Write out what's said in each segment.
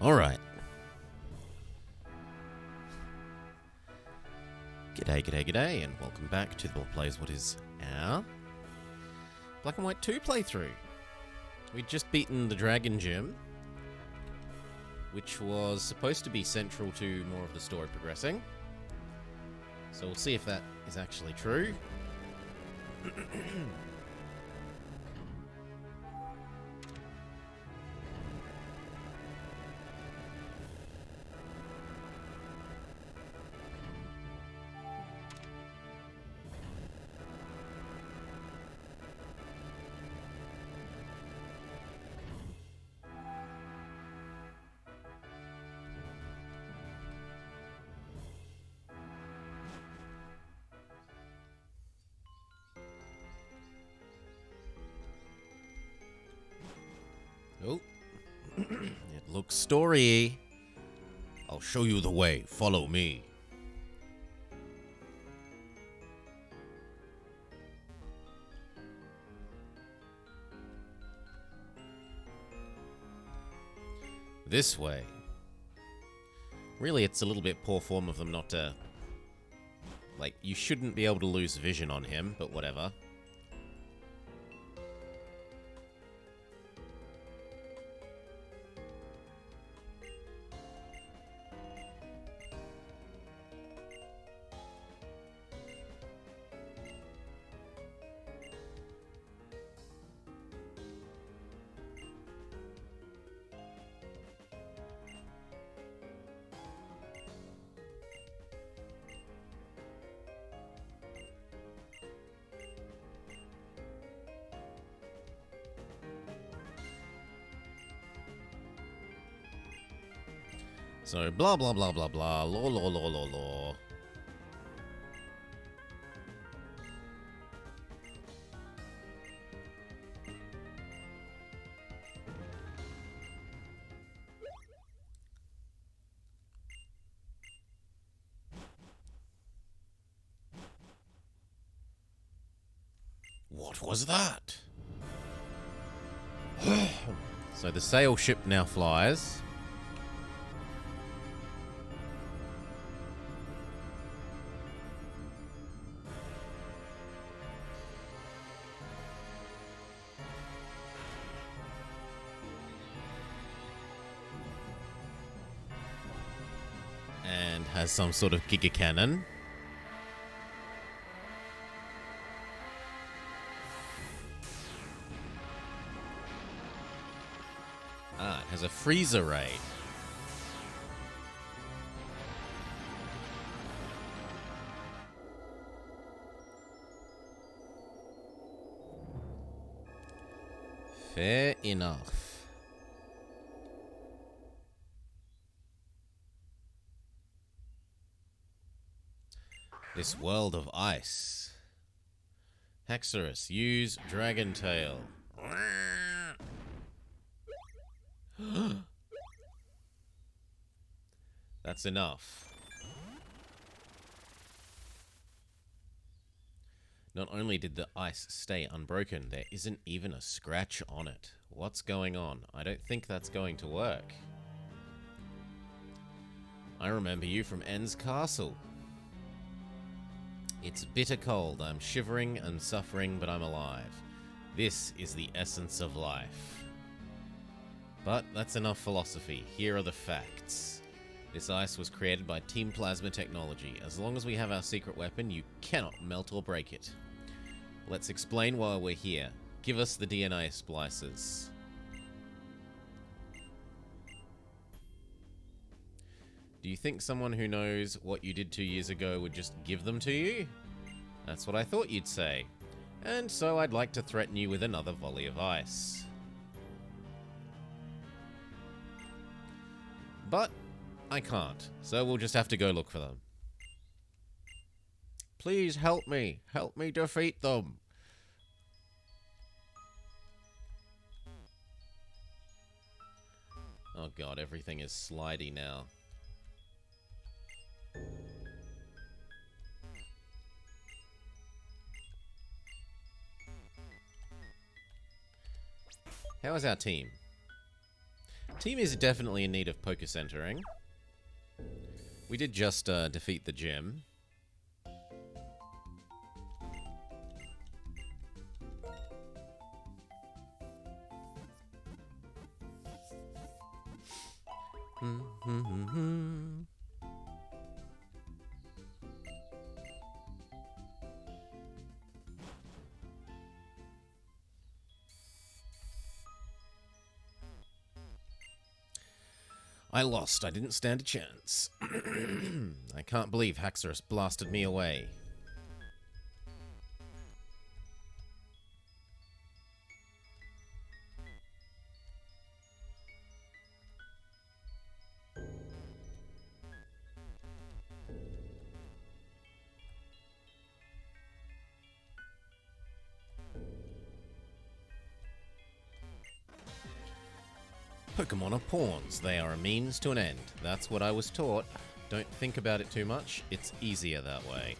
Alright. G'day, and welcome back to the Ball Plays what is our Black and White 2 playthrough. We'd just beaten the Dragon Gym, which was supposed to be central to more of the story progressing. So we'll see if that is actually true. Oh, it looks story-y. I'll show you the way. Follow me. This way. Really, it's a little bit poor form of them not to... Like, you shouldn't be able to lose vision on him, but whatever. So, blah, blah, blah, blah, blah, law, law, law, law, law. What was that? So the sail ship now flies. And has some sort of Giga Cannon. Ah, it has a freezer ray. Fair enough. This world of ice. Haxorus, use Dragon Tail. That's enough. Not only did the ice stay unbroken, there isn't even a scratch on it. What's going on? I don't think that's going to work. I remember you from En's Castle. It's bitter cold. I'm shivering and suffering, but I'm alive. This is the essence of life. But that's enough philosophy. Here are the facts. This ice was created by Team Plasma Technology. As long as we have our secret weapon, you cannot melt or break it. Let's explain why we're here. Give us the DNA splicers. Do you think someone who knows what you did 2 years ago would just give them to you? That's what I thought you'd say. And so I'd like to threaten you with another volley of ice. But I can't, so we'll just have to go look for them. Please help me. Help me defeat them. Oh god, everything is slidey now. How is our team? Team is definitely in need of poker centering. We did just defeat the gym. I lost. I didn't stand a chance. I can't believe Haxorus blasted me away. Pokemon are pawns. They are a means to an end. That's what I was taught. Don't think about it too much. It's easier that way.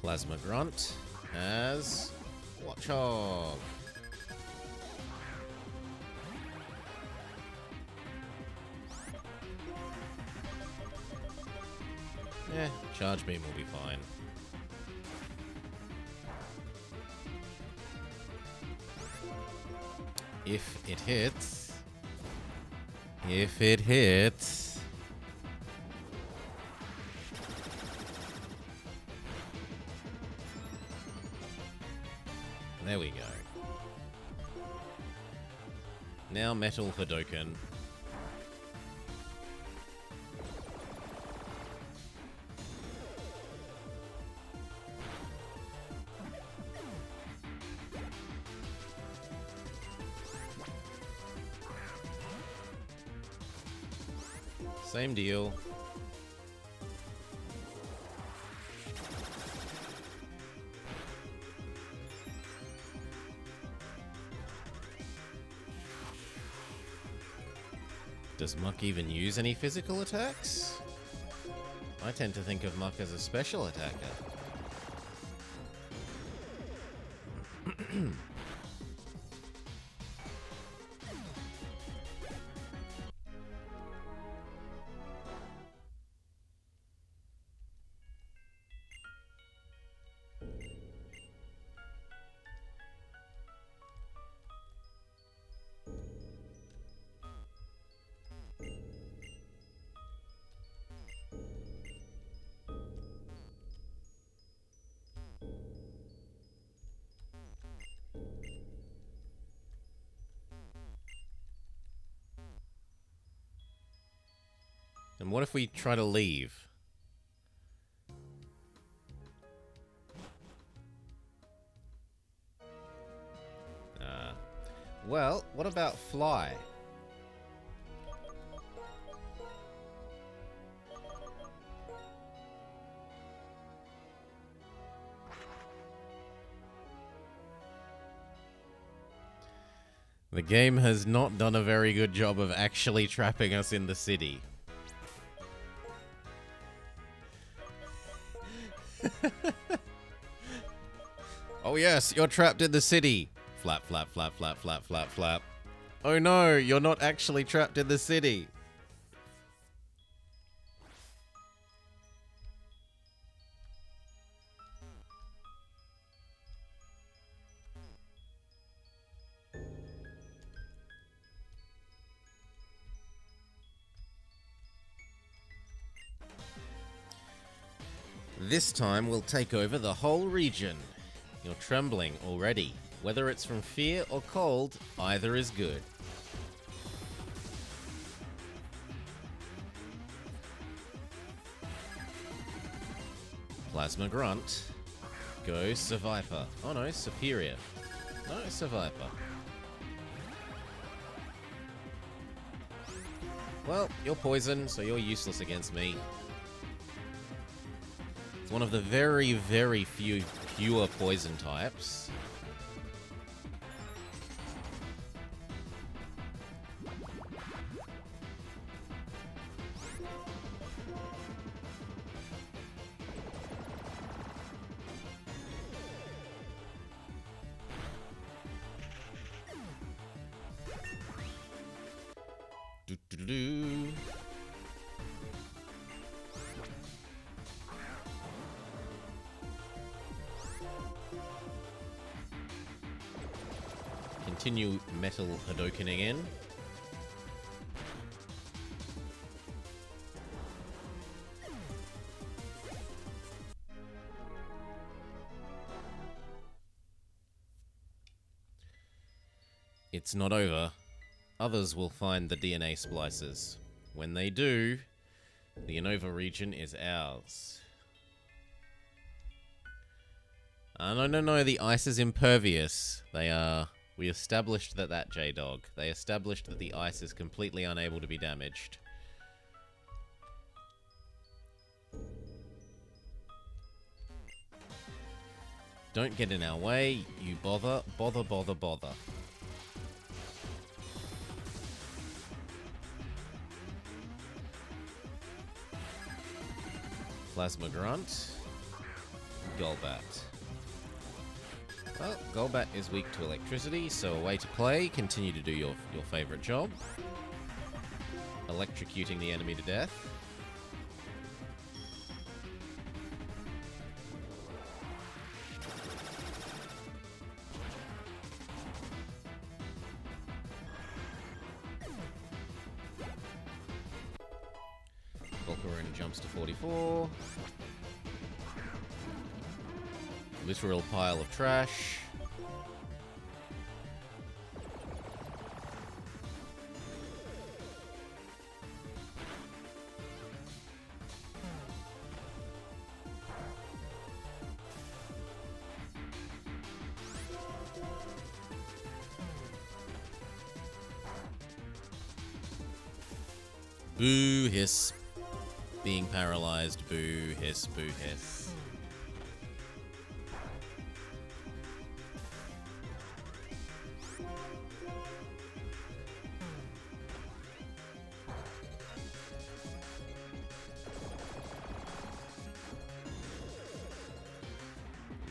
Plasma Grunt as Watchog. Charge Beam will be fine. If it hits. If it hits. There we go. Now Metal Hadouken. Same deal. Does Muck even use any physical attacks? I tend to think of Muck as a special attacker. And what if we try to leave? Well, what about fly? The game has not done a very good job of actually trapping us in the city. Oh yes, you're trapped in the city. Flap, flap, flap, flap, flap, flap, flap. Oh no, you're not actually trapped in the city. This time we'll take over the whole region. You're trembling already. Whether it's from fear or cold, either is good. Plasma Grunt. Go Seviper. Oh no, Superior. No, Seviper. Well, you're poison, so you're useless against me. It's one of the very, very few pure poison types. Do-do-do-do-do. Continue metal Hadokening in. It's not over. Others will find the DNA splicers. When they do, the Unova region is ours. No, the ice is impervious. We established that, J-Dog. They established that the ice is completely unable to be damaged. Don't get in our way, you bother. Plasma Grunt. Golbat. Well, Golbat is weak to electricity, so a way to play, continue to do your favorite job. Electrocuting the enemy to death. Volcarona jumps to 44. Literal pile of trash. Boo, hiss. Being paralyzed, boo, hiss, boo, hiss.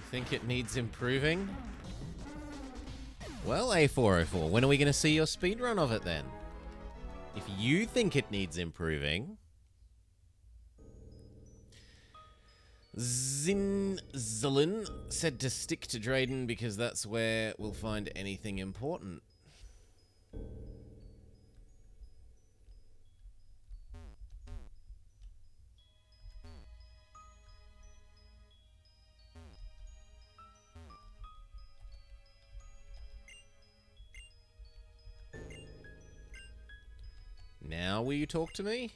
Think it needs improving? Well, A404, when are we going to see your speedrun of it then? If you think it needs improving... Zinzalin said to stick to Drayden because that's where we'll find anything important. Now will you talk to me?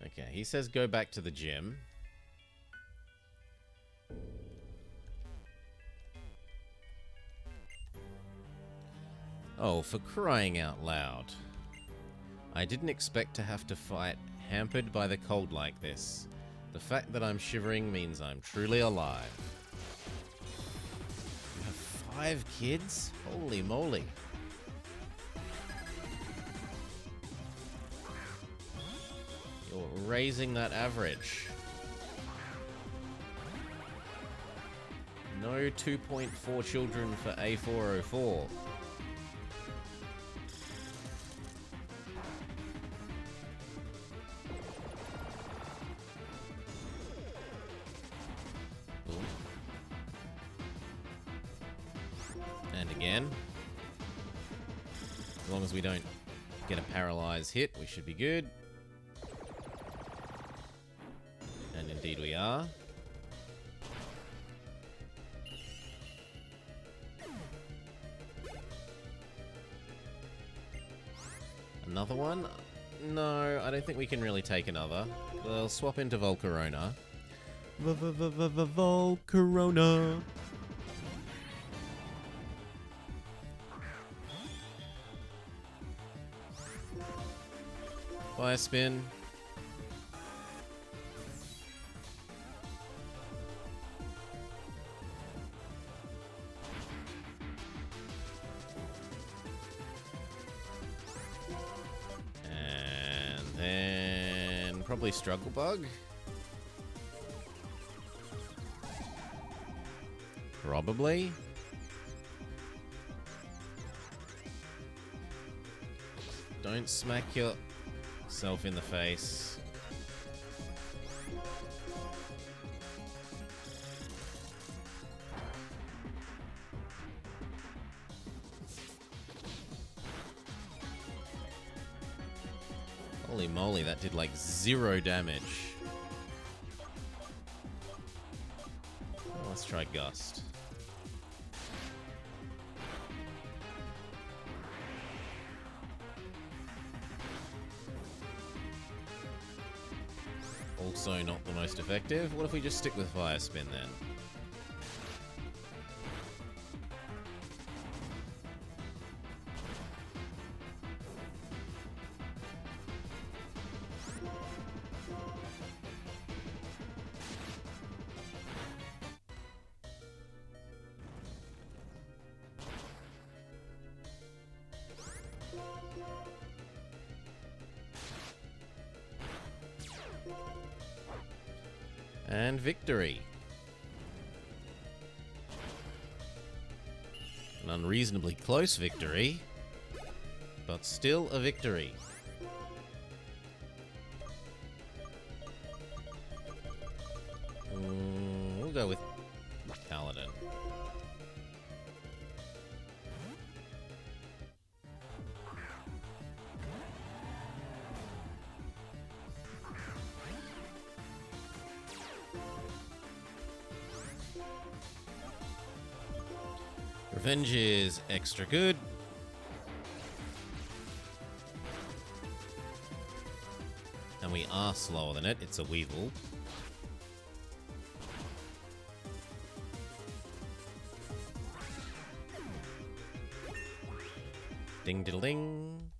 Okay, he says go back to the gym. Oh, for crying out loud. I didn't expect to have to fight hampered by the cold like this. The fact that I'm shivering means I'm truly alive. You have 5 kids? Holy moly. You're raising that average. No 2.4 children for A404. And again. As long as we don't get a paralyzed hit, we should be good. And indeed we are. Another one? No, I don't think we can really take another. We'll swap into Volcarona. Volcarona. Fire spin. And then probably Struggle Bug. Probably. Don't smack yourself in the face. Holy moly, that did like 0 damage. Well, let's try Gust. Also not the most effective. What if we just stick with Fire Spin then? And victory. An unreasonably close victory, but still a victory. We'll go with Paladin. Revenge is extra good. And we are slower than it. It's a Weevil. Ding diddle ding.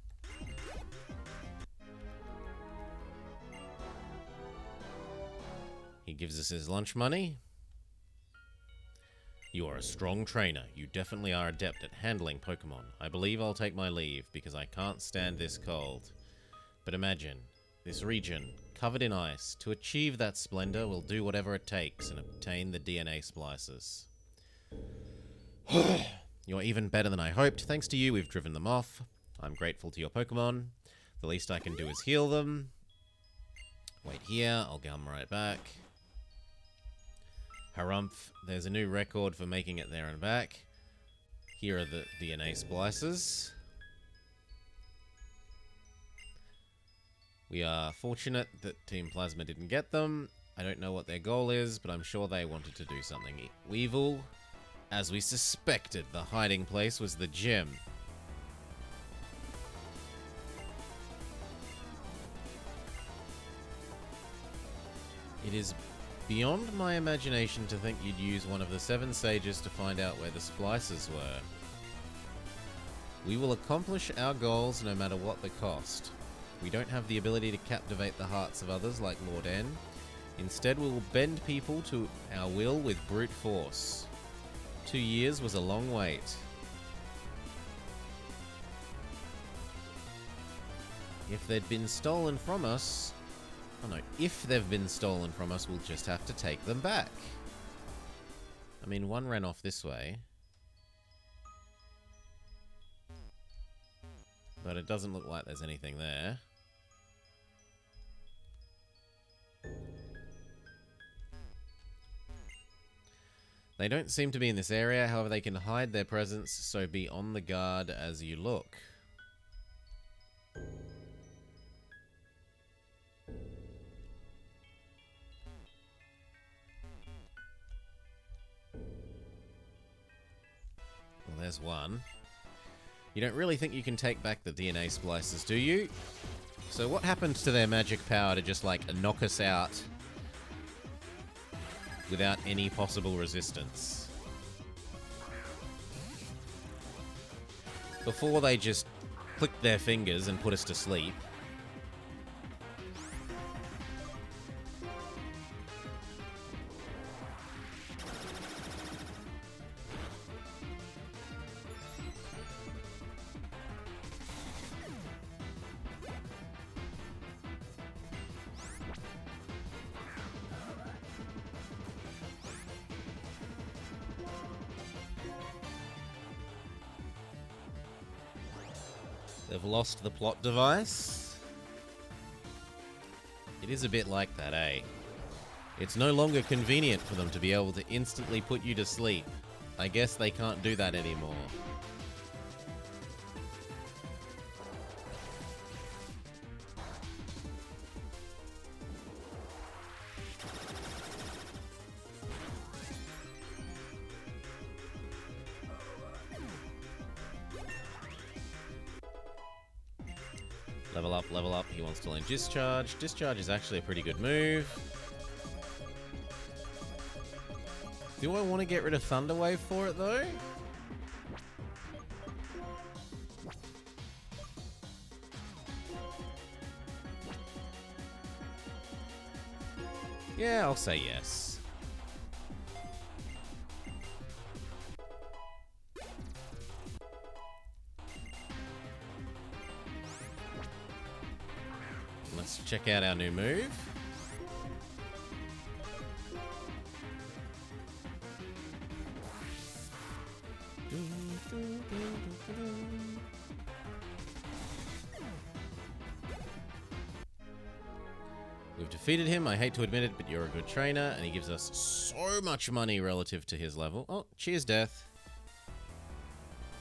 He gives us his lunch money. You are a strong trainer. You definitely are adept at handling Pokemon. I believe I'll take my leave because I can't stand this cold. But imagine, this region, covered in ice. To achieve that splendor, we'll do whatever it takes and obtain the DNA splices. You're even better than I hoped. Thanks to you, we've driven them off. I'm grateful to your Pokemon. The least I can do is heal them. Wait here, I'll come right back. Harumph, there's a new record for making it there and back. Here are the DNA splices. We are fortunate that Team Plasma didn't get them. I don't know what their goal is, but I'm sure they wanted to do something. Weevil, as we suspected, the hiding place was the gym. It is beyond my imagination to think you'd use one of the 7 sages to find out where the splices were. We will accomplish our goals no matter what the cost. We don't have the ability to captivate the hearts of others like Lord N. Instead, we will bend people to our will with brute force. 2 years was a long wait. If they'd been stolen from us... Oh no, if they've been stolen from us, we'll just have to take them back. I mean, one ran off this way. But it doesn't look like there's anything there. They don't seem to be in this area, however they can hide their presence, so be on the guard as you look. Well, there's one. You don't really think you can take back the DNA splices, do you? So what happened to their magic power to just, like, knock us out without any possible resistance? Before they just clicked their fingers and put us to sleep. They've lost the plot device. It is a bit like that, eh? It's no longer convenient for them to be able to instantly put you to sleep. I guess they can't do that anymore. Level up, level up. He wants to learn Discharge. Discharge is actually a pretty good move. Do I want to get rid of Thunder Wave for it, though? Yeah, I'll say yes. Let's check out our new move. We've defeated him. I hate to admit it, but you're a good trainer, and he gives us so much money relative to his level. Oh, cheers, Death.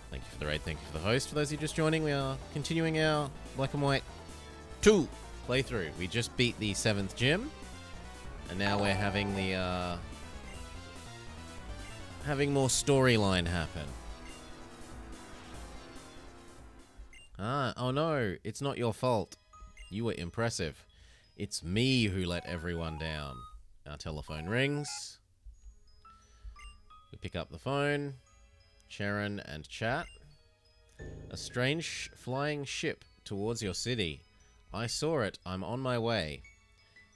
Thank you for the raid. Thank you for the host. For those of you just joining, we are continuing our Black and White 2 playthrough. We just beat the 7th gym, and now we're having the having more storyline happen. Oh no, it's not your fault. You were impressive. It's me who let everyone down. Our telephone rings. We pick up the phone. Charon and chat. A strange flying ship towards your city. I saw it. I'm on my way.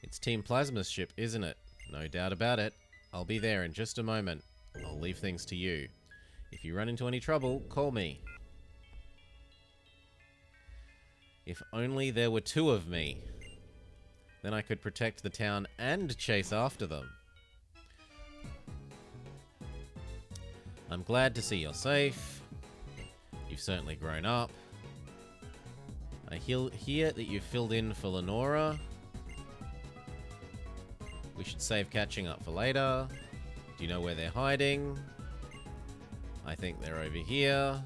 It's Team Plasma's ship, isn't it? No doubt about it. I'll be there in just a moment. I'll leave things to you. If you run into any trouble, call me. If only there were 2 of me. Then I could protect the town and chase after them. I'm glad to see you're safe. You've certainly grown up. I hear that you filled in for Lenora. We should save catching up for later. Do you know where they're hiding? I think they're over here.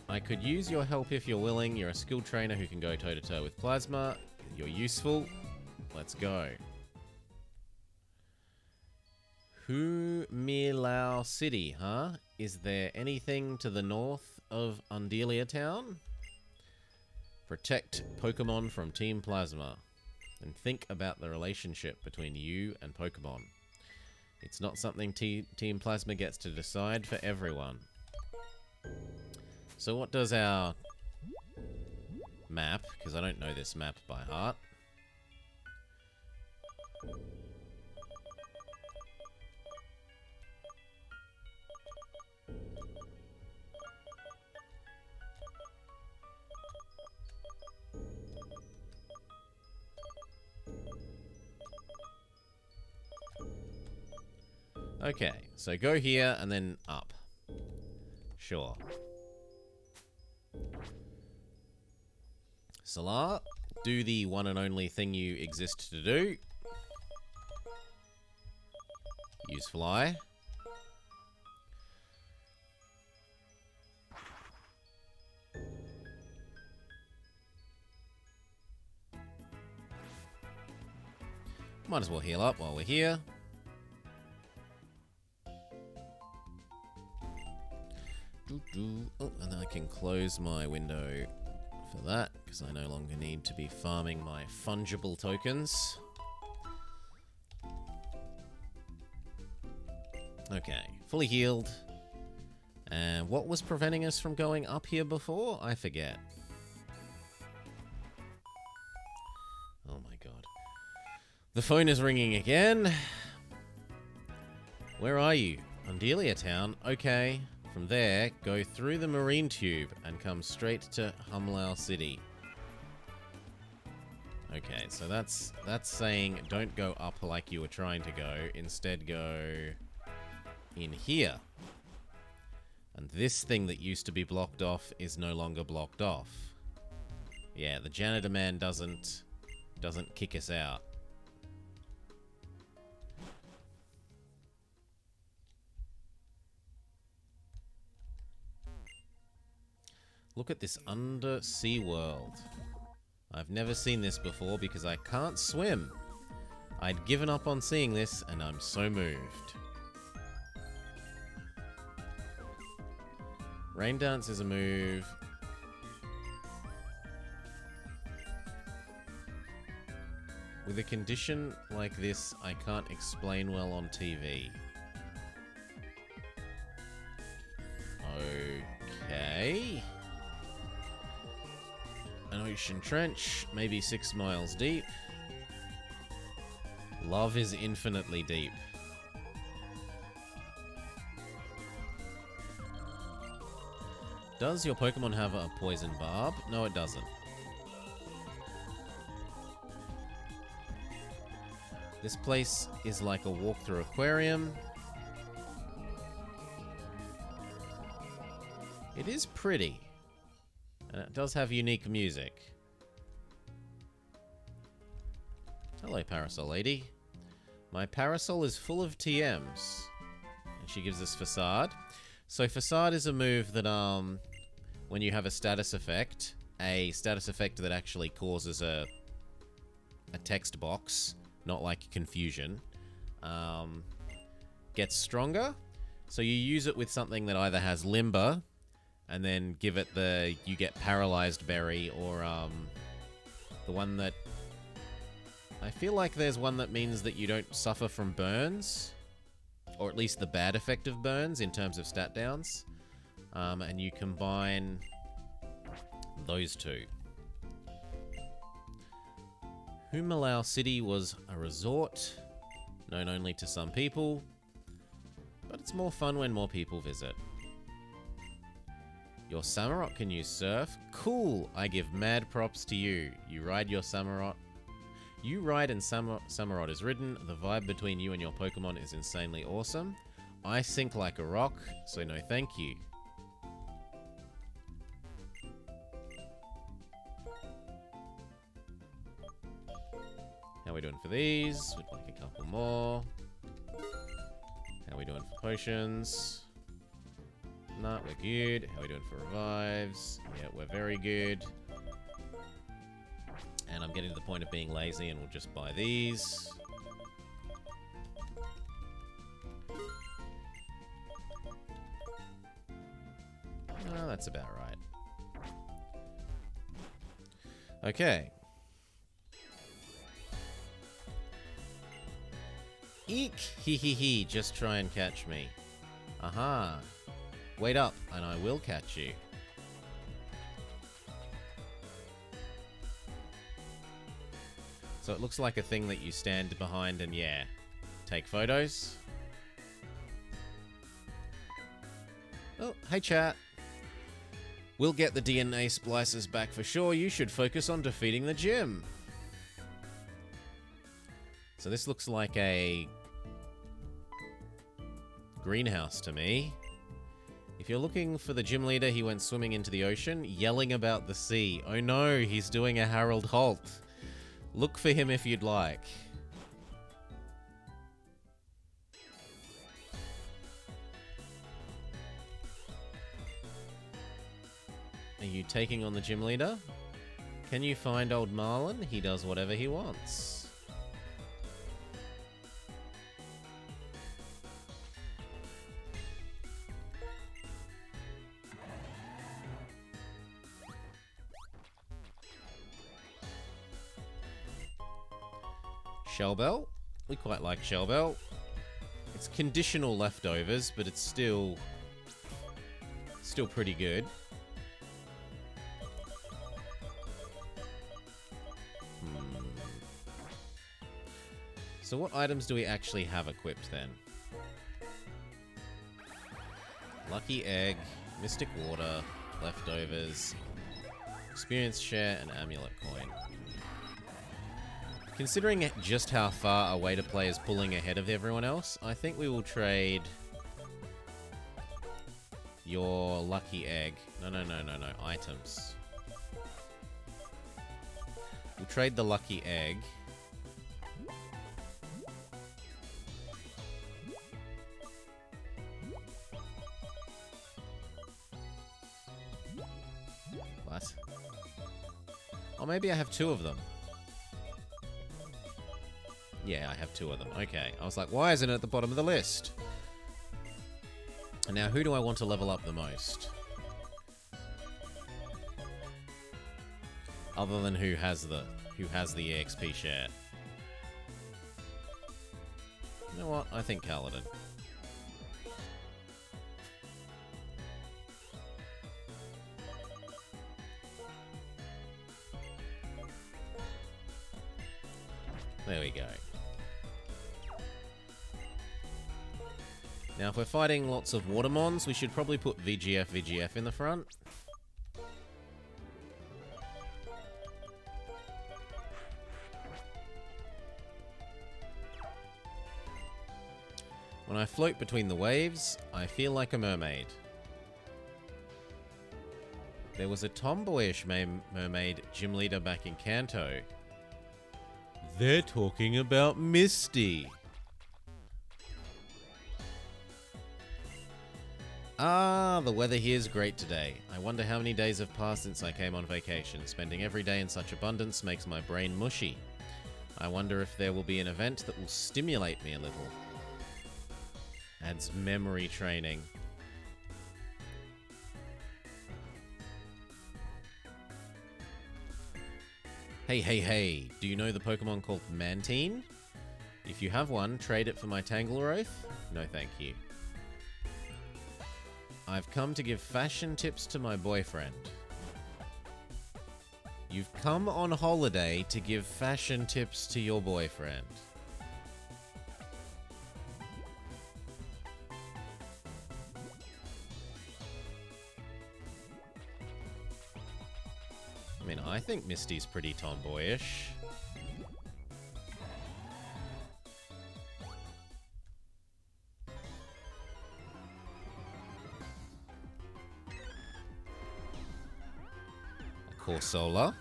I could use your help if you're willing. You're a skilled trainer who can go toe-to-toe with Plasma. You're useful. Let's go. Humilau City, huh? Is there anything to the north of Undelia Town? Protect Pokemon from Team Plasma. And think about the relationship between you and Pokemon. It's not something Team Plasma gets to decide for everyone. So what does our map, because I don't know this map by heart. Okay, so go here and then up. Sure. Salar, do the one and only thing you exist to do. Use fly. Might as well heal up while we're here. Oh, and then I can close my window for that, because I no longer need to be farming my fungible tokens. Okay, fully healed. And what was preventing us from going up here before? I forget. Oh my god. The phone is ringing again. Where are you? Undelia Town? Okay. From there, go through the marine tube and come straight to Humilau City. Okay, so that's saying don't go up like you were trying to go. Instead, go in here. And this thing that used to be blocked off is no longer blocked off. Yeah, the janitor man doesn't kick us out. Look at this undersea world. I've never seen this before because I can't swim. I'd given up on seeing this and I'm so moved. Rain dance is a move. With a condition like this, I can't explain well on TV. Okay. An ocean trench, maybe 6 miles deep. Love is infinitely deep. Does your Pokemon have a poison barb? No, it doesn't. This place is like a walk-through aquarium. It is pretty. And it does have unique music. Hello, Parasol Lady. My parasol is full of TMs. And she gives us Facade. So Facade is a move that, when you have a status effect that actually causes a text box, not like confusion, gets stronger. So you use it with something that either has Limber, and then give it you get Paralyzed Berry, or the one that... I feel like there's one that means that you don't suffer from burns, or at least the bad effect of burns in terms of stat downs, and you combine those two. Humalau City was a resort, known only to some people, but it's more fun when more people visit. Your Samurott can use Surf? Cool! I give mad props to you. You ride your Samurott. You ride and Samurott is ridden. The vibe between you and your Pokemon is insanely awesome. I sink like a rock, so no thank you. How are we doing for these? We'd like a couple more. How are we doing for potions? Nah, we're good. How are we doing for revives? Yeah, we're very good. And I'm getting to the point of being lazy and we'll just buy these. Oh, that's about right. Okay. Eek! Hee hee hee, just try and catch me. Aha. Wait up, and I will catch you. So it looks like a thing that you stand behind and, yeah, take photos. Oh, hey chat. We'll get the DNA splicers back for sure. You should focus on defeating the gym. So this looks like a greenhouse to me. If you're looking for the gym leader, he went swimming into the ocean, yelling about the sea. Oh no, he's doing a Harold Holt. Look for him if you'd like. Are you taking on the gym leader? Can you find old Marlin? He does whatever he wants. Shellbell. We quite like Shellbell. It's conditional leftovers, but it's still pretty good. So what items do we actually have equipped then? Lucky Egg, Mystic Water, Leftovers, Experience Share, and Amulet Coin. Considering just how far away to play is pulling ahead of everyone else, I think we will trade your lucky egg. No, no, no, no, no. Items. We'll trade the lucky egg. What? Oh, maybe I have 2 of them. Yeah, I have 2 of them. Okay. I was like, why isn't it at the bottom of the list? And now, who do I want to level up the most? Other than who has the EXP share. You know what? I think Kaladin. There we go. Now, if we're fighting lots of Watermons, we should probably put VGF in the front. When I float between the waves, I feel like a mermaid. There was a tomboyish mermaid gym leader back in Kanto. They're talking about Misty. Ah, the weather here is great today. I wonder how many days have passed since I came on vacation. Spending every day in such abundance makes my brain mushy. I wonder if there will be an event that will stimulate me a little. Adds memory training. Hey, hey, hey. Do you know the Pokemon called Mantine? If you have one, trade it for my Tangleroth? No, thank you. I've come to give fashion tips to my boyfriend. You've come on holiday to give fashion tips to your boyfriend. I mean, I think Misty's pretty tomboyish. Corsola.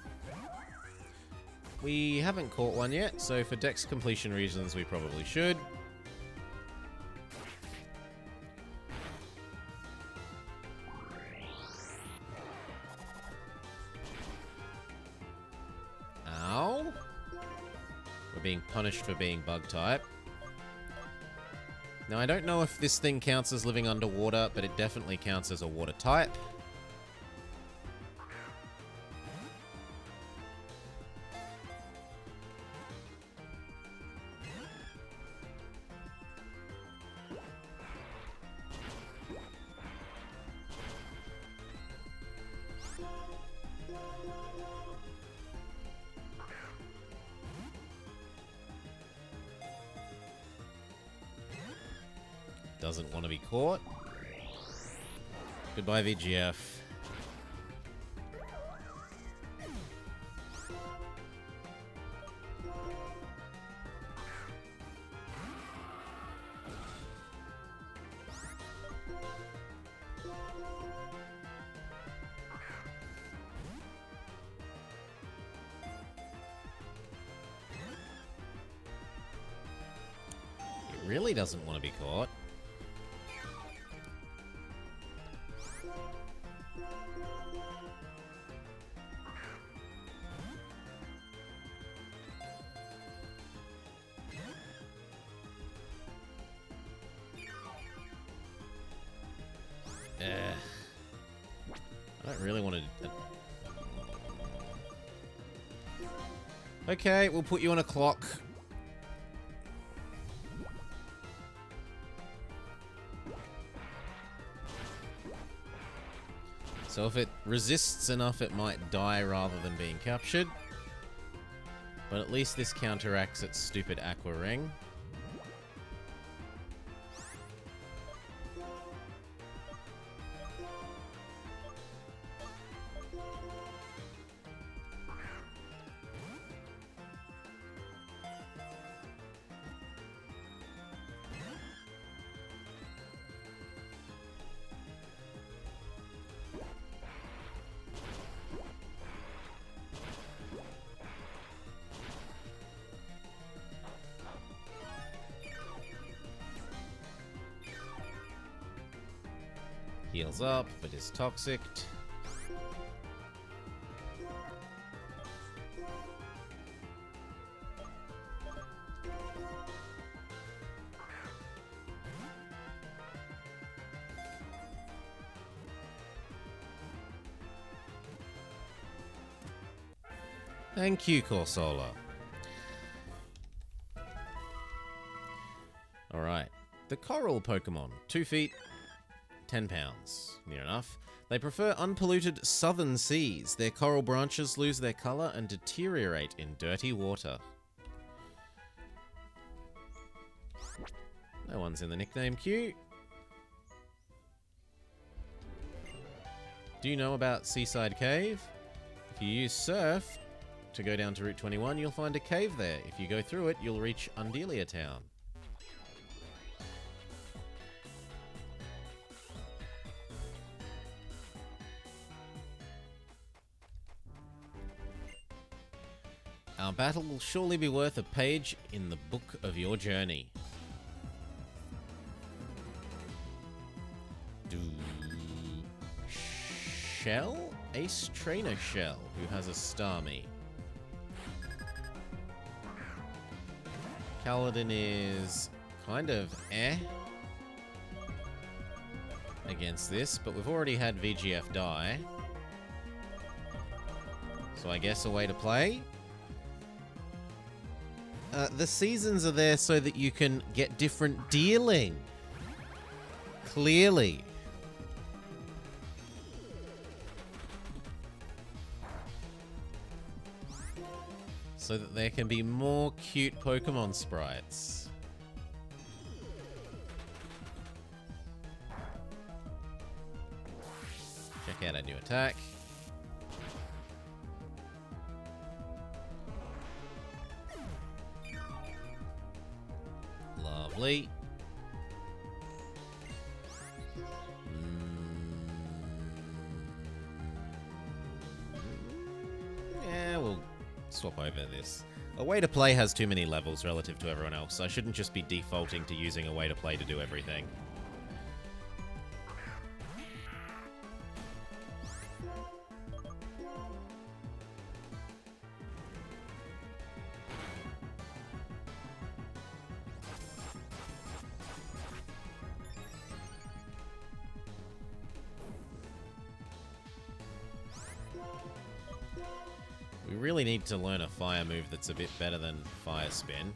We haven't caught one yet, so for dex completion reasons we probably should. Ow. We're being punished for being bug type. Now I don't know if this thing counts as living underwater, but it definitely counts as a water type. Doesn't want to be caught. Goodbye, VGF. It really doesn't want to be caught. I don't really want to... Okay, we'll put you on a clock. So if it resists enough, it might die rather than being captured. But at least this counteracts its stupid Aqua Ring. Heals up, but is toxic. Thank you, Corsola. Alright. The coral Pokemon. 2 feet, 10 pounds. Near enough. They prefer unpolluted southern seas. Their coral branches lose their color and deteriorate in dirty water. No one's in the nickname queue. Do you know about Seaside Cave? If you use Surf to go down to Route 21, you'll find a cave there. If you go through it, you'll reach Undelia Town. Our battle will surely be worth a page in the book of your journey. Shell? Ace Trainer Shell, who has a Starmie. Kaladin is kind of against this, but we've already had VGF die. So I guess a way to play. The seasons are there so that you can get different dealing. Clearly. So that there can be more cute Pokemon sprites. Check out our new attack. Lovely. Yeah, we'll swap over this. A way to play has too many levels relative to everyone else. I shouldn't just be defaulting to using a way to play to do everything. We really need to learn a fire move that's a bit better than Fire Spin.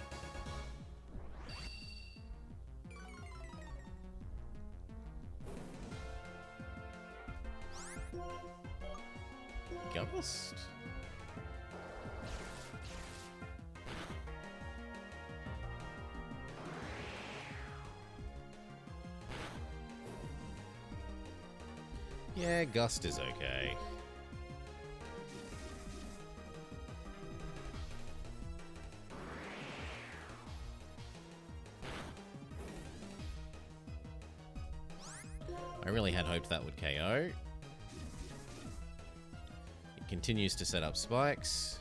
Gust? Yeah, Gust is okay. I really had hoped that would KO. It continues to set up spikes.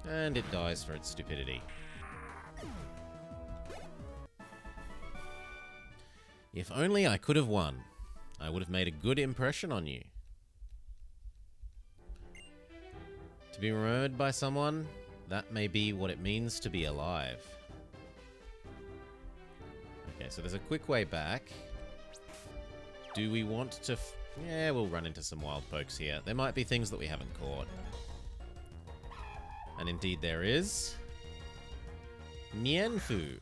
And it dies for its stupidity. If only I could have won. I would have made a good impression on you. To be remembered by someone, that may be what it means to be alive. Okay, so there's a quick way back. Do we want to... yeah, we'll run into some wild pokes here. There might be things that we haven't caught. And indeed there is. Nianfu.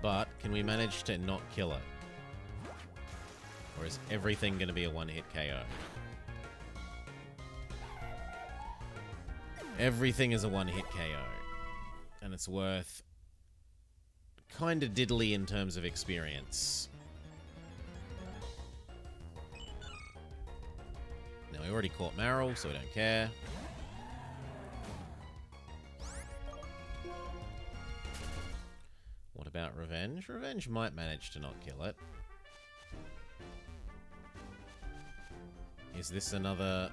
But can we manage to not kill it? Or is everything going to be a one-hit KO? Everything is a one-hit KO. And it's worth kind of diddly in terms of experience. Now, we already caught Marill, so we don't care. What about Revenge? Revenge might manage to not kill it. Is this another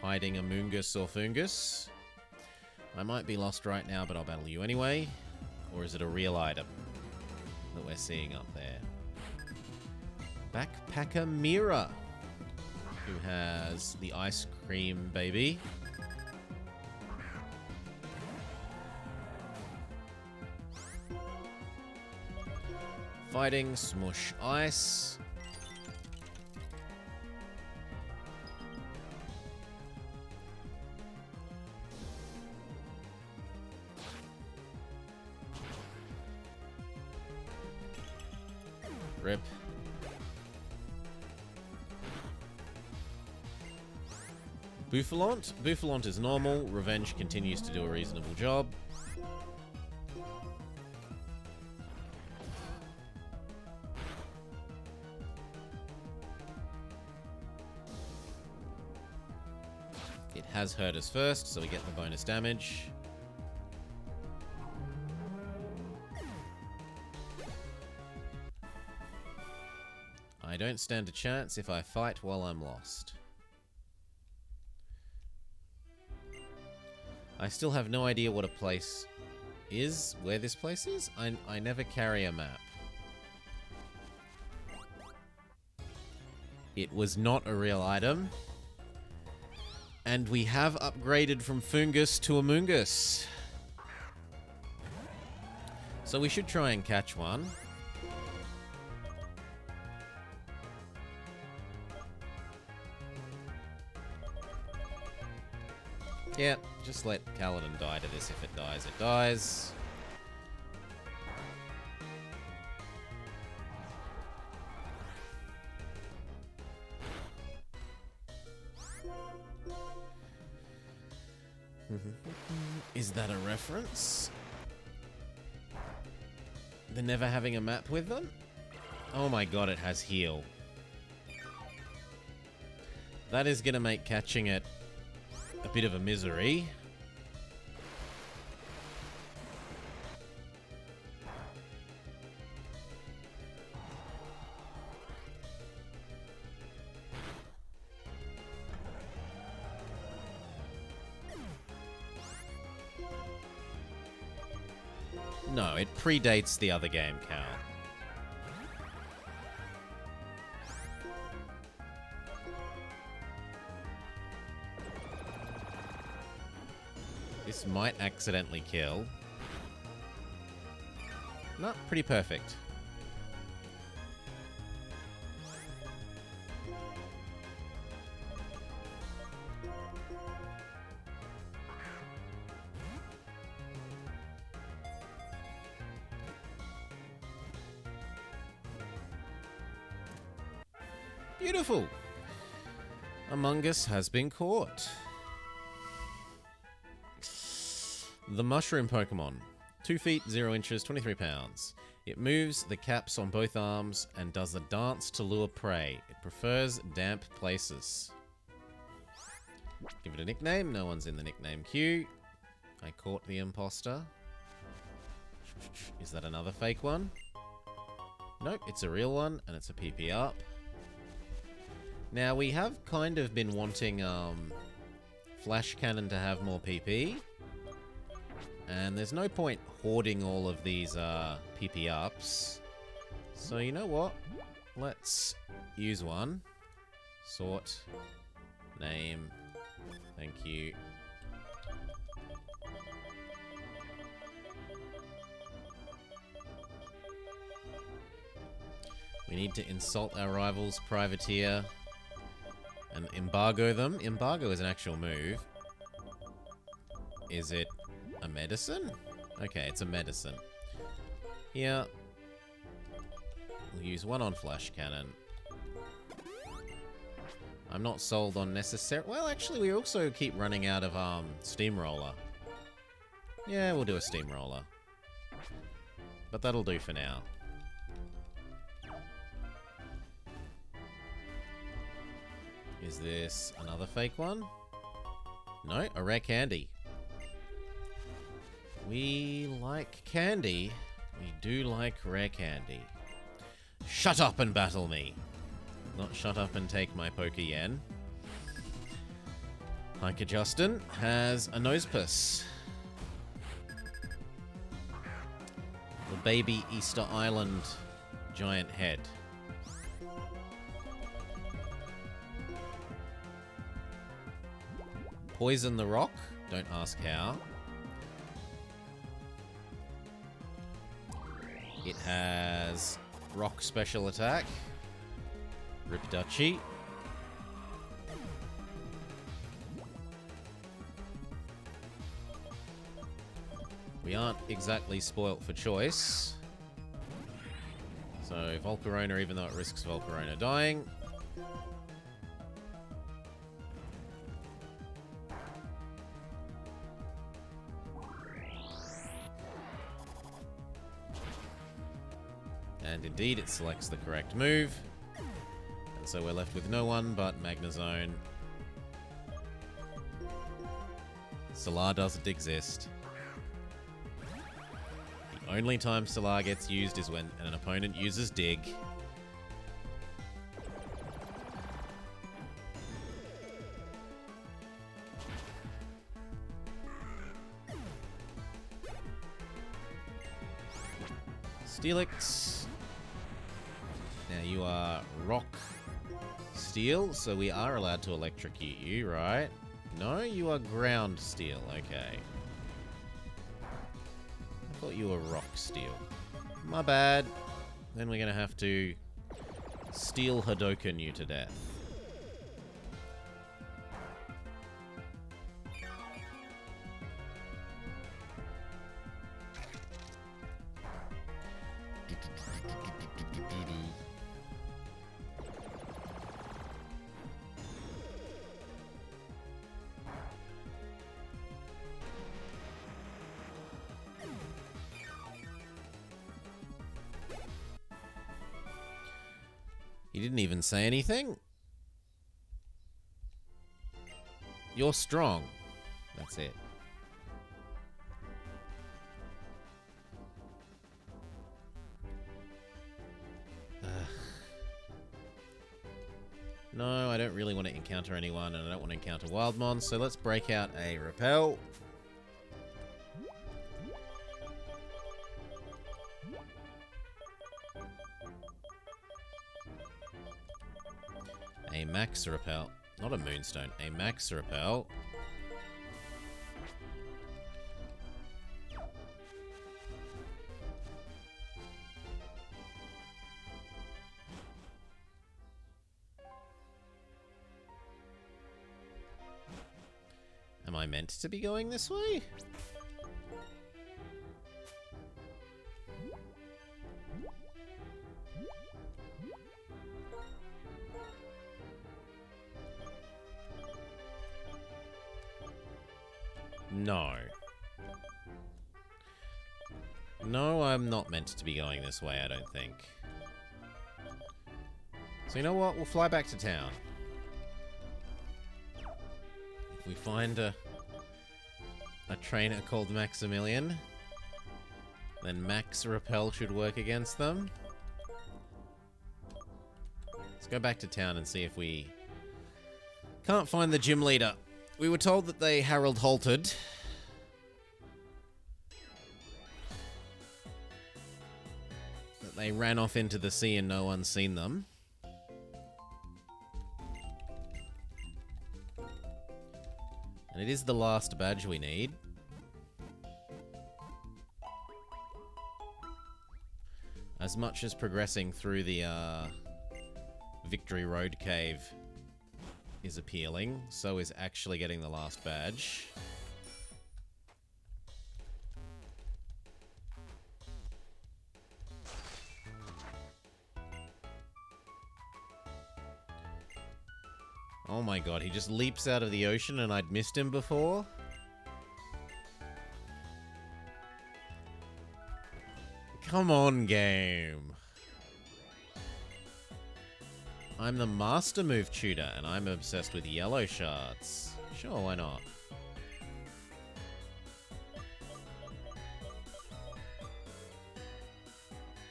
hiding Amoonguss or Fungus? I might be lost right now, but I'll battle you anyway. Or is it a real item that we're seeing up there? Backpacker Mira, who has the ice cream baby. Fighting Smush Ice. Rip. Bouffalante. Bouffalante is normal. Revenge continues to do a reasonable job. It has hurt us first, so we get the bonus damage. I don't stand a chance if I fight while I'm lost. I still have no idea what a place is, where this place is. I never carry a map. It was not a real item. And we have upgraded from Fungus to Amoongus. So we should try and catch one. Yeah, just let Kaladin die to this. If it dies, it dies. Is that a reference? The never having a map with them? Oh my god, it has heal. That is gonna make catching it a bit of a misery. No, it predates the other game, Cal. This might accidentally kill. No, pretty perfect. Beautiful. Among Us has been caught. The Mushroom Pokemon. 2 feet, 0 inches, 23 pounds. It moves the caps on both arms and does a dance to lure prey. It prefers damp places. Give it a nickname. No one's in the nickname queue. I caught the imposter. Is that another fake one? Nope, it's a real one, and it's a PP up. Now, we have kind of been wanting Flash Cannon to have more PP. And there's no point hoarding all of these PP ups. So you know what? Let's use one. Sort. Name. Thank you. We need to insult our rivals, Privateer, and embargo them. Embargo is an actual move. Is it a medicine? Okay, it's a medicine. Here. We'll use one on Flash Cannon. I'm not sold on necessary... Well, actually, we also keep running out of Steamroller. Yeah, we'll do a Steamroller. But that'll do for now. Is this another fake one? No, a rare candy. We like candy. We do like rare candy. Shut up and battle me. Not shut up and take my Pokeyen. Hiker Justin has a Nosepass. baby Easter Island giant head. Poison the rock? Don't ask how. It has rock special attack. Rip Duchy. We aren't exactly spoilt for choice. So Volcarona, even though it risks Volcarona dying. And indeed, it selects the correct move. And so we're left with no one but Magnezone. Solar doesn't exist. The only time Solar gets used is when an opponent uses Dig. Steelix. Now you are Rock Steel, so we are allowed to electrocute you, right? No, you are Ground Steel, okay. I thought you were Rock Steel. My bad. Then we're gonna have to Steel Hadoken you to death. He didn't even say anything. You're strong. That's it. No, I don't really want to encounter anyone, and I don't want to encounter Wildmon, so let's break out a Repel. A Max Repel. Not a Moonstone. A Max Repel. Am I meant to be going this way? No. No, I'm not meant to be going this way, I don't think. So you know what? We'll fly back to town. If we find a trainer called Maximilian, then Max Repel should work against them. Let's go back to town and see if we can't find the gym leader. We were told that they Harold halted. That they ran off into the sea and no one's seen them. And it is the last badge we need. As much as progressing through the Victory Road Cave is appealing, so is actually getting the last badge. Oh my god, he just leaps out of the ocean and I'd missed him before? Come on, game. I'm the master move tutor, and I'm obsessed with yellow shards. Sure, why not?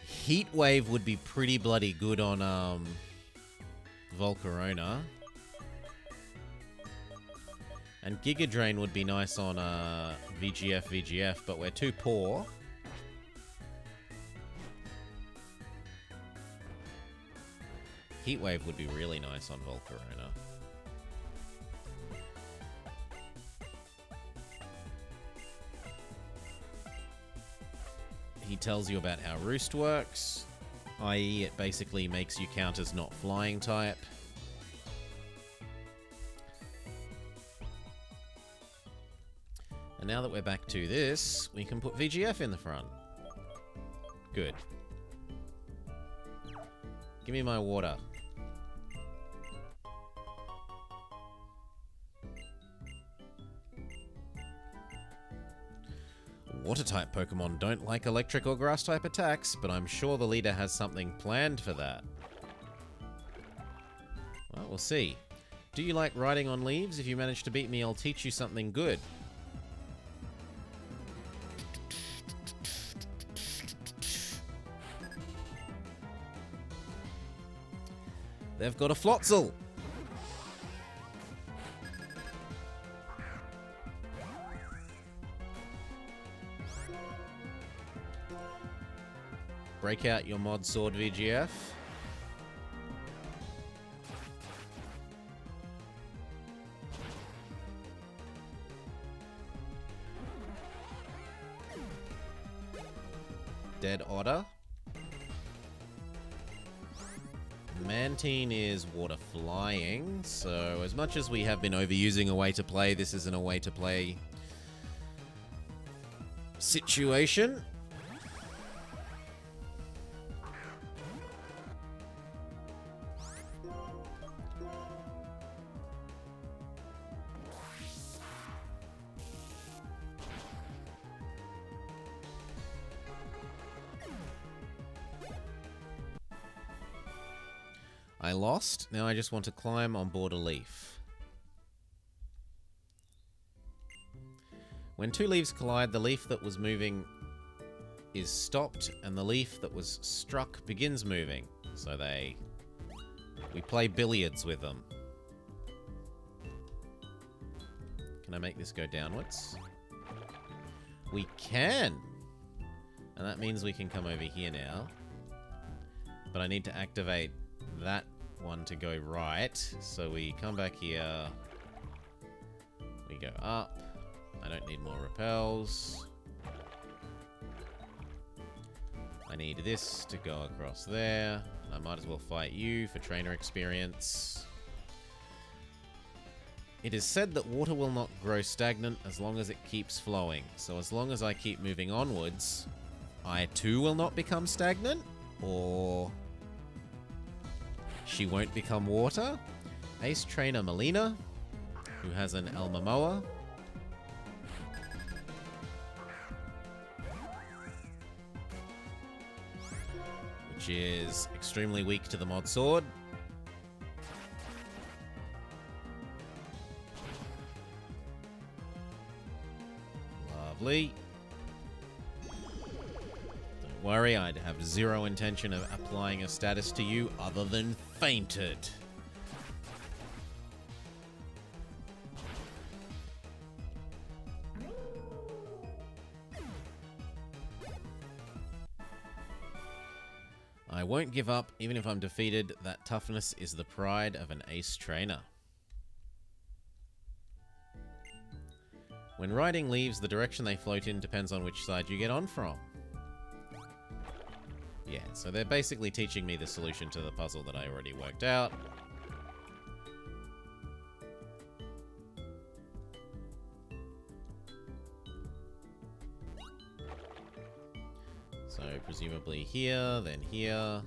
Heat Wave would be pretty bloody good on, Volcarona. And Giga Drain would be nice on, VGF, but we're too poor. Heatwave would be really nice on Volcarona. He tells you about how Roost works, i.e. it basically makes you count as not flying type. And now that we're back to this, we can put VGF in the front. Good. Give me my water. Water-type Pokemon don't like electric or grass-type attacks, but I'm sure the leader has something planned for that. Well, we'll see. Do you like riding on leaves? If you manage to beat me, I'll teach you something good. They've got a Floatzel! Break out your Mod Sword VGF. Dead Otter. Mantine is water flying, so as much as we have been overusing a way to play, this isn't a way to play situation. I lost. Now I just want to climb on board a leaf. When two leaves collide, the leaf that was moving is stopped, and the leaf that was struck begins moving. So we play billiards with them. Can I make this go downwards? We can! And that means we can come over here now. But I need to activate that one to go right. So we come back here. We go up. I don't need more repels. I need this to go across there. I might as well fight you for trainer experience. It is said that water will not grow stagnant as long as it keeps flowing. So as long as I keep moving onwards, I too will not become stagnant? Or she won't become water? Ace Trainer Melina, who has an Almamoa. Which is extremely weak to the Mod Sword. Lovely. Don't worry, I'd have zero intention of applying a status to you other than fainted. I won't give up, even if I'm defeated. That toughness is the pride of an ace trainer. When riding leaves, the direction they float in depends on which side you get on from. Yeah, so they're basically teaching me the solution to the puzzle that I already worked out. So presumably here, then here.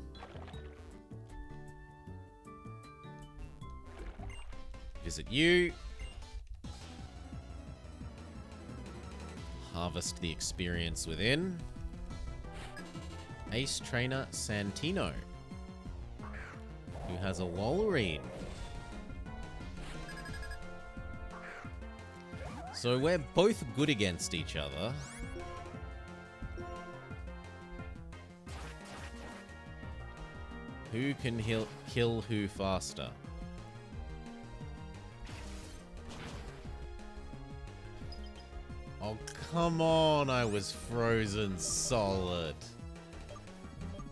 Visit you. Harvest the experience within. Ace Trainer Santino, who has a Walrein. So we're both good against each other. Who can kill who faster? Oh, come on, I was frozen solid.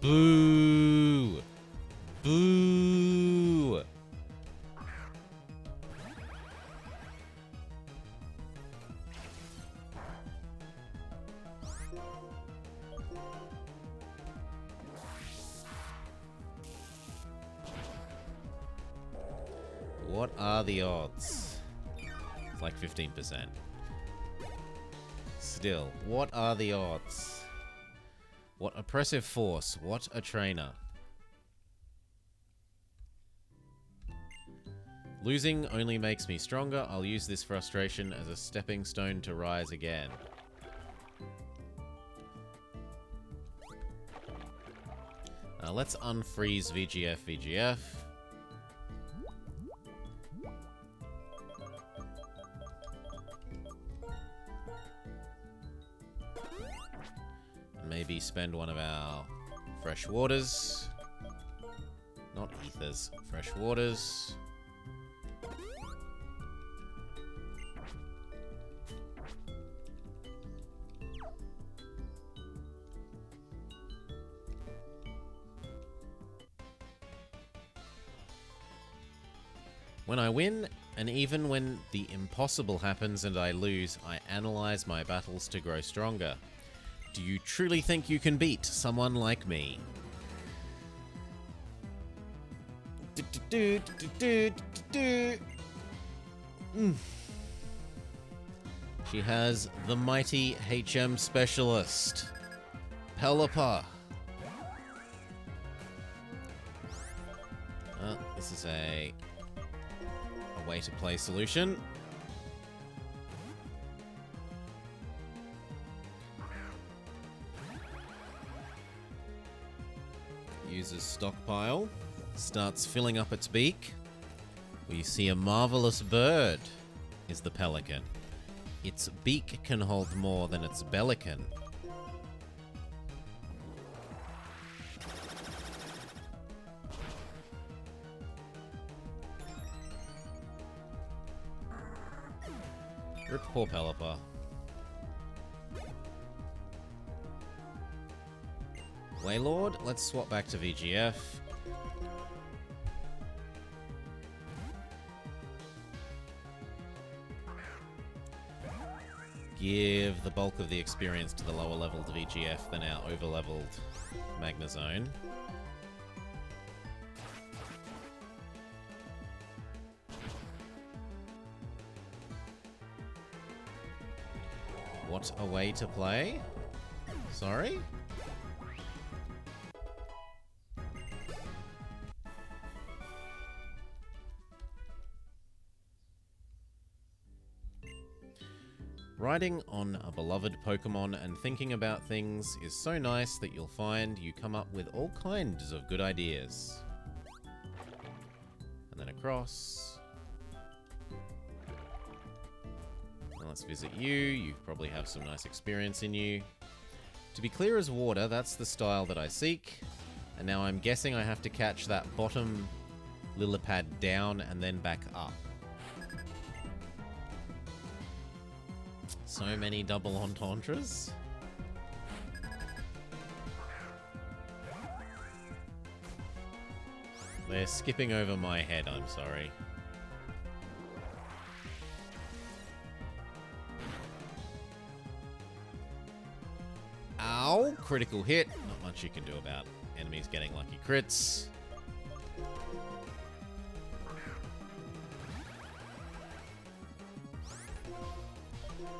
Boo! Boo! What are the odds? It's like 15%. Still, what are the odds? What oppressive force? What a trainer. Losing only makes me stronger. I'll use this frustration as a stepping stone to rise again. Let's unfreeze VGF. Maybe spend one of our fresh waters. Not ethers, fresh waters. When I win, and even when the impossible happens and I lose, I analyze my battles to grow stronger. Do you truly think you can beat someone like me? She has the mighty HM specialist, Pelipper. This is a way to play solution. Uses stockpile, starts filling up its beak. We see a marvelous bird is the pelican. Its beak can hold more than its bellican. Rip poor Pelipper. Waylord, let's swap back to VGF. Give the bulk of the experience to the lower leveled VGF than our over leveled Magnezone. What a way to play? Sorry? Riding on a beloved Pokemon and thinking about things is so nice that you'll find you come up with all kinds of good ideas. And then across. Now let's visit you. You probably have some nice experience in you. To be clear as water, that's the style that I seek. And now I'm guessing I have to catch that bottom Lillipad down and then back up. So many double entendres. They're skipping over my head, I'm sorry. Ow! Critical hit. Not much you can do about enemies getting lucky crits.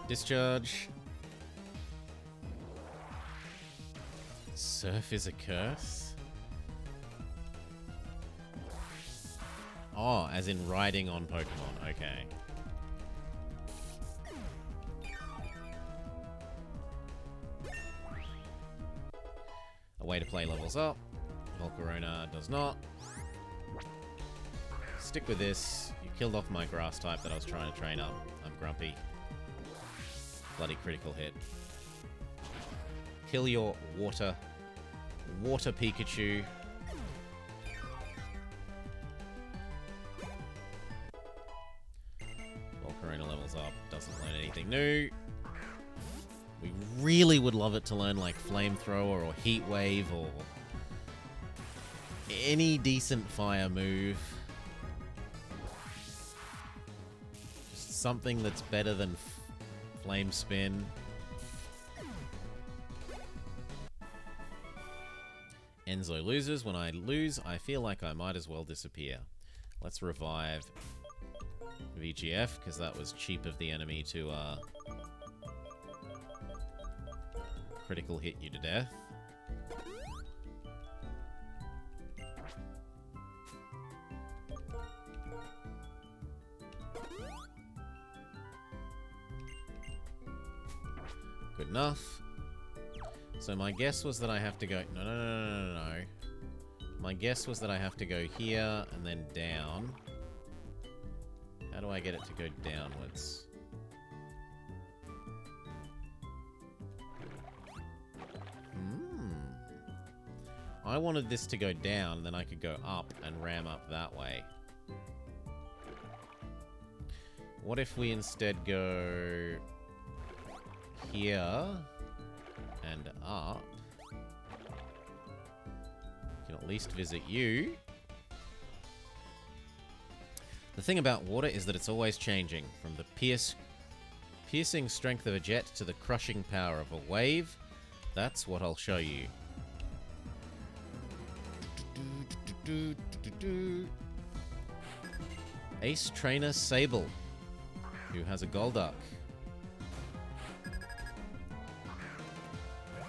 Discharge. Surf is a curse? Oh, as in riding on Pokemon. Okay. A way to play levels up. Volcarona does not. Stick with this. You killed off my grass type that I was trying to train up. I'm grumpy. Bloody critical hit. Kill your water Pikachu. Volcarona levels up, doesn't learn anything new. We really would love it to learn like Flamethrower or Heat Wave or any decent fire move. Just something that's better than flame spin. Enzo loses. When I lose, I feel like I might as well disappear. Let's revive VGF, because that was cheap of the enemy to critical hit you to death. Good enough. So my guess was that I have to go... No. My guess was that I have to go here and then down. How do I get it to go downwards? I wanted this to go down, then I could go up and ram up that way. What if we instead go here and up? Can at least visit you. The thing about water is that it's always changing, from the piercing strength of a jet to the crushing power of a wave. That's what I'll show you. Ace Trainer Sable, who has a Golduck.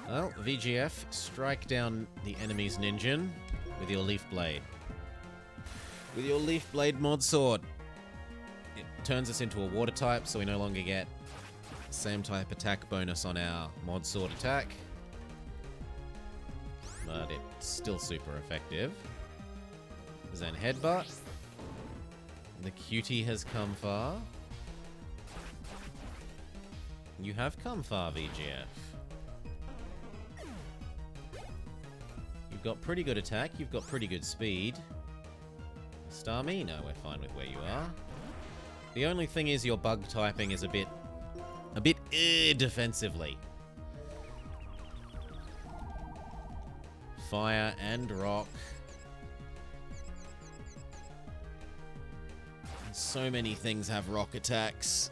Well, VGF, strike down the enemy's Ninjin with your Leaf Blade. With your Leaf Blade Mod Sword. It turns us into a water type, so we no longer get the same type attack bonus on our Mod Sword attack. But it's still super effective. Zen Headbutt. The cutie has come far. You have come far, VGF. You've got pretty good attack, you've got pretty good speed. Starmie? No, we're fine with where you are. The only thing is your bug typing is a bit defensively. Fire and rock. So many things have rock attacks.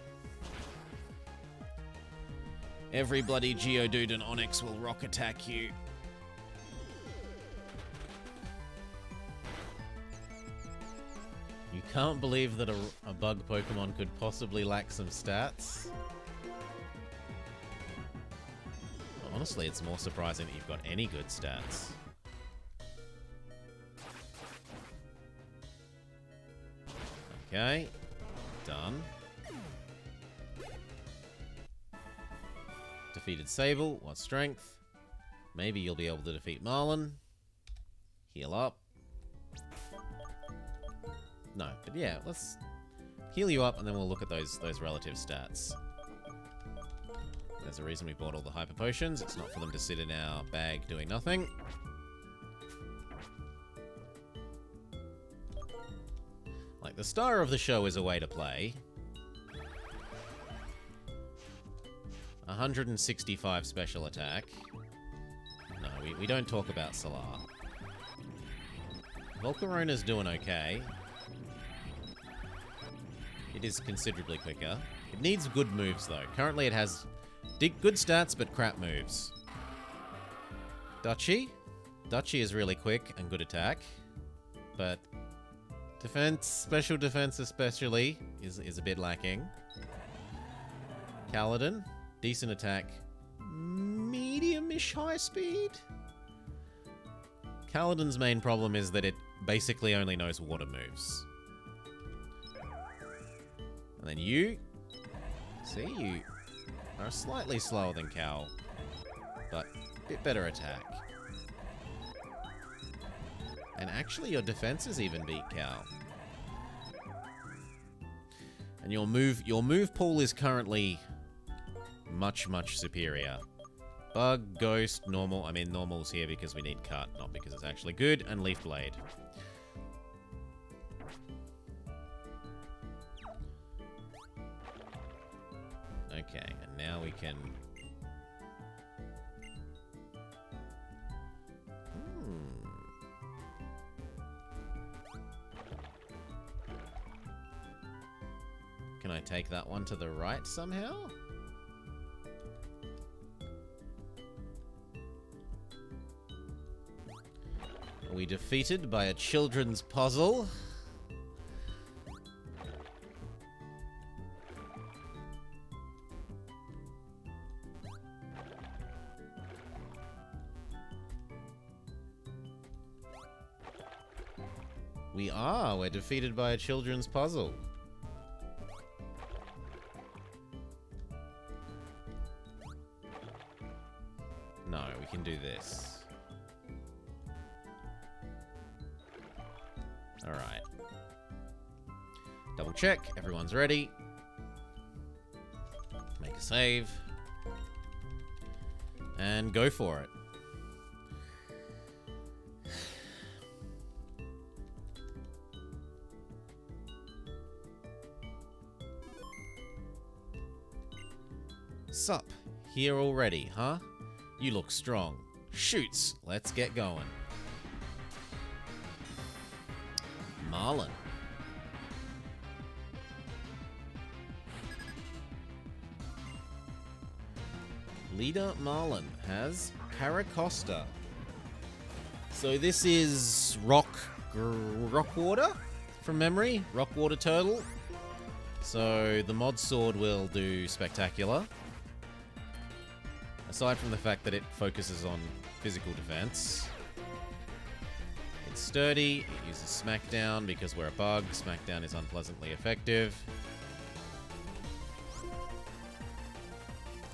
Every bloody Geodude and Onix will rock attack you. You can't believe that a bug Pokemon could possibly lack some stats. Honestly, it's more surprising that you've got any good stats. Okay, done. Defeated Sable, what strength? Maybe you'll be able to defeat Marlin. Heal up. No, but yeah, let's heal you up and then we'll look at those relative stats. There's a reason we bought all the Hyper Potions. It's not for them to sit in our bag doing nothing. Like, the star of the show is a way to play. 165 special attack. No, we don't talk about Solar. Volcarona's doing okay. It is considerably quicker. It needs good moves, though. Currently it has good stats, but crap moves. Dutchie? Dutchie is really quick and good attack. But defense, special defense especially, is a bit lacking. Kaladin, decent attack. Medium-ish high speed? Kaladin's main problem is that it basically only knows water moves. And then you... See, you are slightly slower than Cal, but a bit better attack. And actually your defenses even beat Cal. And your move pool is currently much, much superior. Bug, Ghost, Normal. I mean, Normal's here because we need Cut, not because it's actually good. And Leaf Blade. Okay, and now we can... I take that one to the right somehow? Are we defeated by a children's puzzle? We are. We're defeated by a children's puzzle. No, we can do this. Alright. Double check. Everyone's ready. Make a save. And go for it. Sup, here already, huh? You look strong. Shoots, let's get going. Marlin. Leader Marlin has Paracosta. So this is Rockwater from memory. Rockwater Turtle. So the mod sword will do spectacular. Aside from the fact that it focuses on physical defense. It's sturdy, it uses Smackdown because we're a bug. Smackdown is unpleasantly effective.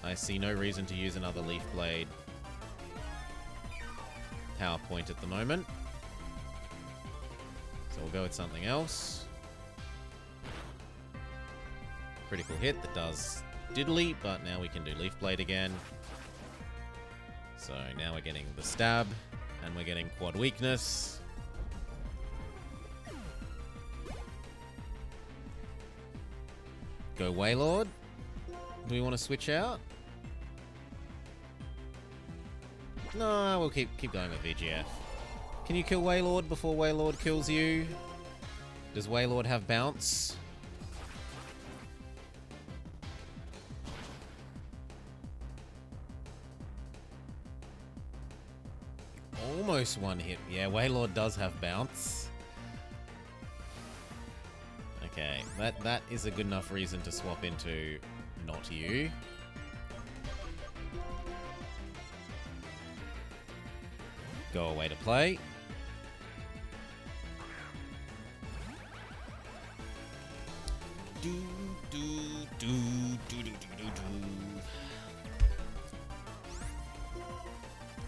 I see no reason to use another Leaf Blade PowerPoint at the moment. So we'll go with something else. Critical hit that does diddly, but now we can do Leaf Blade again. So now we're getting the stab, and we're getting quad weakness. Go Wailord. Do we want to switch out? No, we'll keep going with VGF. Can you kill Wailord before Wailord kills you? Does Wailord have bounce? Almost one hit. Yeah, Wailord does have bounce. Okay, that is a good enough reason to swap into not you. Go away to play. Do do do do do do do do.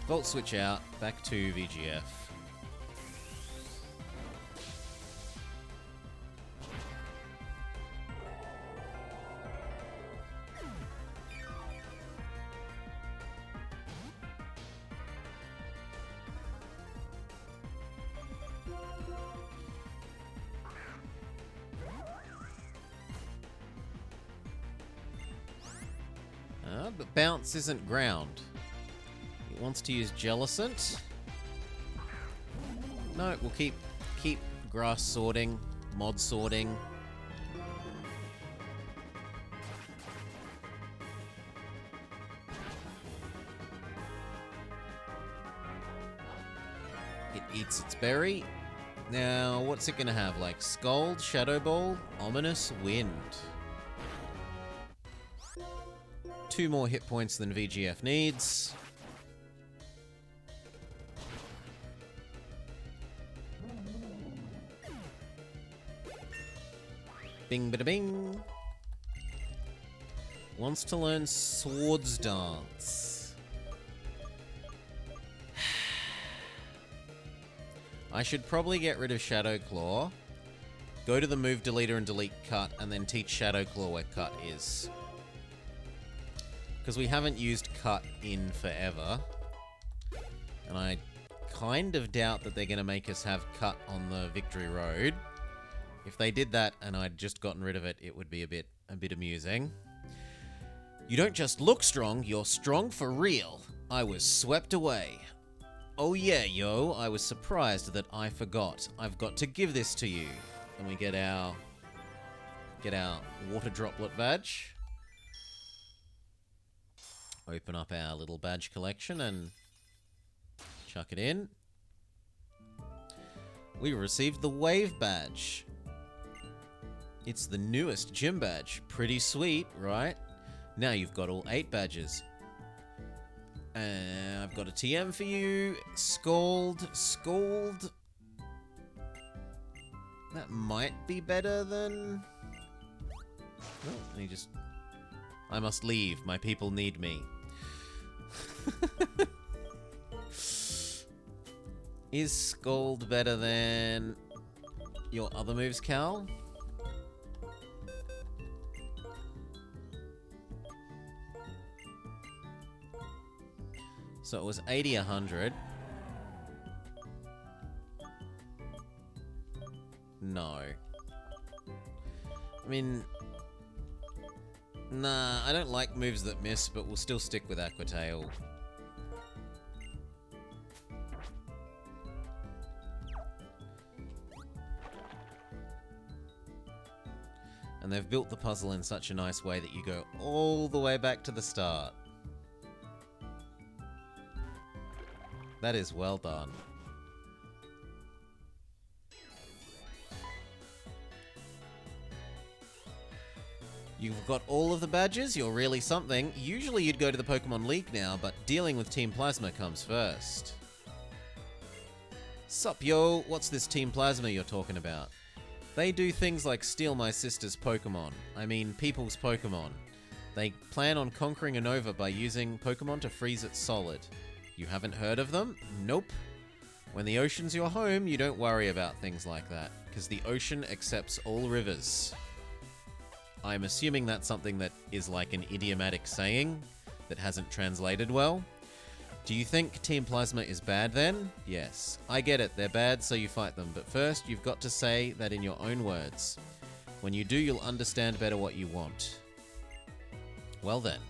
Volt switch out, back to VGF. But bounce isn't ground. It wants to use Jellicent. No, we'll keep grass sorting, mod sorting. It eats its berry. Now, what's it gonna have? Like Scald, Shadow Ball, Ominous Wind. 2 more hit points than VGF needs. Bing bada bing. Wants to learn Swords Dance. I should probably get rid of Shadow Claw. Go to the move deleter and delete cut, and then teach Shadow Claw where cut is. Because we haven't used cut in forever. And I kind of doubt that they're going to make us have cut on the Victory Road. If they did that and I'd just gotten rid of it, it would be a bit amusing. You don't just look strong, you're strong for real. I was swept away. Oh yeah, yo, I was surprised that I forgot. I've got to give this to you. And we get our Get our water droplet badge. Open up our little badge collection and chuck it in. We received the wave badge. It's the newest gym badge. Pretty sweet, right? Now you've got all 8 badges. I've got a TM for you. Scald. That might be better than... Oh, he just... I must leave. My people need me. Is Scald better than your other moves, Cal? So it was 80, 100. No. I mean... Nah, I don't like moves that miss, but we'll still stick with Aqua Tail. And they've built the puzzle in such a nice way that you go all the way back to the start. That is well done. You've got all of the badges, you're really something. Usually you'd go to the Pokemon League now, but dealing with Team Plasma comes first. Sup yo, what's this Team Plasma you're talking about? They do things like steal my sister's Pokemon. I mean, people's Pokemon. They plan on conquering Unova by using Pokemon to freeze it solid. You haven't heard of them? Nope. When the ocean's your home, you don't worry about things like that, because the ocean accepts all rivers. I'm assuming that's something that is like an idiomatic saying that hasn't translated well. Do you think Team Plasma is bad then? Yes. I get it, they're bad, so you fight them. But first, you've got to say that in your own words. When you do, you'll understand better what you want. Well then.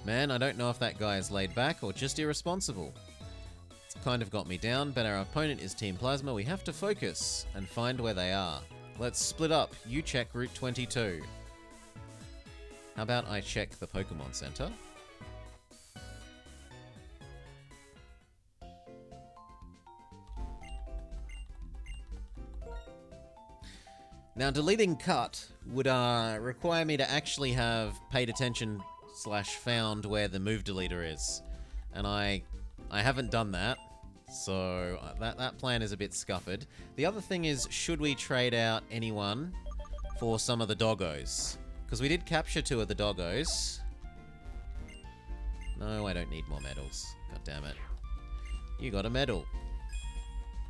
Man, I don't know if that guy is laid back or just irresponsible. It's kind of got me down, but our opponent is Team Plasma. We have to focus and find where they are. Let's split up. You check Route 22. How about I check the Pokemon Center? Now, deleting cut would require me to actually have paid attention / found where the move deleter is. And I haven't done that. So that plan is a bit scuppered. The other thing is, should we trade out anyone for some of the doggos? Because we did capture 2 of the doggos. No, I don't need more medals. God damn it. You got a medal.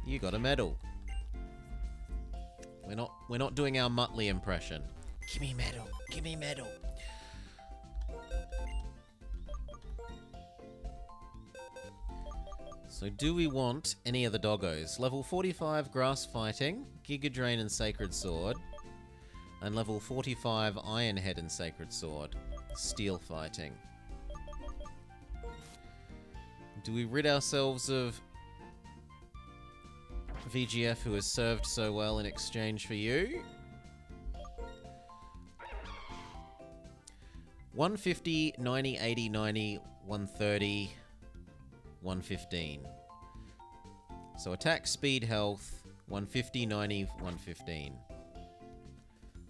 You got a medal. We're not doing our Muttley impression. Give me medal. Give me medal. So do we want any of the doggos? Level 45 Grass Fighting, Giga Drain and Sacred Sword, and level 45 Iron Head and Sacred Sword, Steel Fighting. Do we rid ourselves of VGF, who has served so well in exchange for you? 150, 90, 80, 90, 130... 115. So attack, speed, health, 150, 90, 115.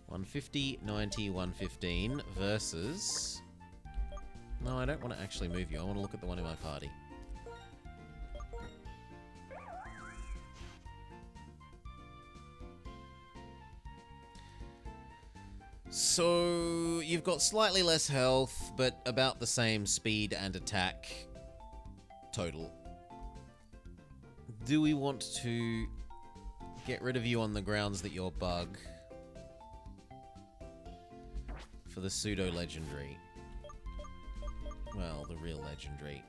150, 90, 115 versus... No, I don't want to actually move you. I want to look at the one in my party. So you've got slightly less health, but about the same speed and attack total. Do we want to get rid of you on the grounds that you're bug for the pseudo legendary? Well, the real legendary.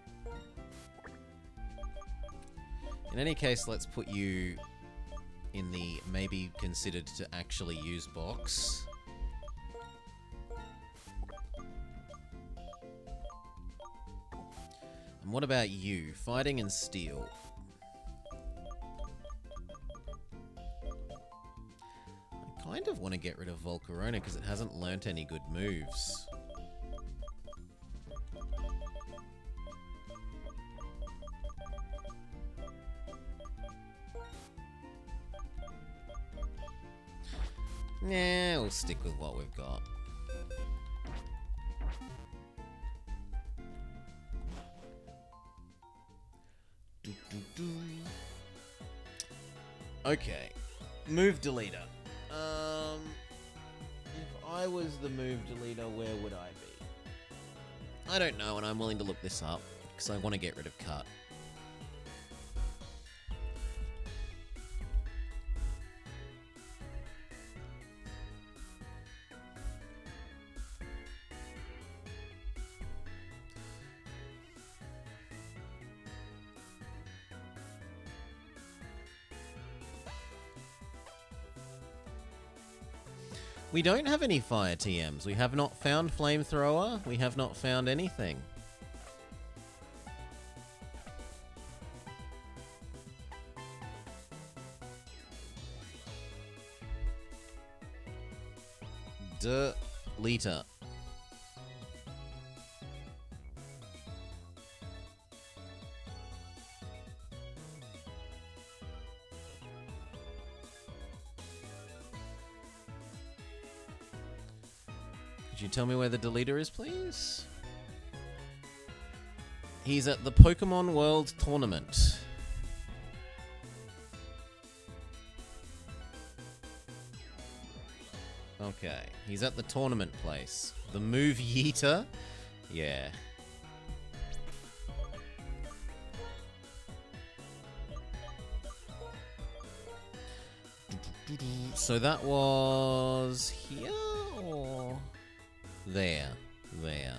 In any case, let's put you in the maybe considered to actually use box. And what about you? Fighting and steel. I kind of want to get rid of Volcarona because it hasn't learnt any good moves. Nah, we'll stick with what we've got. Okay, move deleter. If I was the move deleter, where would I be? I don't know, and I'm willing to look this up because I want to get rid of Cut. We don't have any fire TMs. We have not found Flamethrower. We have not found anything. Deleter. Could you tell me where the deleter is, please? He's at the Pokemon World Tournament. Okay, he's at the tournament place. The move Yeeter? Yeah. So that was here or there? There.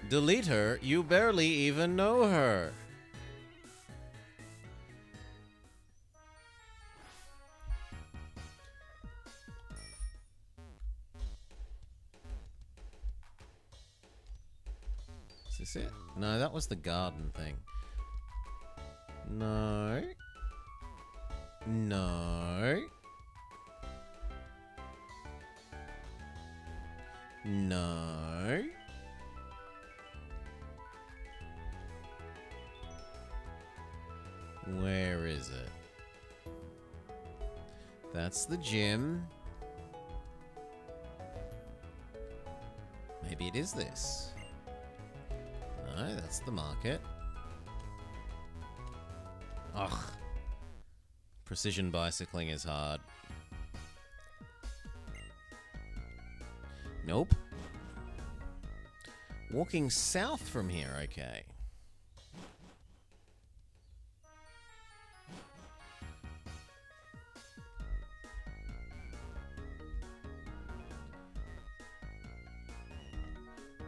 Delete her? You barely even know her. Is this it? No, that was the garden thing. No. No. No. Where is it? That's the gym. Maybe it is this. No, that's the market. Ugh. Precision bicycling is hard. Nope. Walking south from here, okay.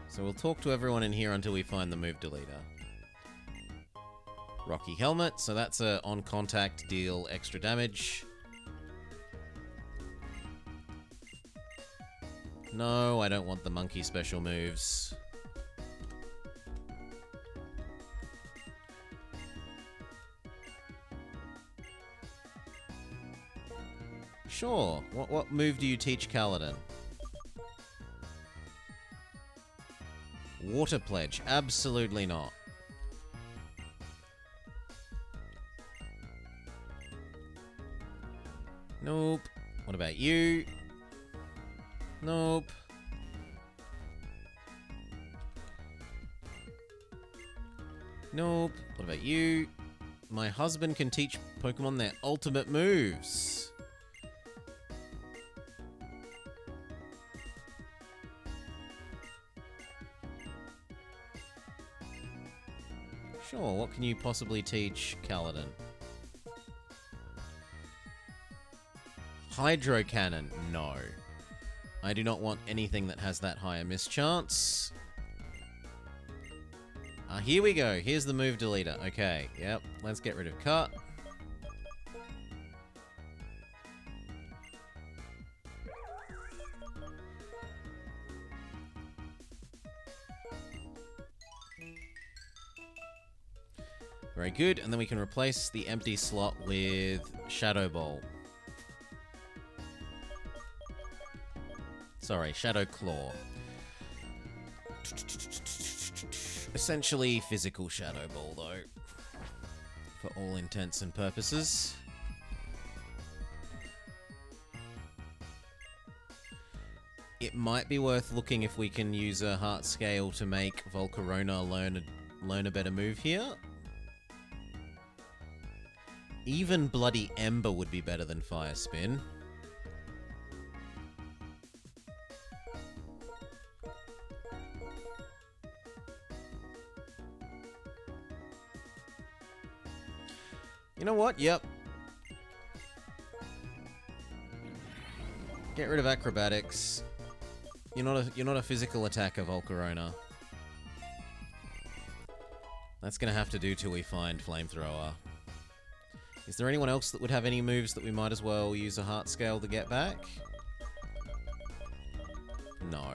So we'll talk to everyone in here until we find the move deleter. Rocky Helmet, so that's a on contact deal extra damage. No, I don't want the monkey special moves. Sure. What move do you teach Kaladin? Water Pledge. Absolutely not. Nope. What about you? Nope. Nope. What about you? My husband can teach Pokemon their ultimate moves. Sure, what can you possibly teach Kaladin? Hydro Cannon? No. I do not want anything that has that high a miss chance. Here we go. Here's the move deleter. Okay, yep. Let's get rid of Cut. Very good, and then we can replace the empty slot with Shadow Ball. Sorry, Shadow Claw. Essentially physical Shadow Ball, though, for all intents and purposes. It might be worth looking if we can use a Heart Scale to make Volcarona learn a better move here. Even Bloody Ember would be better than Fire Spin. You know what? Yep. Get rid of Acrobatics. You're not a physical attacker, Volcarona. That's gonna have to do till we find Flamethrower. Is there anyone else that would have any moves that we might as well use a Heart Scale to get back? No.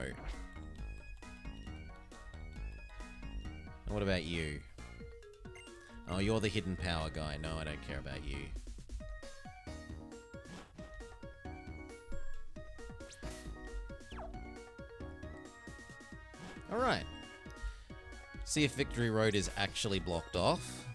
And what about you? Oh, you're the hidden power guy. No, I don't care about you. Alright. See if Victory Road is actually blocked off.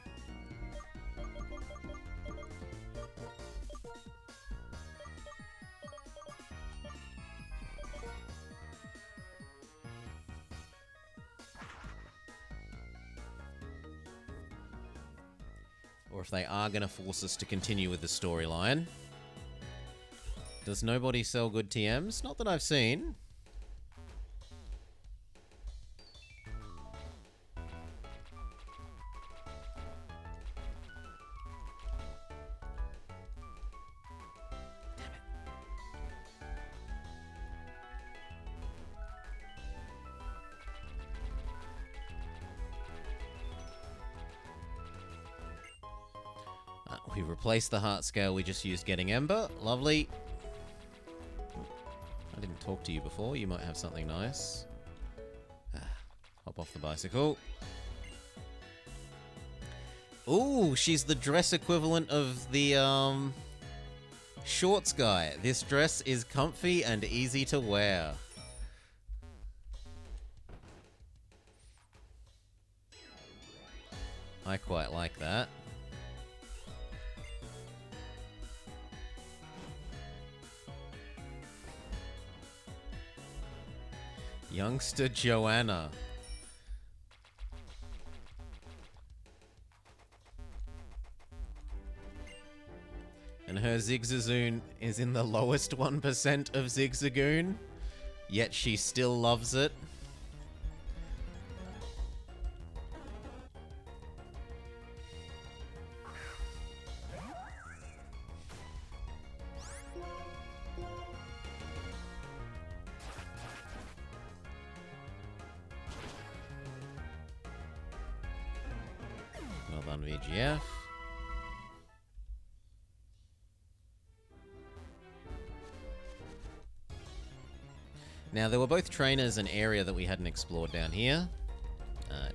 Or if they are going to force us to continue with the storyline. Does nobody sell good TMs? Not that I've seen. We replaced the Heart Scale, we just used Getting Ember. Lovely. I didn't talk to you before, you might have something nice. Hop off the bicycle. Ooh, she's the dress equivalent of the, shorts guy. This dress is comfy and easy to wear. I quite like that. Youngster Joanna. And her Zigzagoon is in the lowest 1% of Zigzagoon, yet she still loves it. Well done, VGF. Now, there were both trainers and area that we hadn't explored down here.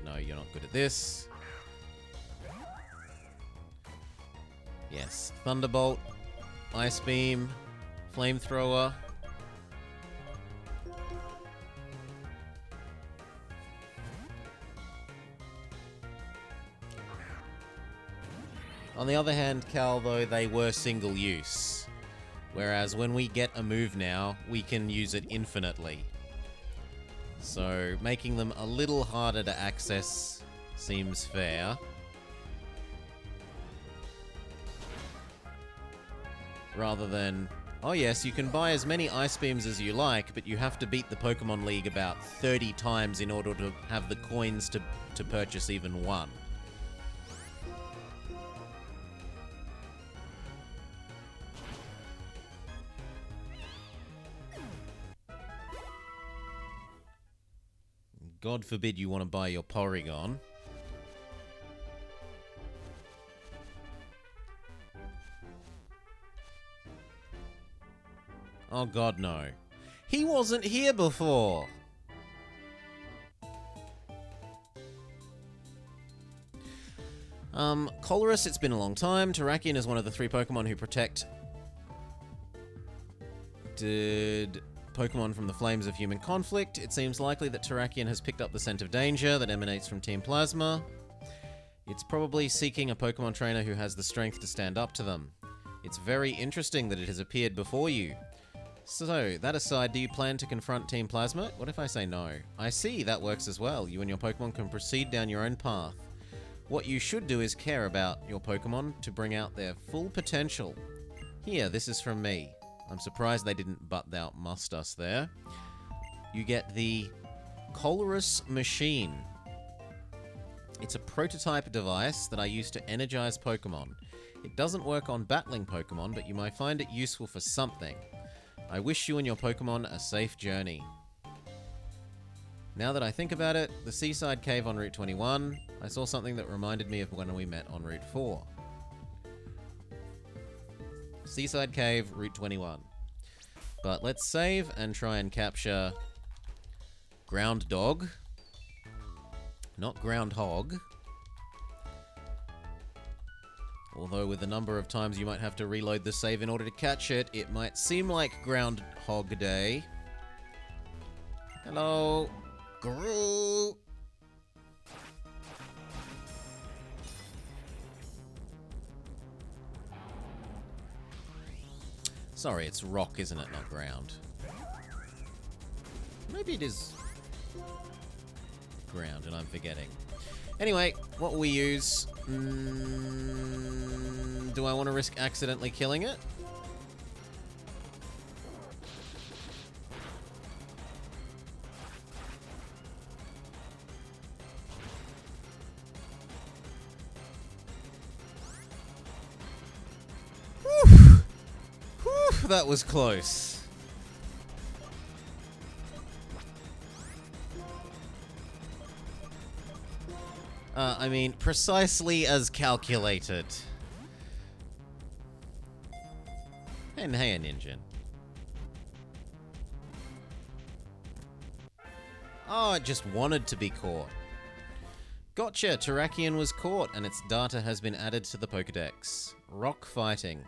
No, you're not good at this. Yes, Thunderbolt, Ice Beam, Flamethrower. On the other hand, Cal, though, they were single use. Whereas when we get a move now, we can use it infinitely. So making them a little harder to access seems fair. Rather than, oh yes, you can buy as many Ice Beams as you like, but you have to beat the Pokemon League about 30 times in order to have the coins to purchase even one. God forbid you want to buy your Porygon. Oh god, no. He wasn't here before! Colress, it's been a long time. Terrakion is one of the 3 Pokemon who protect Pokemon from the flames of human conflict. It seems likely that Terrakion has picked up the scent of danger that emanates from Team Plasma. It's probably seeking a Pokemon trainer who has the strength to stand up to them. It's very interesting that it has appeared before you. So, that aside, do you plan to confront Team Plasma? What if I say no? I see, that works as well. You and your Pokemon can proceed down your own path. What you should do is care about your Pokemon to bring out their full potential. Here, this is from me. I'm surprised they didn't butt out must us there. You get the Colress Machine. It's a prototype device that I use to energize Pokemon. It doesn't work on battling Pokemon, but you might find it useful for something. I wish you and your Pokemon a safe journey. Now that I think about it, the Seaside Cave on Route 21, I saw something that reminded me of when we met on Route 4. Seaside Cave, Route 21. But let's save and try and capture Ground Dog. Not Groundhog. Although with the number of times you might have to reload the save in order to catch it, it might seem like Groundhog Day. Hello. Guru. Sorry, it's rock, isn't it? Not ground. Maybe it is ground and I'm forgetting. Anyway, what will we use? Do I want to risk accidentally killing it? Whew. Whew, that was close. I mean, precisely as calculated. And hey, a Ninja. Oh, it just wanted to be caught. Gotcha! Terrakion was caught, and its data has been added to the Pokedex. Rock fighting.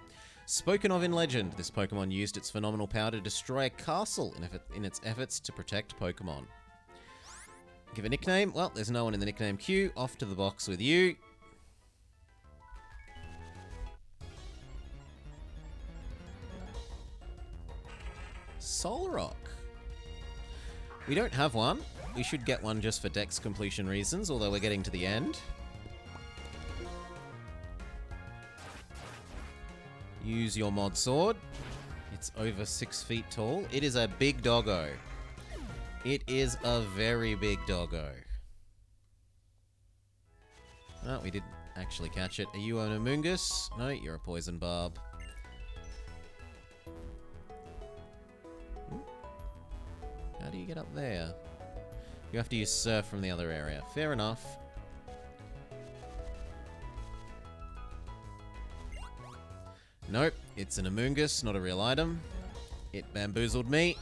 Spoken of in legend, this Pokemon used its phenomenal power to destroy a castle in its efforts to protect Pokemon. Give a nickname. Well, there's no one in the nickname queue. Off to the box with you. Solrock. We don't have one. We should get one just for Dex completion reasons, although we're getting to the end. Use your mod sword. It's over 6 feet tall. It is a big doggo. It is a very big doggo. Oh, we didn't actually catch it. Are you an Amoonguss? No, you're a Poison Barb. How do you get up there? You have to use Surf from the other area. Fair enough. Nope, it's an Amoonguss, not a real item. It bamboozled me.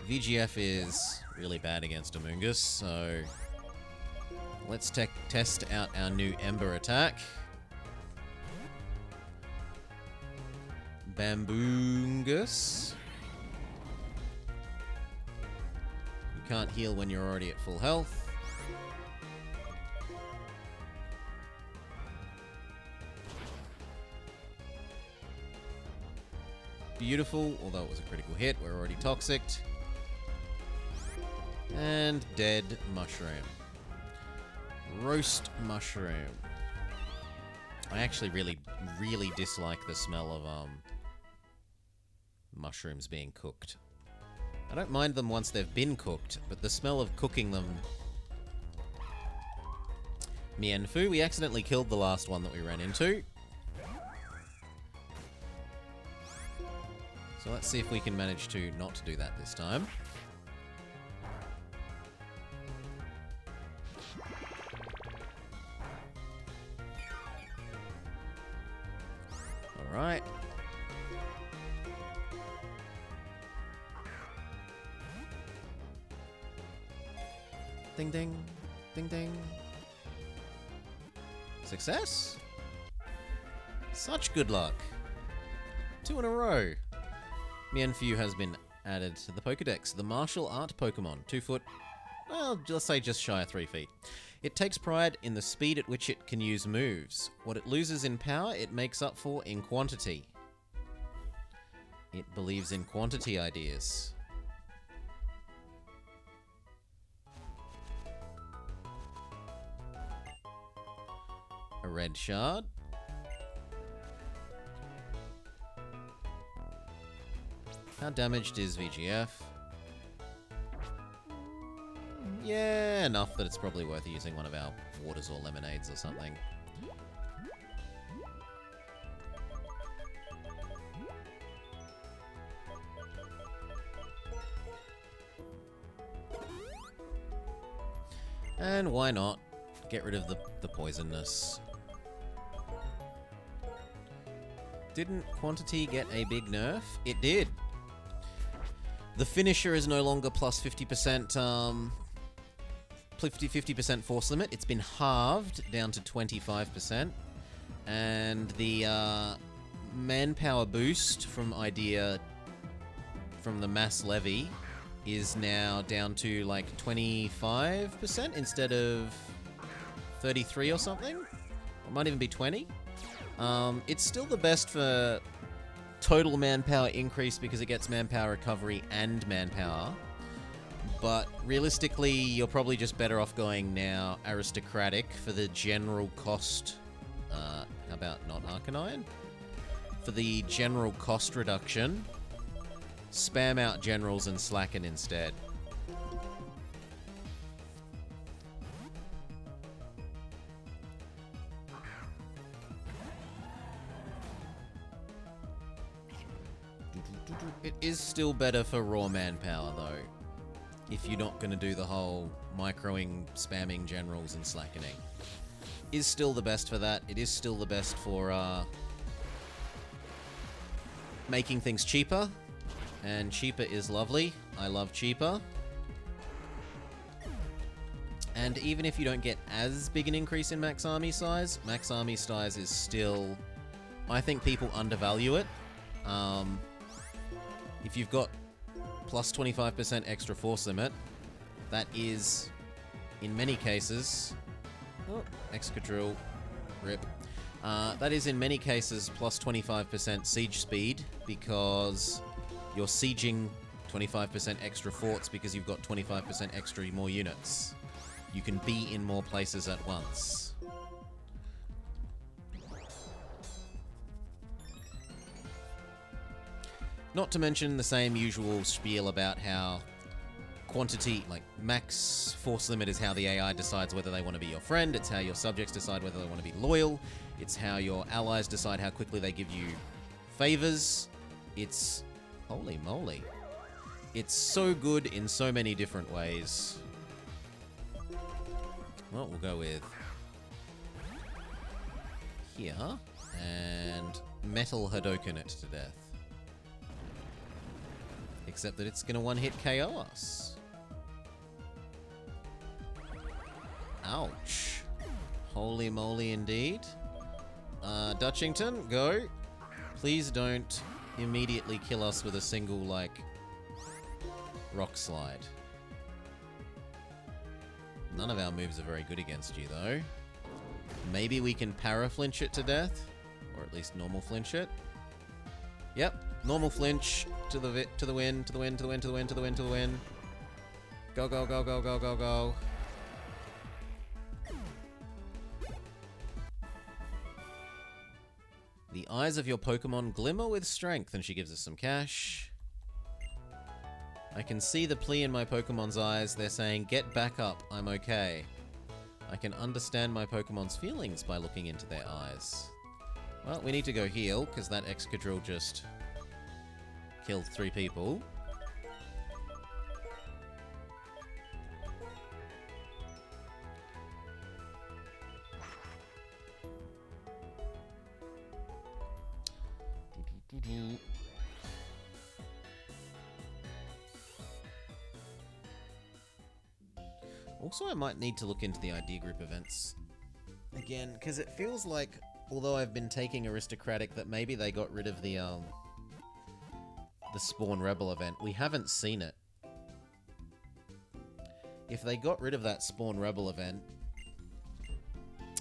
VGF is really bad against Amoonguss, so let's test out our new Ember attack. Bamboonguss. You can't heal when you're already at full health. Beautiful, although it was a critical hit. We're already toxic. And dead mushroom. Roast mushroom. I actually really dislike the smell of mushrooms being cooked. I don't mind them once they've been cooked, but the smell of cooking them... Mienfoo, we accidentally killed the last one that we ran into. So let's see if we can manage to not do that this time. Alright. Ding ding. Ding ding. Success? Such good luck. 2 in a row. Mienfoo has been added to the Pokedex. The martial art Pokemon. 2 foot, well, let's say just shy of 3 feet. It takes pride in the speed at which it can use moves. What it loses in power, it makes up for in quantity. It believes in quantity ideas. A red shard. How damaged is VGF? Yeah, enough that it's probably worth using one of our waters or lemonades or something. And why not get rid of the poisonness? Didn't quantity get a big nerf? It did. The finisher is no longer plus 50%, 50% force limit. It's been halved down to 25%. And the manpower boost from Idea from the mass levy is now down to like 25% instead of 33 or something. It might even be 20. It's still the best for total manpower increase because it gets manpower recovery and manpower. But realistically, you're probably just better off going now aristocratic for the general cost. How about not Arcanine? For the general cost reduction, spam out generals and slacken instead. It is still better for raw manpower, though. If you're not going to do the whole microing, spamming generals and slackening. Is still the best for that. It is still the best for making things cheaper. And cheaper is lovely. I love cheaper. And even if you don't get as big an increase in max army size is still... I think people undervalue it. If you've got plus 25% extra force limit, that is, in many cases... Oh, Excadrill. Rip. That is, in many cases, plus 25% siege speed, because you're sieging 25% extra forts because you've got 25% extra more units. You can be in more places at once. Not to mention the same usual spiel about how quantity, like max force limit is how the AI decides whether they want to be your friend, it's how your subjects decide whether they want to be loyal, it's how your allies decide how quickly they give you favors. It's... holy moly. It's so good in so many different ways. Well, we'll go with here and Metal Hadoken it to death. Except that it's gonna one-hit KO us. Ouch. Holy moly indeed. Dutchington, go. Please don't immediately kill us with a single, like, rock slide. None of our moves are very good against you, though. Maybe we can para-flinch it to death? Or at least normal flinch it? Yep. Normal flinch to the win, to the win, to the win, to the win, to the win, to the win. Go, go, go, go, go, go, go. The eyes of your Pokemon glimmer with strength, and she gives us some cash. I can see the plea in my Pokemon's eyes. They're saying, get back up, I'm okay. I can understand my Pokemon's feelings by looking into their eyes. Well, we need to go heal, because that Excadrill just killed 3 people. Also, I might need to look into the idea group events Again, because it feels like, although I've been taking Aristocratic, that maybe they got rid of the Spawn Rebel event. We haven't seen it. If they got rid of that Spawn Rebel event,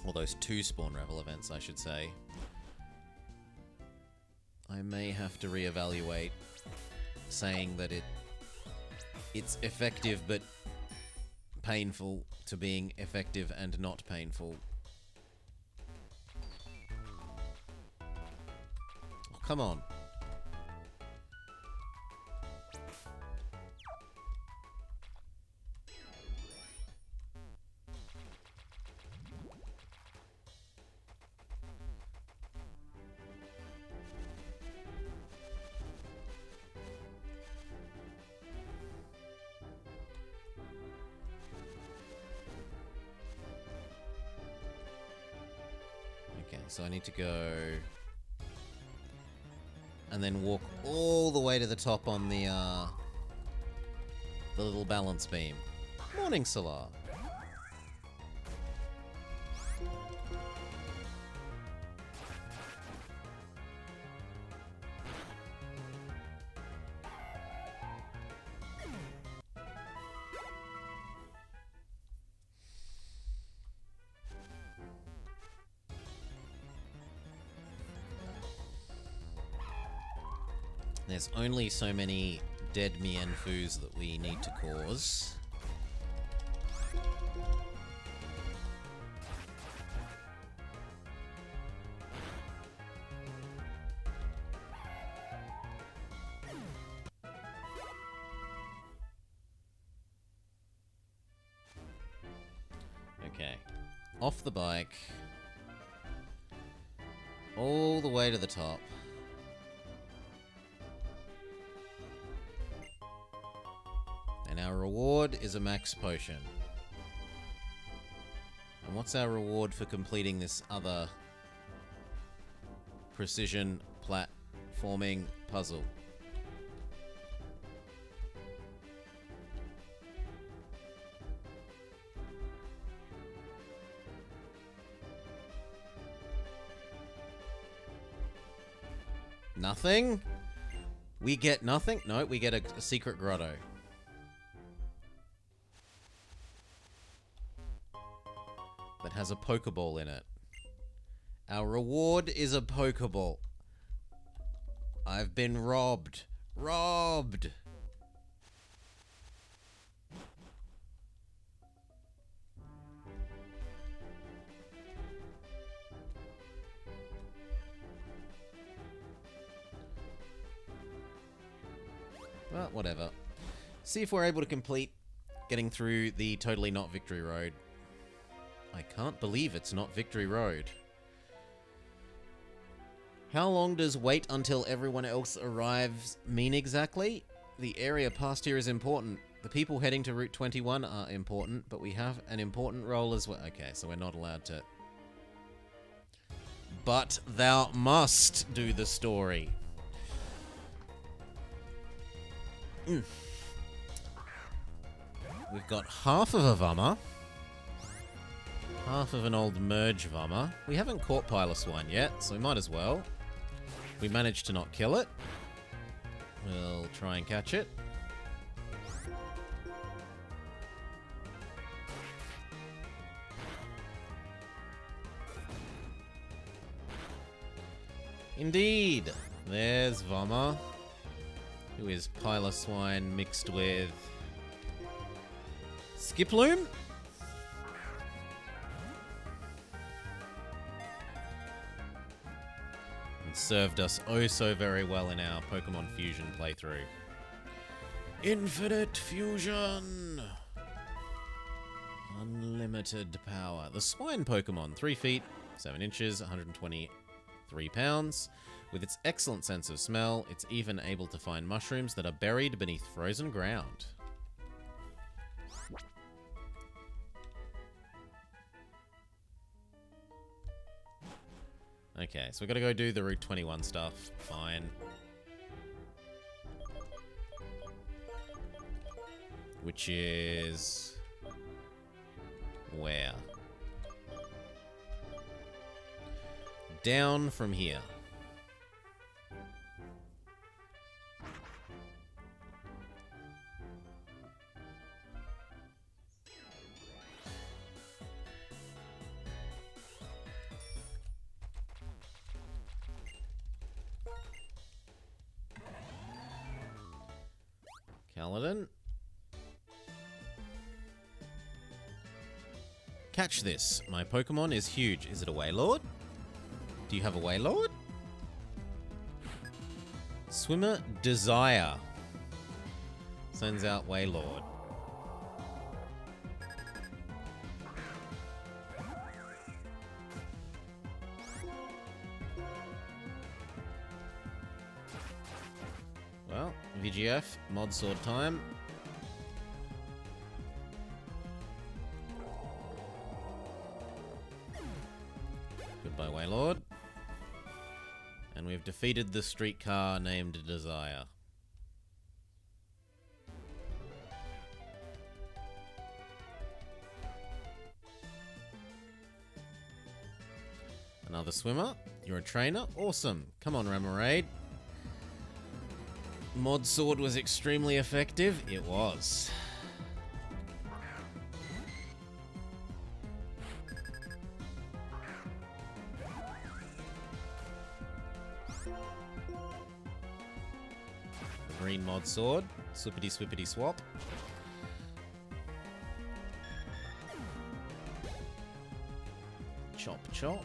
or those 2 Spawn Rebel events, I should say, I may have to reevaluate saying that it's effective but painful to being effective and not painful. Oh, come on. So I need to go and then walk all the way to the top on the little balance beam. Morning, Salar. There's only so many dead Mienfus that we need to cause. Okay. Off the bike. All the way to the top. And our reward is a max potion. And what's our reward for completing this other precision platforming puzzle? Nothing? We get nothing? No, we get a secret grotto. That has a Pokeball in it. Our reward is a Pokeball. I've been robbed. Robbed! Well, whatever. See if we're able to complete getting through the totally not Victory Road. I can't believe it's not Victory Road. How long does wait until everyone else arrives mean exactly? The area past here is important. The people heading to Route 21 are important, but we have an important role as well. Okay, so we're not allowed to... But thou must do the story. We've got half of a Vummer. Half of an old merge Vummer. We haven't caught Piloswine yet, so we might as well. We managed to not kill it. We'll try and catch it. Indeed! There's Vummer, who is Piloswine mixed with Skiploom? And served us oh so very well in our Pokemon Fusion playthrough. Infinite Fusion! Unlimited power. The Swine Pokemon, 3 feet, 7 inches, 123 pounds. With its excellent sense of smell, it's even able to find mushrooms that are buried beneath frozen ground. Okay, so we gotta go do the Route 21 stuff. Fine. Which is... where? down from here. Kaladin. Catch this. My Pokemon is huge. Is it a Wailord? Do you have a Wailord? Swimmer Desire. Sends out Wailord. Well, VGF, Mod Sword time. Goodbye, Wailord. And we've defeated the streetcar named Desire. Another swimmer. You're a trainer? Awesome. Come on, Remoraid. Mod Sword was extremely effective. It was. Green Mod Sword. Swippity swippity swap. Chop chop.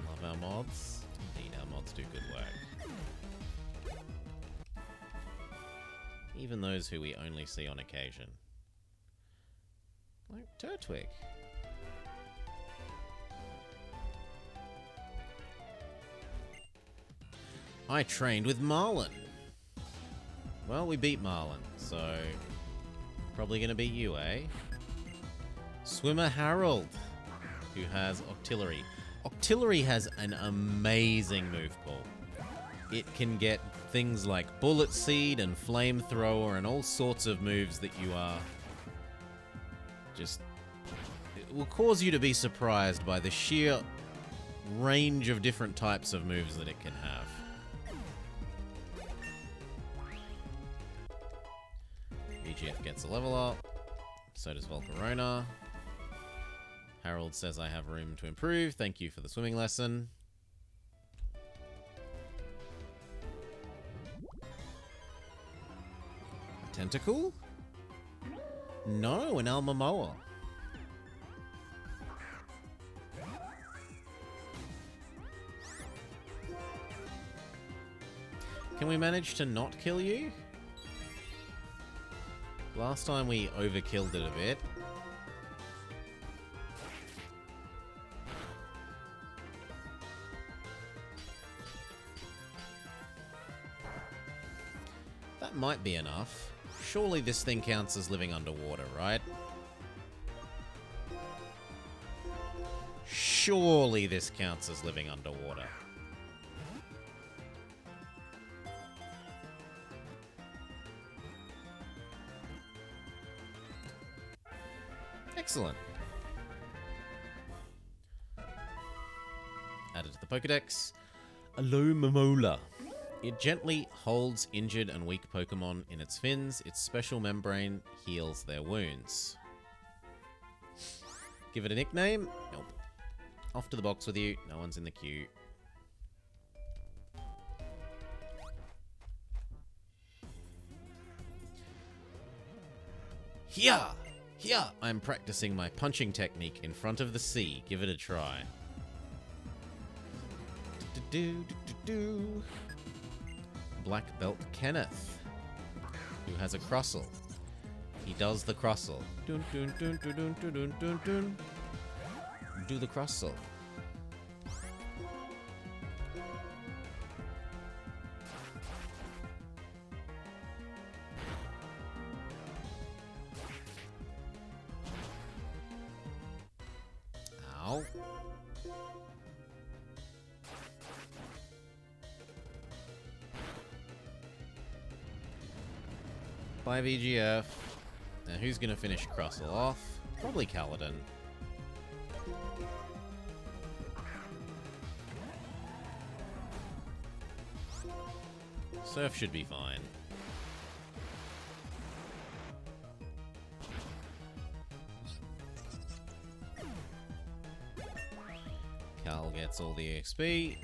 Love our mods. Indeed, our mods do good work. Even those who we only see on occasion. Like Turtwig. I trained with Marlin. Well, we beat Marlin, so probably gonna beat you, eh? Swimmer Harold, who has Octillery. Octillery has an amazing move pool. It can get things like Bullet Seed and Flamethrower and all sorts of moves that you are just... It will cause you to be surprised by the sheer range of different types of moves that it can have. VGF gets a level up. So does Volcarona. Harold says I have room to improve. Thank you for the swimming lesson. Tentacle? No, an Almamoa. Can we manage to not kill you? Last time we overkilled it a bit. That might be enough. Surely this thing counts as living underwater, right? Surely this counts as living underwater. Excellent. Added to the Pokedex. Alomomola. It gently holds injured and weak Pokemon in its fins. Its special membrane heals their wounds. Give it a nickname? Nope. Off to the box with you. No one's in the queue. Here! Here! I'm practicing my punching technique in front of the sea. Give it a try. Do-do-do-do-do. Black Belt Kenneth, who has a Crustle. He does the Crustle. Dun, dun, dun, dun, dun, dun, dun, dun, dun. Do the Crustle. Ow. by VGF. Now who's going to finish Crustle off? Probably Kaladin. Surf should be fine. Cal gets all the XP.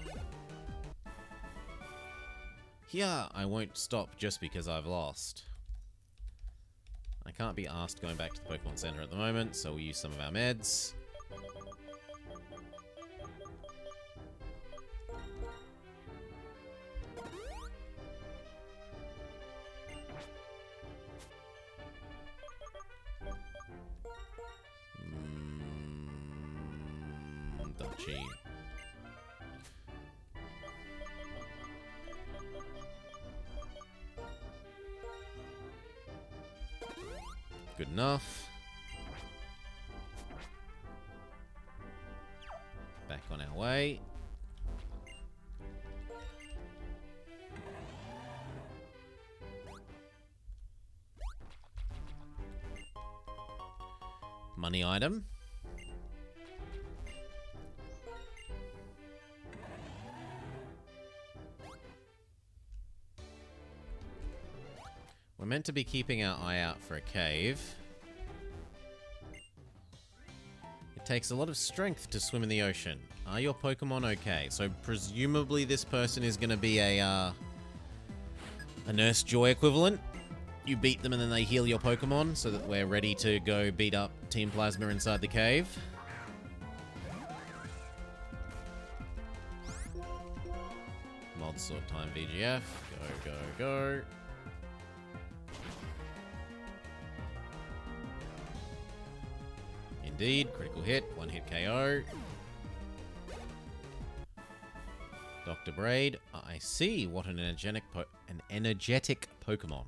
Here, I won't stop just because I've lost. I can't be asked going back to the Pokemon Center at the moment, so we'll use some of our meds. Dutchy. Good enough. Back on our way. Money item. We're meant to be keeping our eye out for a cave. It takes a lot of strength to swim in the ocean. Are your Pokemon okay? So presumably this person is going to be a Nurse Joy equivalent. You beat them and then they heal your Pokemon so that we're ready to go beat up Team Plasma inside the cave. Mod Sword time VGF. Go, go, go. Indeed, critical hit, one hit KO. Dr. Braid, I see. What an energetic Pokemon.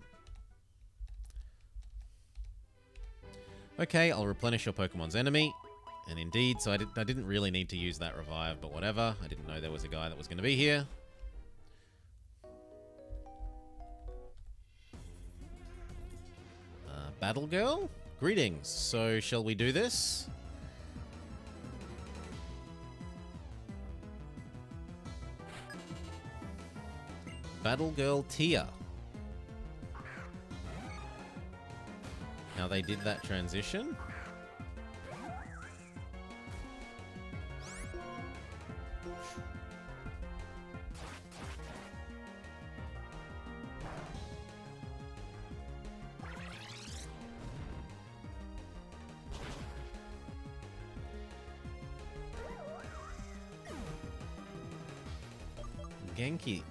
Okay, I'll replenish your Pokemon's enemy. And indeed, so I didn't really need to use that revive, but whatever. I didn't know there was a guy that was going to be here. Battle Girl? Greetings. So, shall we do this? Battle Girl Tia. Now they did that transition.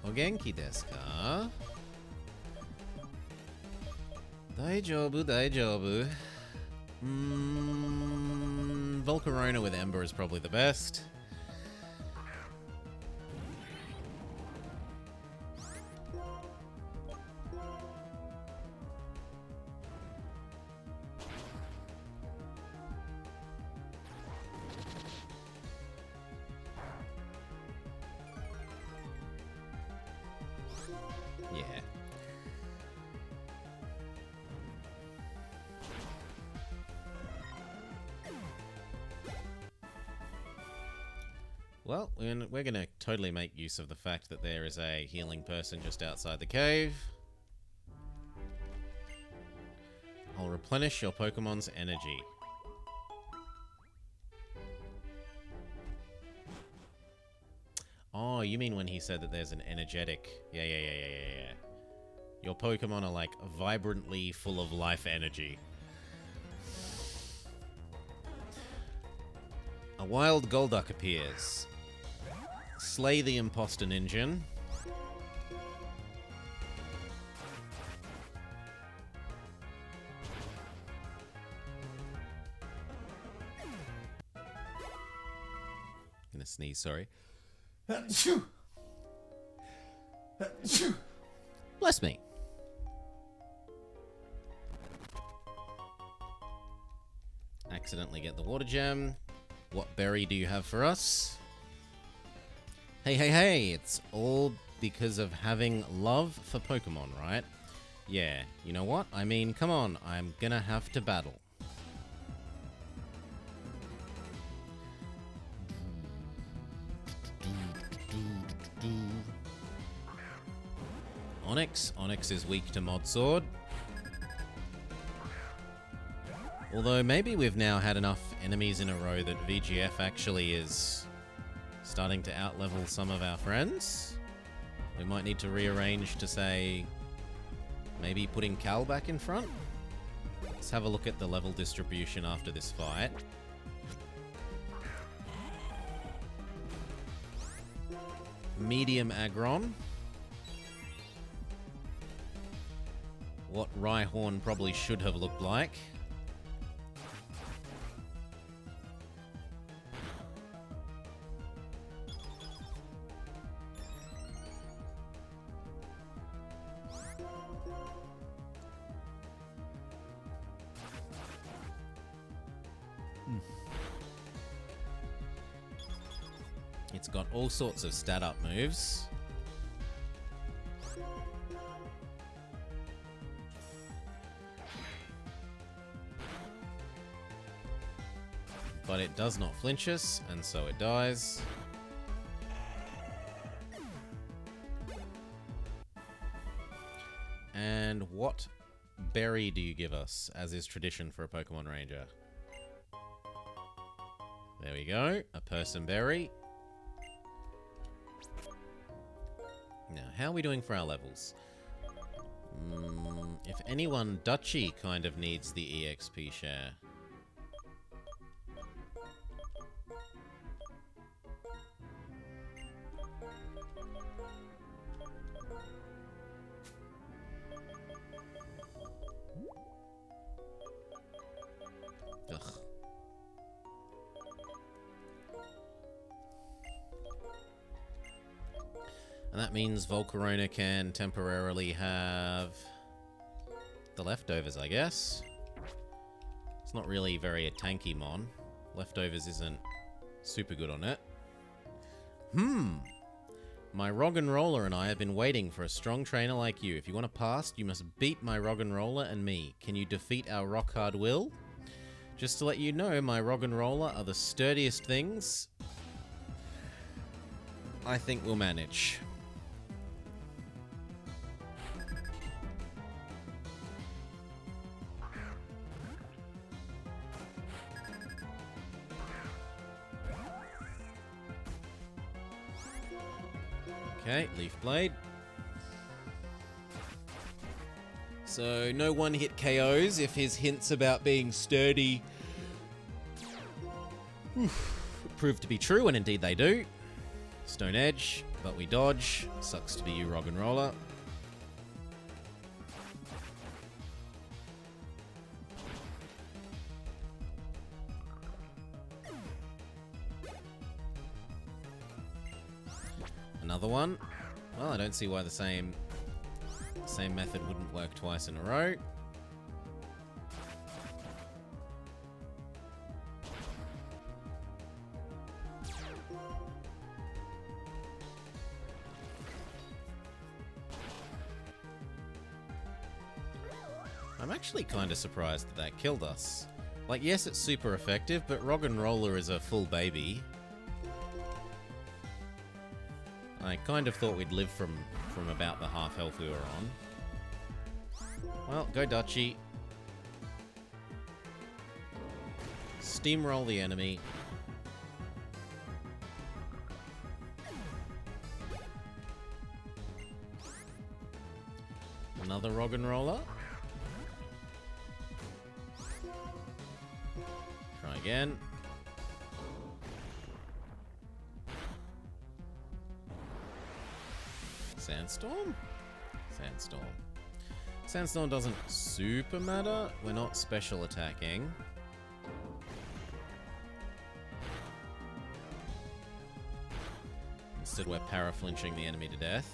O Genki desu ka? Daijoubu, daijoubu. Volcarona with Ember is probably the best. Yeah. Well, we're going to totally make use of the fact that there is a healing person just outside the cave. I'll replenish your Pokemon's energy. Oh, you mean when he said that there's an energetic... Yeah. Your Pokemon are like vibrantly full of life energy. A wild Golduck appears. Slay the imposter ninja. Gonna sneeze, sorry. Bless me. Accidentally get the water gem. What berry do you have for us? Hey, it's all because of having love for Pokemon, right? Yeah, you know what? I mean, come on, I'm gonna have to battle. Onyx. Onyx is weak to Mod Sword. Although maybe we've now had enough enemies in a row that VGF actually is starting to outlevel some of our friends. We might need to rearrange to say maybe putting Cal back in front. Let's have a look at the level distribution after this fight. Medium Aggron. What Rhyhorn probably should have looked like. It's got all sorts of stat up moves. But it does not flinch us, and so it dies. And what berry do you give us, as is tradition for a Pokemon Ranger? There we go, a Person Berry. Now, how are we doing for our levels? If anyone, Dutchy kind of needs the EXP share. Ugh. And that means Volcarona can temporarily have the leftovers, I guess. It's not really very a tanky mon. Leftovers isn't super good on it. My Roggenrola and I have been waiting for a strong trainer like you. If you want to pass, you must beat my Roggenrola and me. Can you defeat our rock-hard will? Just to let you know, my Roggenrola are the sturdiest things I think we'll manage. Okay, Leaf Blade. So, no one-hit KOs if his hints about being sturdy prove to be true, and indeed they do. Stone Edge, but we dodge. Sucks to be you, Roggenrola. Another one. Well, I don't see why the same method wouldn't work twice in a row. I'm actually kind of surprised that that killed us. Like, yes, it's super effective, but Roggenrola is a full baby. I kind of thought we'd live from about the half health we were on. Well, go Dutchy. Steamroll the enemy. Another Roggenrola. Try again. Sandstorm? Sandstorm. Sandstorm doesn't super matter. We're not special attacking. Instead, we're para-flinching the enemy to death.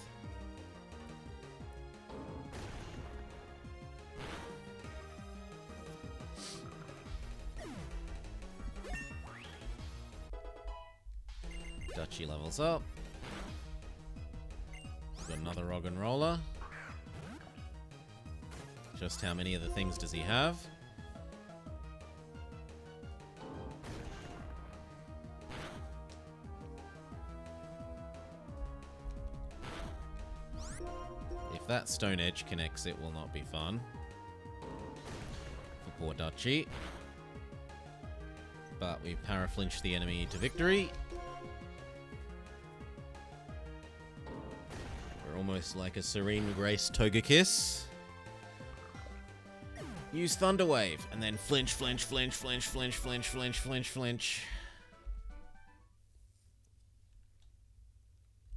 Dutchy levels up. Got another Roggenrola. Just how many of the things does he have? If that Stone Edge connects, it will not be fun. For poor Dutchy. But we paraflinch the enemy to victory. We're almost like a Serene Grace Togekiss. Use Thunder Wave, and then flinch, flinch, flinch, flinch, flinch, flinch, flinch, flinch, flinch.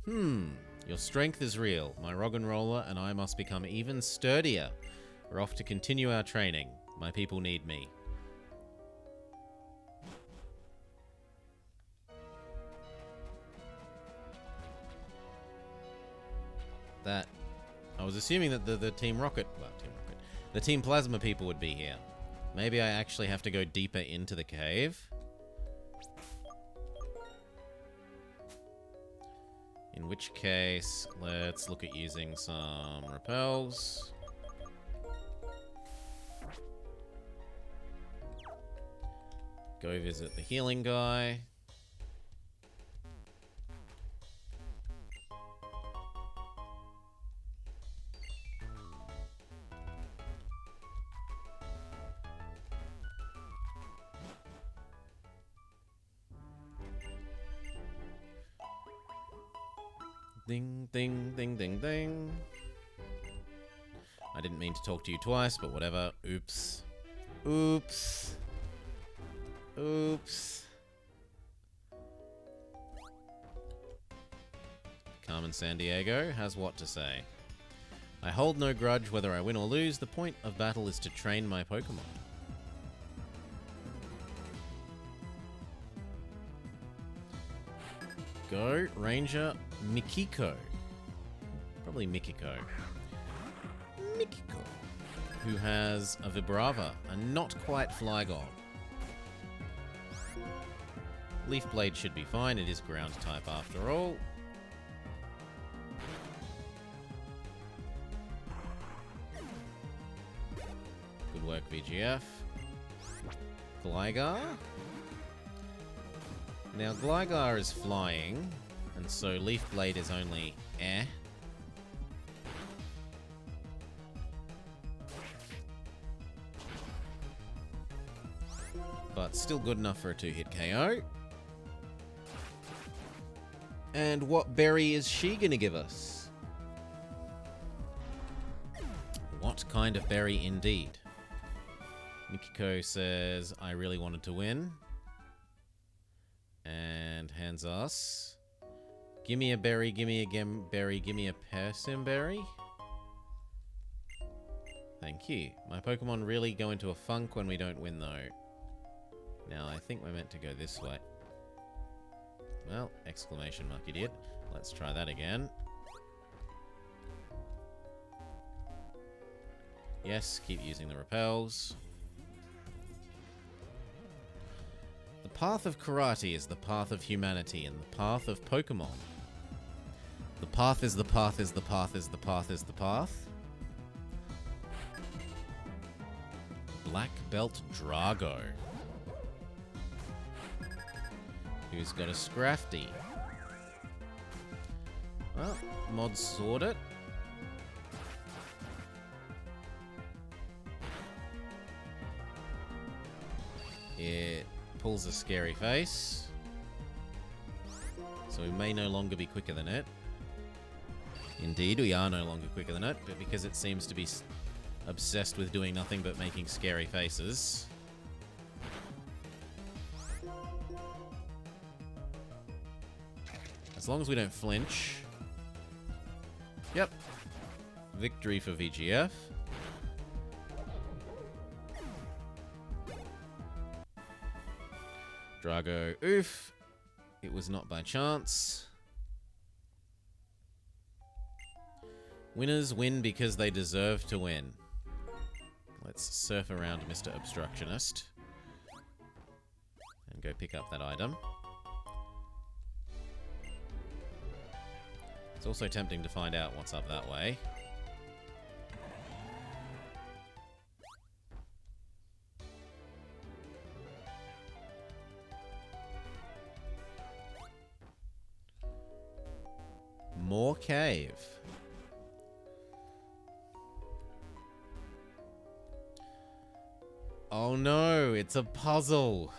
Your strength is real. My Roggenrola and I must become even sturdier. We're off to continue our training. My people need me. That... I was assuming that the Team Rocket... Well, Team Rocket. The Team Plasma people would be here. Maybe I actually have to go deeper into the cave. In which case, let's look at using some repels. Go visit the healing guy. Ding, ding, ding, ding, ding. I didn't mean to talk to you twice, but whatever. Oops. Oops. Oops. Carmen Sandiego has what to say. I hold no grudge whether I win or lose. The point of battle is to train my Pokemon. Go, Ranger Mikiko. Probably Mikiko. Mikiko. Who has a Vibrava, a not quite Flygon. Leaf Blade should be fine, it is ground type after all. Good work, VGF. Gligar. Now, Gligar is flying, and so Leaf Blade is only eh. But still good enough for a 2-hit KO. And what berry is she gonna give us? What kind of berry indeed? Mikiko says, I really wanted to win. And hands us. Gimme a berry, gimme a berry, gimme a Persim berry. Thank you. My Pokemon really go into a funk when we don't win though. Now I think we're meant to go this way. Well, exclamation mark idiot. Let's try that again. Yes, keep using the repels. The path of karate is the path of humanity, and the path of Pokemon. The path is the path is the path is the path is the path. Black Belt Drago. Who's got a Scrafty? Well, mods sort it. It pulls a scary face. So we may no longer be quicker than it. Indeed, we are no longer quicker than it, but because it seems to be obsessed with doing nothing but making scary faces. As long as we don't flinch. Yep. Victory for VGF. Drago, oof. It was not by chance. Winners win because they deserve to win. Let's surf around Mr. Obstructionist. And go pick up that item. It's also tempting to find out what's up that way. more cave. Oh no, it's a puzzle.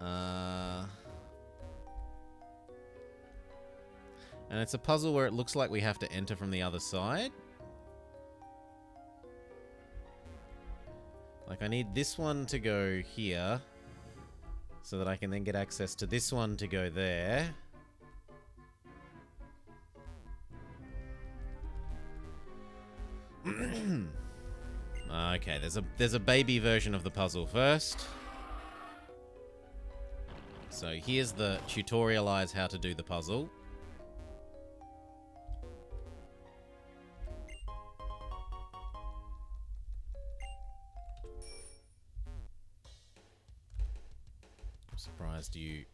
And it's a puzzle where it looks like we have to enter from the other side. Like, I need this one to go here, so that I can then get access to this one to go there. Okay, there's a baby version of the puzzle first. So here's the tutorialize how to do the puzzle. I'm surprised you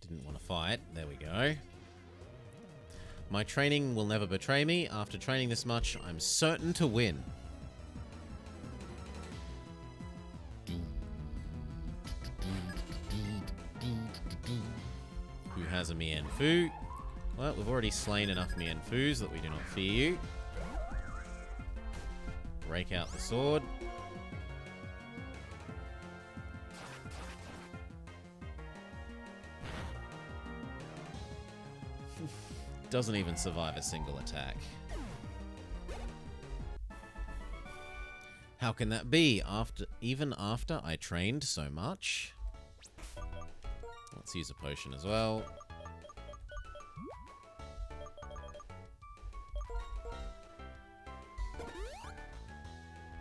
didn't want to fight. There we go. My training will never betray me. After training this much, I'm certain to win. Who has a Mienfoo? Well, we've already slain enough Mienfoos that we do not fear you. Break out the sword. Doesn't even survive a single attack. How can that be? Even after I trained so much? Let's use a potion as well.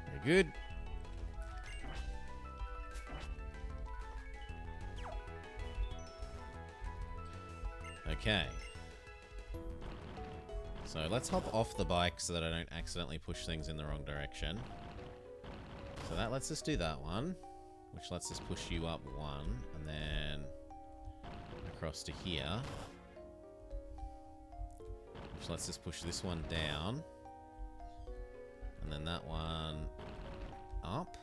Very good. Okay. So let's hop off the bike so that I don't accidentally push things in the wrong direction. So that lets us do that one, which lets us push you up one, and then across to here, which lets us push this one down, and then that one up.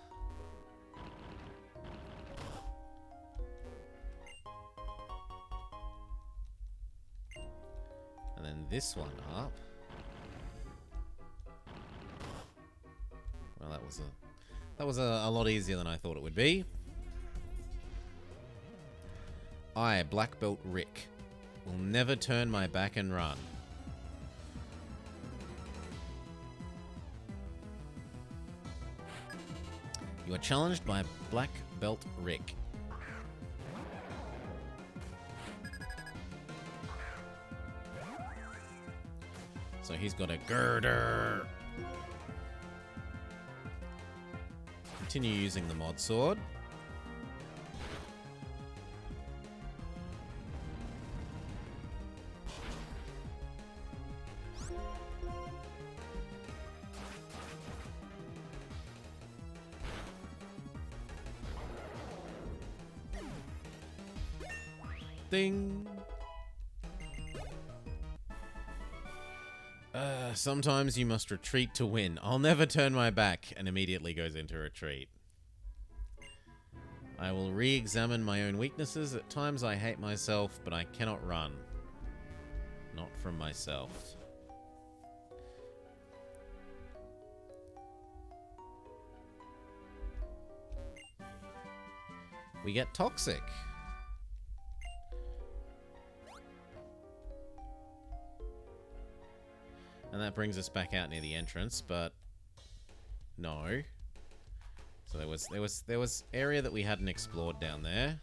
And then this one up. Well, that was a lot easier than I thought it would be. I, Black Belt Rick, will never turn my back and run. You are challenged by Black Belt Rick. So he's got a girder. Continue using the mod sword. Ding. Sometimes you must retreat to win. I'll never turn my back, and immediately goes into retreat. I will re-examine my own weaknesses. At times I hate myself, but I cannot run. Not from myself. We get toxic. And that brings us back out near the entrance, but no. So there was area that we hadn't explored down there.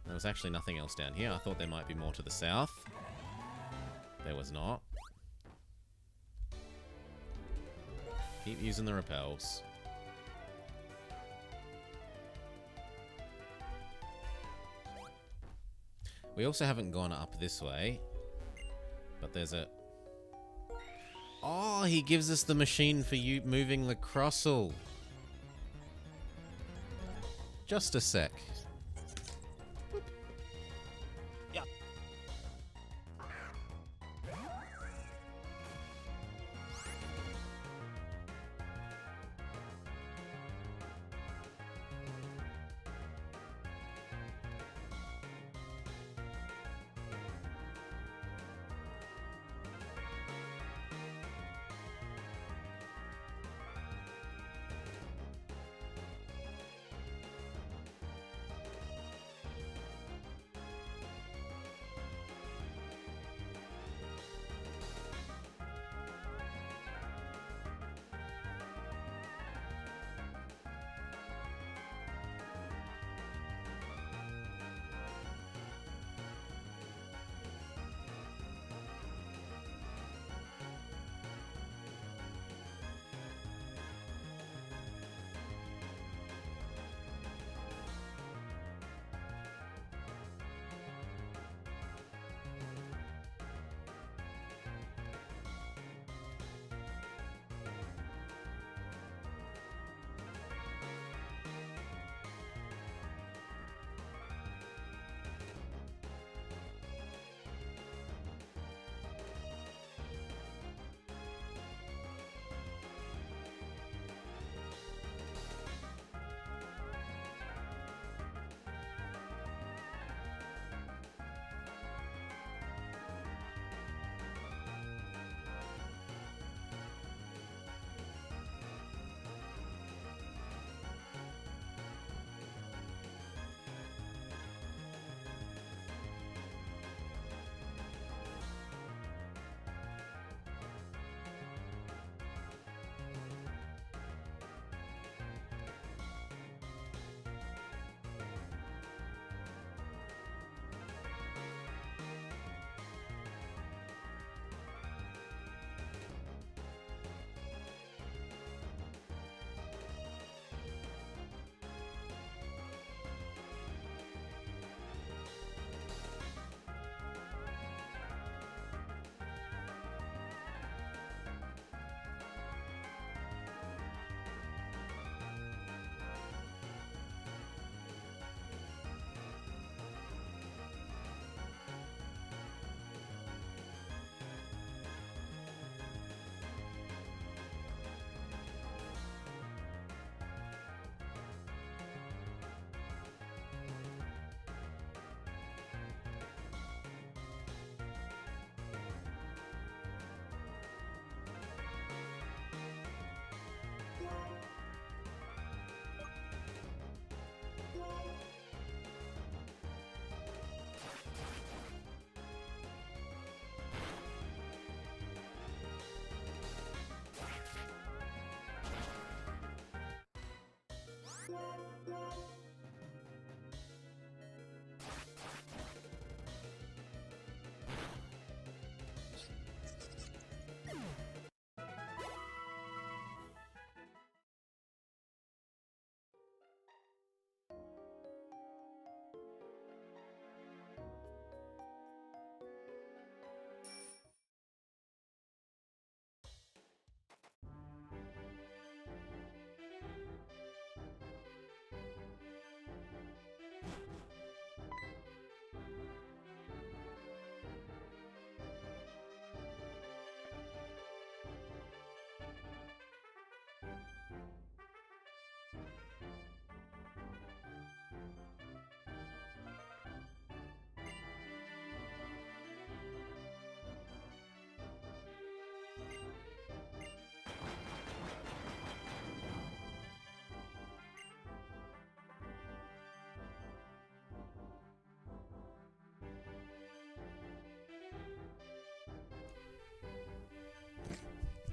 There was actually nothing else down here. I thought there might be more to the south. There was not. Keep using the repels. We also haven't gone up this way. But there's a... Oh, he gives us the machine for you moving the Crossel. Just a sec. Yeah.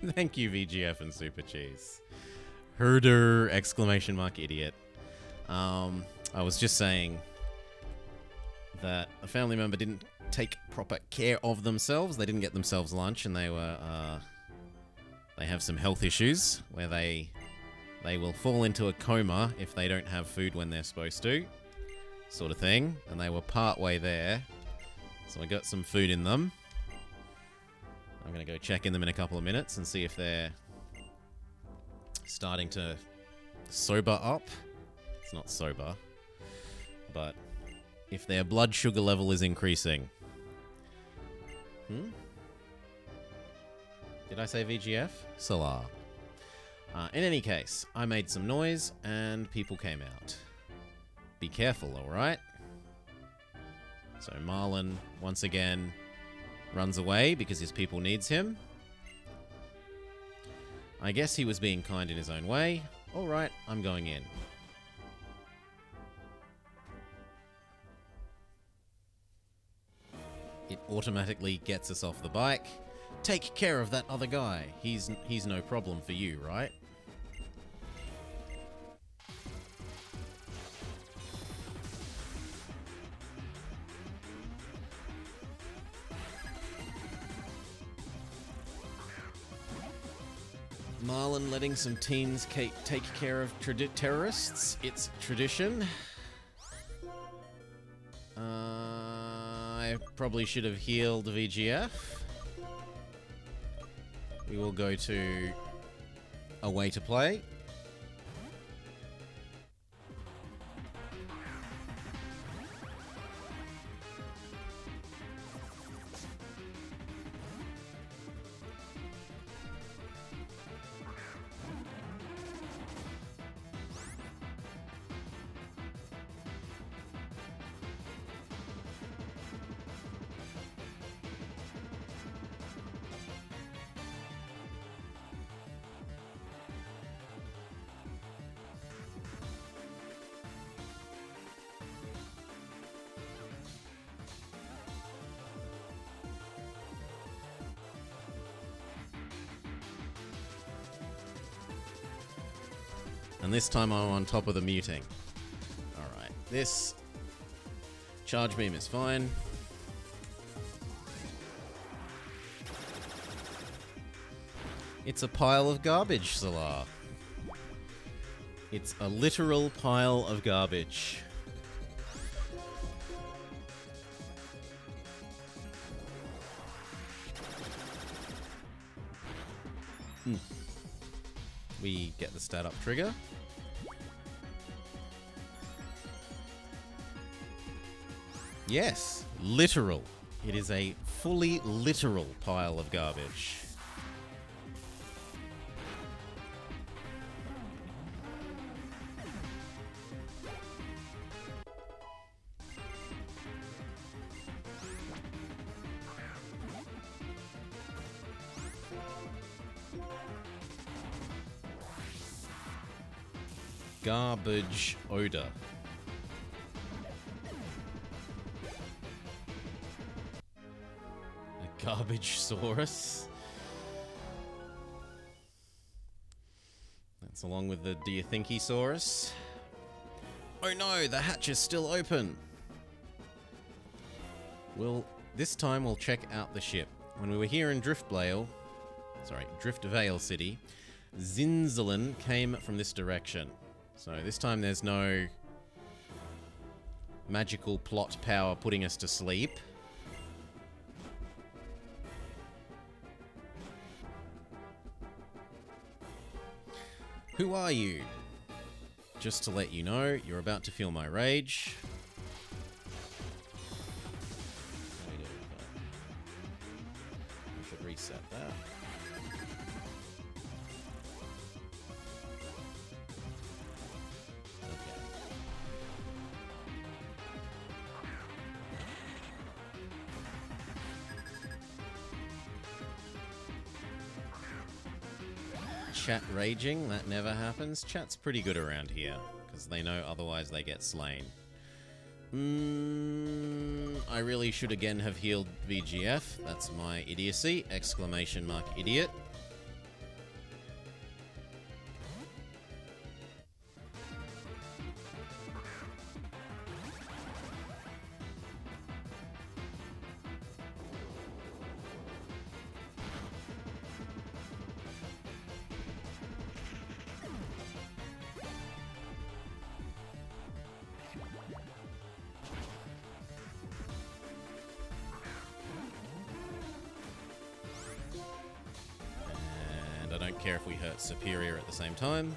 Thank you, VGF and Super Cheese. Herder! Exclamation mark idiot. I was just saying that a family member didn't take proper care of themselves. They didn't get themselves lunch, and they have some health issues where they will fall into a coma if they don't have food when they're supposed to, sort of thing. And they were part way there, so I got some food in them. I'm gonna go check in them in a couple of minutes and see if they're starting to sober up. It's not sober, but if their blood sugar level is increasing. Did I say VGF? Salah. In any case, I made some noise and people came out. Be careful, alright? So Marlon, once again, runs away because his people needs him. I guess he was being kind in his own way. Alright, I'm going in. It automatically gets us off the bike. Take care of that other guy. He's no problem for you, right? Marlon letting some teens take care of terrorists. It's tradition. I probably should have healed VGF. We will go to a way to play. And this time I'm on top of the muting. Alright, this charge beam is fine. It's a pile of garbage, Salah. It's a literal pile of garbage. We get the stat up trigger. Yes, literal. It is a fully literal pile of garbage. Garbage odor. A garbage saurus. That's along with the do you thinky saurus. Oh no, the hatch is still open. Well, this time we'll check out the ship. When we were here in Driftvale City, Zinzalin came from this direction. So this time there's no magical plot power putting us to sleep. Who are you? Just to let you know, you're about to feel my rage. I should reset that. Chat raging, that never happens. Chat's pretty good around here, because they know otherwise they get slain. I really should again have healed VGF. That's my idiocy! Exclamation mark idiot. don't care if we hurt Superior at the same time.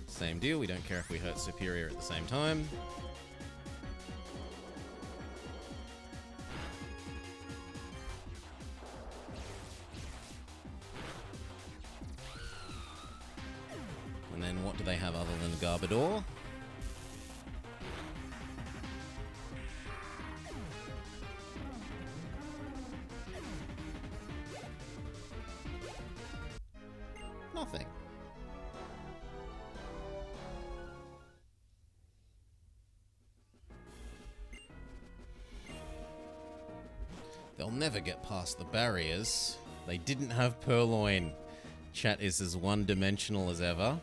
Same deal, we don't care if we hurt Superior at the same time. And then what do they have other than Garbodor? Nothing. They'll never get past the barriers. They didn't have Purloin. Chat is as one-dimensional as ever.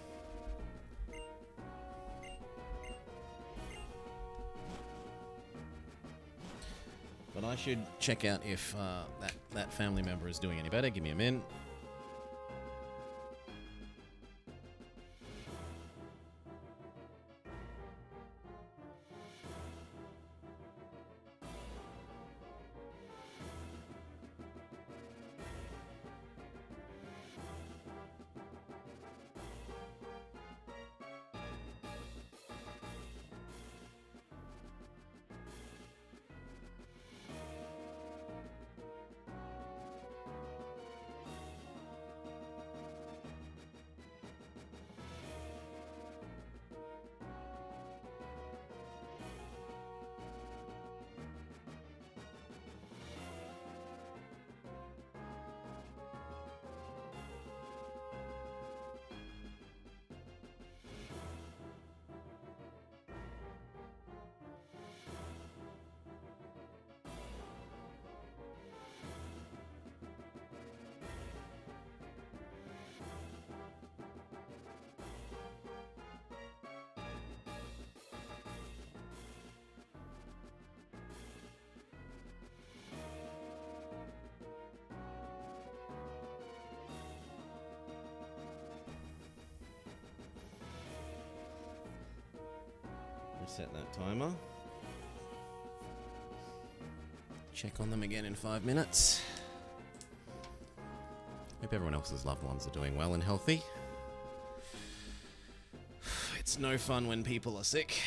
But I should check out if that family member is doing any better. Give me a minute. Reset that timer. Check on them again in 5 minutes. Hope everyone else's loved ones are doing well and healthy. It's no fun when people are sick.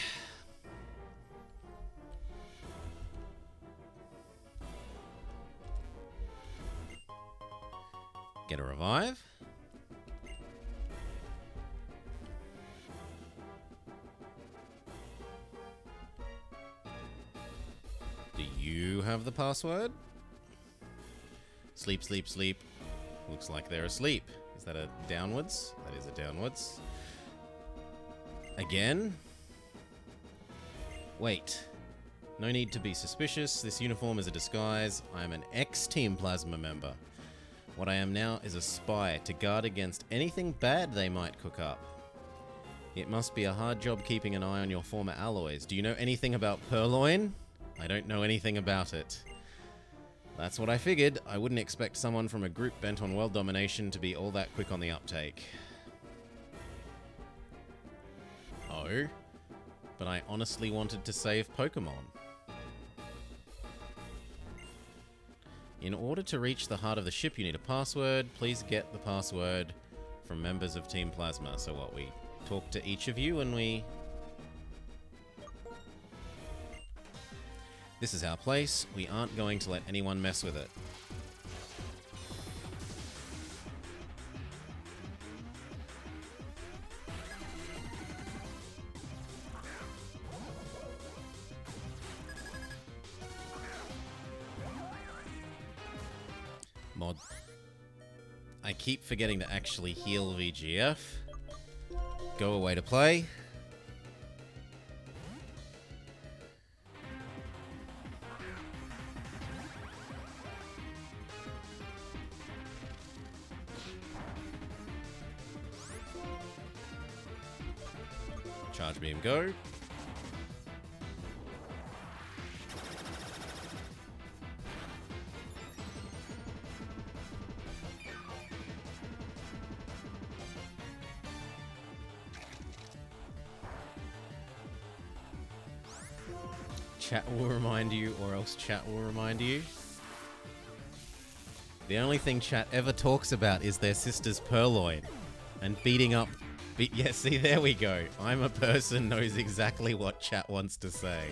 Get a revive. Do you have the password? Sleep, sleep, sleep. Looks like they're asleep. Is that a downwards? That is a downwards. Again? Wait. No need to be suspicious. This uniform is a disguise. I am an ex-Team Plasma member. What I am now is a spy to guard against anything bad they might cook up. It must be a hard job keeping an eye on your former alloys. Do you know anything about Purloin? I don't know anything about it. That's what I figured. I wouldn't expect someone from a group bent on world domination to be all that quick on the uptake. Oh, but I honestly wanted to save Pokemon. In order to reach the heart of the ship, you need a password. Please get the password from members of Team Plasma. So what, we talk to each of you and we... This is our place. We aren't going to let anyone mess with it. Mod. I keep forgetting to actually heal VGF. Go away to play. Charge beam, go. Chat will remind you, or else chat will remind you. The only thing chat ever talks about is their sister's purloin and beating up. Yeah, see, there we go. I'm a person knows exactly what chat wants to say.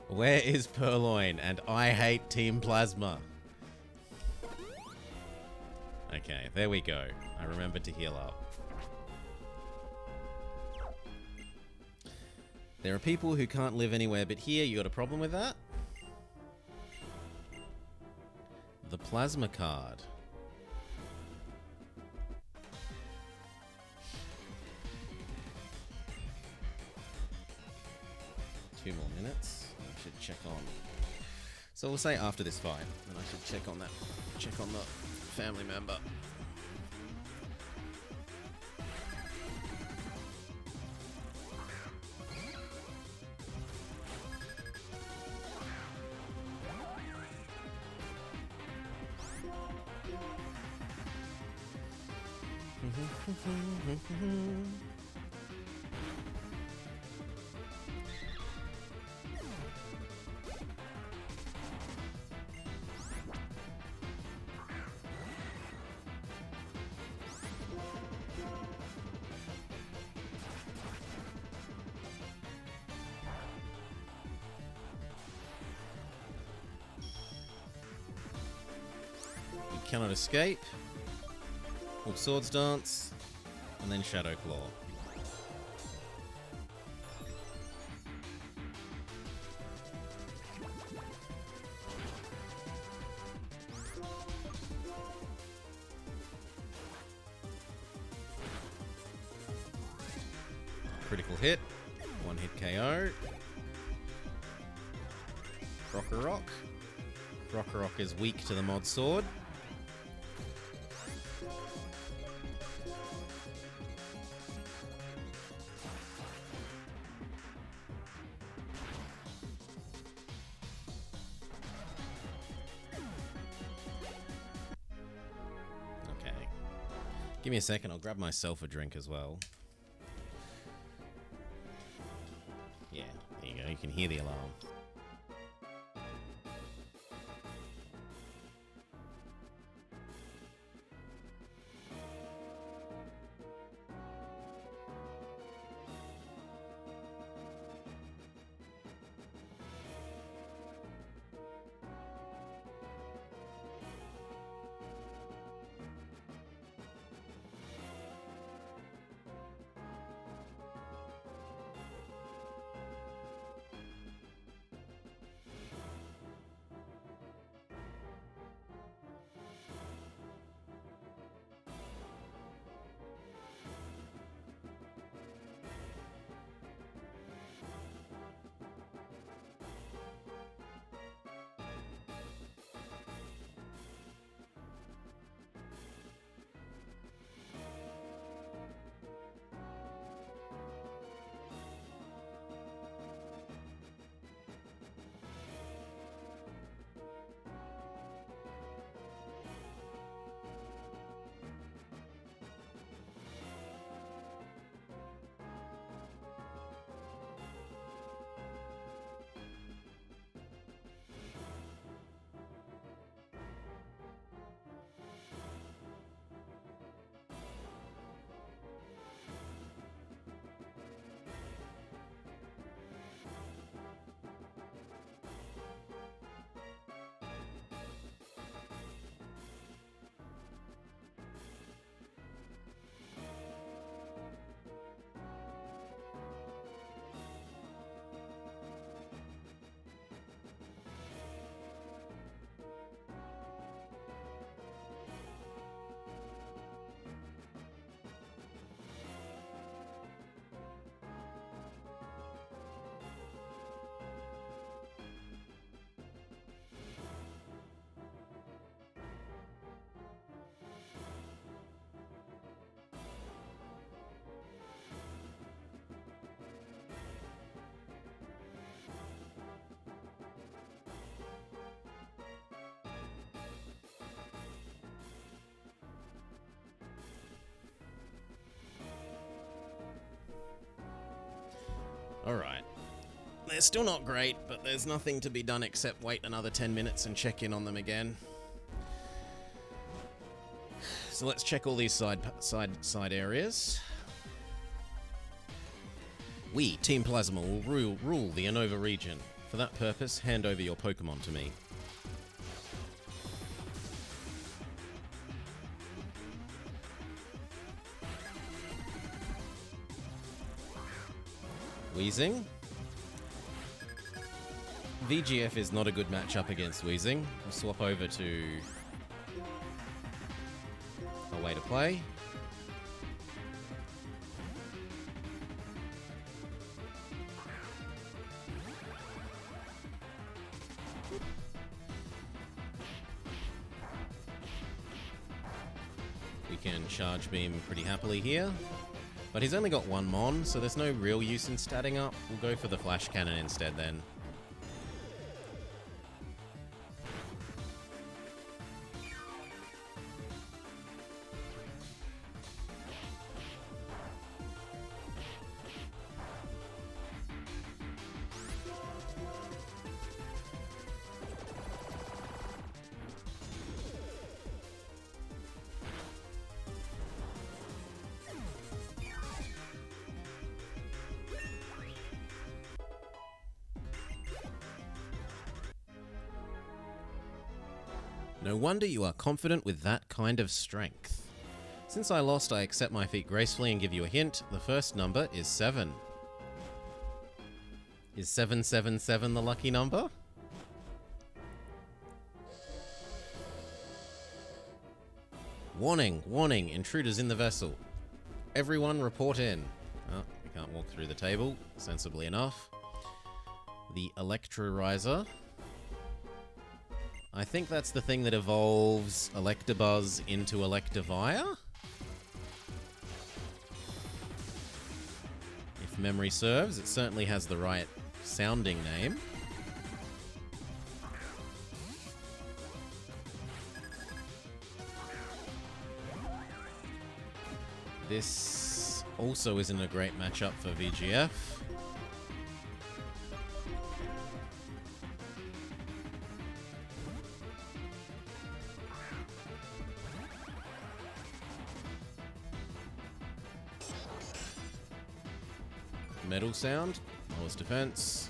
Where is Purloin? And I hate Team Plasma. Okay, there we go. I remembered to heal up. There are people who can't live anywhere but here. You got a problem with that? The Plasma card. Two more minutes. I should check on. So we'll say after this fight, and I should check on that. Check on the family member. Cannot escape. Well, Swords Dance, and then Shadow Claw. Critical hit, one hit KO. Krokorok. Krokorok is weak to the mod sword. Give me a second, I'll grab myself a drink as well. Yeah, there you go, you can hear the alarm. Alright. They're still not great, but there's nothing to be done except wait another 10 minutes and check in on them again. So let's check all these side areas. We, Team Plasma, will rule the Unova region. For that purpose, hand over your Pokemon to me. Weezing. VGF is not a good matchup against Weezing. We'll swap over to a way to play. We can Charge Beam pretty happily here. But he's only got one Mon, so there's no real use in statting up. We'll go for the Flash Cannon instead then. No wonder you are confident with that kind of strength. Since I lost, I accept my feat gracefully and give you a hint. The first number is 7. Is 777 the lucky number? Warning, warning, intruders in the vessel. Everyone report in. Oh, we can't walk through the table, sensibly enough. The Electrorizer. I think that's the thing that evolves Electabuzz into Electivire? If memory serves, it certainly has the right sounding name. This also isn't a great matchup for VGF. Metal Sound, lowers defense.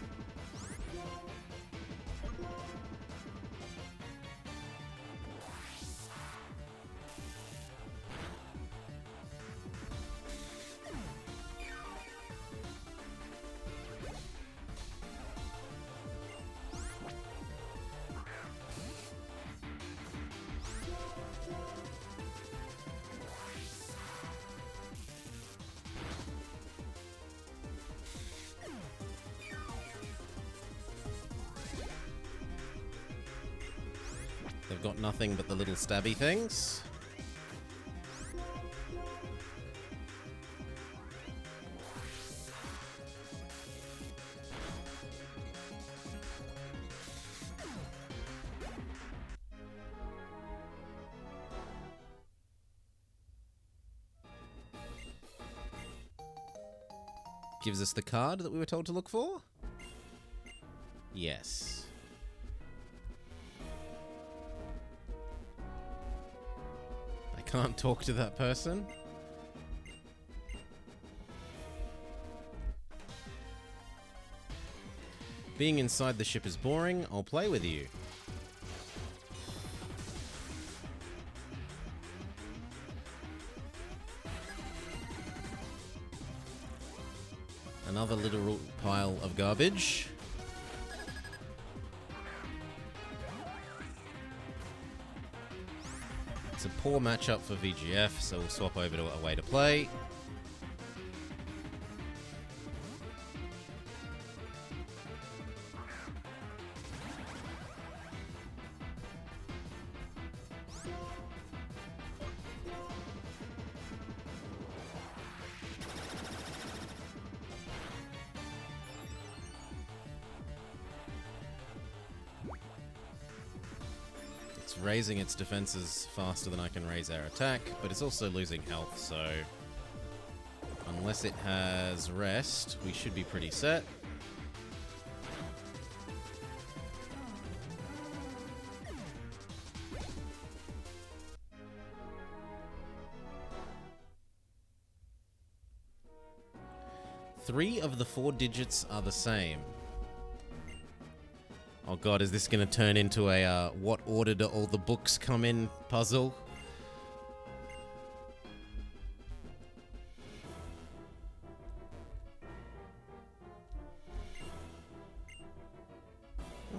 They've got nothing but the little stabby things. Gives us the card that we were told to look for? Yes. Can't talk to that person. Being inside the ship is boring. I'll play with you. Another literal pile of garbage. It's a poor matchup for VGF, so we'll swap over to a way to play. It's raising its defenses faster than I can raise our attack, but it's also losing health, so Unless it has rest, we should be pretty set. Three of the 4 digits are the same. Oh god, is this going to turn into a what order do all the books come in puzzle?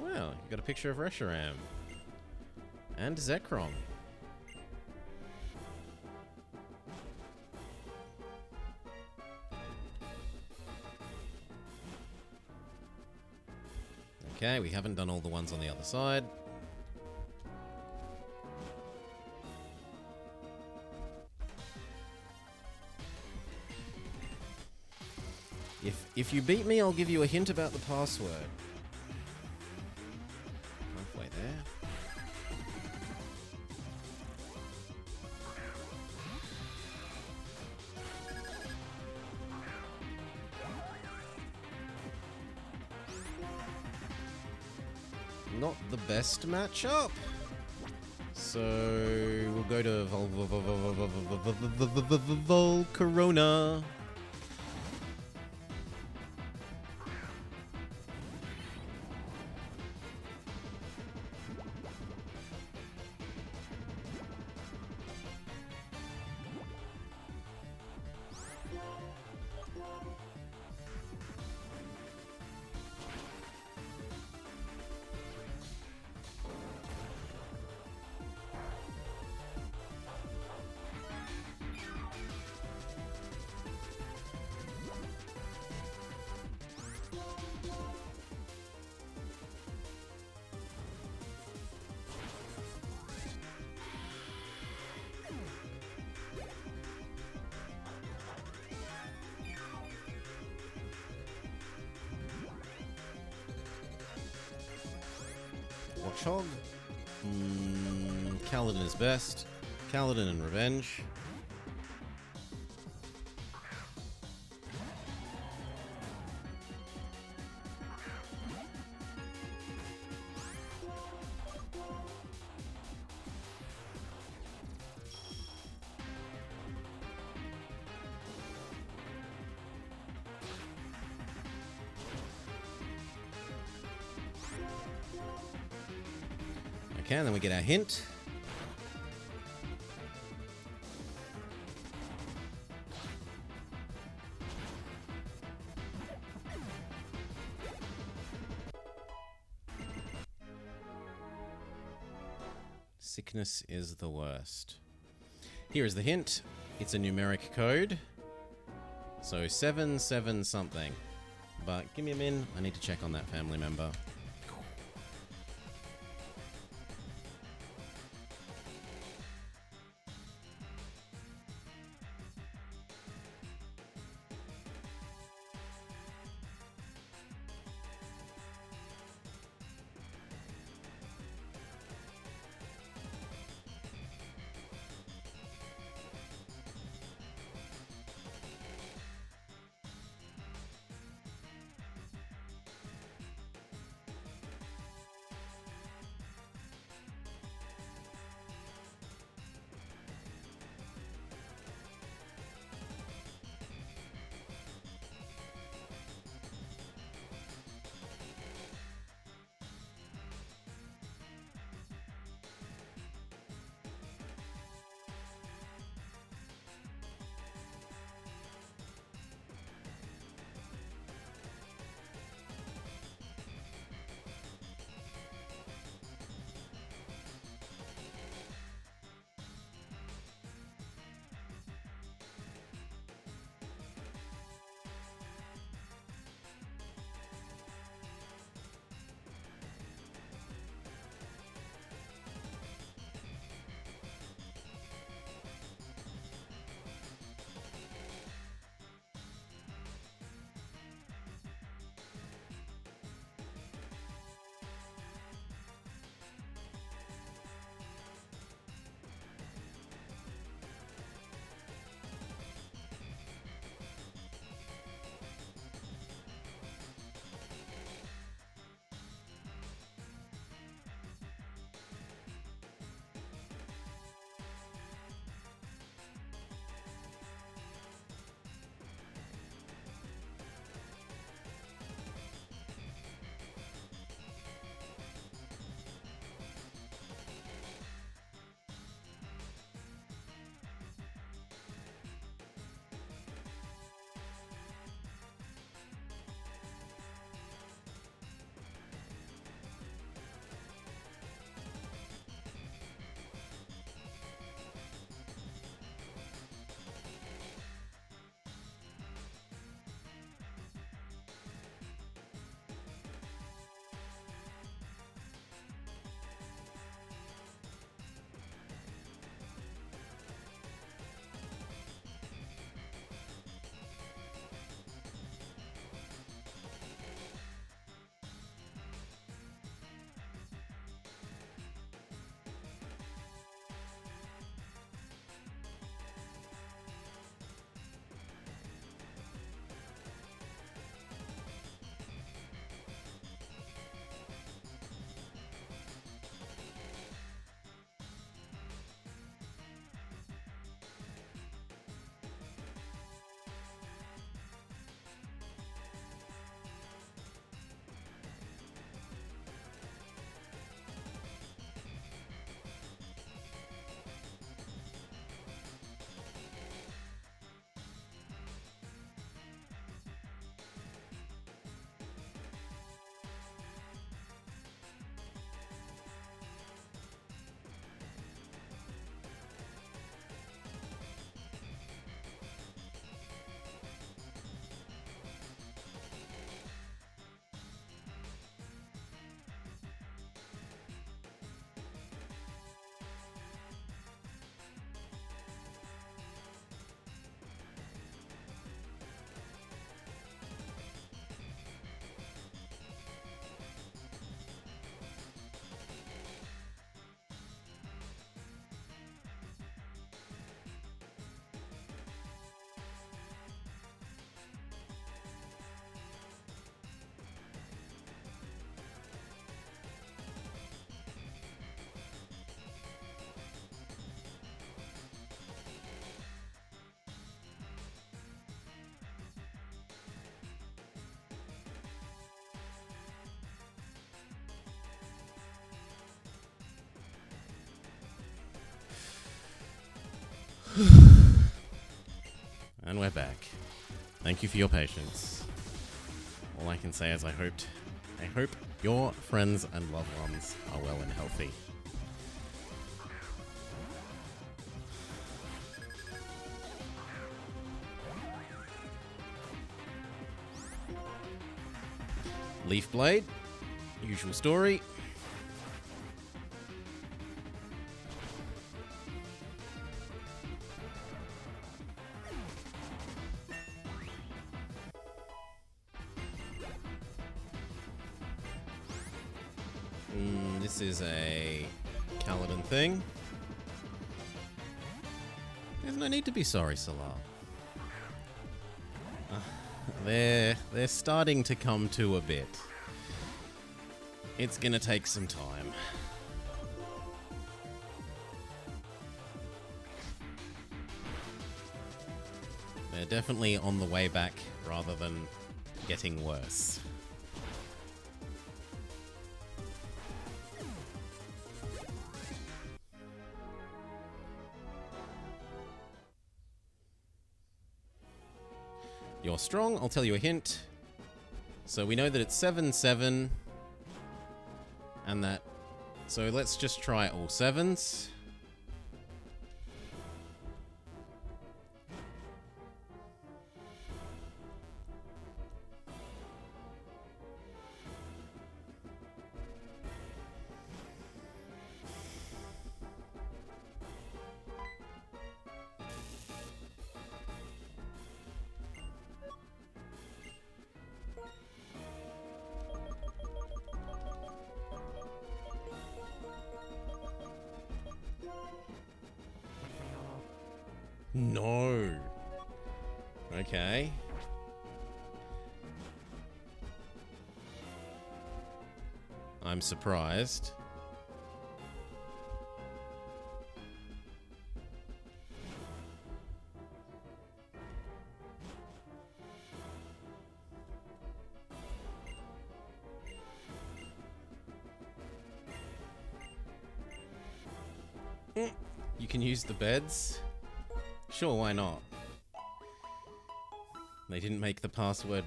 Well, you got a picture of Reshiram. And Zekrom. Okay, we haven't done all the ones on the other side. If you beat me, I'll give you a hint about the password. Halfway there. Not the best matchup. So we'll go to Volcarona. Watchog. Kaladin is best. Kaladin and Revenge. Okay, and then we get our hint. Sickness is the worst. Here is the hint. It's a numeric code. So 77 something. But give me a min. I need to check on that family member. And we're back. Thank you for your patience. All I can say is I hope your friends and loved ones are well and healthy. Leaf Blade, usual story. This is a Kaladin thing. There's no need to be sorry, Salah. They're starting to come to a bit. It's gonna take some time. They're definitely on the way back rather than getting worse. You're strong, I'll tell you a hint. So we know that it's 7-7. And that... So let's just try all 7s. No. Okay. I'm surprised. You can use the beds. Sure, why not? They didn't make the password.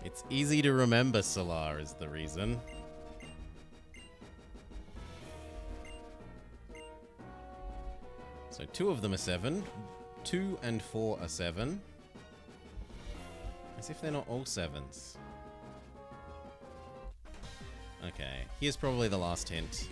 It's easy to remember, Solar is the reason. So 2 of them are 7. 2 and 4 are 7. As if they're not all 7s. Okay, here's probably the last hint.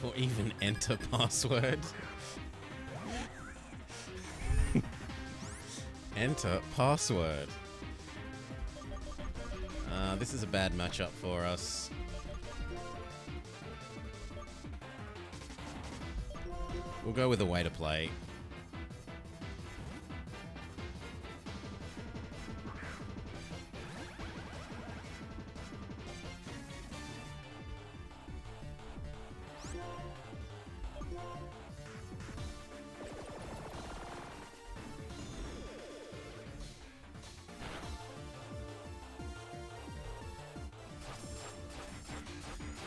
Or even enter password. Enter password. This is a bad matchup for us. We'll go with a way to play.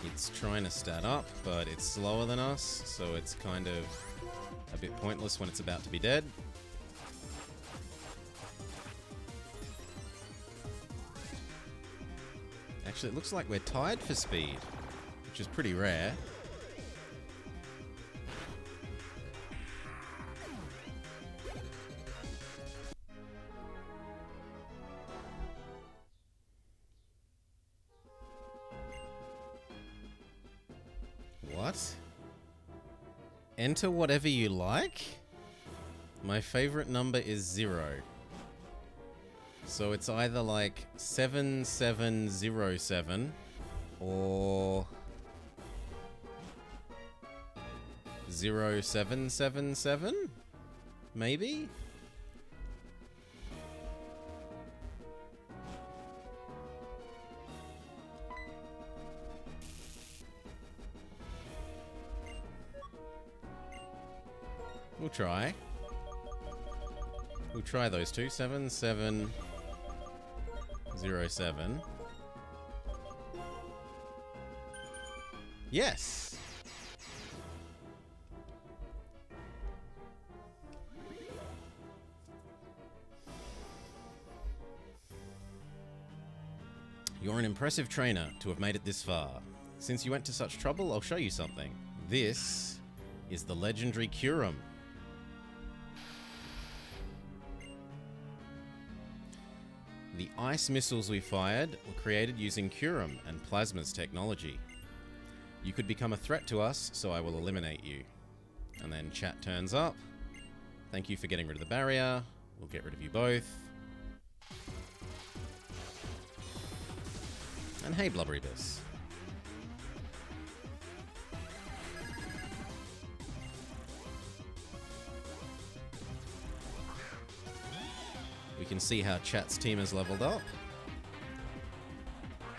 It's trying to stat up, but it's slower than us, so it's kind of a bit pointless when it's about to be dead. Actually, it looks like we're tied for speed, which is pretty rare. What? Enter whatever you like? My favorite number is 0. So it's either like 7707 or 0777? Maybe? We'll try. We'll try those two. 7707. Yes! You're an impressive trainer to have made it this far. Since you went to such trouble, I'll show you something. This is the legendary Kyurem. The ice missiles we fired were created using Kyurem and Plasma's technology. You could become a threat to us, so I will eliminate you. And then chat turns up. Thank you for getting rid of the barrier. We'll get rid of you both. And hey, Blubberybus. We can see how chat's team has leveled up.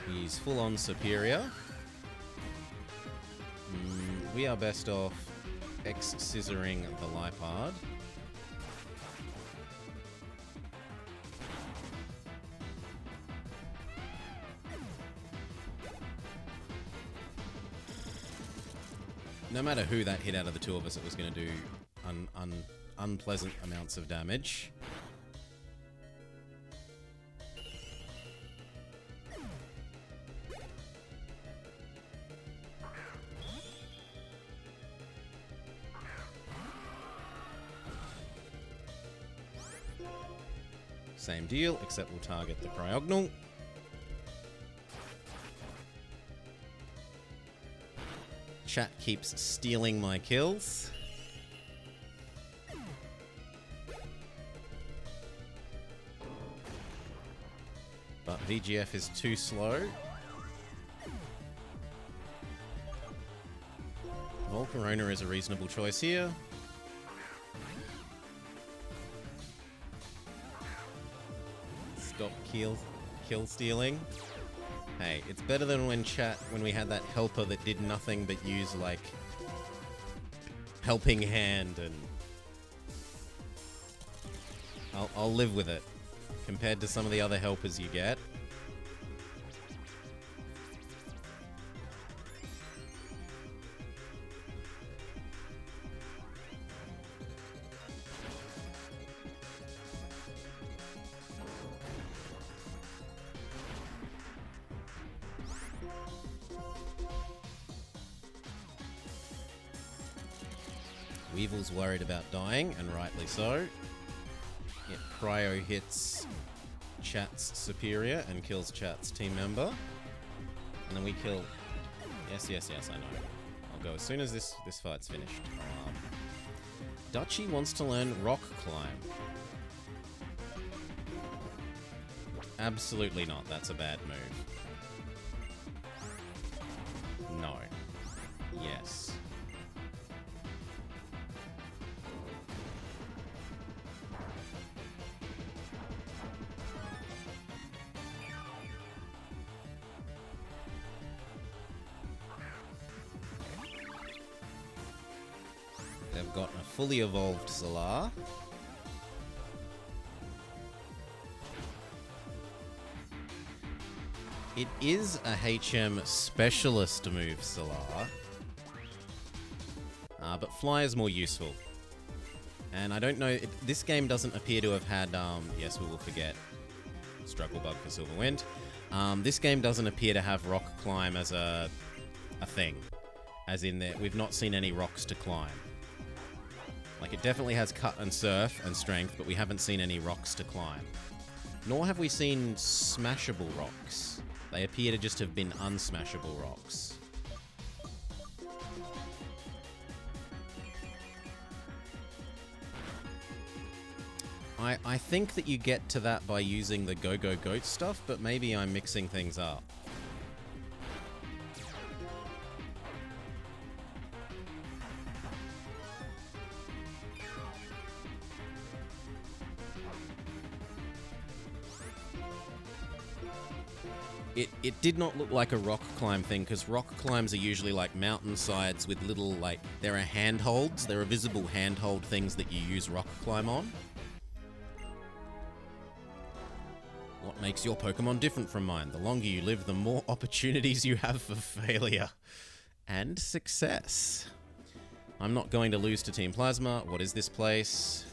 He's full on superior. We are best off X-scissoring the Lipard. No matter who that hit out of the two of us, it was going to do unpleasant amounts of damage. Same deal, except we'll target the Cryogonal. Chat keeps stealing my kills. But VGF is too slow. Volcarona is a reasonable choice here. Stop kill stealing. Hey, it's better than when we had that helper that did nothing but use, like, helping hand, and I'll live with it compared to some of the other helpers you get. Weevil's worried about dying, and rightly so. Yet Cryo hits Chat's superior and kills Chat's team member. And then we kill... Yes, I know. I'll go as soon as this fight's finished. Dutchy wants to learn Rock Climb. Absolutely not. That's a bad move. No. Yes. They've got a fully evolved Solar. It is a HM specialist move, Solar. But Fly is more useful. And I don't know, this game doesn't appear to have had, yes, we will forget Struggle Bug for Silver Wind. This game doesn't appear to have Rock Climb as a thing. As in that we've not seen any rocks to climb. Like, it definitely has Cut and Surf and Strength, but we haven't seen any rocks to climb. Nor have we seen smashable rocks. They appear to just have been unsmashable rocks. I think that you get to that by using the Go-Go Goat stuff, but maybe I'm mixing things up. It did not look like a rock climb thing, because rock climbs are usually like mountainsides with little, like, there are handholds. There are visible handhold things that you use rock climb on. What makes your Pokemon different from mine? The longer you live, the more opportunities you have for failure and success. I'm not going to lose to Team Plasma. What is this place?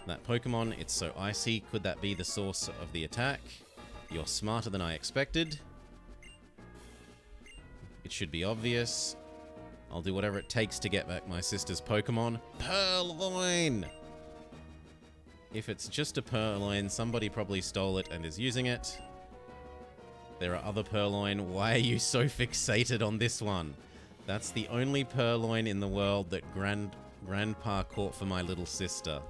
That Pokemon, it's so icy. Could that be the source of the attack? You're smarter than I expected. It should be obvious. I'll do whatever it takes to get back my sister's Pokemon. Purloin! If it's just a Purloin, somebody probably stole it and is using it. There are other Purloin. Why are you so fixated on this one? That's the only Purloin in the world that Grandpa caught for my little sister.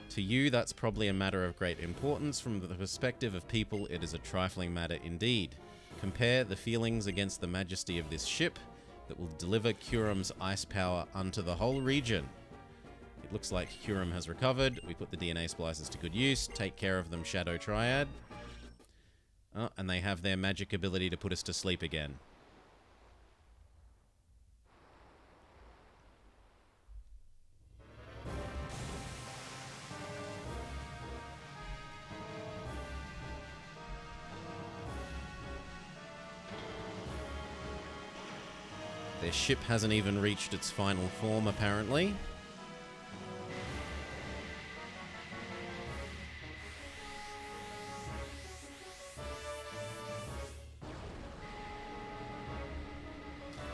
To you, that's probably a matter of great importance. From the perspective of people, it is a trifling matter indeed. Compare the feelings against the majesty of this ship that will deliver Kyurem's ice power unto the whole region. It looks like Kyurem has recovered. We put the DNA splicers to good use. Take care of them, Shadow Triad. Oh, and they have their magic ability to put us to sleep again. Their ship hasn't even reached its final form, apparently.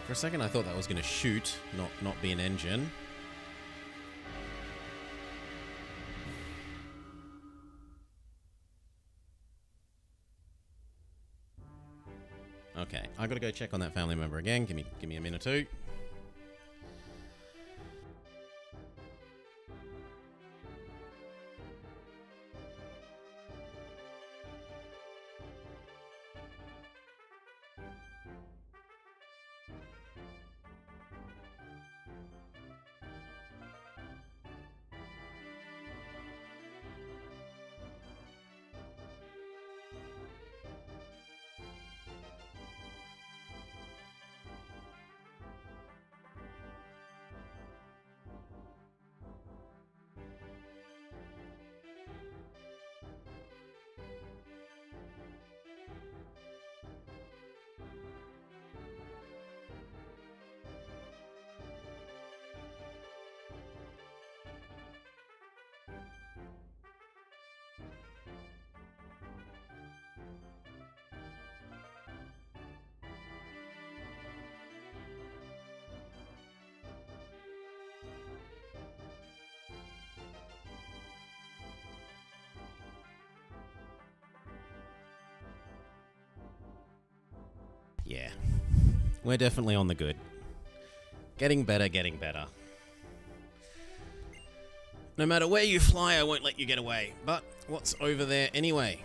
For a second, I thought that was going to shoot, not be an engine. Okay, I gotta go check on that family member again. Give me a minute or two. Yeah. We're definitely on the good. Getting better, getting better. No matter where you fly, I won't let you get away. But what's over there anyway?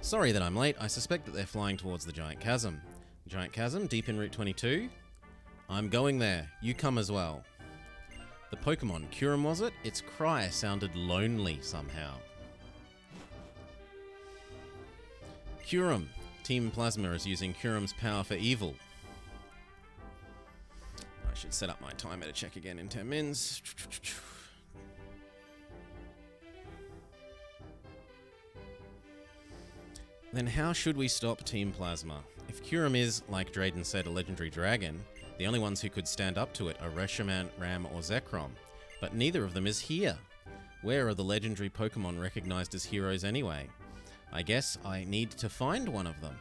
Sorry that I'm late. I suspect that they're flying towards the Giant Chasm. Giant Chasm, deep in Route 22? I'm going there. You come as well. The Pokemon, Kyurem was it? Its cry sounded lonely somehow. Kyurem. Team Plasma is using Kyurem's power for evil. I should set up my timer to check again in 10 mins. Then how should we stop Team Plasma? If Kyurem is, like Drayden said, a legendary dragon, the only ones who could stand up to it are Reshiram, Ram, or Zekrom. But neither of them is here. Where are the legendary Pokemon recognized as heroes anyway? I guess I need to find one of them.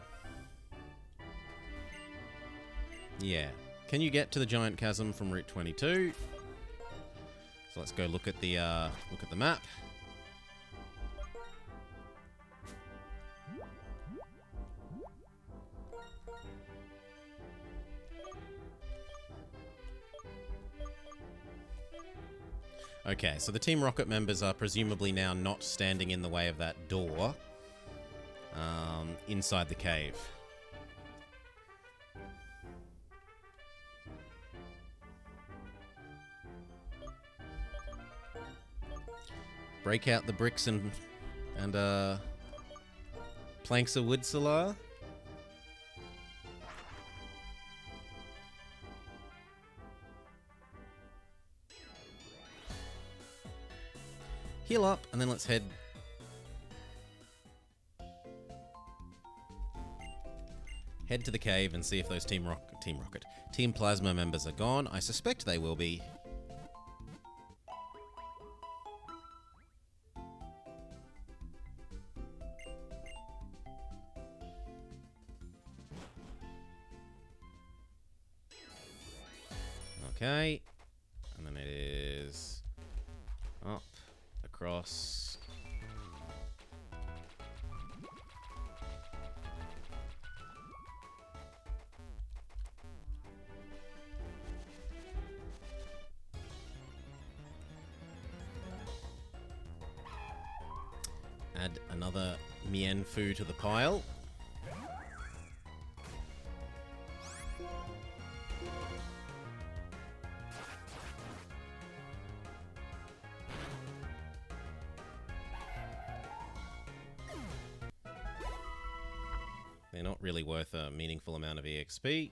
Yeah. Can you get to the Giant Chasm from Route 22? So let's go look at the map. Okay, so the Team Rocket members are presumably now not standing in the way of that door inside the cave. Break out the bricks and planks of wood, Solar? Heal up, and then let's head... Head to the cave and see if those Team Plasma members are gone. I suspect they will be. Okay. And then it is up, across. Add another Mienfoo to the pile. They're not really worth a meaningful amount of EXP.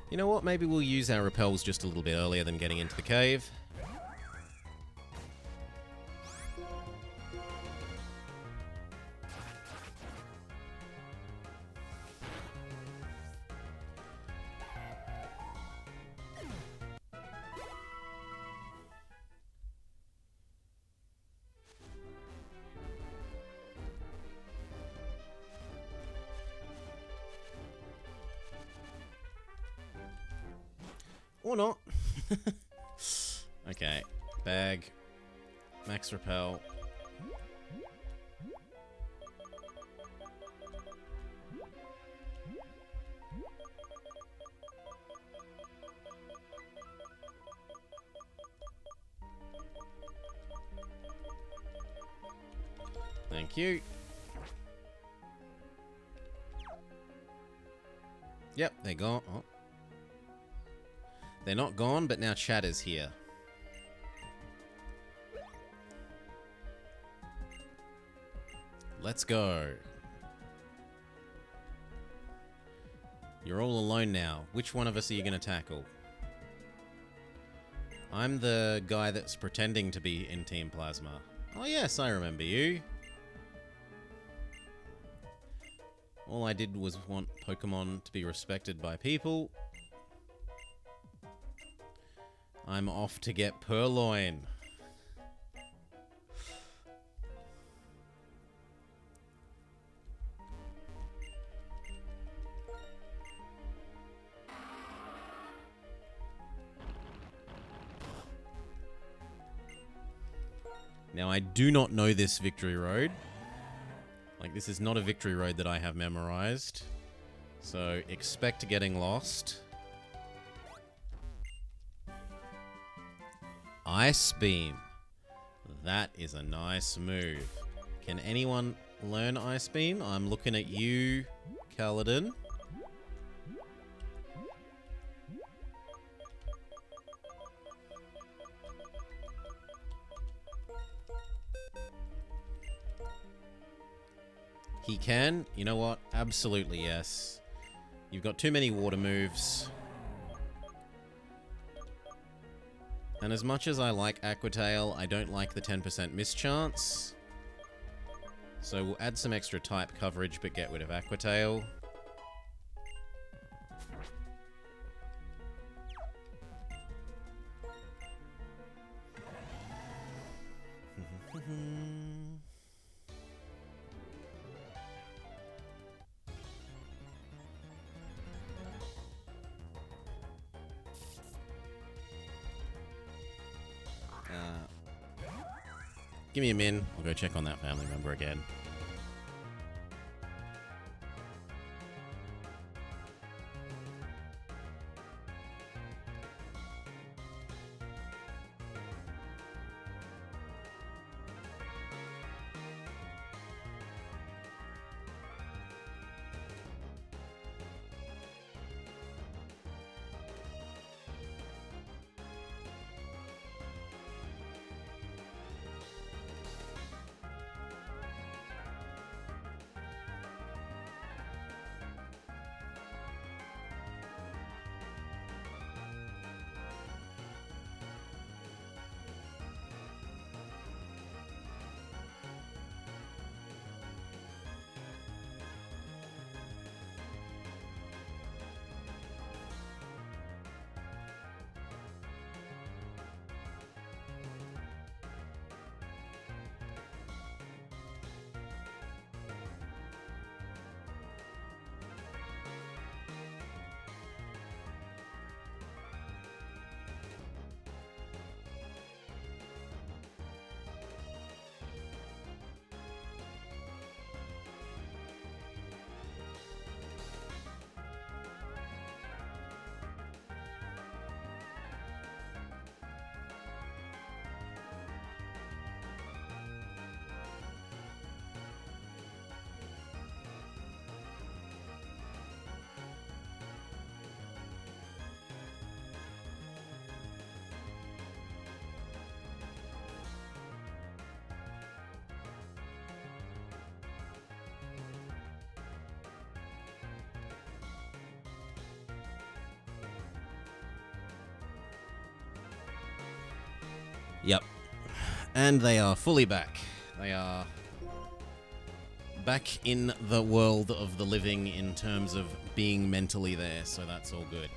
You know what? Maybe we'll use our repels just a little bit earlier than getting into the cave. Or not. Okay. Bag. Max repel. Thank you. Yep, they're gone. Oh. They're not gone, but now Chatter's here. Let's go. You're all alone now. Which one of us are you going to tackle? I'm the guy that's pretending to be in Team Plasma. Oh yes, I remember you. All I did was want Pokemon to be respected by people. I'm off to get Purloin. Now, I do not know this Victory Road. Like, this is not a Victory Road that I have memorized. So, expect getting lost. Ice Beam. That is a nice move. Can anyone learn Ice Beam? I'm looking at you, Kaladin. He can? You know what? Absolutely yes. You've got too many water moves. And as much as I like Aqua Tail, I don't like the 10% miss chance. So we'll add some extra type coverage, but get rid of Aqua Tail. Give me a min. I'll go check on that family member again. And they are fully back. They are back in the world of the living in terms of being mentally there, so that's all good.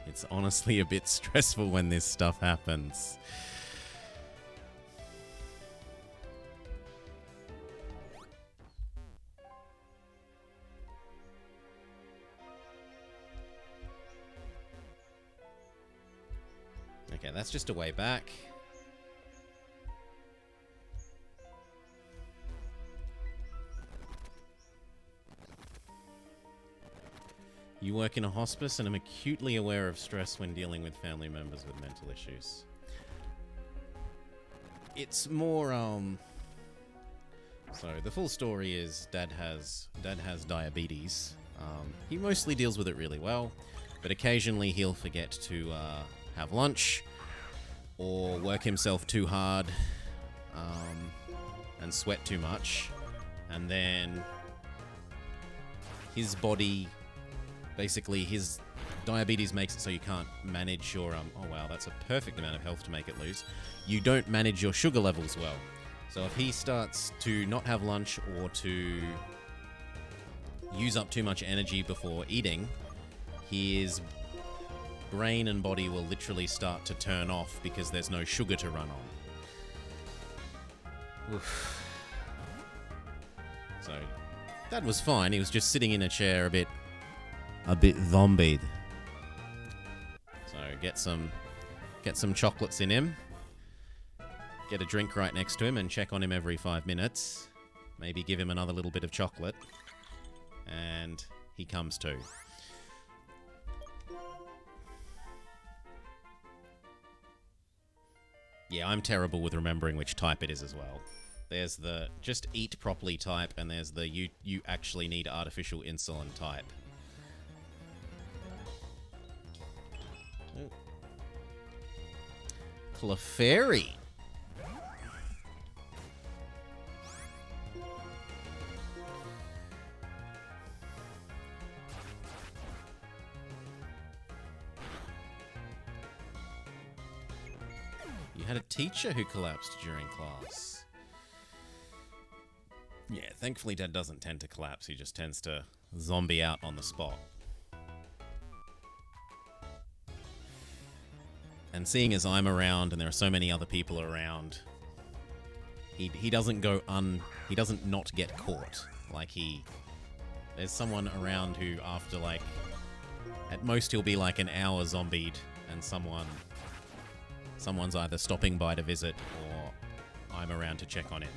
It's honestly a bit stressful when this stuff happens. Okay, that's just a way back. You work in a hospice and am acutely aware of stress when dealing with family members with mental issues. It's more, So the full story is Dad has diabetes. He mostly deals with it really well, but occasionally he'll forget to have lunch or work himself too hard and sweat too much, and then his body, basically his diabetes makes it so you can't manage your oh wow, that's a perfect amount of health to make it lose. You don't manage your sugar levels well. So if he starts to not have lunch or to use up too much energy before eating, his brain and body will literally start to turn off because there's no sugar to run on. Oof. So that was fine. He was just sitting in a chair a bit zombied. So get some chocolates in him. Get a drink right next to him and check on him every 5 minutes. Maybe give him another little bit of chocolate. And he comes to. Yeah, I'm terrible with remembering which type it is as well. There's the just eat properly type, and there's the you actually need artificial insulin type. Oh. Clefairy. You had a teacher who collapsed during class. Yeah, thankfully Dad doesn't tend to collapse. He just tends to zombie out on the spot. And seeing as I'm around and there are so many other people around, he doesn't go he doesn't not get caught. Like there's someone around who after like, at most he'll be like an hour zombied and someone's either stopping by to visit or I'm around to check on him.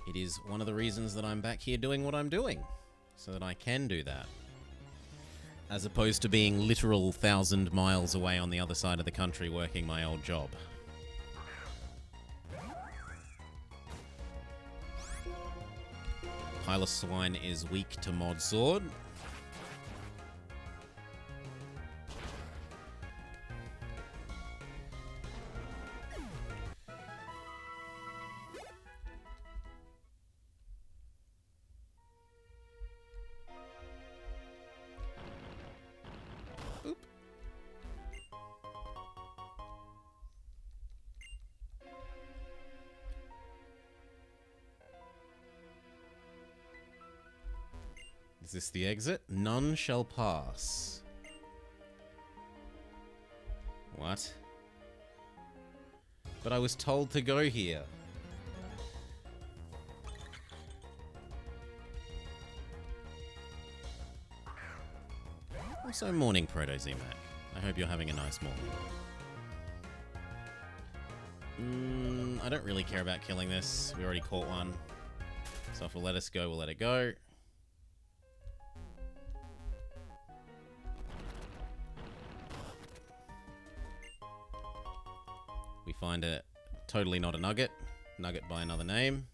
It is one of the reasons that I'm back here doing what I'm doing, so that I can do that. As opposed to being literal 1,000 miles away on the other side of the country working my old job. Piloswine is weak to Mod Sword. Oop. Is this the exit? None shall pass. What? But I was told to go here. Also, morning, Proto-Z-Mac. I hope you're having a nice morning. I don't really care about killing this. We already caught one. So if we'll let us go, we'll let it go. We find it totally not a nugget. Nugget by another name.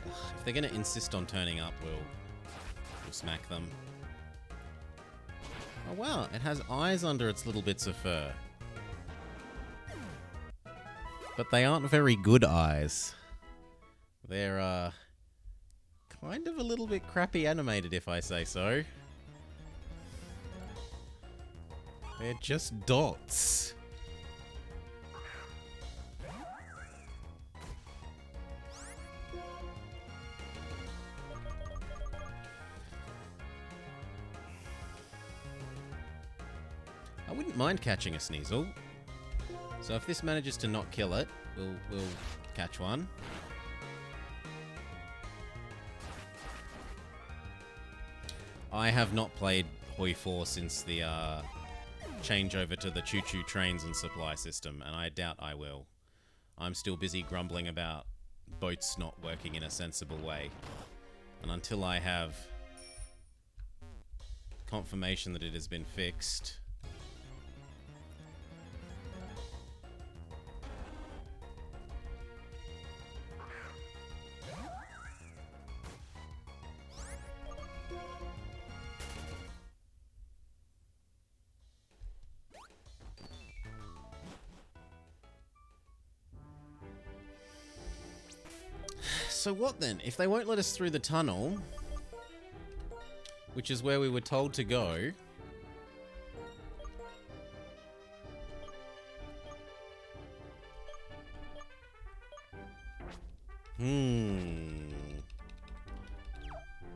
If they're going to insist on turning up, we'll smack them. Oh wow, it has eyes under its little bits of fur. But they aren't very good eyes. They're, kind of a little bit crappy animated, if I say so. They're just dots. I wouldn't mind catching a Sneasel. So if this manages to not kill it, we'll catch one. I have not played Hoi 4 since the changeover to the choo-choo trains and supply system, and I doubt I will. I'm still busy grumbling about boats not working in a sensible way. And until I have confirmation that it has been fixed... So what then? If they won't let us through the tunnel, which is where we were told to go...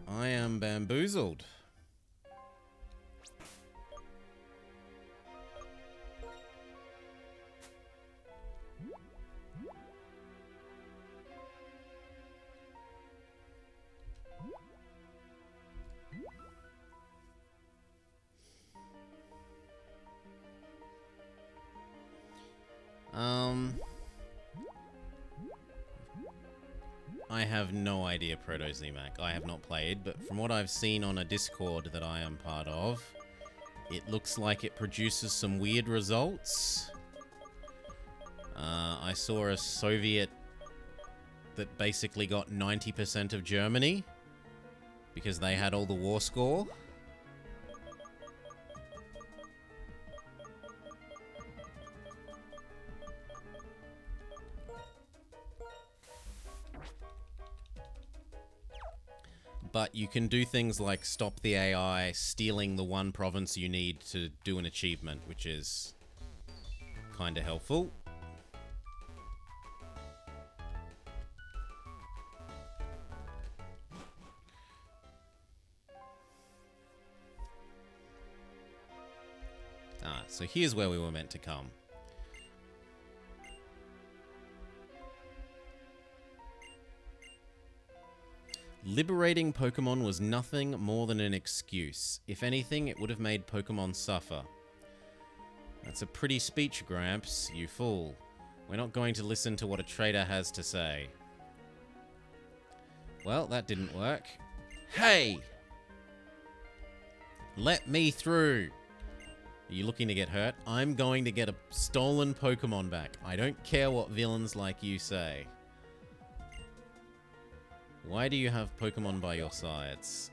I am bamboozled. I have no idea, Proto-Z-Mac. I have not played, but from what I've seen on a Discord that I am part of, it looks like it produces some weird results. I saw a Soviet that basically got 90% of Germany because they had all the war score. But you can do things like stop the AI stealing the one province you need to do an achievement, which is kind of helpful. So here's where we were meant to come. Liberating Pokemon was nothing more than an excuse. If anything, it would have made Pokemon suffer. That's a pretty speech, Gramps, you fool. We're not going to listen to what a traitor has to say. Well, that didn't work. Hey! Let me through! Are you looking to get hurt? I'm going to get a stolen Pokemon back. I don't care what villains like you say. Why do you have Pokemon by your sides?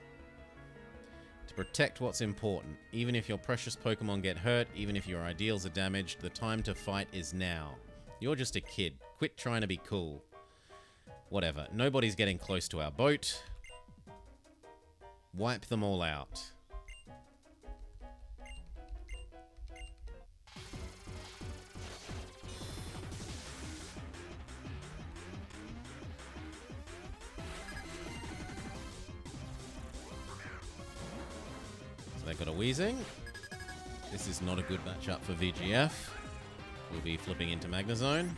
To protect what's important. Even if your precious Pokemon get hurt, even if your ideals are damaged, the time to fight is now. You're just a kid. Quit trying to be cool. Whatever. Nobody's getting close to our boat. Wipe them all out. They've got a Weezing. This is not a good matchup for VGF. We'll be flipping into Magnezone.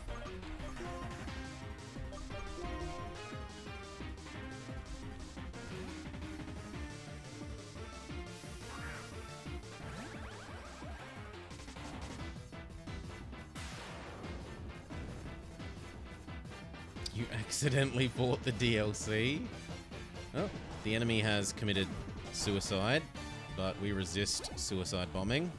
You accidentally bought the DLC? Oh, the enemy has committed suicide, but we resist suicide bombing.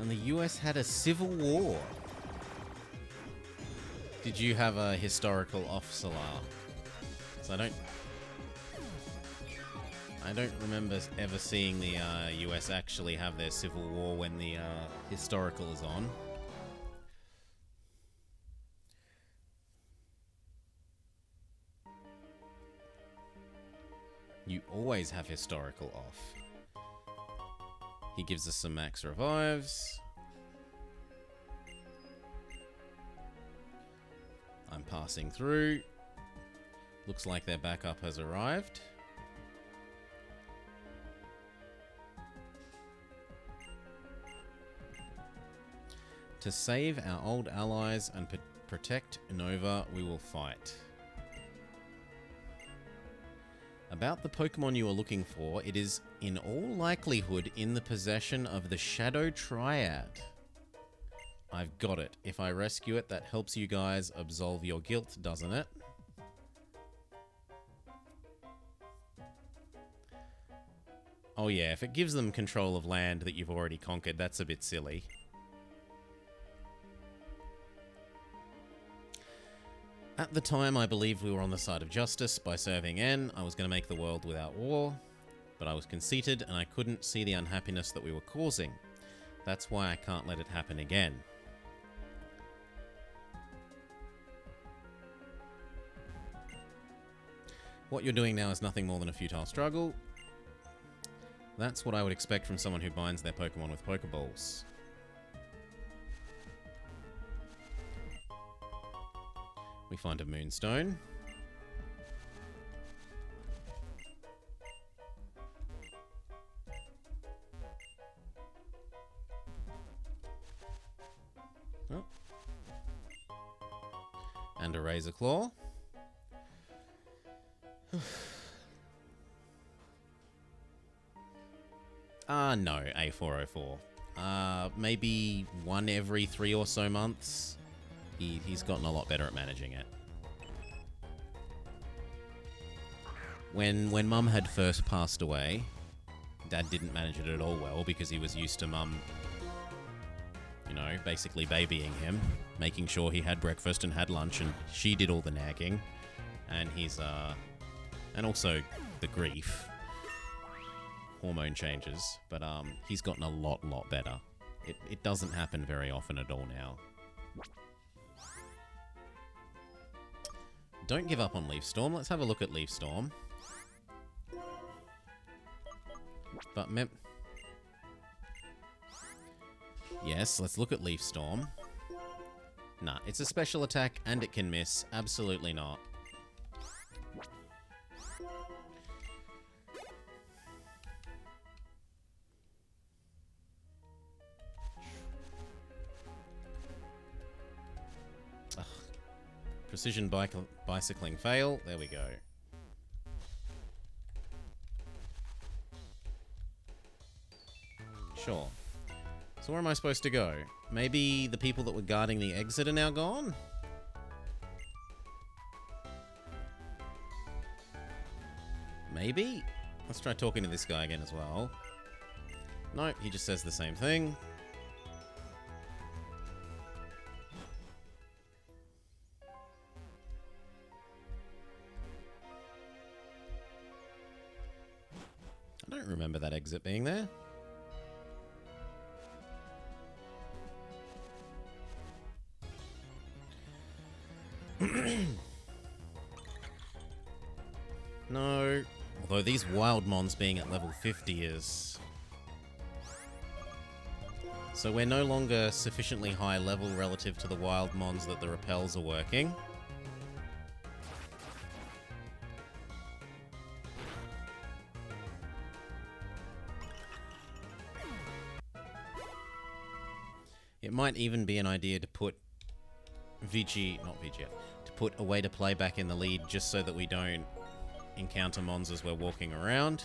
And the US had a civil war. Did you have a historical off, Salah? So I don't remember ever seeing the US actually have their civil war when the historical is on. You always have historical off. He gives us some max revives. I'm passing through. Looks like their backup has arrived. To save our old allies and protect Nova, we will fight. About the Pokemon you are looking for, it is in all likelihood in the possession of the Shadow Triad. I've got it. If I rescue it, that helps you guys absolve your guilt, doesn't it? Oh yeah, if it gives them control of land that you've already conquered, that's a bit silly. At the time, I believed we were on the side of justice by serving N. I was going to make the world without war, but I was conceited and I couldn't see the unhappiness that we were causing. That's why I can't let it happen again. What you're doing now is nothing more than a futile struggle. That's what I would expect from someone who binds their Pokemon with Pokeballs. We find a Moonstone. Oh. And a Razor Claw. No, A404. Maybe one every 3 or so months. He's gotten a lot better at managing it. When Mum had first passed away, Dad didn't manage it at all well because he was used to Mum, you know, basically babying him, making sure he had breakfast and had lunch, and she did all the nagging. And and also the grief, hormone changes, but he's gotten a lot better. It doesn't happen very often at all now. Don't give up on Leaf Storm. Let's have a look at Leaf Storm. But yes, let's look at Leaf Storm. Nah, it's a special attack and it can miss. Absolutely not. Ugh. Precision bicycling fail. There we go. Sure. So where am I supposed to go? Maybe the people that were guarding the exit are now gone? Maybe? Let's try talking to this guy again as well. Nope, he just says the same thing. I don't remember that exit being there. No. Although these wild mons being at level 50 is... So we're no longer sufficiently high level relative to the wild mons that the repels are working. It might even be an idea to put not VGF, to put a way to play back in the lead just so that we don't encounter mons as we're walking around.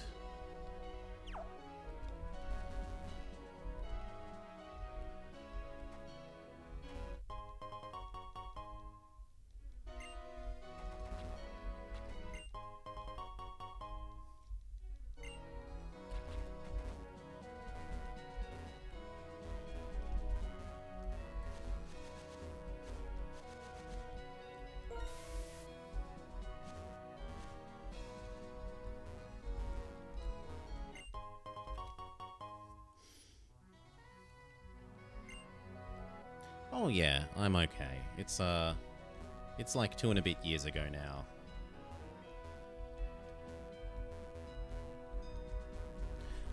Oh yeah, I'm okay. It's like 2 and a bit years ago now.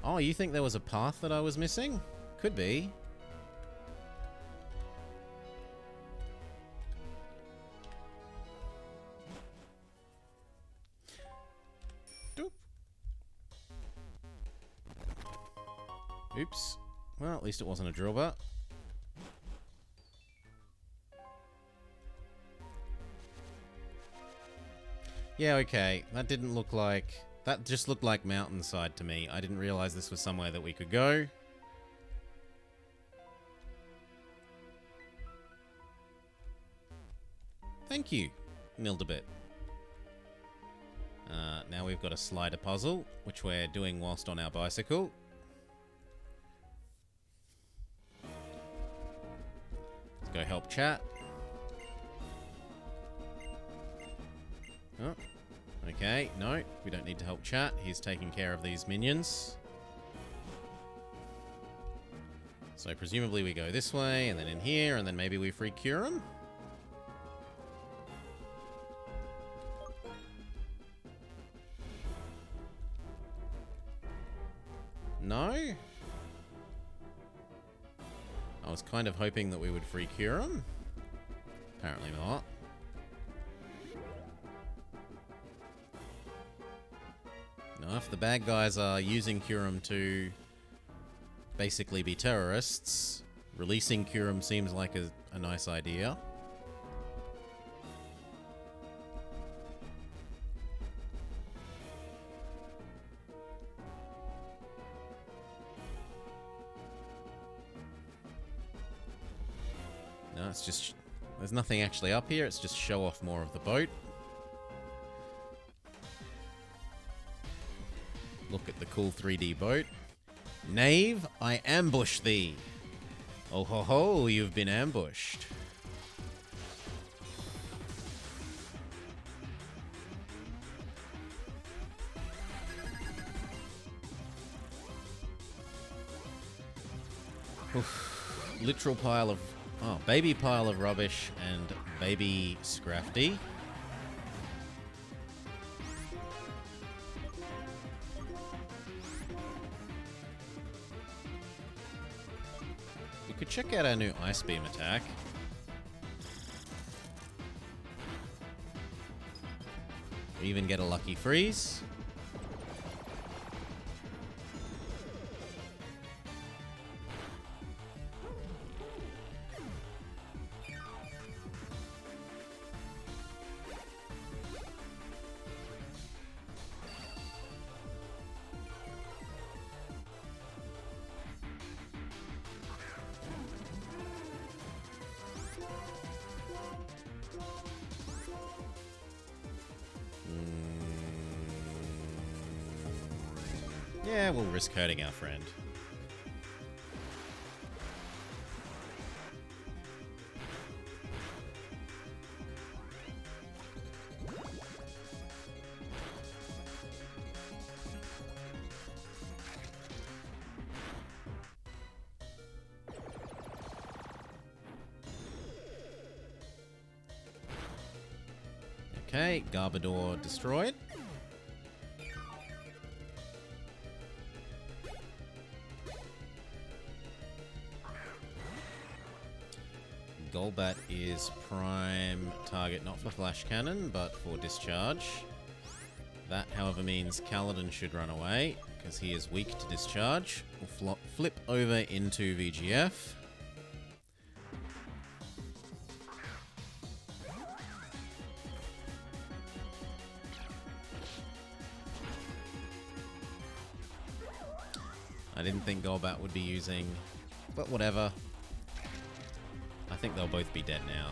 Oh, you think there was a path that I was missing? Could be. Doop. Oops. Well, at least it wasn't a drawbar. Yeah, okay. That didn't look like... That just looked like mountainside to me. I didn't realize this was somewhere that we could go. Thank you, Mildabit. Now we've got a slider puzzle, which we're doing whilst on our bicycle. Let's go help chat. Oh. Okay, no, we don't need to help chat. He's taking care of these minions. So presumably we go this way, and then in here, and then maybe we free cure him? No? I was kind of hoping that we would free cure him. Apparently not. Now, if the bad guys are using Kyurem to basically be terrorists, releasing Kyurem seems like a nice idea. No, it's just... There's nothing actually up here, it's just show off more of the boat. Look at the cool 3D boat. Knave, I ambush thee. Oh ho ho, you've been ambushed. Oof. Literal pile of... Oh, baby pile of rubbish and baby Scrafty. We could check out our new Ice Beam attack. We even get a lucky freeze. Yeah, we'll risk hurting our friend. Okay, Garbodor destroyed. Golbat is prime target not for Flash Cannon, but for Discharge. That, however, means Kaladin should run away, because he is weak to Discharge. We'll flip over into VGF. I didn't think Golbat would be using, but whatever. I think they'll both be dead now.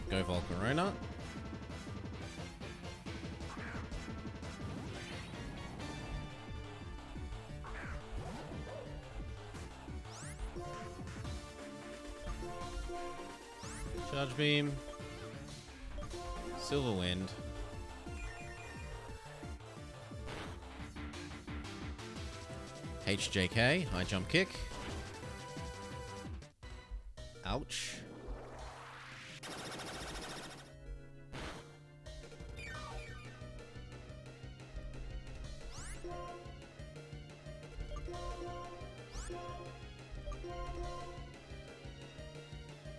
Go Volcarona. Charge Beam. Silver Wind. HJK, high jump kick. Ouch.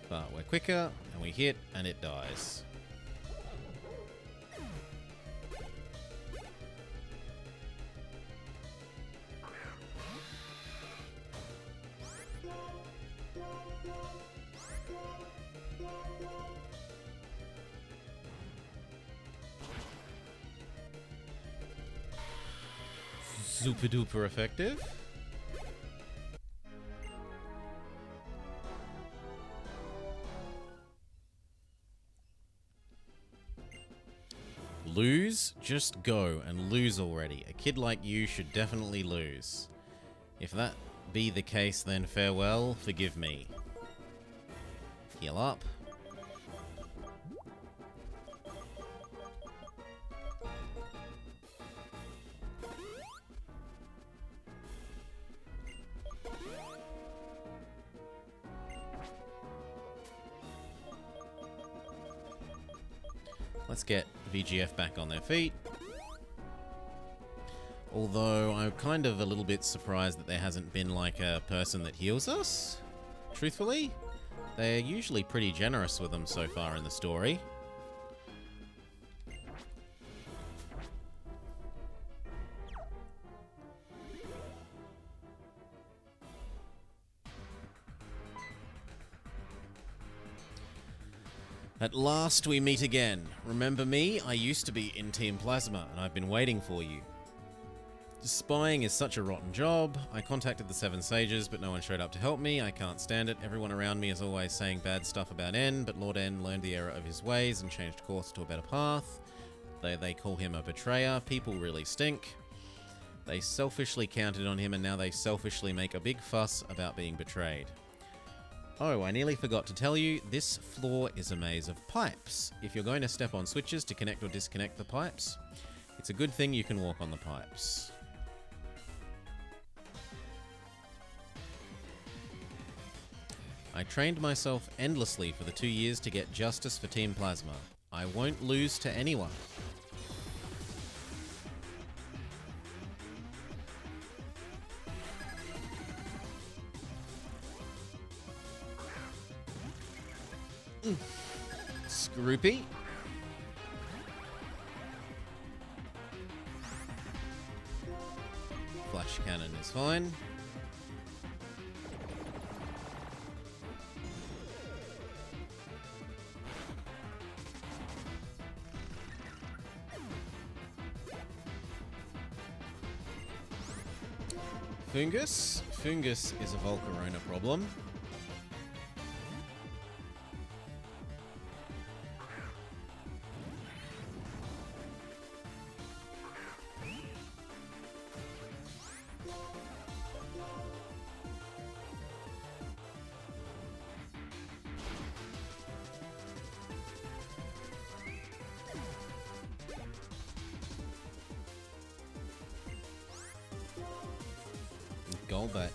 But we're quicker, and we hit, and it dies. Super duper effective. Lose? Just go and lose already. A kid like you should definitely lose. If that be the case, then farewell, forgive me. Heal up. Let's get VGF back on their feet. Although I'm kind of a little bit surprised that there hasn't been like a person that heals us. Truthfully, they're usually pretty generous with them so far in the story. At last we meet again. Remember me? I used to be in Team Plasma, and I've been waiting for you. Spying is such a rotten job. I contacted the Seven Sages, but no one showed up to help me. I can't stand it. Everyone around me is always saying bad stuff about N, but Lord N learned the error of his ways and changed course to a better path. They call him a betrayer. People really stink. They selfishly counted on him, and now they selfishly make a big fuss about being betrayed. Oh, I nearly forgot to tell you, this floor is a maze of pipes. If you're going to step on switches to connect or disconnect the pipes, it's a good thing you can walk on the pipes. I trained myself endlessly for the 2 years to get justice for Team Plasma. I won't lose to anyone. Scroopy. Flash cannon is fine. Fungus. Fungus is a Volcarona problem. Golbat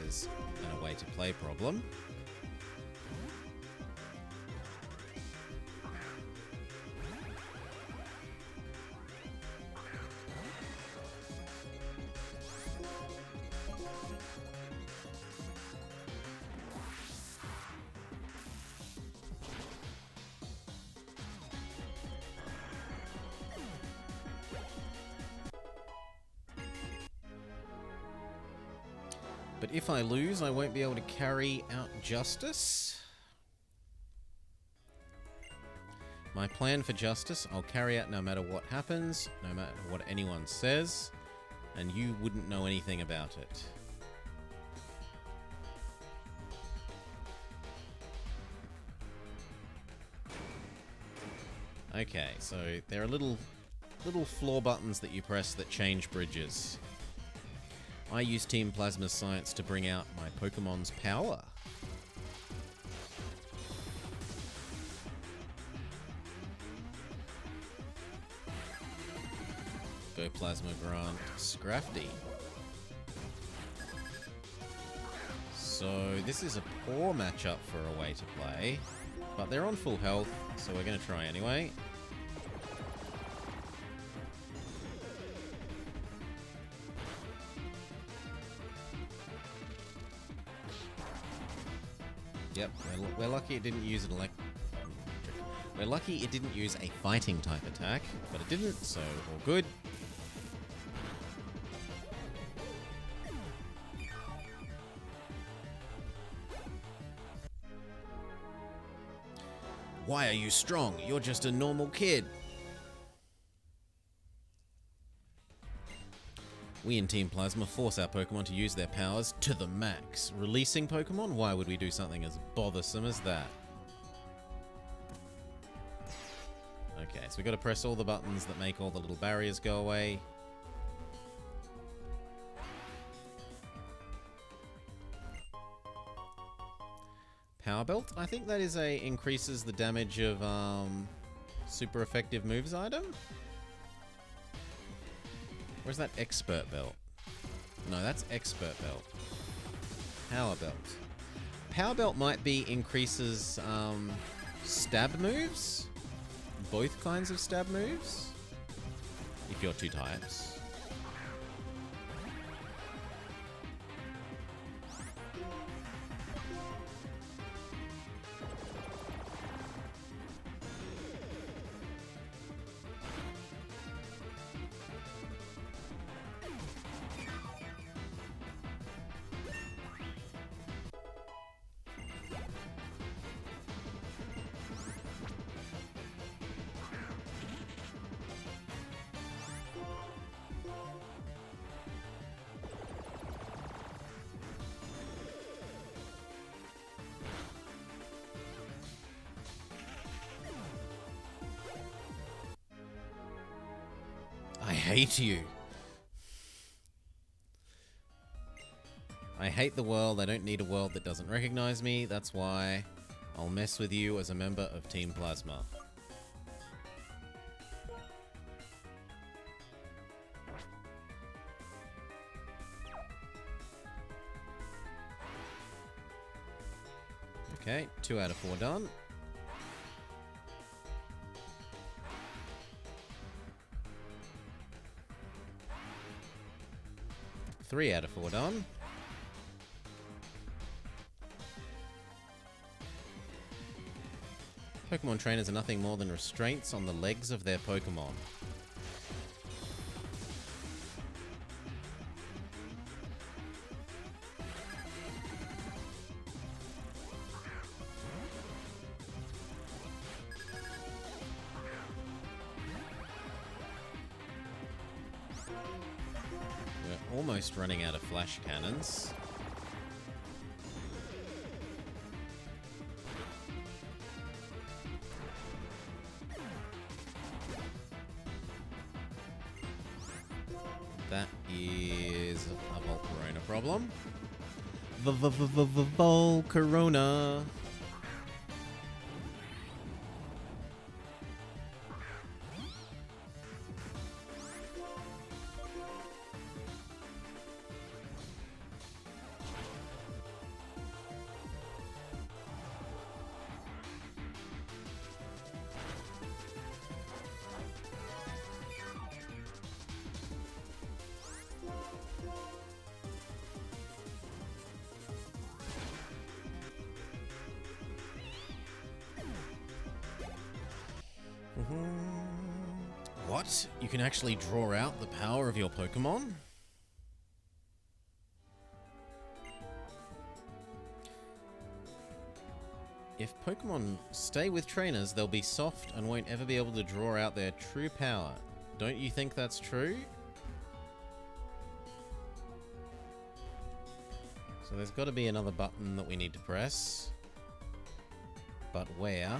is an away to play problem. But if I lose, I won't be able to carry out Justice. My plan for Justice, I'll carry out no matter what happens, no matter what anyone says, and you wouldn't know anything about it. Okay, so there are little floor buttons that you press that change bridges. I use Team Plasma's science to bring out my Pokemon's power. Go Plasma Grant Scrafty. So this is a poor matchup for a way to play, but they're on full health, so we're going to try anyway. Yep, we're lucky it didn't use an We're lucky it didn't use a fighting type attack, but it didn't, so all good. Why are you strong? You're just a normal kid. We in Team Plasma force our Pokemon to use their powers to the max. Releasing Pokemon? Why would we do something as bothersome as that? Okay, so we've got to press all the buttons that make all the little barriers go away. Power Belt? I think that is increases the damage of super effective moves item? Where's that Expert Belt? No, that's Expert Belt. Power Belt. Power Belt might be increases stab moves? Both kinds of stab moves? If you're two types. I hate you. I hate the world. I don't need a world that doesn't recognize me. That's why I'll mess with you as a member of Team Plasma. Okay, 2 out of 4 done. Three out of 4 done. Pokemon trainers are nothing more than restraints on the legs of their Pokemon. We're almost running out of flash cannons. That is a Volcarona problem. Volcarona. What? You can actually draw out the power of your Pokemon? Pokemon stay with trainers, they'll be soft and won't ever be able to draw out their true power. Don't you think that's true? So there's got to be another button that we need to press. But where?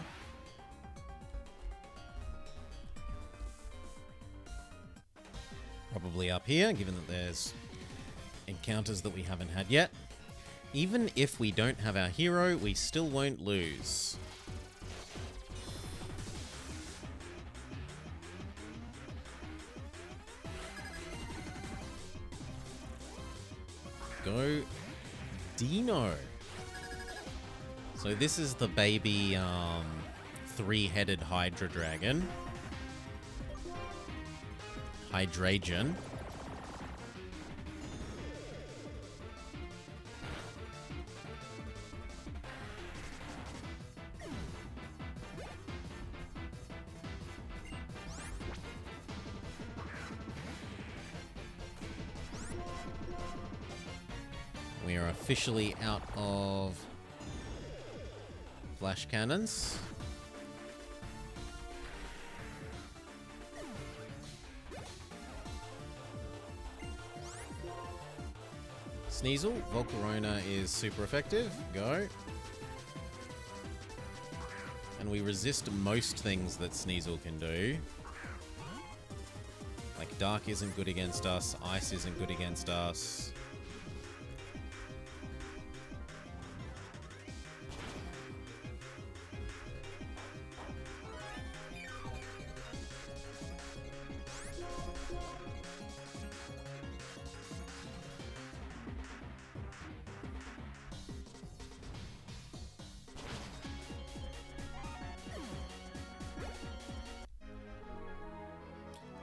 Probably up here, given that there's encounters that we haven't had yet. Even if we don't have our hero, we still won't lose. Go Dino. So this is the baby three-headed Hydra Dragon. Hydragen. We are officially out of flash cannons. Sneasel, Volcarona is super effective. Go. And we resist most things that Sneasel can do. Like Dark isn't good against us, Ice isn't good against us.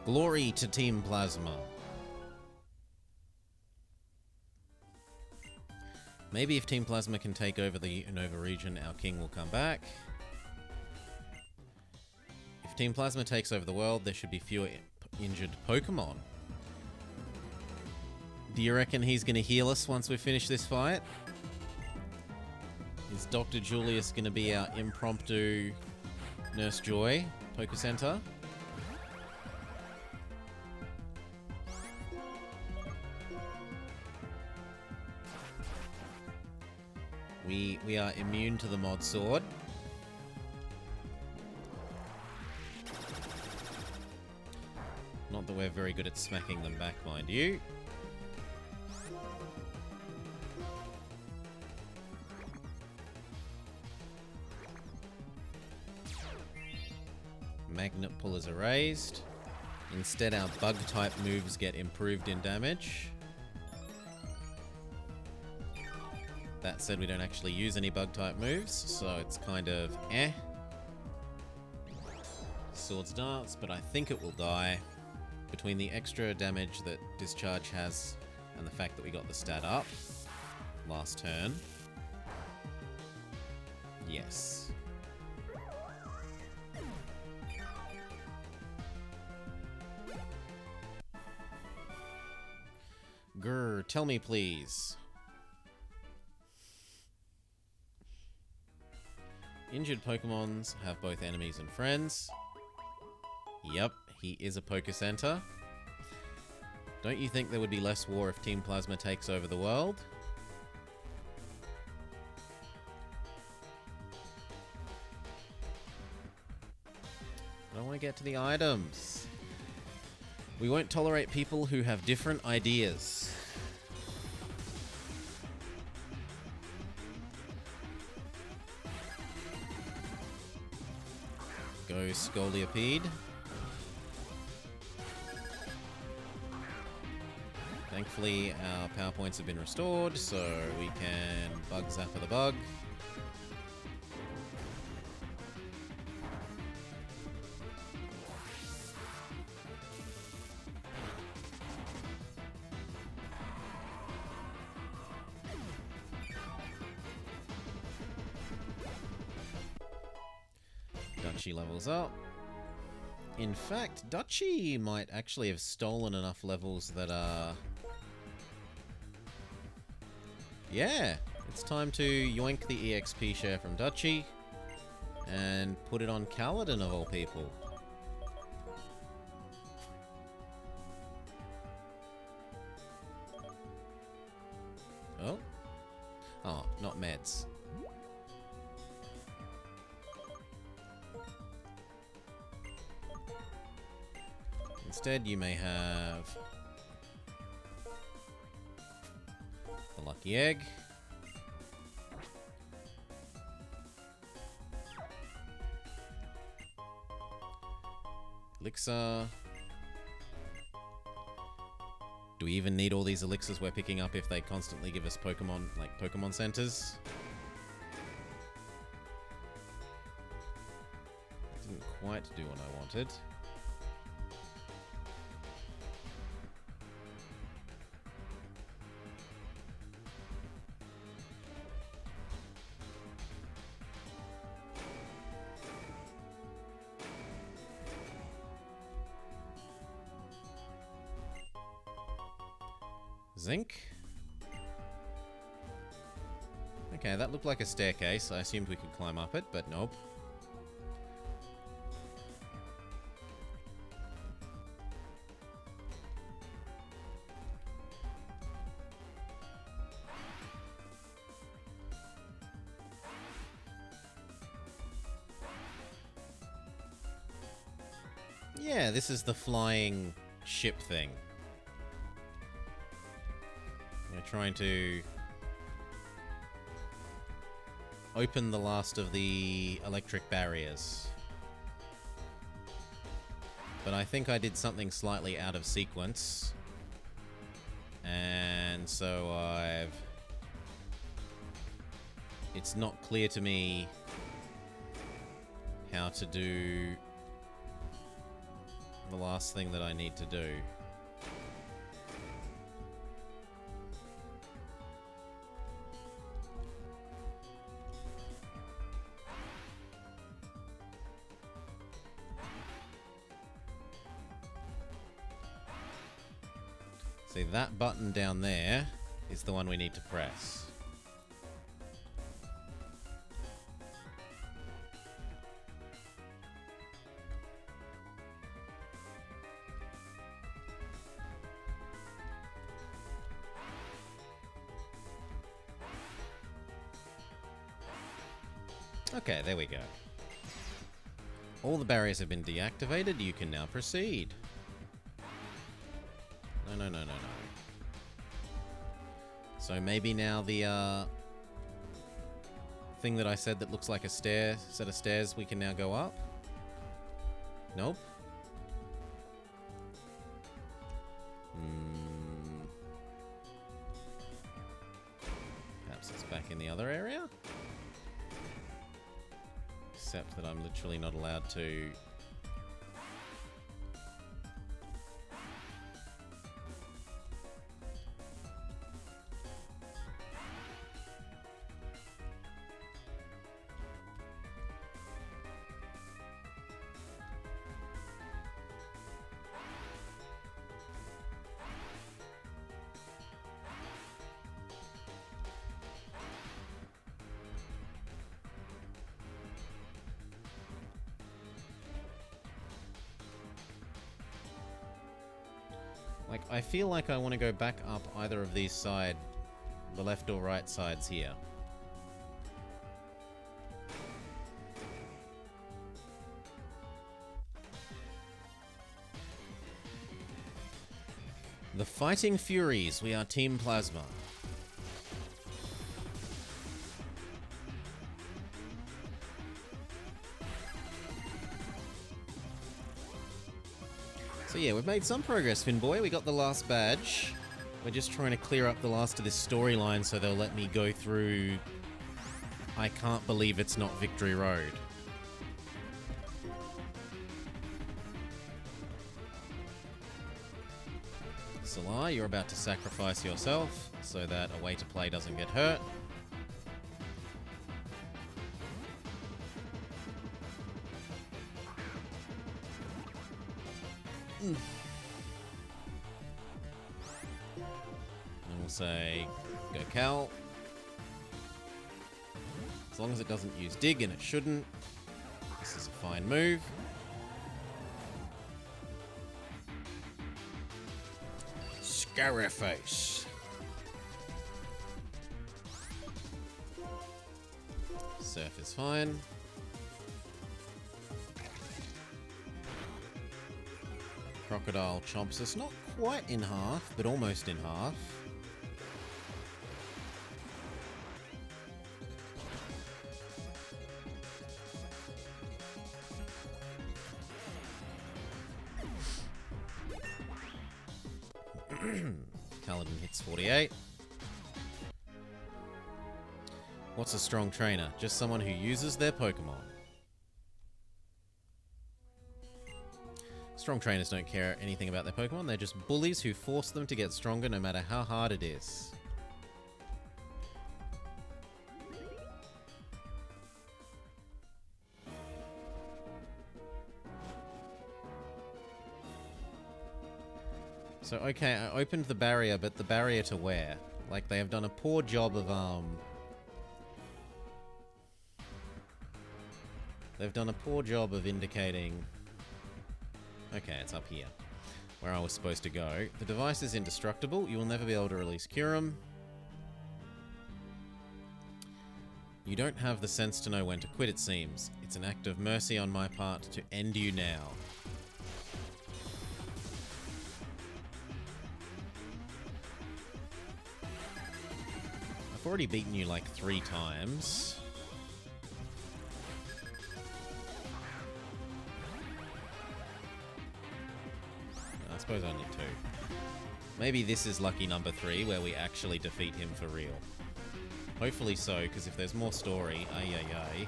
Glory to Team Plasma. Maybe if Team Plasma can take over the Unova region, our king will come back. If Team Plasma takes over the world, there should be fewer injured Pokemon. Do you reckon he's going to heal us once we finish this fight? Is Dr. Julius going to be our impromptu Nurse Joy, Poké Center? We are immune to the Mod Sword. Not that we're very good at smacking them back, mind you. Magnet Pull is erased. Instead, our Bug-type moves get improved in damage. That said, we don't actually use any Bug-type moves, so it's kind of eh. Swords Darts, but I think it will die. Between the extra damage that Discharge has and the fact that we got the stat up last turn. Yes. Grr, tell me please. Injured Pokemons have both enemies and friends. Yep, he is a Poké Center. Don't you think there would be less war if Team Plasma takes over the world? I don't want to get to the items. We won't tolerate people who have different ideas. Go Scolipede. Thankfully, our power points have been restored, so we can Bug Zapper the bug. Dutchie levels up. In fact, Dutchie might actually have stolen enough levels that yeah, it's time to yoink the EXP share from Dutchie. and put it on Kaladin of all people. Oh? Oh, not meds. Instead, you may have the lucky egg. Elixir. Do we even need all these elixirs we're picking up if they constantly give us Pokemon, like Pokemon centers? Didn't quite do what I wanted. Zinc. Okay, that looked like a staircase. I assumed we could climb up it, but nope. Yeah, this is the flying ship thing. We're trying to open the last of the electric barriers. But I think I did something slightly out of sequence. And so it's not clear to me how to do the last thing that I need to do. See, that button down there is the one we need to press. Okay, there we go. All the barriers have been deactivated. You can now proceed. No. So maybe now the thing that I said that looks like a set of stairs, we can now go up? Nope. Perhaps it's back in the other area? Except that I'm literally not allowed to... Like, I feel like I want to go back up either of these the left or right sides here. The Fighting Furies, we are Team Plasma. So yeah, we've made some progress, Finboy. We got the last badge. We're just trying to clear up the last of this storyline so they'll let me go through... I can't believe it's not Victory Road. Salar, you're about to sacrifice yourself so that a way to play doesn't get hurt. And we'll say, go Cal. As long as it doesn't use Dig, and it shouldn't. fine move. Scariface. Surf is fine. Crocodile chomps us not quite in half, but almost in half. Kaladin hits 48. What's a strong trainer? Just someone who uses their Pokemon. Strong trainers don't care anything about their Pokemon. They're just bullies who force them to get stronger no matter how hard it is. So, okay, I opened the barrier, but the barrier to where? Like, they have done a poor job of, they've done a poor job of indicating... Okay, it's up here, where I was supposed to go. The device is indestructible. You will never be able to release Kyurem. You don't have the sense to know when to quit, it seems. It's an act of mercy on my part to end you now. I've already beaten you like 3 times. I suppose only 2. Maybe this is lucky number 3, where we actually defeat him for real. Hopefully so, because if there's more story, ay.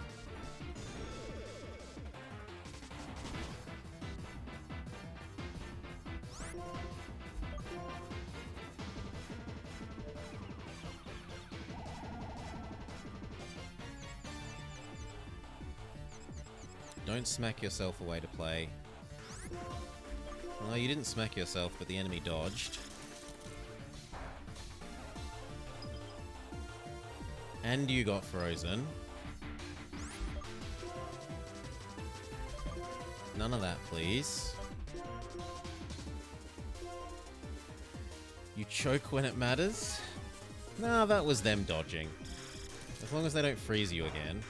Don't smack yourself away to play. Well, you didn't smack yourself, but the enemy dodged. And you got frozen. None of that, please. You choke when it matters? Nah, that was them dodging. As long as they don't freeze you again.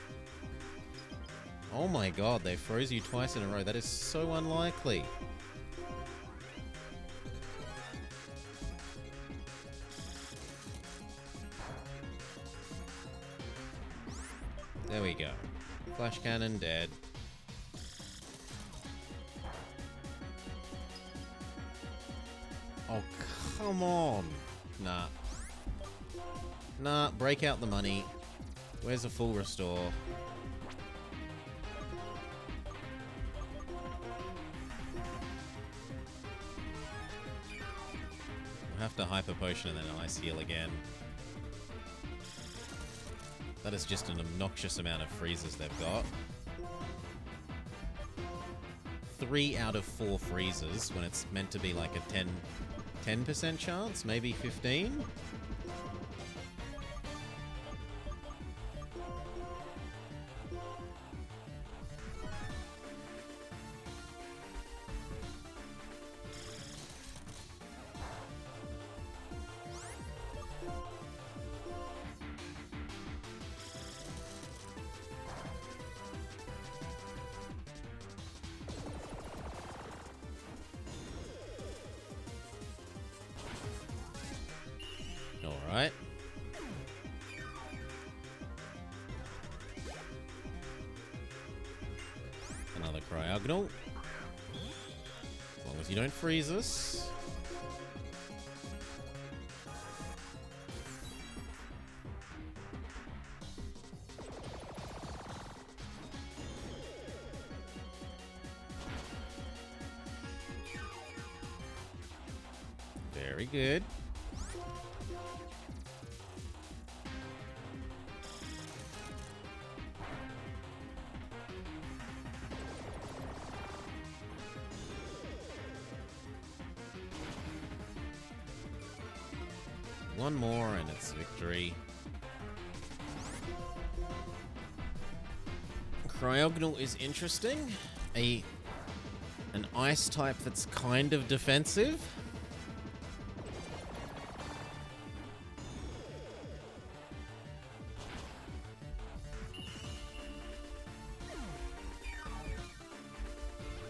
Oh my god, they froze you twice in a row. That is so unlikely. There we go. Flash cannon dead. Oh, come on. Nah. Nah, break out the money. Where's a full restore? We'll have to Hyper Potion and then Ice Heal again. That is just an obnoxious amount of freezes they've got. 3 out of 4 freezes when it's meant to be like a 10% chance, maybe 15? Alright. Another Cryogonal. As long as you don't freeze us. Very good. One more and it's victory. Cryogonal is interesting. An ice type that's kind of defensive.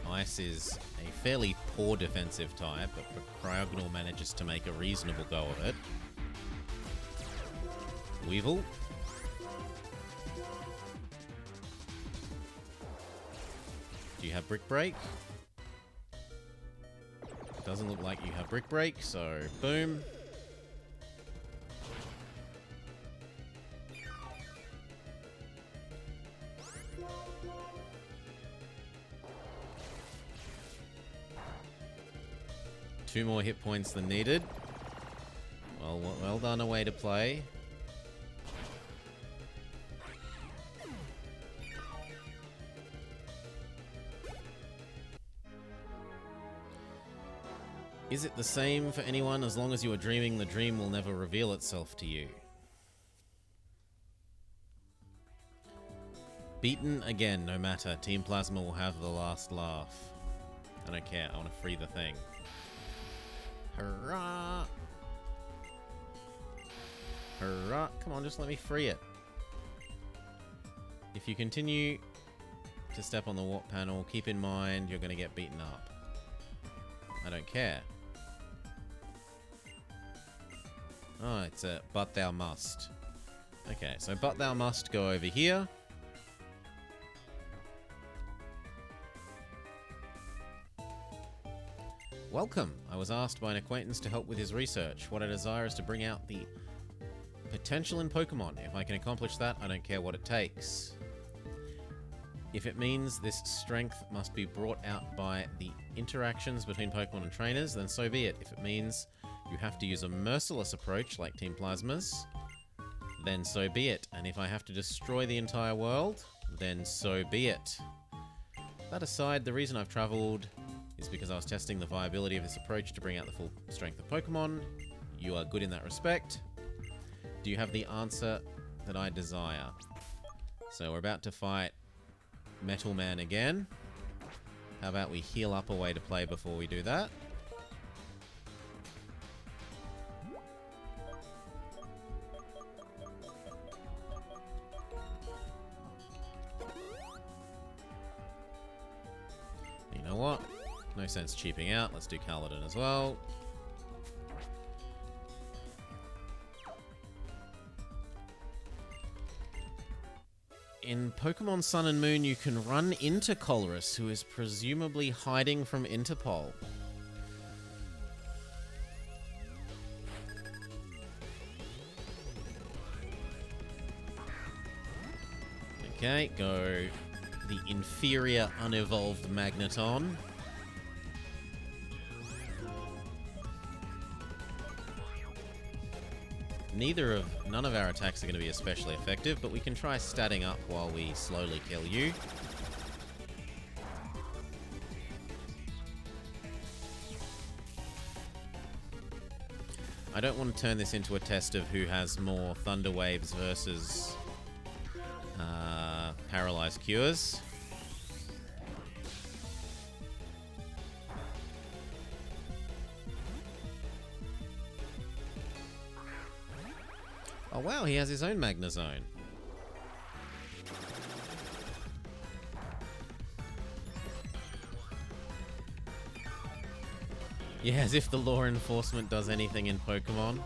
Ice is a fairly poor defensive type, but Cryogonal manages to make a reasonable go of it. Weevil. Do you have Brick Break? Doesn't look like you have Brick Break, so boom. Two more hit points than needed. Well done, a way to play. Is it the same for anyone? As long as you are dreaming, the dream will never reveal itself to you. Beaten again, no matter. Team Plasma will have the last laugh. I don't care. I want to free the thing. Hurrah! Hurrah! Come on, just let me free it. If you continue to step on the warp panel, keep in mind you're going to get beaten up. I don't care. Oh, it's a but thou must. Okay, so but thou must go over here. Welcome. I was asked by an acquaintance to help with his research. What I desire is to bring out the potential in Pokemon. If I can accomplish that, I don't care what it takes. If it means this strength must be brought out by the interactions between Pokemon and trainers, then so be it. If it means you have to use a merciless approach like Team Plasma's, then so be it. And if I have to destroy the entire world, then so be it. That aside, the reason I've travelled is because I was testing the viability of this approach to bring out the full strength of Pokemon. You are good in that respect. Do you have the answer that I desire? So we're about to fight Metal Man again. How about we heal up a way to play before we do that? You know what? No sense cheaping out. Let's do Caledon as well. In Pokemon Sun and Moon, you can run into Colress, who is presumably hiding from Interpol. Okay, go the inferior unevolved Magneton. None of our attacks are going to be especially effective, but we can try statting up while we slowly kill you. I don't want to turn this into a test of who has more Thunder Waves versus Paralyzed Cures. Oh wow, he has his own Magnezone. Yeah, as if the law enforcement does anything in Pokemon.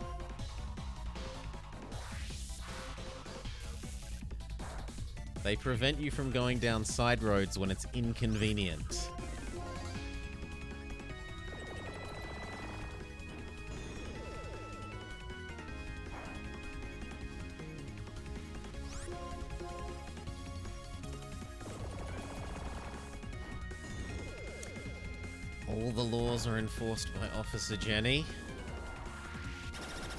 They prevent you from going down side roads when it's inconvenient. All the laws are enforced by Officer Jenny.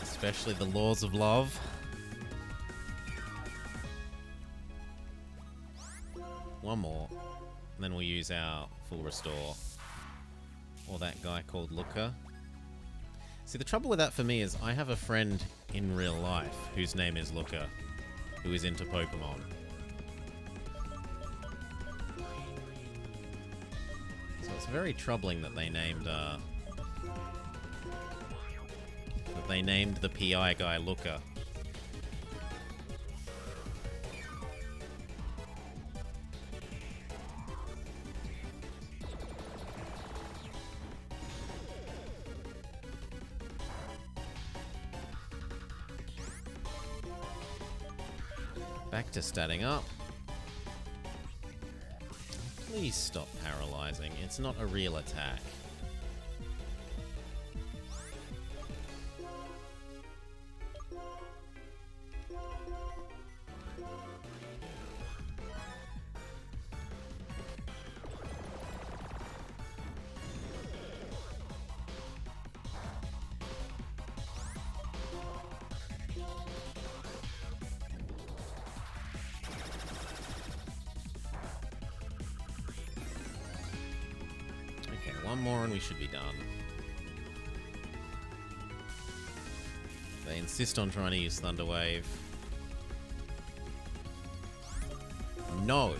Especially the laws of love. One more. And then we'll use our full restore. Or that guy called Looker. See, the trouble with that for me is I have a friend in real life whose name is Looker, who is into Pokemon. It's very troubling that they named the PI guy Looker. Back to statting up. Please stop paralyzing. It's not a real attack. One more and we should be done. They insist on trying to use Thunder Wave. No!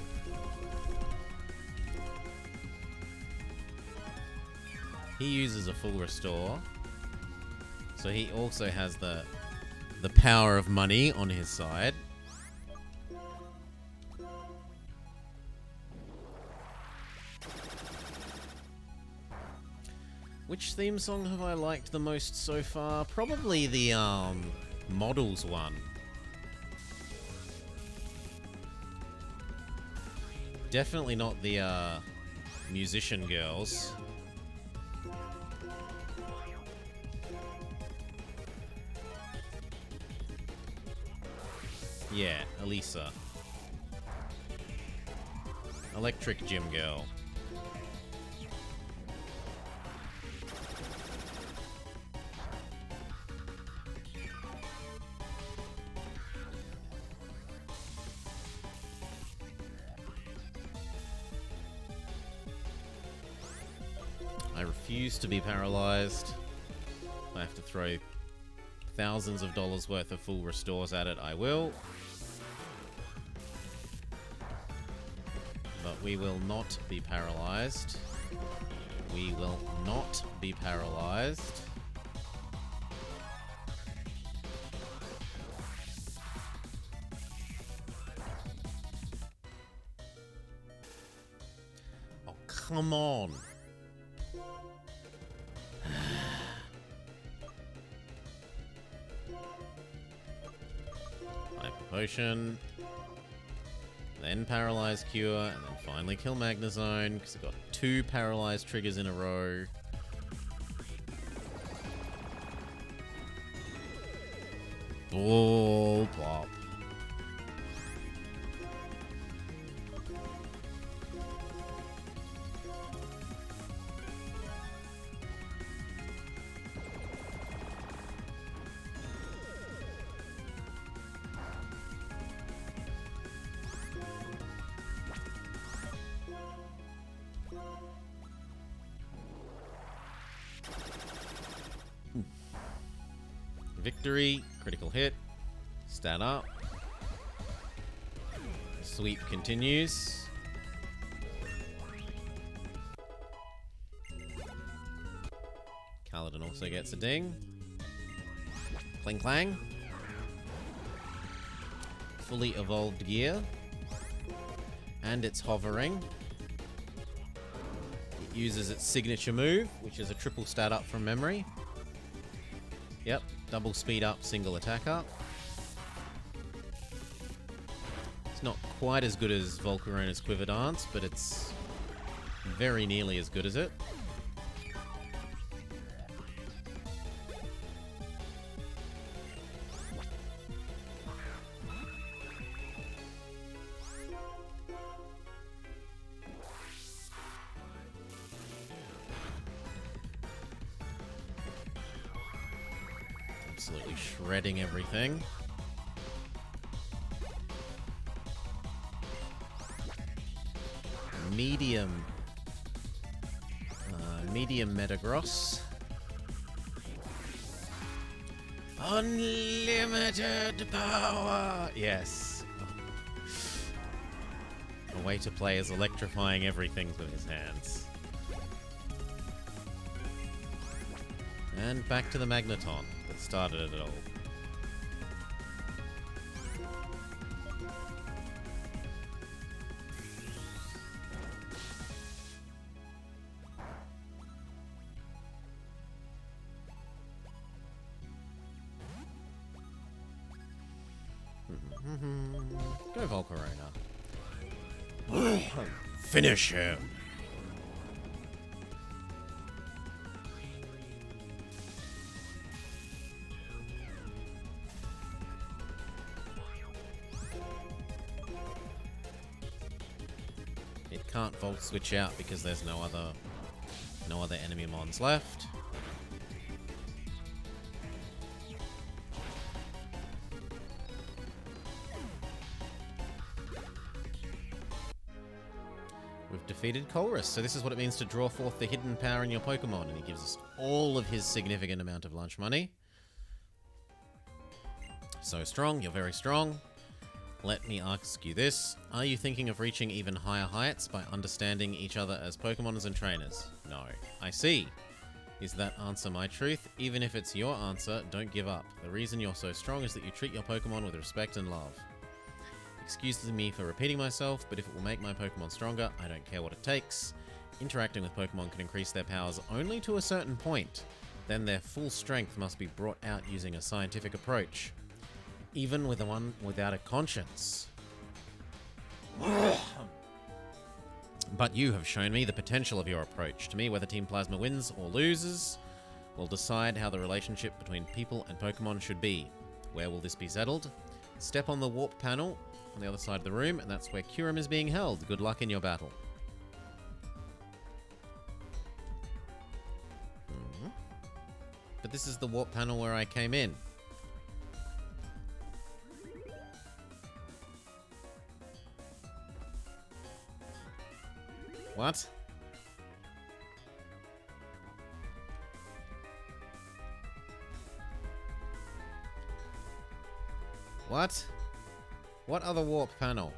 He uses a full restore. So he also has the power of money on his side. Which theme song have I liked the most so far? Probably the Models one. Definitely not the Musician Girls. Yeah, Elisa. Electric Gym Girl. I refuse to be paralyzed. I have to throw thousands of dollars worth of full restores at it. I will. But we will not be paralyzed. We will not be paralyzed. Oh, come on. Potion, then Paralyze Cure, and then finally kill Magnezone, because I've got 2 Paralyzed triggers in a row. Bull pop. Victory, critical hit, stat up, sweep continues. Kaladin also gets a ding. Clang clang. Fully evolved gear. And it's hovering. It uses its signature move, which is a triple stat up from memory. Yep, double speed up, single attack up. It's not quite as good as Volcarona's Quiver Dance, but it's very nearly as good as it. Absolutely shredding everything. Medium Metagross. Unlimited power! Yes. A way to play is electrifying everything with his hands. And back to the Magneton that started it all. Go Volcarona. Finish him! It can't Volt Switch out because there's no other enemy mons left. We've defeated Colress, so this is what it means to draw forth the hidden power in your Pokemon, and he gives us all of his significant amount of lunch money. So strong, you're very strong. Let me ask you this. Are you thinking of reaching even higher heights by understanding each other as Pokemoners and trainers? No. I see. Is that answer my truth? Even if it's your answer, don't give up. The reason you're so strong is that you treat your Pokemon with respect and love. Excuse me for repeating myself, but if it will make my Pokemon stronger, I don't care what it takes. Interacting with Pokemon can increase their powers only to a certain point. Then their full strength must be brought out using a scientific approach. Even with one without a conscience. But you have shown me the potential of your approach. To me, whether Team Plasma wins or loses will decide how the relationship between people and Pokemon should be. Where will this be settled? Step on the warp panel on the other side of the room, and that's where Kyurem is being held. Good luck in your battle. But this is the warp panel where I came in. What? What? What other warp panel?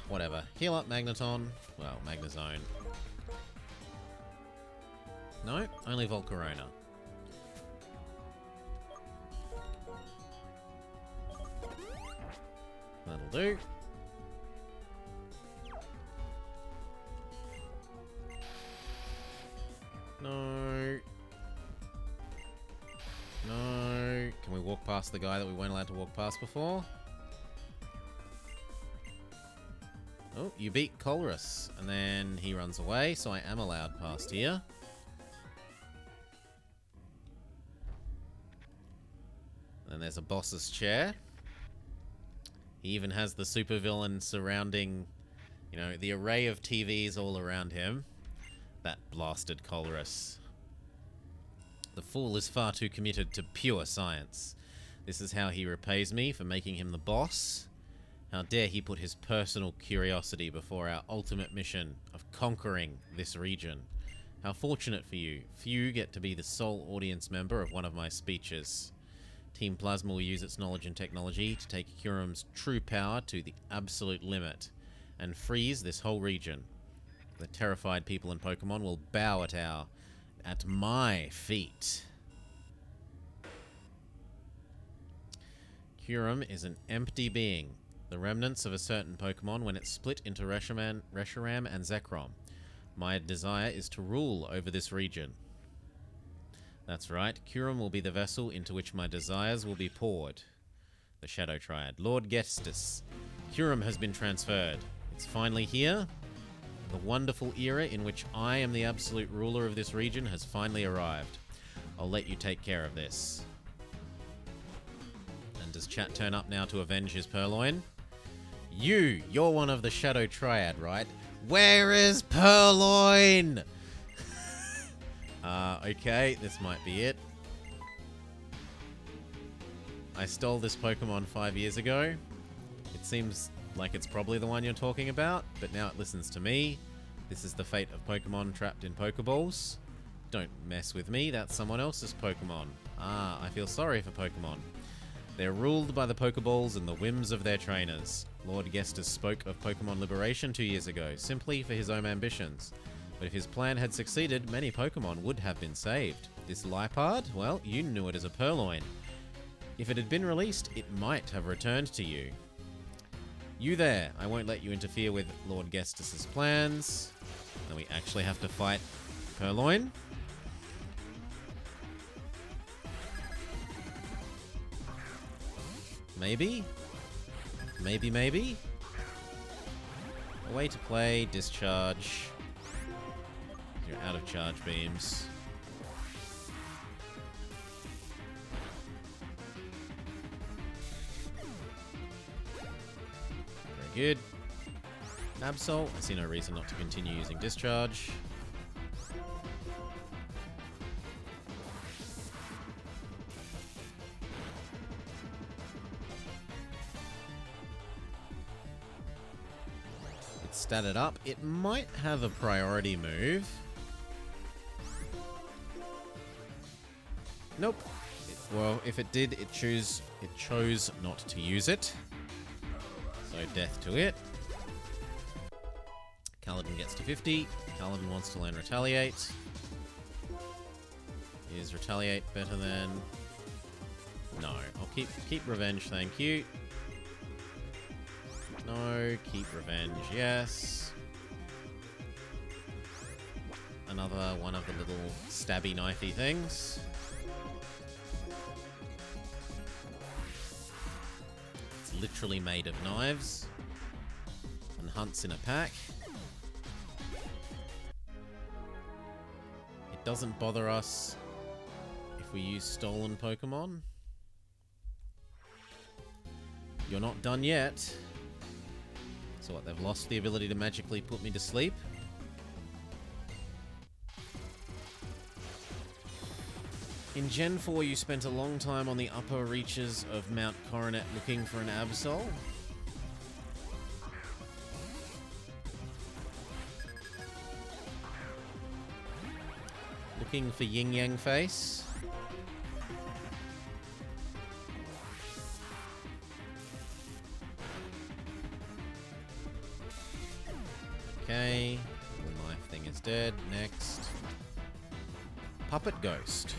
Whatever. Heal up, Magneton. Well, Magnezone. No, only Volcarona. That'll do. No. No. Can we walk past the guy that we weren't allowed to walk past before? Oh, you beat Colress. And then he runs away, so I am allowed past here. And then there's a boss's chair. He even has the supervillain surrounding, you know, the array of TVs all around him. That blasted Colress. The fool is far too committed to pure science. This is how he repays me for making him the boss. How dare he put his personal curiosity before our ultimate mission of conquering this region. How fortunate for you. Few get to be the sole audience member of one of my speeches. Team Plasma will use its knowledge and technology to take Kyurem's true power to the absolute limit and freeze this whole region. The terrified people and Pokemon will bow at my feet. Kyurem is an empty being, the remnants of a certain Pokemon when it split into Reshiram and Zekrom. My desire is to rule over this region. That's right, Kyurem will be the vessel into which my desires will be poured. The Shadow Triad. Lord Gestus. Kyurem has been transferred. It's finally here. The wonderful era in which I am the absolute ruler of this region has finally arrived. I'll let you take care of this. And does Chat turn up now to avenge his Purloin? You're one of the Shadow Triad, right? Where is Purloin? Okay, this might be it. I stole this Pokemon 5 years ago. It seems like it's probably the one you're talking about, but now it listens to me. This is the fate of Pokemon trapped in Pokeballs. Don't mess with me, that's someone else's Pokemon. Ah, I feel sorry for Pokemon. They're ruled by the Pokeballs and the whims of their trainers. Lord Gestas spoke of Pokemon liberation 2 years ago, simply for his own ambitions. But if his plan had succeeded, many Pokemon would have been saved. This Liepard? Well, you knew it as a Purloin. If it had been released, it might have returned to you. You there! I won't let you interfere with Lord Gestas' plans. And we actually have to fight Purloin. Maybe? Maybe? A way to play, discharge. You're out of charge beams. Very good. Absol, I see no reason not to continue using discharge. It's statted up. It might have a priority move. Nope. Well, if it did, it chose not to use it. So death to it. Kaladin gets to 50. Kaladin wants to learn Retaliate. Is Retaliate better than... No. I'll keep Revenge, thank you. No. Keep Revenge, yes. Another one of the little stabby knifey things. It's literally made of knives. And hunts in a pack. It doesn't bother us if we use stolen Pokemon. You're not done yet. So what, they've lost the ability to magically put me to sleep? In Gen 4, you spent a long time on the upper reaches of Mount Coronet looking for an Absol. Looking for Yin Yang Face. Okay. The knife thing is dead. Next. Puppet Ghost.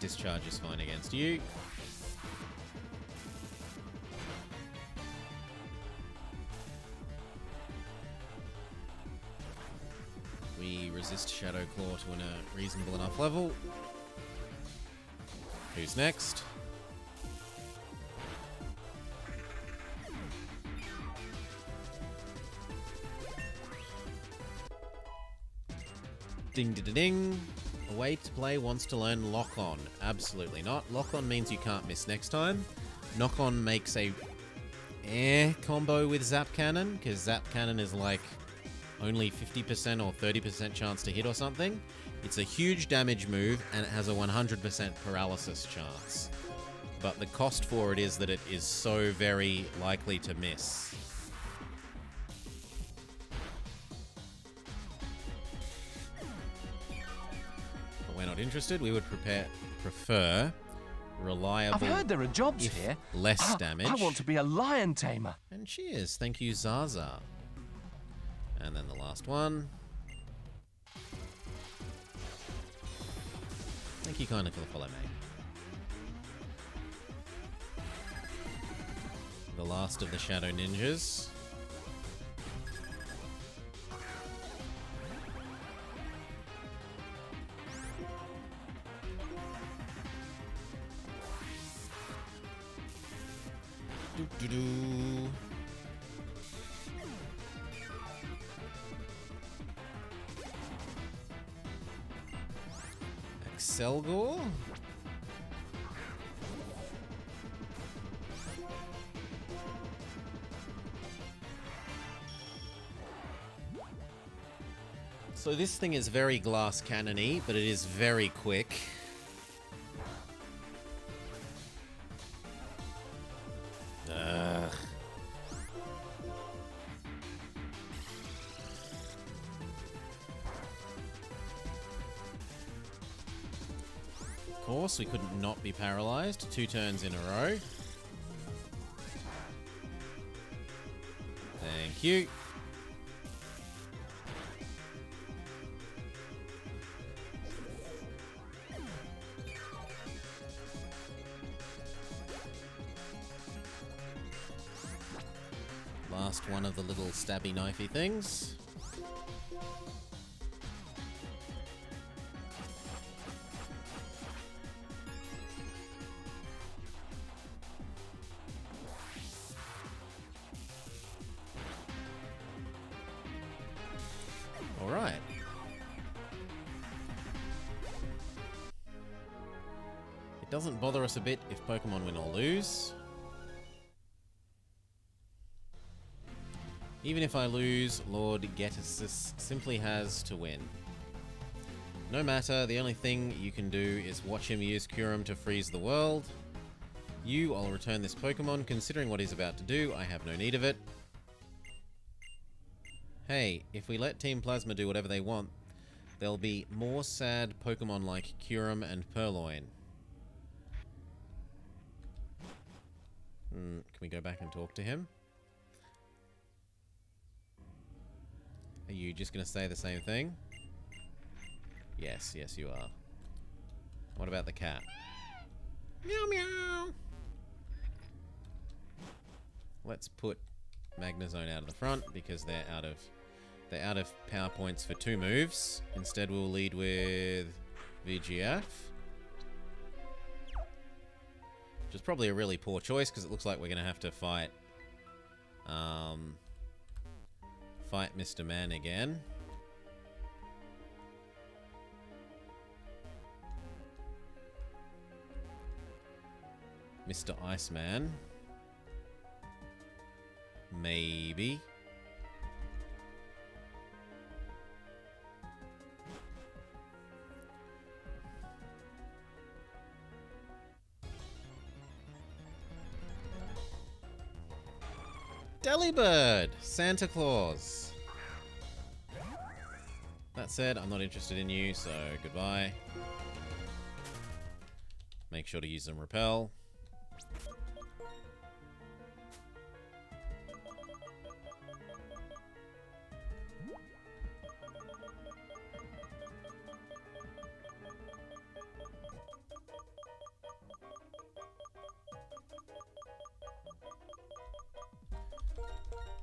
Discharge is fine against you. We resist Shadow Claw to a reasonable enough level. Who's next? Ding ding ding. A way to play wants to learn Lock On. Absolutely not. Lock On means you can't miss next time. Knock On makes a combo with Zap Cannon, because Zap Cannon is like only 50% or 30% chance to hit or something. It's a huge damage move, and it has a 100% paralysis chance. But the cost for it is that it is so very likely to miss. We're not interested. We would prefer reliable. I've heard there are jobs here. Less damage. I want to be a lion tamer. And cheers. Thank you, Zaza. And then the last one. Thank you kindly for the follow, mate. The last of the Shadow Ninjas. Doo-doo-doo. Excelgor? So this thing is very glass cannon-y, but it is very quick. course. We couldn't not be paralyzed. 2 turns in a row. Thank you. Last one of the little stabby knifey things. Alright. It doesn't bother us a bit if Pokemon win or lose. Even if I lose, Lord Getesis simply has to win. No matter, the only thing you can do is watch him use Kyurem to freeze the world. I'll return this Pokemon. Considering what he's about to do, I have no need of it. Hey, if we let Team Plasma do whatever they want, there'll be more sad Pokemon like Kyurem and Purloin. Can we go back and talk to him? Are you just going to say the same thing? Yes, yes you are. What about the cat? Meow meow! Let's put Magnezone out of the front because they're out of power points for 2 moves. Instead we'll lead with VGF. Which is probably a really poor choice because it looks like we're going to have to fight fight Mr. Man again. Mr. Iceman. Maybe. Delibird! Santa Claus! That said, I'm not interested in you, so goodbye. Make sure to use some repel.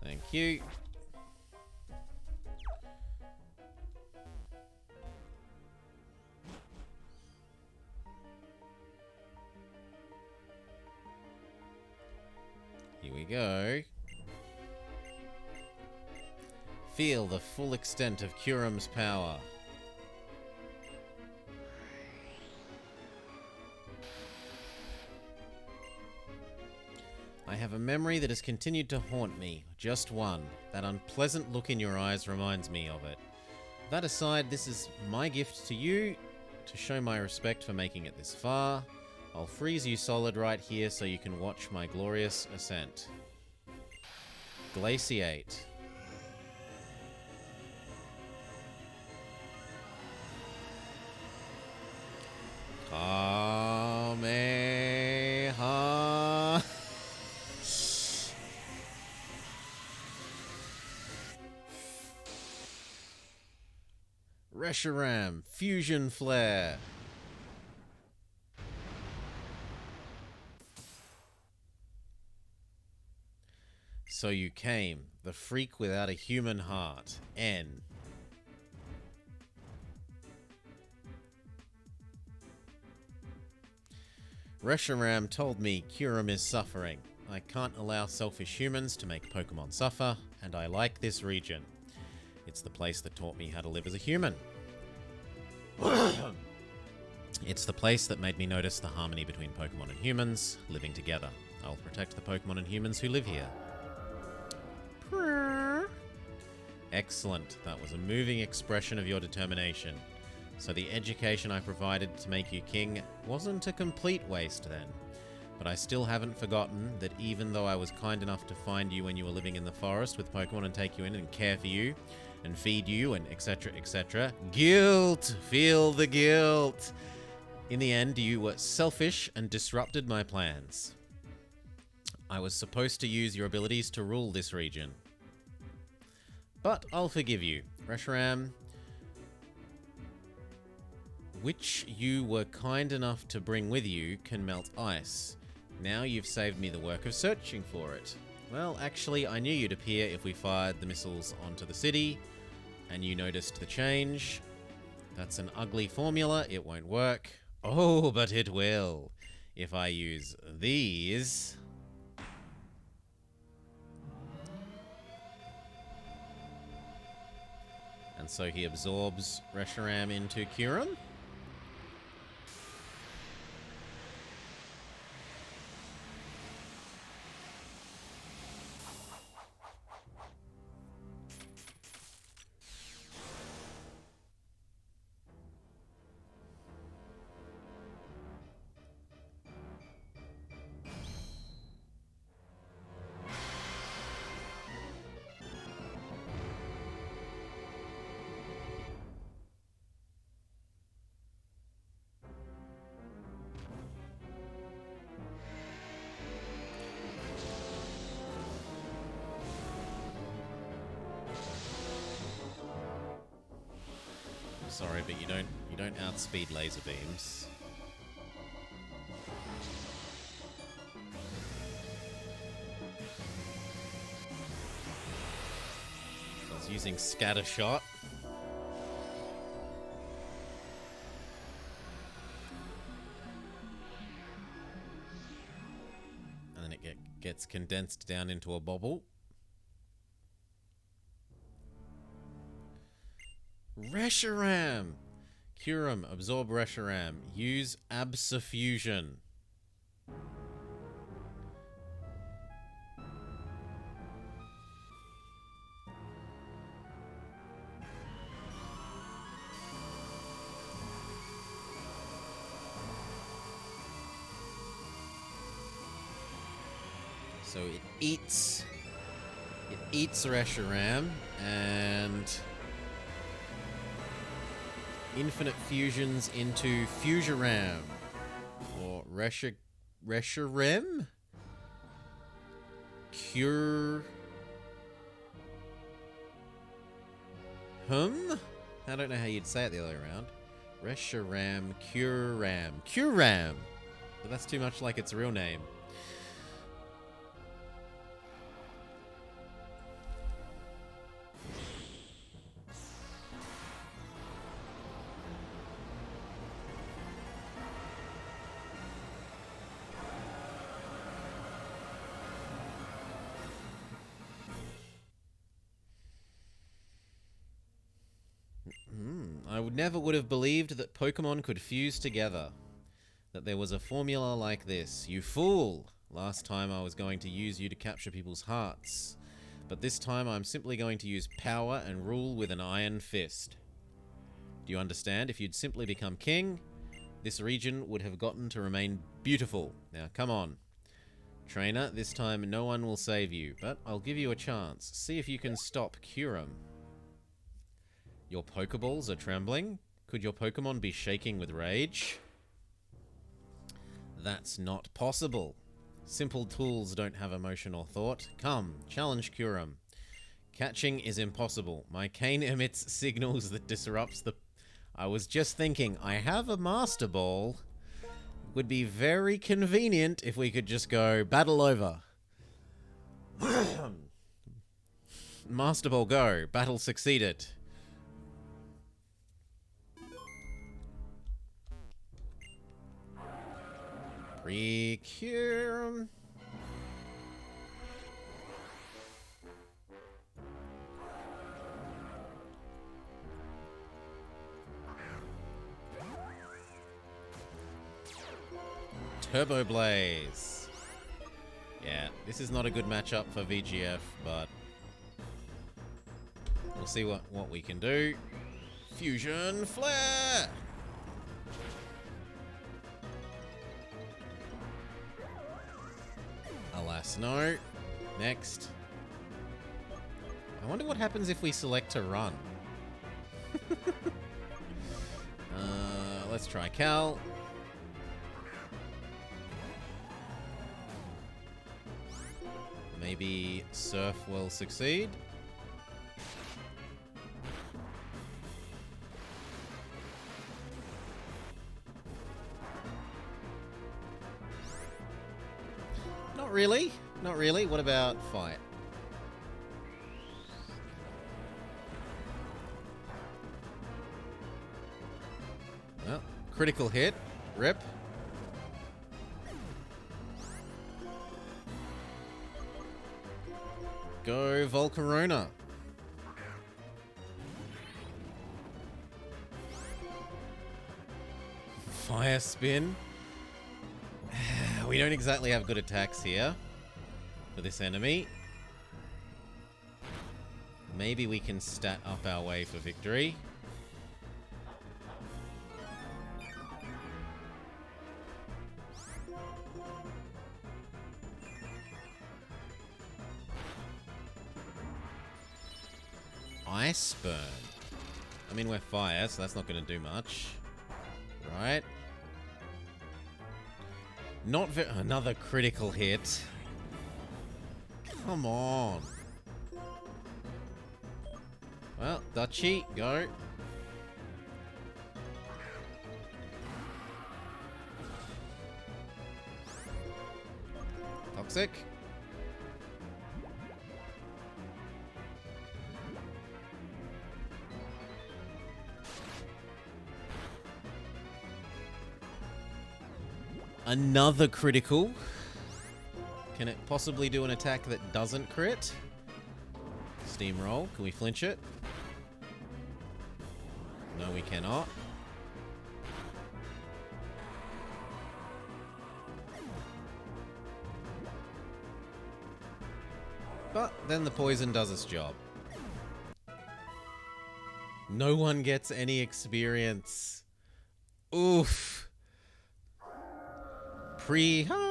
Thank you. Here we go. Feel the full extent of Kyurem's power. I have a memory that has continued to haunt me. Just one. That unpleasant look in your eyes reminds me of it. That aside, this is my gift to you to show my respect for making it this far. I'll freeze you solid right here so you can watch my glorious ascent. Glaciate. Kamehameha. Reshiram, Fusion Flare. So you came, the freak without a human heart. N. Reshiram told me Kyurem is suffering. I can't allow selfish humans to make Pokemon suffer, and I like this region. It's the place that taught me how to live as a human. It's the place that made me notice the harmony between Pokemon and humans living together. I'll protect the Pokemon and humans who live here. Excellent. That was a moving expression of your determination. So the education I provided to make you king wasn't a complete waste then. But I still haven't forgotten that even though I was kind enough to find you when you were living in the forest with Pokemon and take you in and care for you and feed you and etc., etc. Guilt! Feel the guilt! In the end, you were selfish and disrupted my plans. I was supposed to use your abilities to rule this region. But I'll forgive you. Reshiram, which you were kind enough to bring with you, can melt ice. Now you've saved me the work of searching for it. Well, actually, I knew you'd appear if we fired the missiles onto the city, and you noticed the change. That's an ugly formula. It won't work. Oh, but it will. If I use these... And so he absorbs Reshiram into Kyurem. Sorry, but you don't outspeed laser beams. I was using scatter shot. And then it gets condensed down into a bobble. Reshiram! Kyurem, absorb Reshiram. Use Absofusion. So it eats Reshiram, and infinite fusions into Fusioram. Or Reshiram? Cure... I don't know how you'd say it the other way around. Reshiram, Curam. Curam! But that's too much like its real name. I never would have believed that Pokemon could fuse together. That there was a formula like this. You fool! Last time I was going to use you to capture people's hearts. But this time I'm simply going to use power and rule with an iron fist. Do you understand? If you'd simply become king, this region would have gotten to remain beautiful. Now come on. Trainer, this time no one will save you, but I'll give you a chance. See if you can stop Kyurem. Your Pokeballs are trembling? Could your Pokemon be shaking with rage? That's not possible. Simple tools don't have emotion or thought. Come, challenge Kyurem. Catching is impossible. My cane emits signals that disrupts the... I was just thinking, I have a Master Ball. Would be very convenient if we could just go battle over. Master Ball go. Battle succeeded. Precure. Turbo Blaze. Yeah, this is not a good matchup for VGF, but we'll see what we can do. Fusion Flare! Alas, no. Next. I wonder what happens if we select to run. Let's try Cal. Maybe Surf will succeed. Not really. Not really. What about Fight? Well, critical hit. Rip. Go Volcarona. Fire Spin. We don't exactly have good attacks here for this enemy. Maybe we can stat up our way for victory. Ice Burn. I mean, we're fire, so that's not going to do much. Right? Not another critical hit. Come on. Well, Dutchie, go. Toxic. Another critical. Can it possibly do an attack that doesn't crit? Steamroll. Can we flinch it? No, we cannot. But then the poison does its job. No one gets any experience. Oof. Kyurem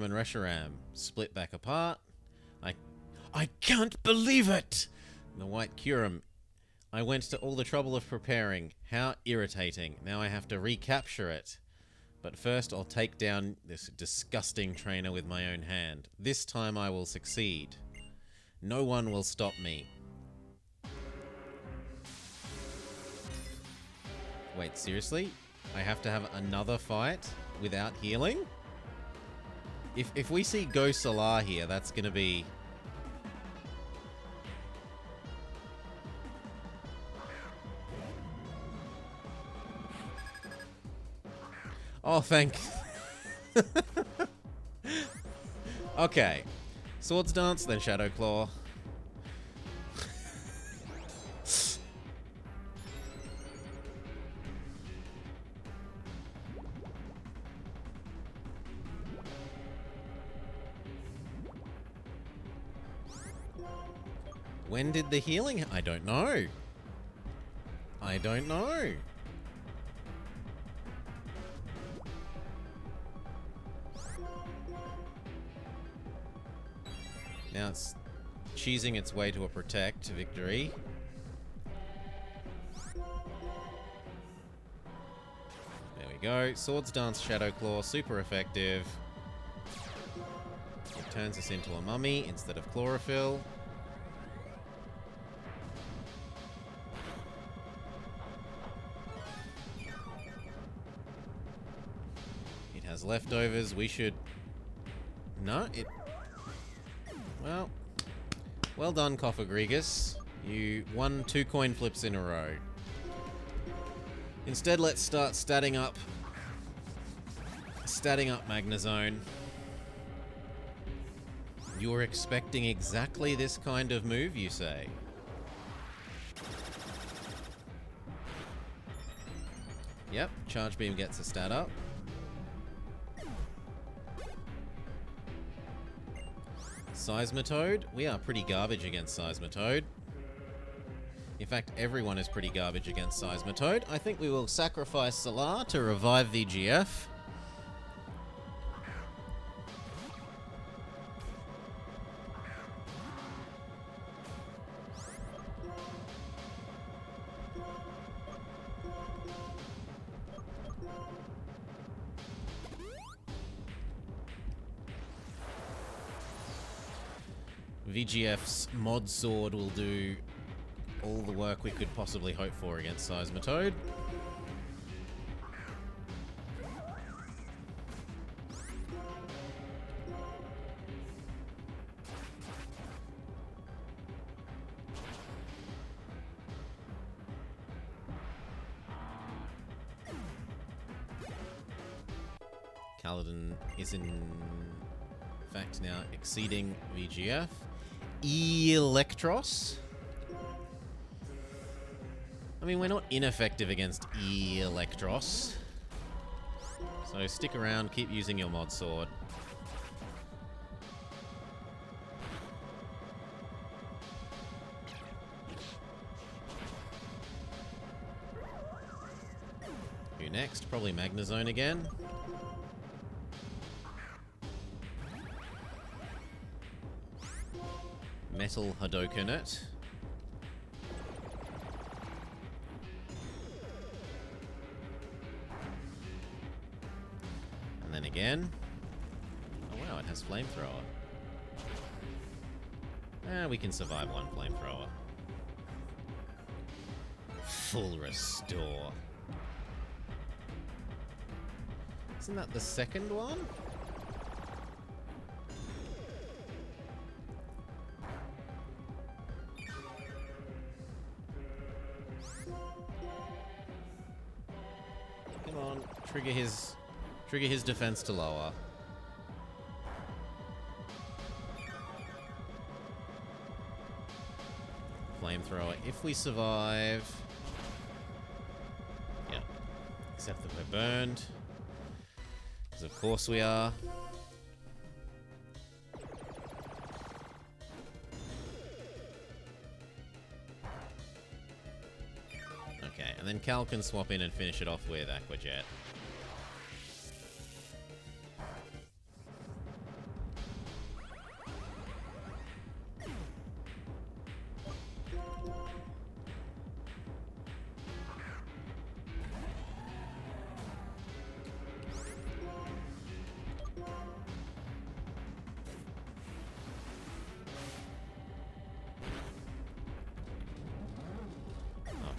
and Reshiram split back apart. I can't believe it! The white Kyurem. I went to all the trouble of preparing. How irritating. Now I have to recapture it. But first I'll take down this disgusting trainer with my own hand. This time I will succeed. No one will stop me. Wait, seriously? I have to have another fight without healing? If we see Go Solar here, that's gonna be... Oh, thank... Okay. Swords Dance, then Shadow Claw. When did the healing... I don't know. I don't know. Now it's cheesing its way to a protect victory. There we go. Swords Dance, Shadow Claw, super effective. It turns us into a mummy instead of chlorophyll. It has leftovers. We should... No, it... Well done, Cophagrigus. You won 2 coin flips in a row. Instead, let's start statting up Magnezone. You're expecting exactly this kind of move, you say? Yep, Charge Beam gets a stat up. Seismitoad. We are pretty garbage against Seismitoad. In fact, everyone is pretty garbage against Seismitoad. I think we will sacrifice Solar to revive VGF. VGF's mod sword will do all the work we could possibly hope for against Seismitoad. Kaladin is in fact now exceeding VGF. Electros. I mean, we're not ineffective against Electros. So stick around, keep using your mod sword. Who next? Probably Magnezone again. Metal Hadoken it. And then again. Oh wow, it has Flamethrower. We can survive one Flamethrower. Full Restore. Isn't that the second one? Come on, trigger his defense to lower. Flamethrower if we survive. Yeah. Except that we're burned. Because of course we are. Okay, and then Cal can swap in and finish it off with Aqua Jet.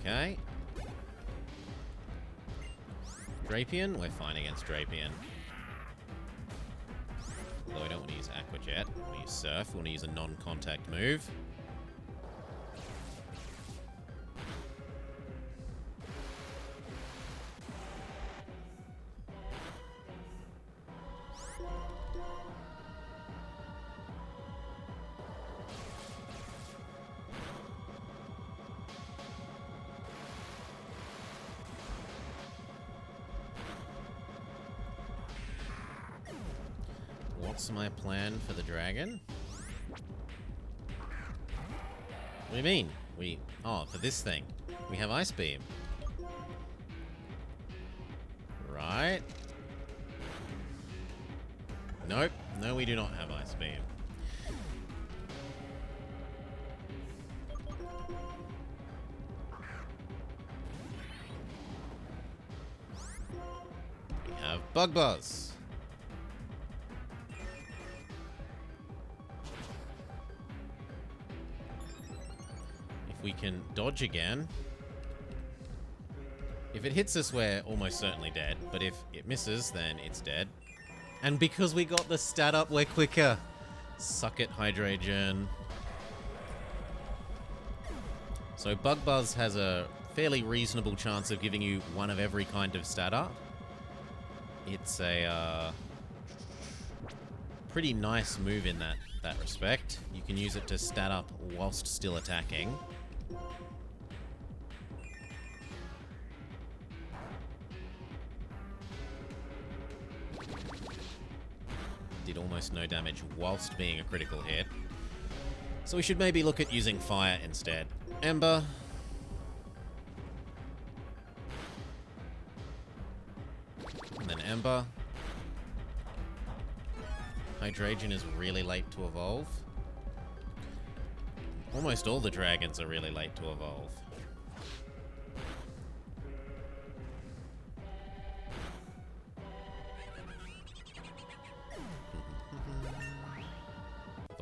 Okay. Drapion? We're fine against Drapion. Although we don't want to use Aqua Jet. We want to use Surf. We want to use a non-contact move. What's my plan for the dragon? What do you mean? Oh, for this thing. We have Ice Beam. Right. Nope. No, we do not have Ice Beam. We have Bug Buzz. We can dodge again. If it hits us, we're almost certainly dead. But if it misses, then it's dead. And because we got the stat up, we're quicker. Suck it, Hydreigon. So Bug Buzz has a fairly reasonable chance of giving you one of every kind of stat up. It's a pretty nice move in that respect. You can use it to stat up whilst still attacking. Did almost no damage whilst being a critical hit. So we should maybe look at using fire instead. Ember. And then Ember. Hydreigon is really late to evolve. Almost all the dragons are really late to evolve.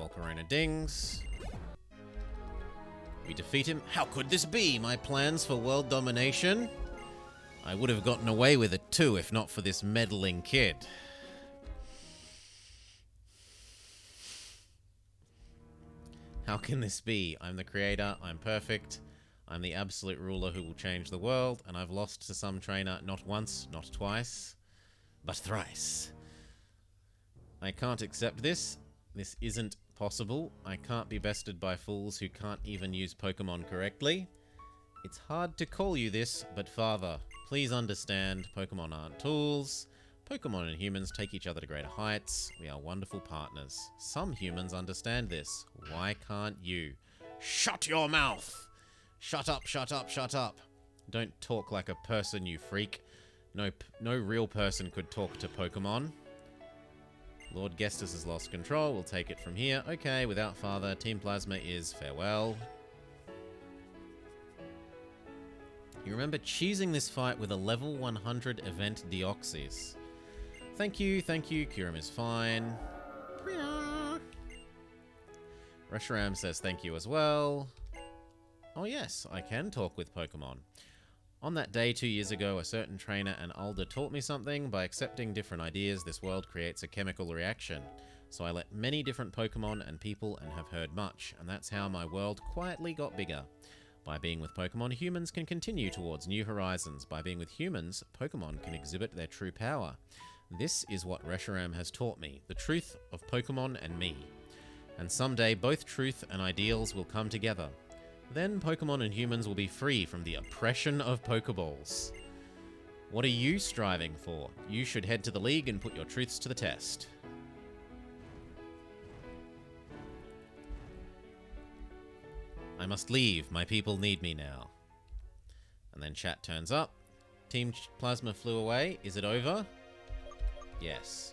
Volcarona dings. We defeat him. How could this be? My plans for world domination? I would have gotten away with it too if not for this meddling kid. How can this be? I'm the creator, I'm perfect, I'm the absolute ruler who will change the world, and I've lost to some trainer not once, not twice, but thrice. I can't accept this. This isn't possible. I can't be bested by fools who can't even use Pokemon correctly. It's hard to call you this, but father, please understand, Pokemon aren't tools. Pokemon and humans take each other to greater heights. We are wonderful partners. Some humans understand this. Why can't you? Shut your mouth! Shut up, shut up, shut up. Don't talk like a person, you freak. No real person could talk to Pokemon. Lord Gestus has lost control. We'll take it from here. Okay, without father, Team Plasma is farewell. You remember choosing this fight with a level 100 event Deoxys. Thank you, Kyurem is fine. Reshiram says thank you as well. Oh yes, I can talk with Pokemon. On that day 2 years ago, a certain trainer and Alder taught me something. By accepting different ideas, this world creates a chemical reaction. So I let many different Pokemon and people and have heard much, and that's how my world quietly got bigger. By being with Pokemon, humans can continue towards new horizons. By being with humans, Pokemon can exhibit their true power. This is what Reshiram has taught me, the truth of Pokemon and me. And someday both truth and ideals will come together. Then Pokemon and humans will be free from the oppression of Pokeballs. What are you striving for? You should head to the League and put your truths to the test. I must leave. My people need me now. And then chat turns up. Team Plasma flew away. Is it over? Yes.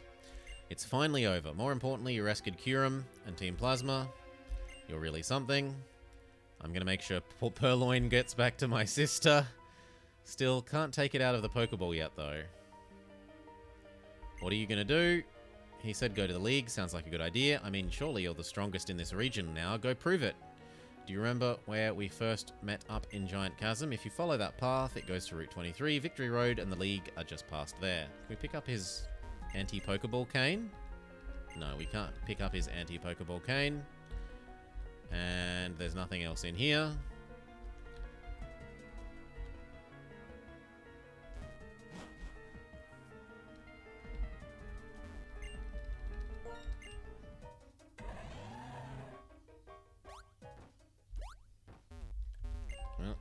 It's finally over. More importantly, you rescued Kyurem and Team Plasma. You're really something. I'm going to make sure Purloin gets back to my sister. Still, can't take it out of the Pokeball yet, though. What are you going to do? He said go to the League. Sounds like a good idea. I mean, surely you're the strongest in this region now. Go prove it. Do you remember where we first met up in Giant Chasm? If you follow that path, it goes to Route 23. Victory Road and the League are just past there. Can we pick up his anti-Pokeball cane? No, we can't pick up his anti-Pokeball cane. And there's nothing else in here. Well.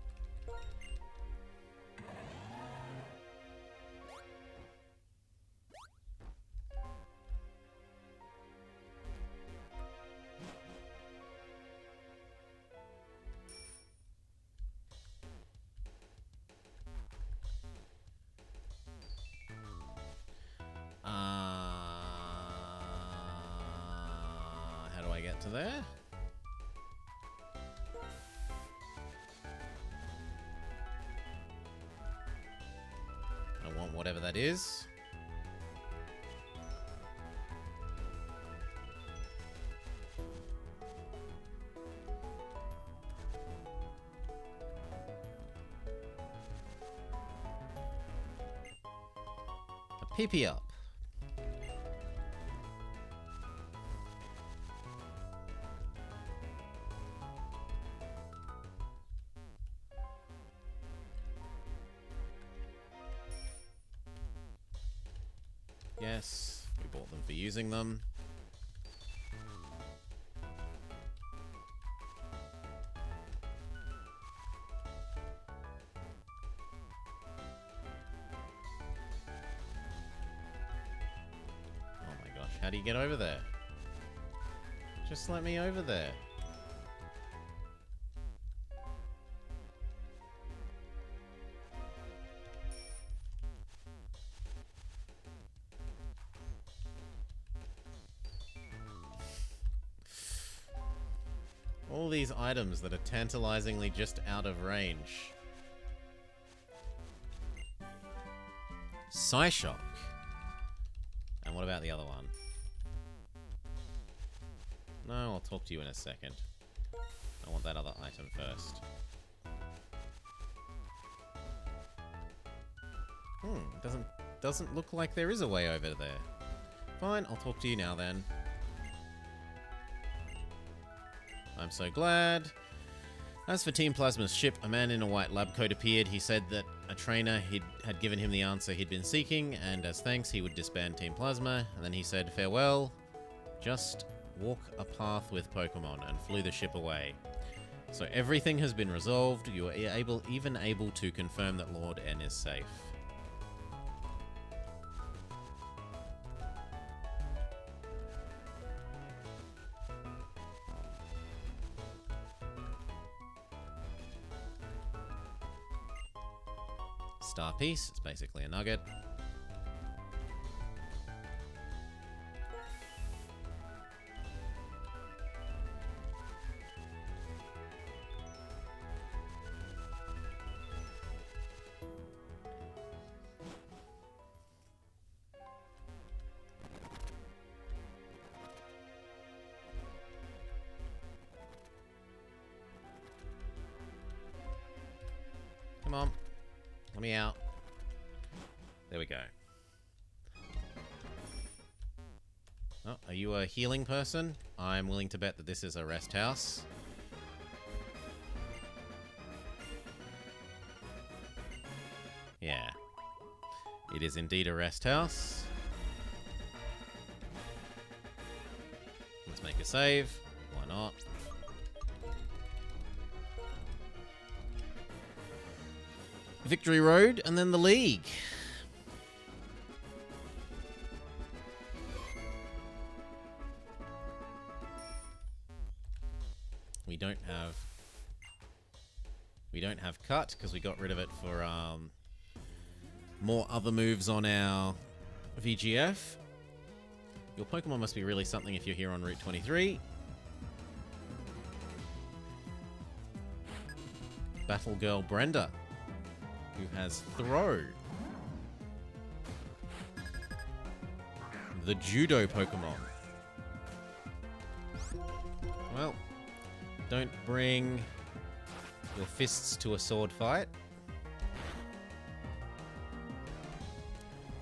How do I get to there? I want whatever that is. A PP up. Yes, we bought them for using them. Oh my gosh, how do you get over there? Just let me over there. All these items that are tantalizingly just out of range. Psyshock. And what about the other one? No, I'll talk to you in a second. I want that other item first. Doesn't look like there is a way over there. Fine, I'll talk to you now then. I'm so glad. As for Team Plasma's ship, a man in a white lab coat appeared. He said that a trainer had given him the answer he'd been seeking, and as thanks, he would disband Team Plasma. And then he said, farewell, just walk a path with Pokemon, and flew the ship away. So everything has been resolved. You are even able to confirm that Lord N is safe. Star piece, it's basically a nugget. Come on. Let me out. There we go. Oh, are you a healing person? I'm willing to bet that this is a rest house. Yeah. It is indeed a rest house. Let's make a save. Why not? Victory Road, and then the League. We don't have cut because we got rid of it for more other moves on our VGF. Your Pokemon must be really something if you're here on Route 23. Battle Girl Brenda, who has Throw. The Judo Pokemon. Well, don't bring your fists to a sword fight.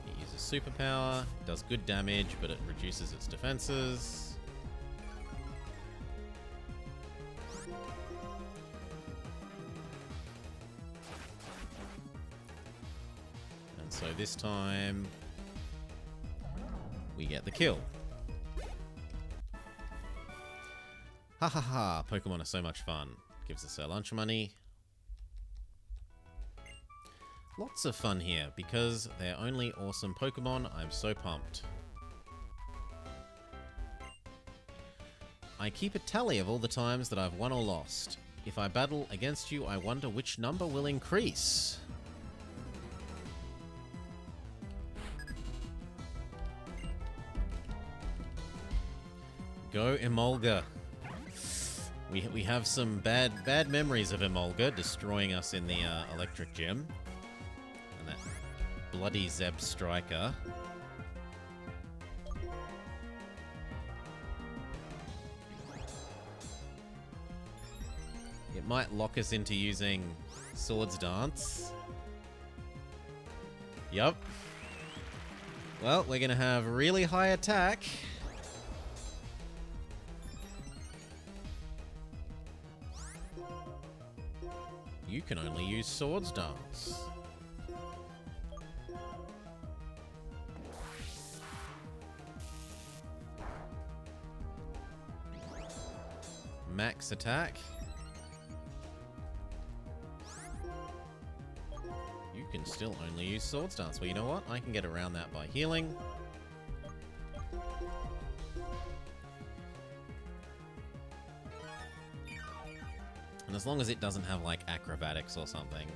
It uses superpower, does good damage, but it reduces its defenses. And so this time, we get the kill. Ha ha ha, Pokemon are so much fun. Gives us our lunch money. Lots of fun here, because they're only awesome Pokemon. I'm so pumped. I keep a tally of all the times that I've won or lost. If I battle against you, I wonder which number will increase. Go Emolga. We have some bad memories of Emolga destroying us in the electric gym. And that bloody Zeb Striker. It might lock us into using Swords Dance. Yup. Well, we're gonna have really high attack. You can only use Swords Dance. Max attack. You can still only use Swords Dance. Well, you know what? I can get around that by healing. And as long as it doesn't have, like, acrobatics or something,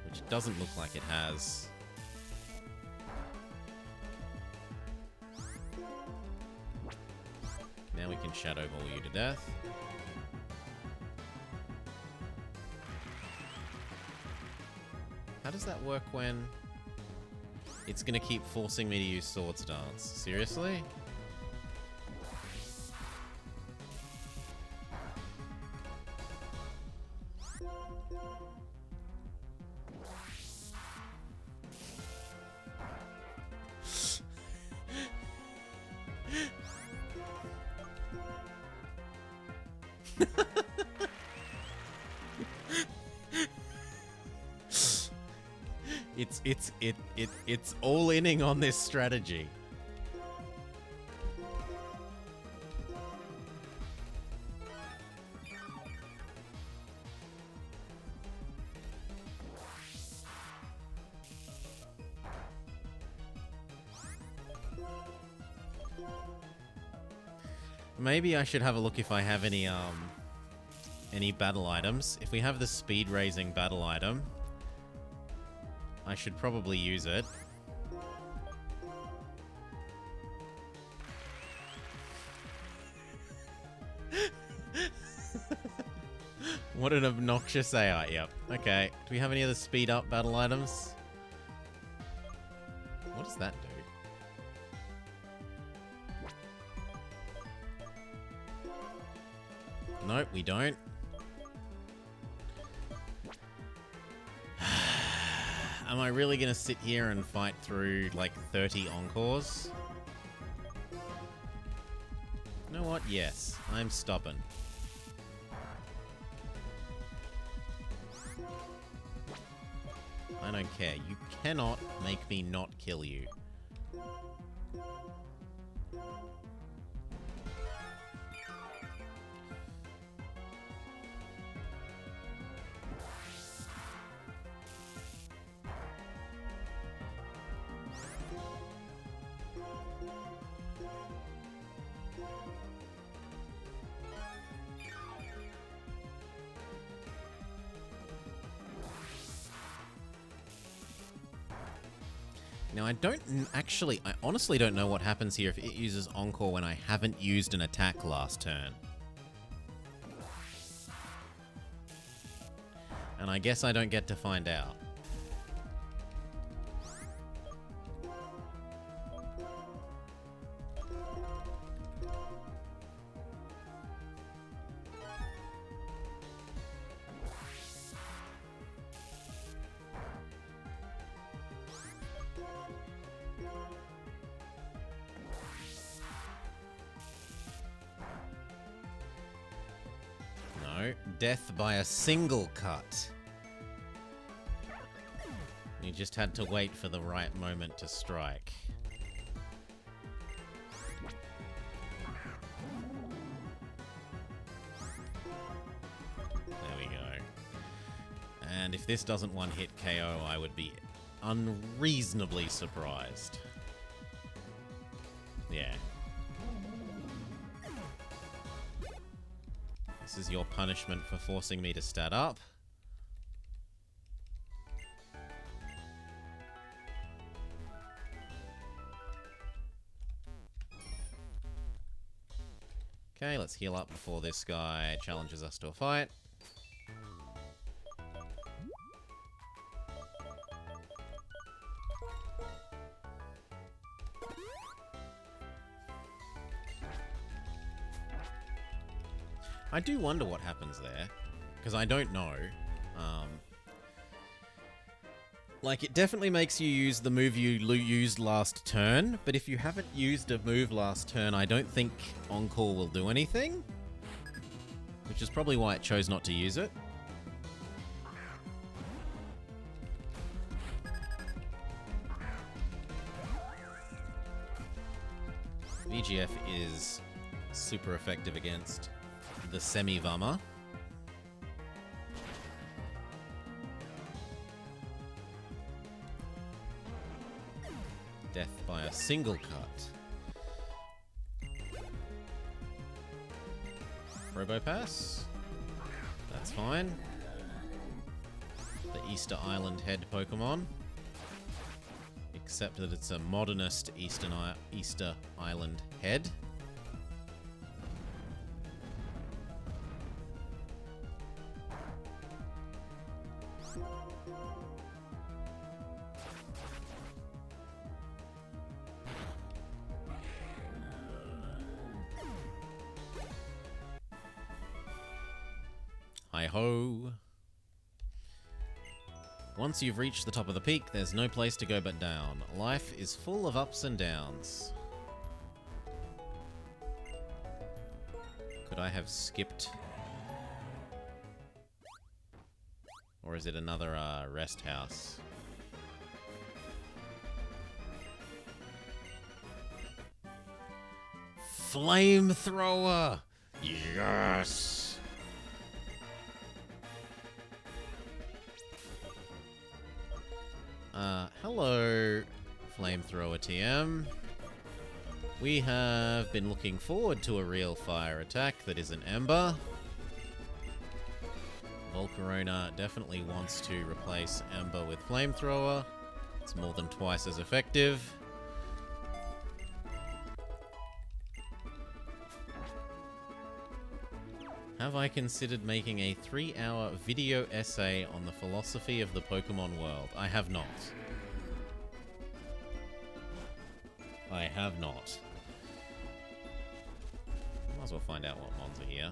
which doesn't look like it has. Now we can Shadow Ball you to death. How does that work when it's gonna keep forcing me to use Swords Dance? Seriously? It's all inning on this strategy. Maybe I should have a look if I have any battle items. If we have the speed raising battle item, I should probably use it. What an obnoxious AI. Yep. Okay. Do we have any other speed up battle items? What does that do? Nope, we don't. Am I really going to sit here and fight through like 30 encores? You know what? Yes, I'm stubborn. I don't care. You cannot make me not kill you. Now, I honestly don't know what happens here if it uses Encore when I haven't used an attack last turn. And I guess I don't get to find out. Death by a single cut. You just had to wait for the right moment to strike. There we go. And if this doesn't one-hit KO, I would be unreasonably surprised. Yeah. This is your punishment for forcing me to stat up. Okay, let's heal up before this guy challenges us to a fight. I do wonder what happens there, because I don't know. Like, it definitely makes you use the move you used last turn, but if you haven't used a move last turn, I don't think Encore will do anything. Which is probably why it chose not to use it. VGF is super effective against the Semi-Vama. Death by a single cut. Robopass. That's fine. The Easter Island head Pokemon. Except that it's a modernist Easter Island head. Hi-ho. Once you've reached the top of the peak, there's no place to go but down. Life is full of ups and downs. Could I have skipped? Or is it another rest house? Flamethrower! Yes! Hello, Flamethrower TM. We have been looking forward to a real fire attack that isn't Ember. Volcarona definitely wants to replace Ember with Flamethrower. It's more than twice as effective. Have I considered making a 3-hour video essay on the philosophy of the Pokemon world? I have not. I have not. Might as well find out what mons are here.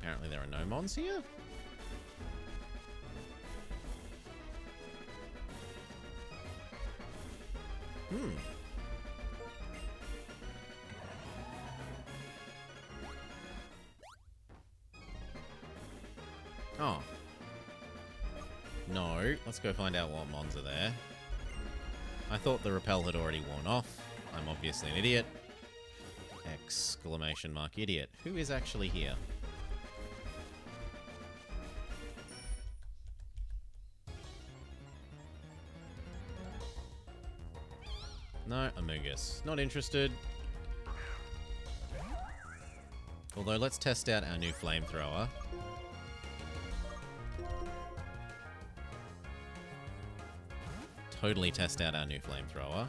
Apparently there are no mons here? Oh. No, let's go find out what mons are there. I thought the repel had already worn off. I'm obviously an idiot. Exclamation mark idiot. Who is actually here? No, Amogus. Not interested. Although, let's test out our new Flamethrower. Totally test out our new Flamethrower.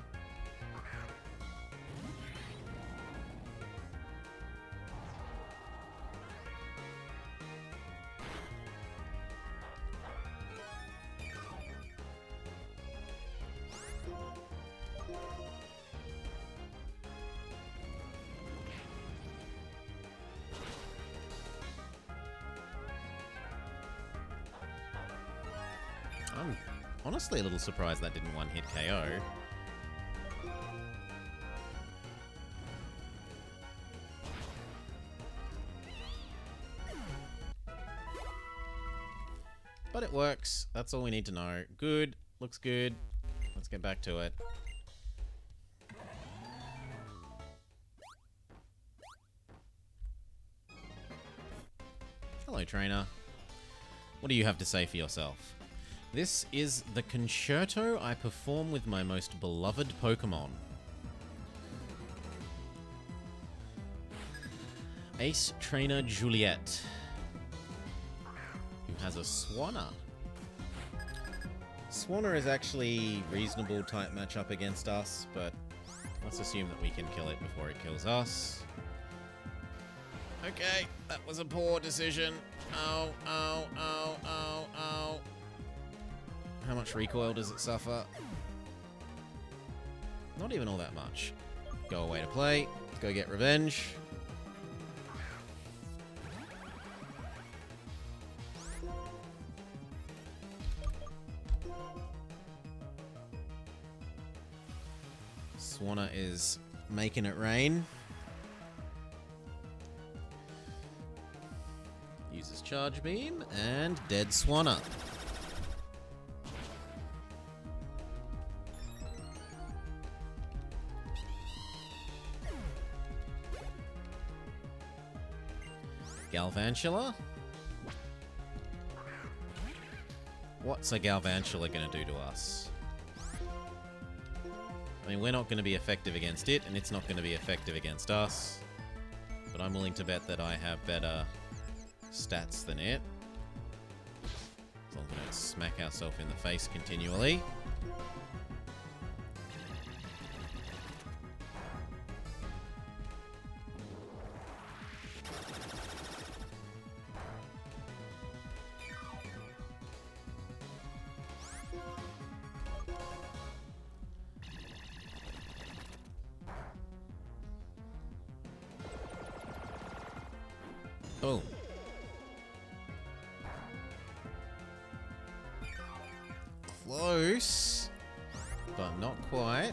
I'm honestly a little surprised that didn't one-hit KO. But it works. That's all we need to know. Good. Looks good. Let's get back to it. Hello, trainer. What do you have to say for yourself? This is the concerto I perform with my most beloved Pokemon. Ace Trainer Juliet, who has a Swanna. Swanna is actually reasonable type matchup against us, but let's assume that we can kill it before it kills us. Okay, that was a poor decision. Ow, ow, ow, ow, ow. How much recoil does it suffer? Not even all that much. Go away to play. Go get revenge. Swanna is making it rain. Uses Charge Beam and dead Swanna. Galvantula? What's a Galvantula going to do to us? I mean, we're not going to be effective against it, and it's not going to be effective against us. But I'm willing to bet that I have better stats than it. So I'm going to smack ourselves in the face continually. Boom. Close, but not quite.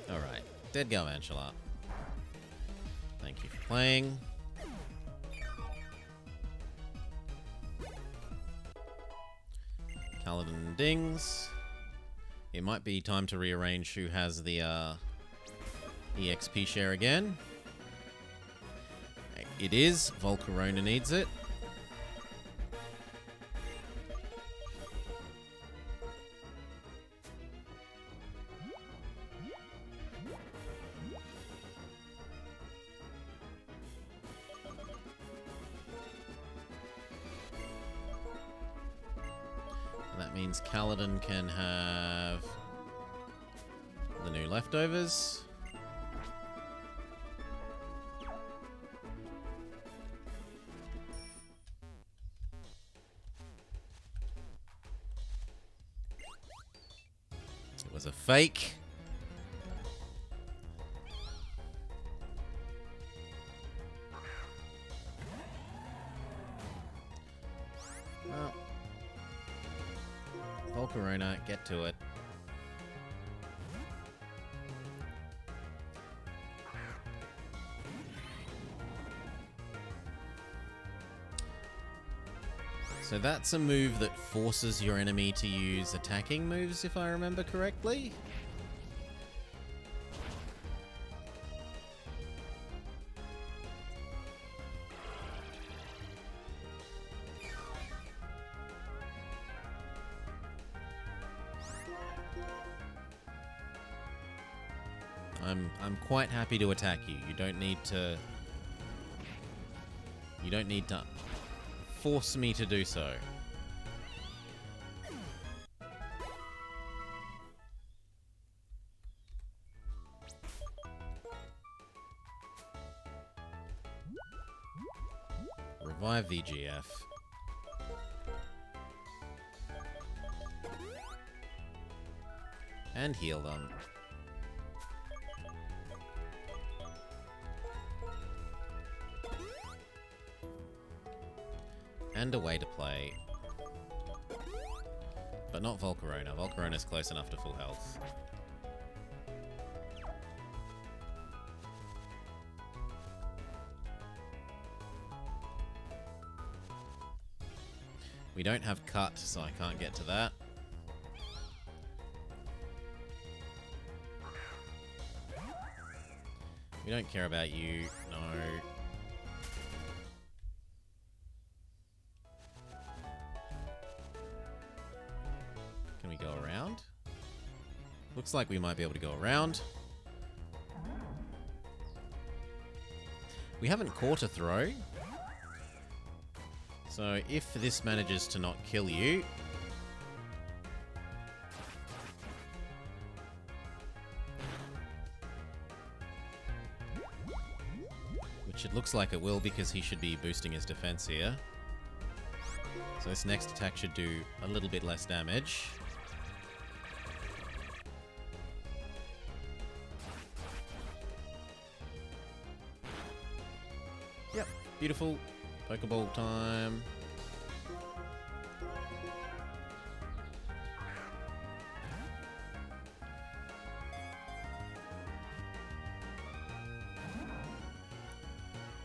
All right. Dead Galvantula. Thank you for playing. Kaladin dings. It might be time to rearrange who has the EXP share again. It is. Volcarona needs it. That means Kaladin can have the new leftovers. It was a fake. Well, Volcarona, get to it. So that's a move that forces your enemy to use attacking moves, if I remember correctly. I'm quite happy to attack you. You don't need to force me to do so. Revive VGF. And heal them. And a way to play. But not Volcarona. Volcarona's close enough to full health. We don't have cut, so I can't get to that. We don't care about you. No. Can we go around? Looks like we might be able to go around. We haven't caught a throw. So if this manages to not kill you... which it looks like it will, because he should be boosting his defense here. So this next attack should do a little bit less damage. Yep, beautiful. Pokeball time.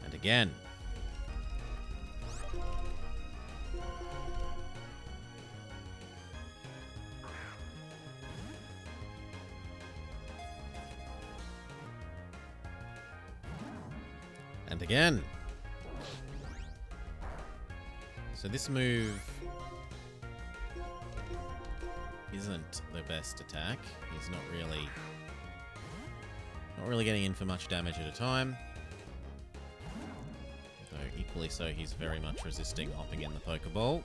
And again. And again. So this move isn't the best attack. He's not really getting in for much damage at a time. Though equally so, he's very much resisting hopping in the Pokeball.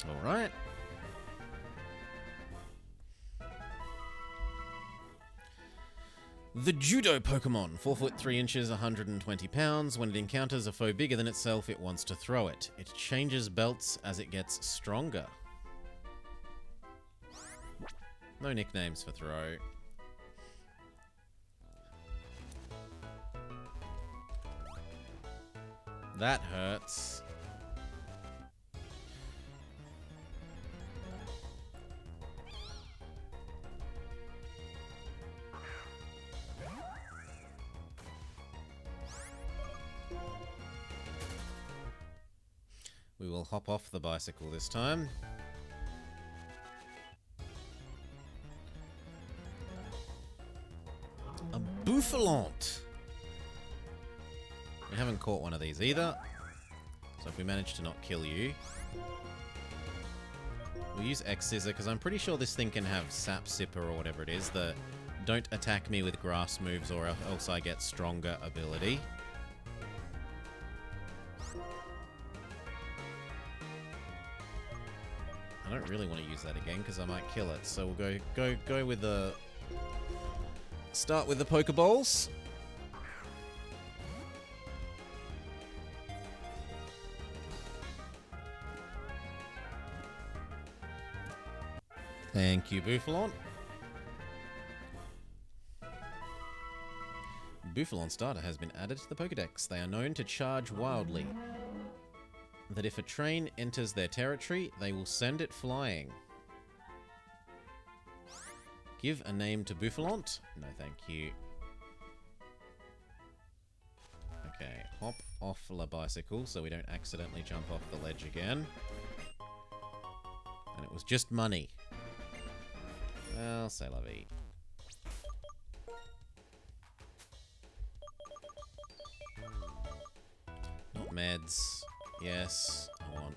Alright. The Judo Pokemon, 4 foot 3 inches, 120 pounds. When it encounters a foe bigger than itself, it wants to throw it. It changes belts as it gets stronger. No nicknames for throw. that hurts. We will hop off the bicycle this time. A Bouffalant! We haven't caught one of these either. So if we manage to not kill you... We'll use X-Scissor, because I'm pretty sure this thing can have Sap Sipper or whatever it is, the don't attack me with grass moves or else I get stronger ability. I don't really want to use that again because I might kill it. So we'll go with the... Start with the Pokeballs. Thank you, Bouffalant. Bouffalant starter has been added to the Pokedex. They are known to charge wildly. That if a train enters their territory, they will send it flying. Give a name to Bouffalant? No, thank you. Okay, hop off the bicycle so we don't accidentally jump off the ledge again. And it was just money. Well, c'est la vie. Not meds. Yes, I want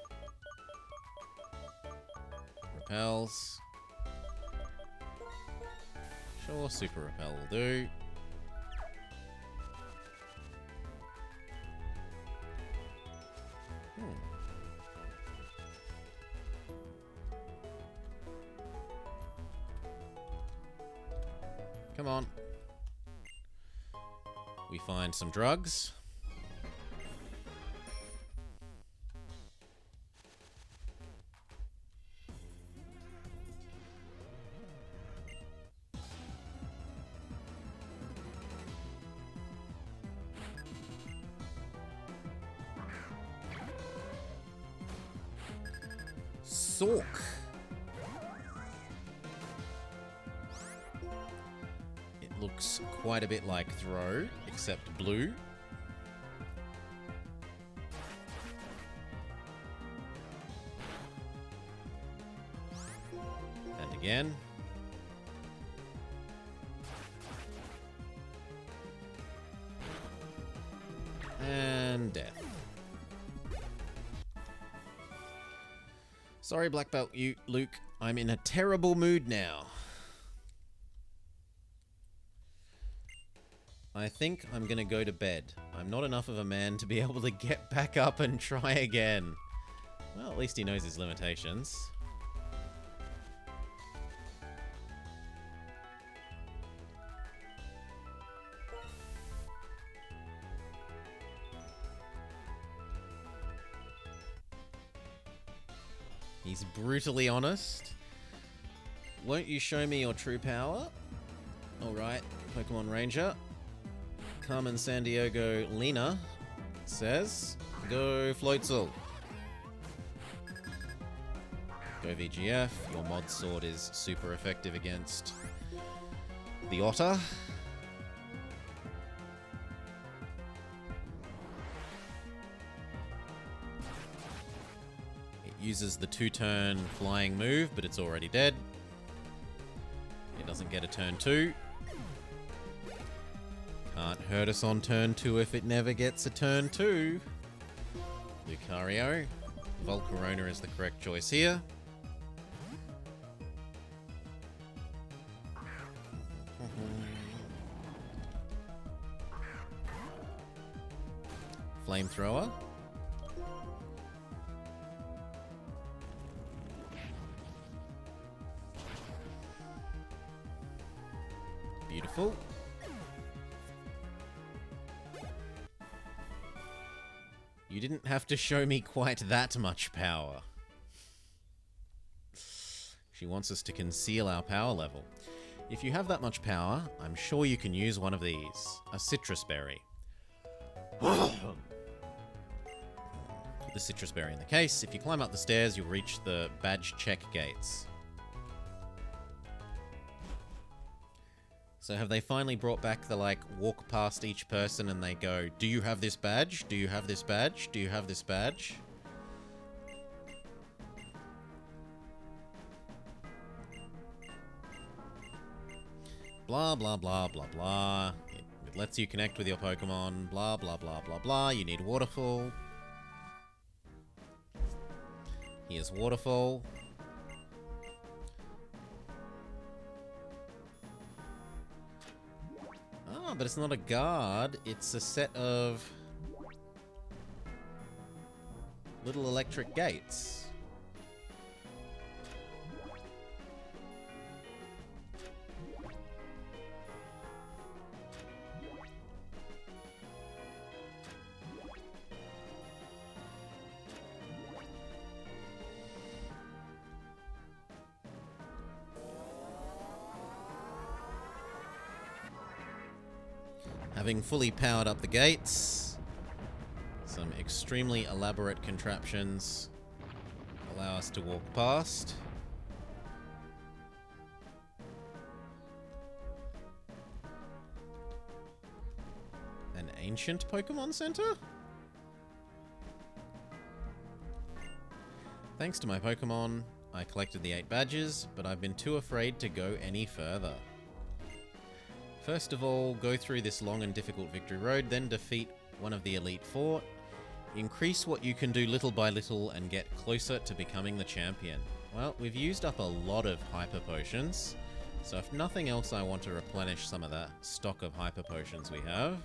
repels. Sure, super repel will do. Come on. We find some drugs. Sork. It looks quite a bit like Throw, except blue. And again. And death. Sorry, Black Belt, Luke. I'm in a terrible mood now. I think I'm gonna go to bed. I'm not enough of a man to be able to get back up and try again. Well, at least he knows his limitations. He's brutally honest. Won't you show me your true power? Alright, Pokemon Ranger. Carmen Sandiego Lena says, go Floatzel. Go VGF. Your mod sword is super effective against the otter. Uses the 2-turn flying move, but it's already dead. It doesn't get a turn 2. Can't hurt us on turn 2 if it never gets a turn 2. Lucario. Volcarona is the correct choice here. Flamethrower. Beautiful. You didn't have to show me quite that much power. She wants us to conceal our power level. If you have that much power, I'm sure you can use one of these. A citrus berry. Put the citrus berry in the case. If you climb up the stairs, you'll reach the badge check gates. So have they finally brought back the, like, walk past each person and they go, do you have this badge? Do you have this badge? Do you have this badge? Blah, blah, blah, blah, blah. It lets you connect with your Pokemon. Blah, blah, blah, blah, blah. You need Waterfall. Here's Waterfall. Ah, but it's not a guard. It's a set of little electric gates. Having fully powered up the gates, some extremely elaborate contraptions allow us to walk past. An ancient Pokemon Center? Thanks to my Pokemon, I collected the 8 badges, but I've been too afraid to go any further. First of all, go through this long and difficult victory road, then defeat one of the Elite Four. Increase what you can do little by little and get closer to becoming the champion. Well, we've used up a lot of Hyper Potions, so if nothing else I want to replenish some of that stock of Hyper Potions we have.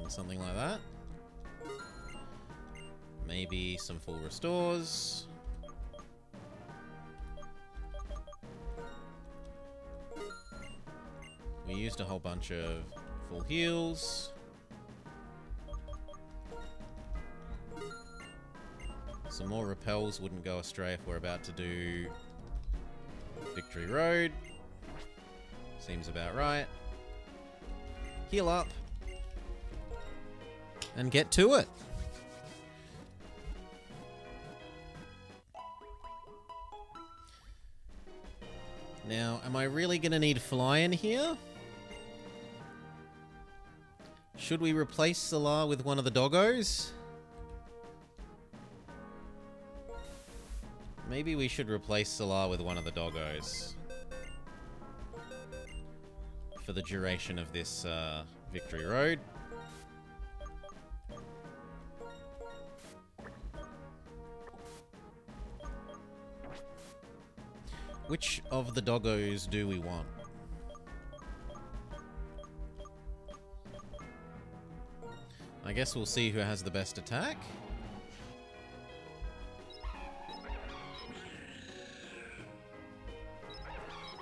Something like that. Maybe some full restores. We used a whole bunch of full heals. Some more repels wouldn't go astray if we're about to do Victory Road. Seems about right. Heal up. And get to it. Now, am I really going to need Fly in here? Should we replace Salar with one of the doggos? Maybe we should replace Salar with one of the doggos. For the duration of this Victory Road. Which of the doggos do we want? I guess we'll see who has the best attack.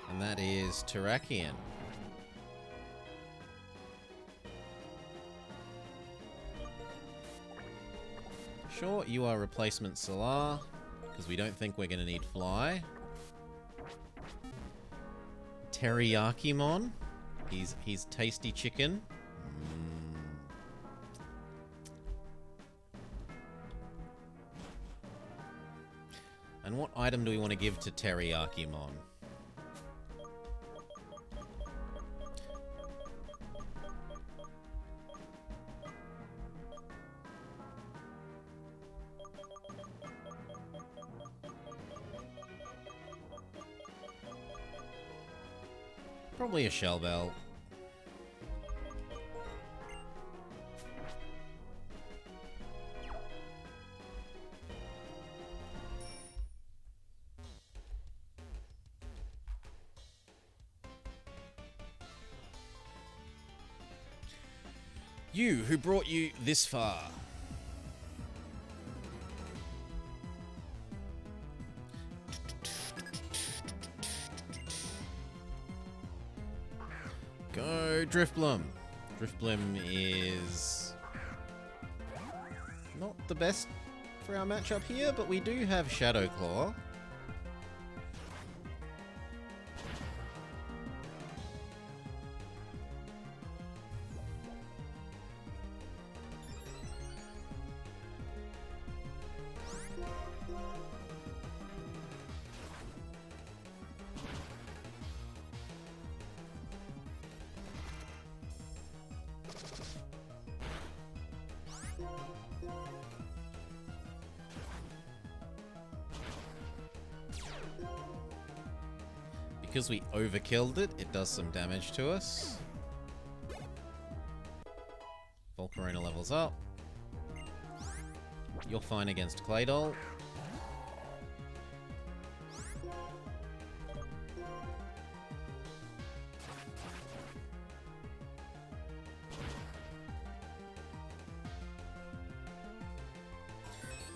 And that is Terrakion. Sure, you are replacement Salar, because we don't think we're going to need Fly. Teriyakimon. He's tasty chicken. And what item do we want to give to Teriyakimon? Probably a Shell Bell. You, who brought you this far. Go Drifblim. Drifblim is not the best for our matchup here, but we do have Shadow Claw. Because we overkilled it, it does some damage to us. Volcarona levels up. You're fine against Claydol.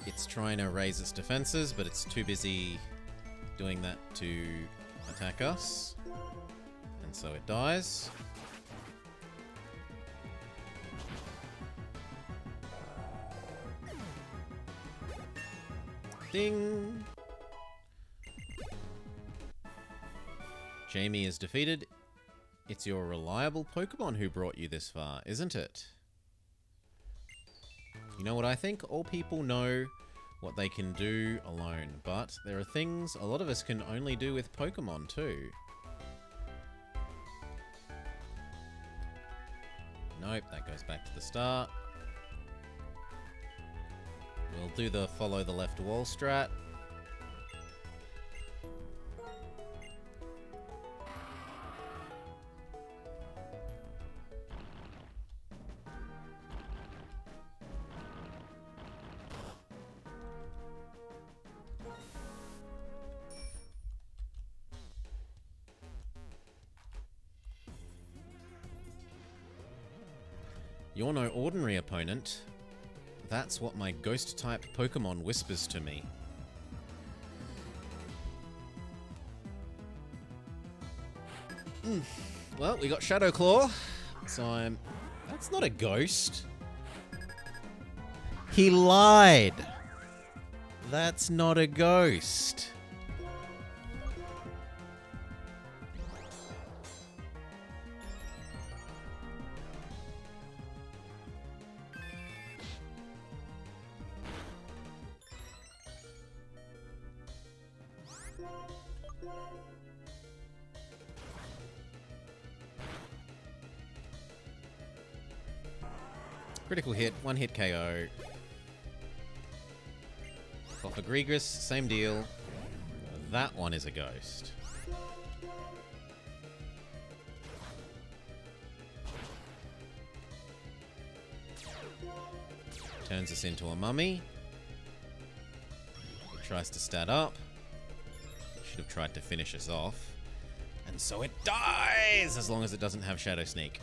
It's trying to raise its defenses, but it's too busy doing that to attack us. And so it dies. Ding! Jamie is defeated. It's your reliable Pokemon who brought you this far, isn't it? You know what I think? All people know what they can do alone, but there are things a lot of us can only do with Pokemon too. Nope, that goes back to the start. We'll do the follow the left wall strat. You're no ordinary opponent. That's what my ghost-type Pokemon whispers to me. Well, we got Shadow Claw, so I'm... That's not a ghost. He lied. That's not a ghost. Critical hit, one hit KO. Cofagrigus, same deal. That one is a ghost. Turns us into a mummy. It tries to stat up. It should have tried to finish us off. And so it dies, as long as it doesn't have Shadow Sneak.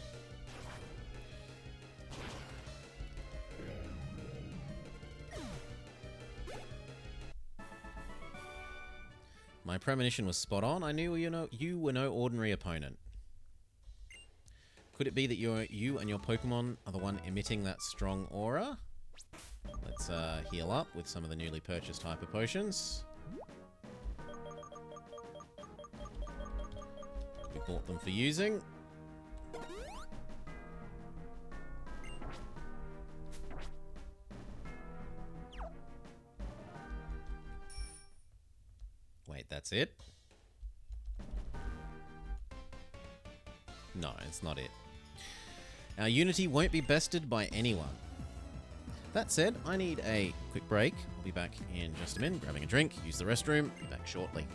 My premonition was spot on. I knew you were no ordinary opponent. Could it be that you and your Pokemon are the one emitting that strong aura? Let's heal up with some of the newly purchased Hyper Potions. We bought them for using. Wait, that's it? No, it's not it. Our unity won't be bested by anyone. That said, I need a quick break. I'll be back in just a minute, grabbing a drink, use the restroom, be back shortly.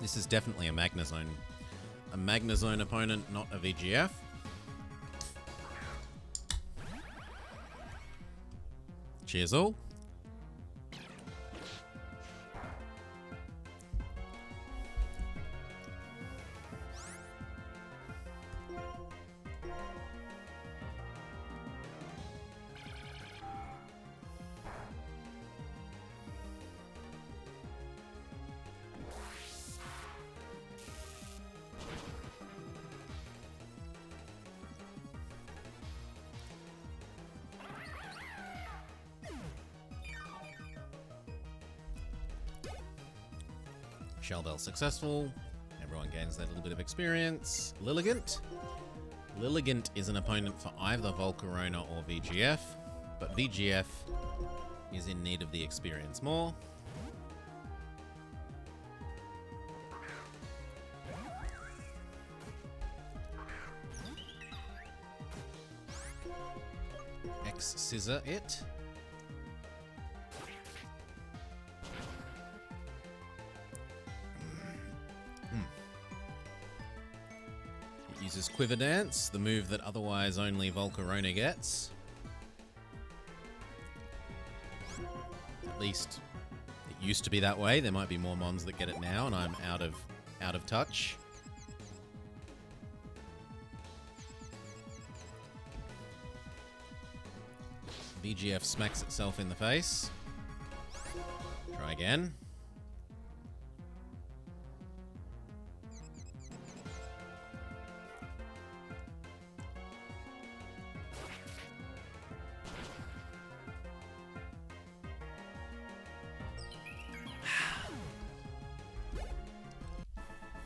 This is definitely a Magnezone. A Magnezone opponent, not a VGF. Cheers all. Shell Bell successful. Everyone gains that little bit of experience. Lilligant. Lilligant is an opponent for either Volcarona or VGF, but VGF is in need of the experience more. X-Scissor it. Uses Quiver Dance, the move that otherwise only Volcarona gets. At least it used to be that way. There might be more mons that get it now, and I'm out of touch. VGF smacks itself in the face. Try again.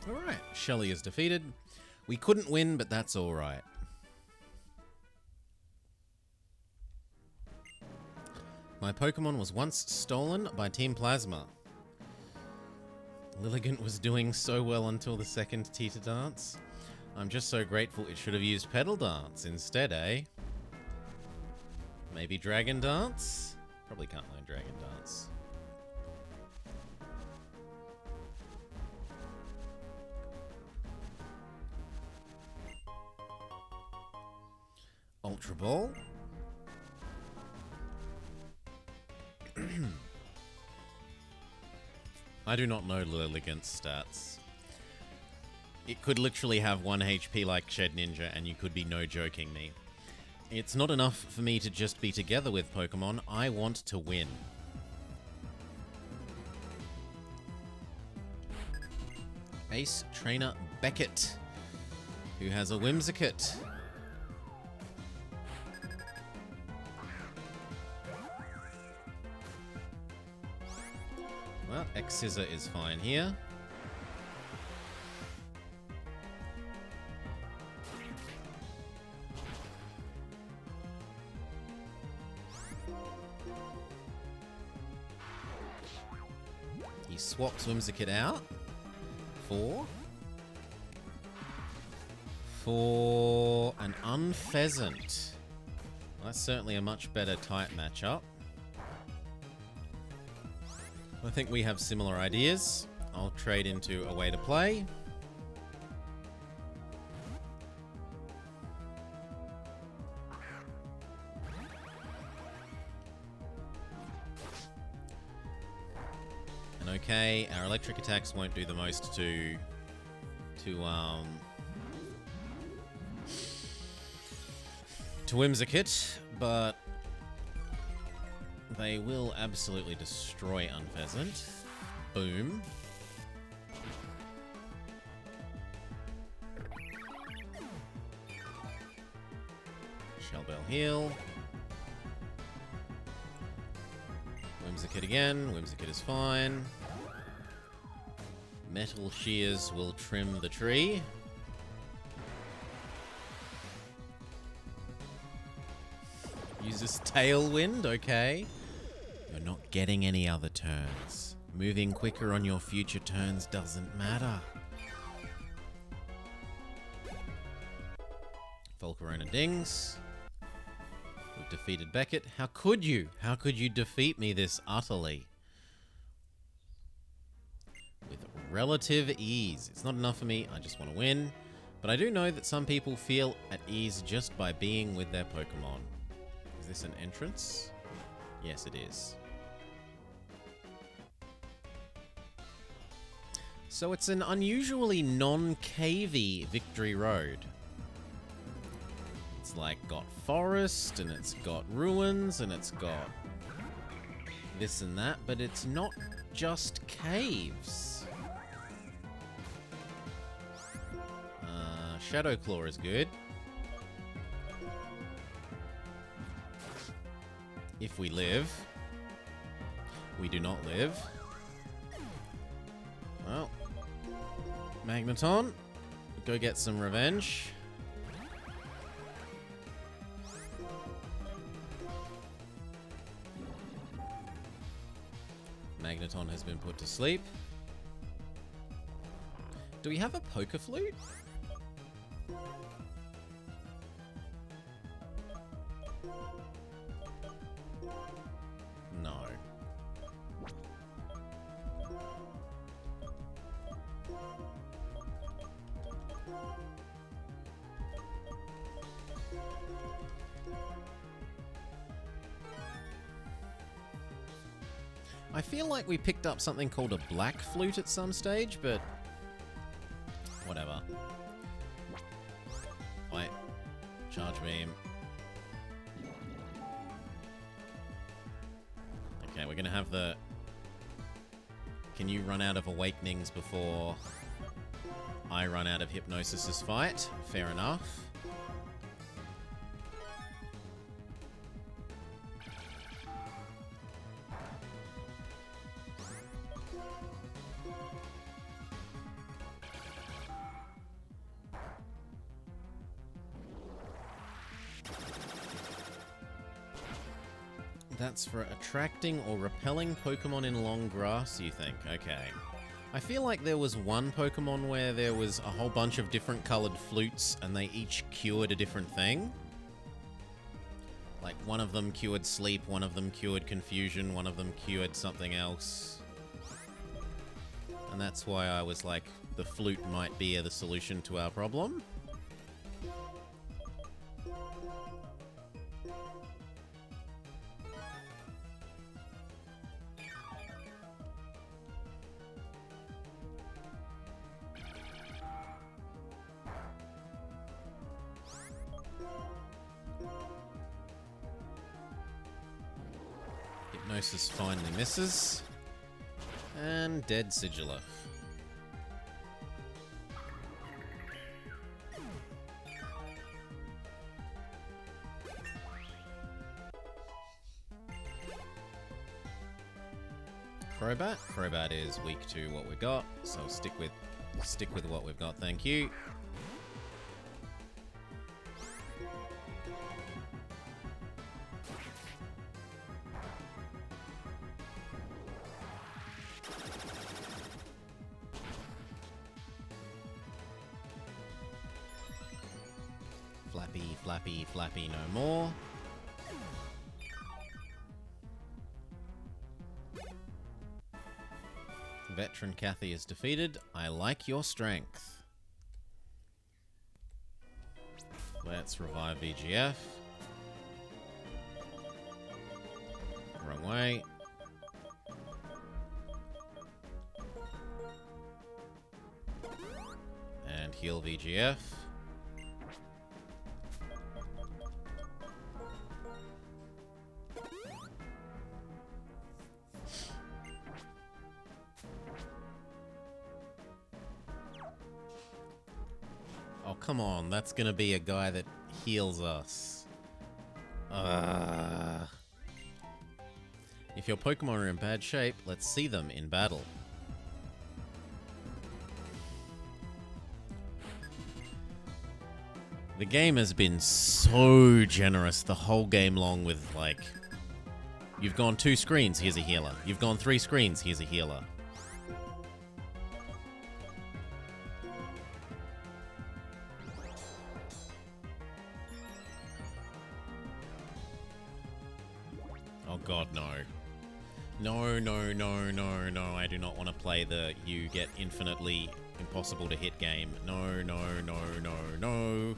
Alright, Shelly is defeated. We couldn't win, but that's alright. My Pokemon was once stolen by Team Plasma. Lilligant was doing so well until the second Tita Dance. I'm just so grateful it should have used Petal Dance instead, eh? Maybe Dragon Dance? Probably can't learn Dragon Dance. Ultra Ball. I do not know Lilligant's stats. It could literally have 1 HP like Shed Ninja, and you could be no joking me. It's not enough for me to just be together with Pokemon. I want to win. Ace Trainer Beckett, who has a Whimsicott. Well, X-Scissor is fine here. He swaps Whimsicott out for an Unpheasant. That's certainly a much better type matchup. I think we have similar ideas. I'll trade into a way to play. And okay, our electric attacks won't do the most to Whimsicott, but they will absolutely destroy Unpheasant. Boom. Shell Bell heal. Whimsicott again. Whimsicott is fine. Metal Shears will trim the tree. Uses Tailwind, okay. You're not getting any other turns. Moving quicker on your future turns doesn't matter. Volcarona dings. We've defeated Beckett. How could you? How could you defeat me this utterly? With Relative ease. It's not enough for me, I just want to win. But I do know that some people feel at ease just by being with their Pokemon. Is this an entrance? Yes, it is. So it's an unusually non-cavey Victory Road. It's like got forest, and it's got ruins, and it's got this and that, but it's not just caves. Shadow Claw is good. If we live. We do not live. Well, Magneton, go get some revenge. Magneton has been put to sleep. Do we have a Poké Flute? No. I feel like we picked up something called a Black Flute at some stage, but whatever. Wait. Charge Beam. Okay, we're gonna have the... Can you run out of Awakenings before I run out of Hypnosis's fight? Fair enough. That's for attracting or repelling Pokemon in long grass, you think? Okay. I feel like there was one Pokemon where there was a whole bunch of different colored flutes and they each cured a different thing. Like, one of them cured sleep, one of them cured confusion, one of them cured something else. And that's why I was like, the flute might be the solution to our problem. Hypnosis finally misses. And dead Sigilyph. Crobat. Crobat is weak to what we got, so stick with what we've got, thank you. Flappy, flappy, flappy, no more. Veteran Cathy is defeated. I like your strength. Let's revive VGF. Wrong way. And heal VGF. Oh, come on. That's gonna be a guy that heals us. If your Pokemon are in bad shape, let's see them in battle. The game has been so generous the whole game long with, like... You've gone 2 screens, here's a healer. You've gone 3 screens, here's a healer. Oh god, no. No, no, no, no, no. I do not want to play the you get infinitely impossible to hit game. No, no, no, no, no.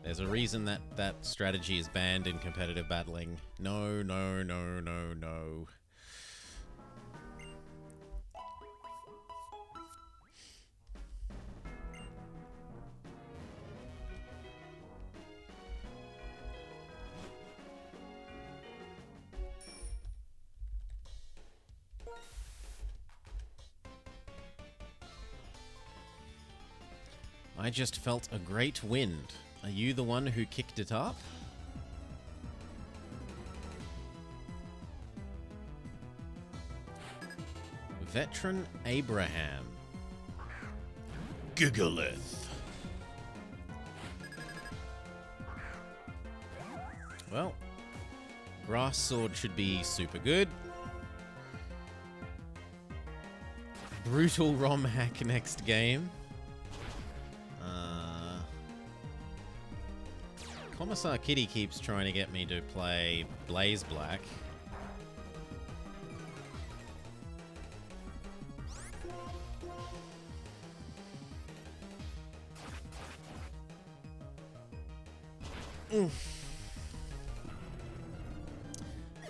There's a reason that that strategy is banned in competitive battling. No, no, no, no, no. I just felt a great wind. Are you the one who kicked it up? Veteran Abraham. Gigalith. Well, Grass Sword should be super good. Brutal ROM hack next game. Commissar Kitty keeps trying to get me to play Blaze Black.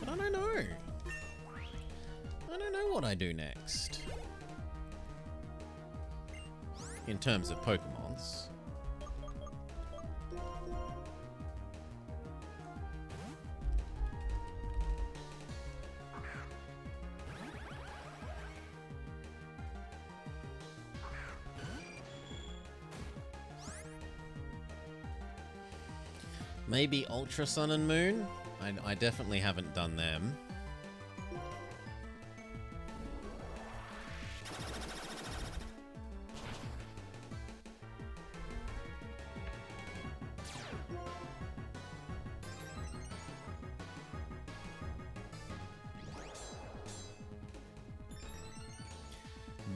But I don't know. I don't know what I do next. In terms of Pokemons. Maybe Ultra Sun and Moon? I definitely haven't done them.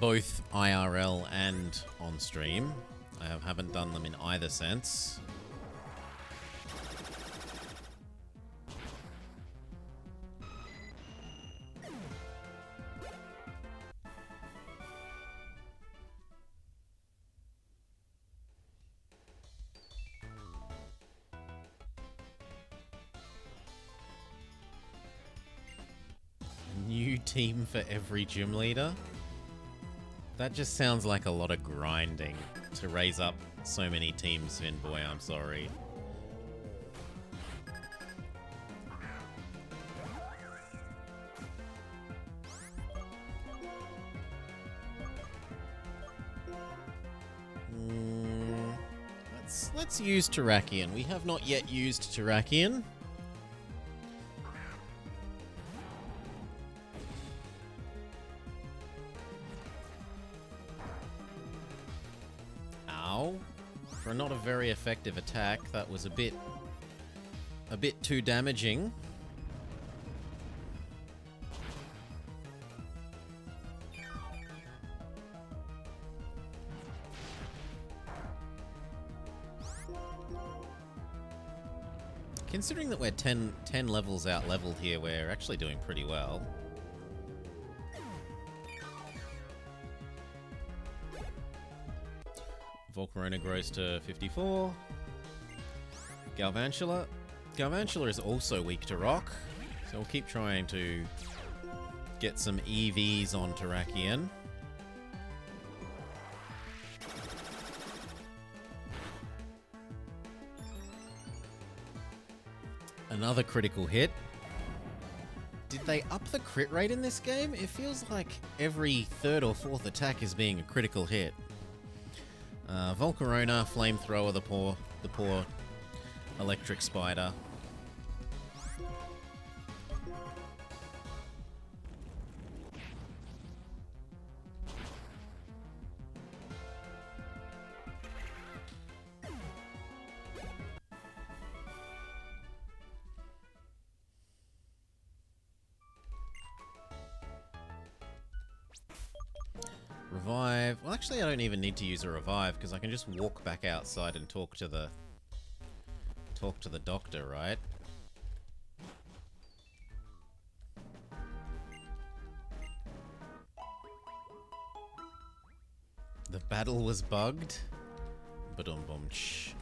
Both IRL and on stream. I haven't done them in either sense. New team for every gym leader? That just sounds like a lot of grinding to raise up so many teams, Finboy, I'm sorry. Let's use Terrakion. We have not yet used Terrakion. For not a very effective attack, that was a bit too damaging. Considering that we're 10 levels out leveled here, we're actually doing pretty well. Volcarona grows to 54. Galvantula. Galvantula is also weak to rock, so we'll keep trying to get some EVs on Terrakion. Another critical hit. Did they up the crit rate in this game? It feels like every third or fourth attack is being a critical hit. Volcarona, Flamethrower, the poor Electric Spider. Revive. Well, actually, I don't even need to use a revive because I can just walk back outside and talk to the talk to the doctor, right? The battle was bugged. Ba-dum-bum-ch.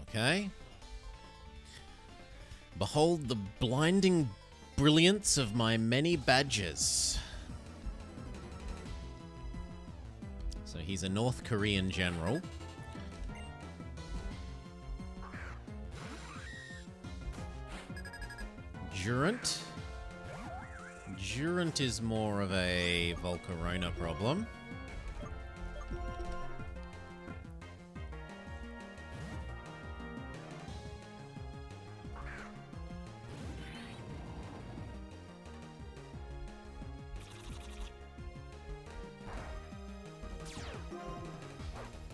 Okay. Behold the blinding brilliance of my many badges. So he's a North Korean general. Durant. Durant is more of a Volcarona problem.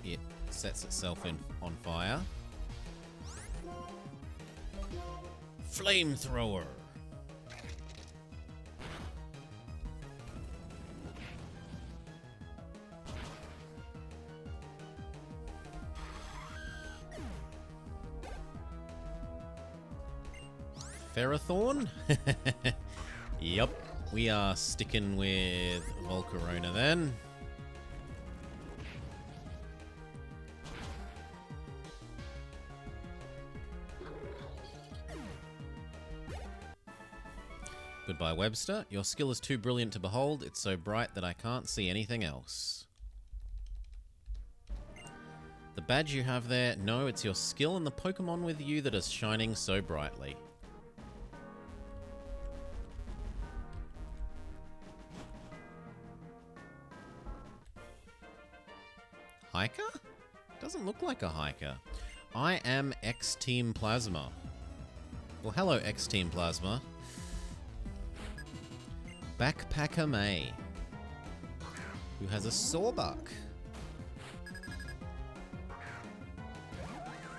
It sets itself on fire. Flamethrower. Ferrothorn? Yup, we are sticking with Volcarona then. Goodbye, Webster. Your skill is too brilliant to behold. It's so bright that I can't see anything else. The badge you have there, no, it's your skill and the Pokemon with you that is shining so brightly. Hiker? Doesn't look like a hiker. I am X-Team Plasma. Well, hello, X-Team Plasma. Backpacker May, who has a Sawbuck.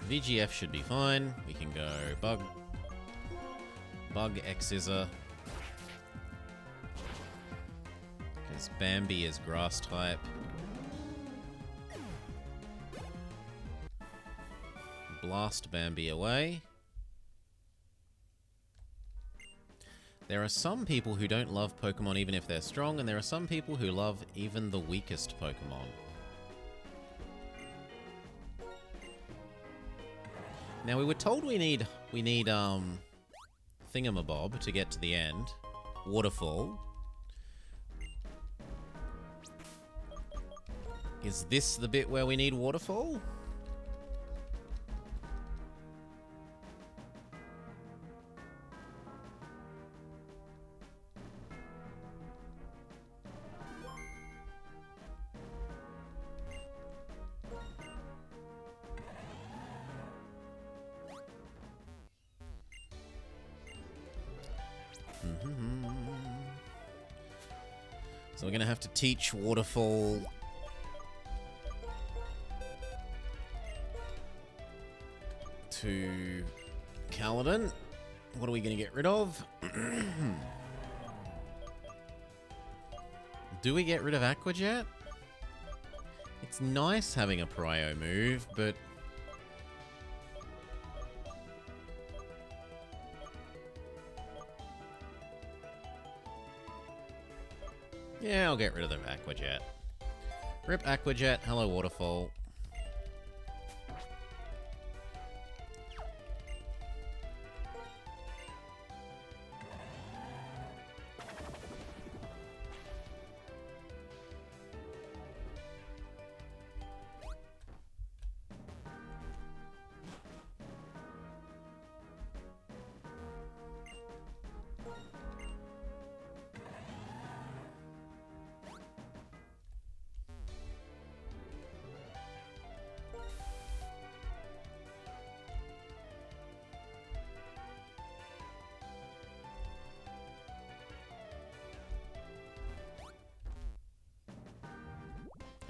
VGF should be fine. We can go Bug X-Scissor. Because Bambi is grass type. Blast Bambi away. There are some people who don't love Pokemon even if they're strong, and there are some people who love even the weakest Pokemon. Now we were told we need Thingamabob to get to the end. Waterfall. Is this the bit where we need Waterfall? So we're going to have to teach Waterfall to Kaladin. What are we going to get rid of? Do we get rid of Aqua Jet? It's nice having a Prio move, but... yeah, I'll get rid of the Aqua Jet. Rip Aqua Jet, hello Waterfall.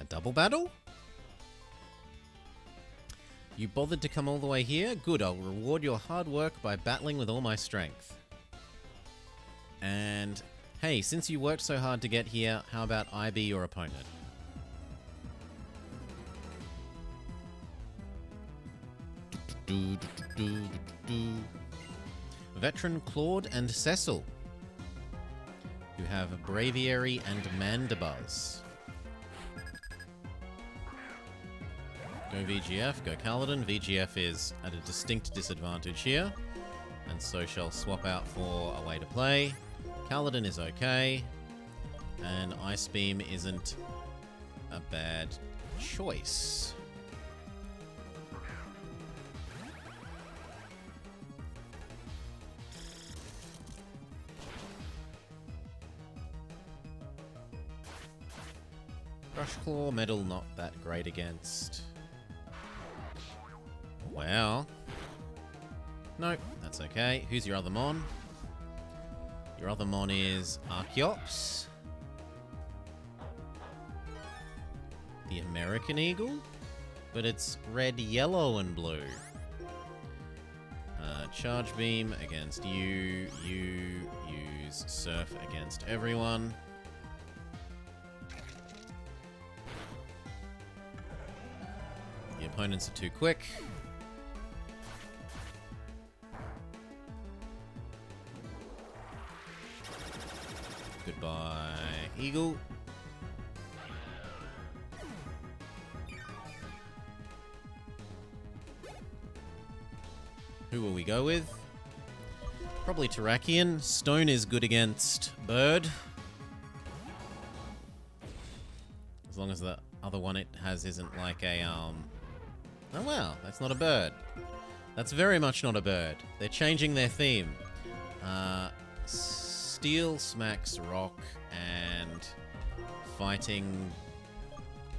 Double battle? You bothered to come all the way here? Good, I'll reward your hard work by battling with all my strength. And Hey, since you worked so hard to get here, how about I be your opponent? Veteran Claude and Cecil, who have Braviary and Mandibuzz. Go VGF, go Kaladin. VGF is at a distinct disadvantage here, and so shall swap out for a way to play. Kaladin is okay, and Ice Beam isn't a bad choice. Brush Claw, Metal not that great against. Wow. Nope, that's okay. Who's your other Mon? Your other Mon is Archeops. The American Eagle? But it's red, yellow, and blue. Charge Beam against you. You use Surf against everyone. The opponents are too quick. Goodbye, Eagle. Who will we go with? Probably Terrakion. Stone is good against Bird. As long as the other one it has isn't like a, Oh wow, that's not a bird. That's very much not a bird. They're changing their theme. Steel smacks rock, and fighting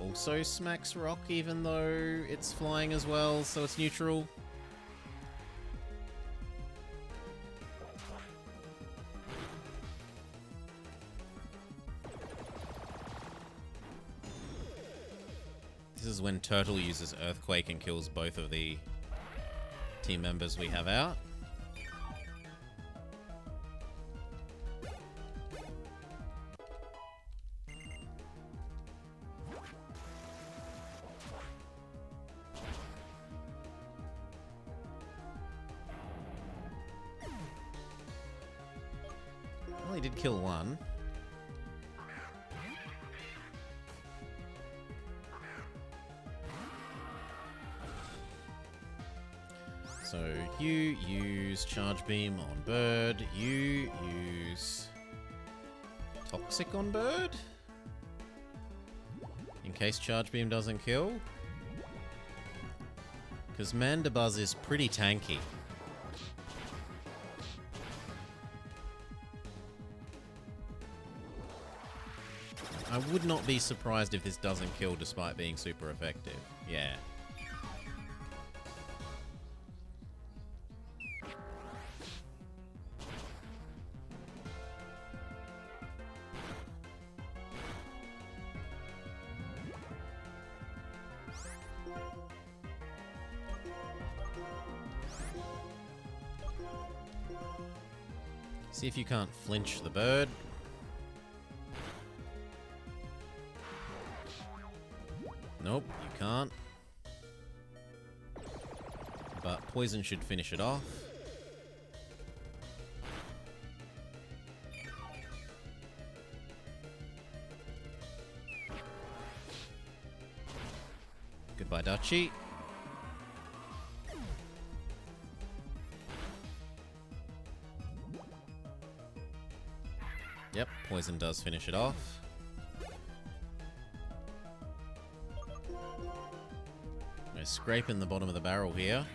also smacks rock, even though it's flying as well, so it's neutral. This is when Turtle uses Earthquake and kills both of the team members we have out. Well, he did kill one. So you use Charge Beam on Bird, you use Toxic on Bird, in case Charge Beam doesn't kill. Because Mandibuzz is pretty tanky. I would not be surprised if this doesn't kill despite being super effective. Yeah. See if you can't flinch the bird. Nope, you can't. But poison should finish it off. Goodbye, Dutchie. Yep, poison does finish it off. We're scraping the bottom of the barrel here.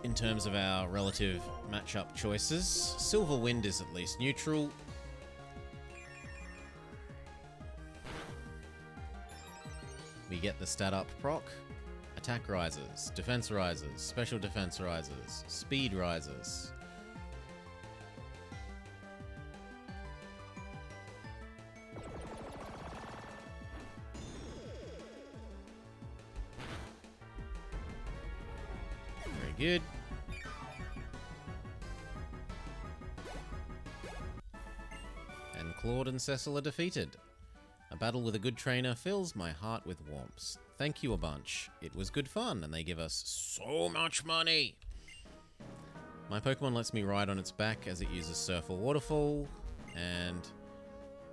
In terms of our relative matchup choices, Silver Wind is at least neutral. We get the stat up proc. Attack rises, defense rises, special defense rises, speed rises. Very good. Claude and Cecil are defeated. A battle with a good trainer fills my heart with warmth. Thank you a bunch. It was good fun, and they give us so much money. My Pokemon lets me ride on its back as it uses Surf or Waterfall, and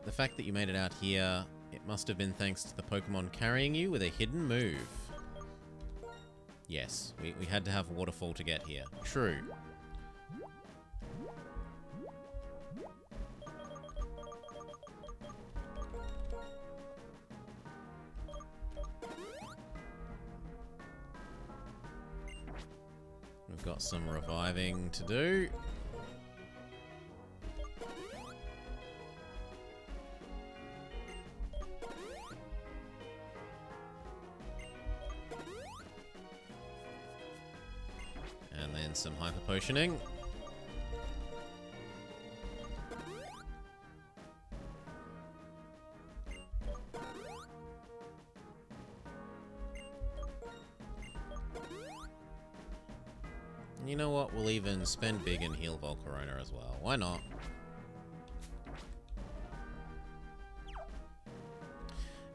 the fact that you made it out here, it must have been thanks to the Pokemon carrying you with a hidden move. Yes, we had to have Waterfall to get here. True. We've got some reviving to do. And then some hyper potioning. You know what? We'll even spend big and heal Volcarona as well. Why not?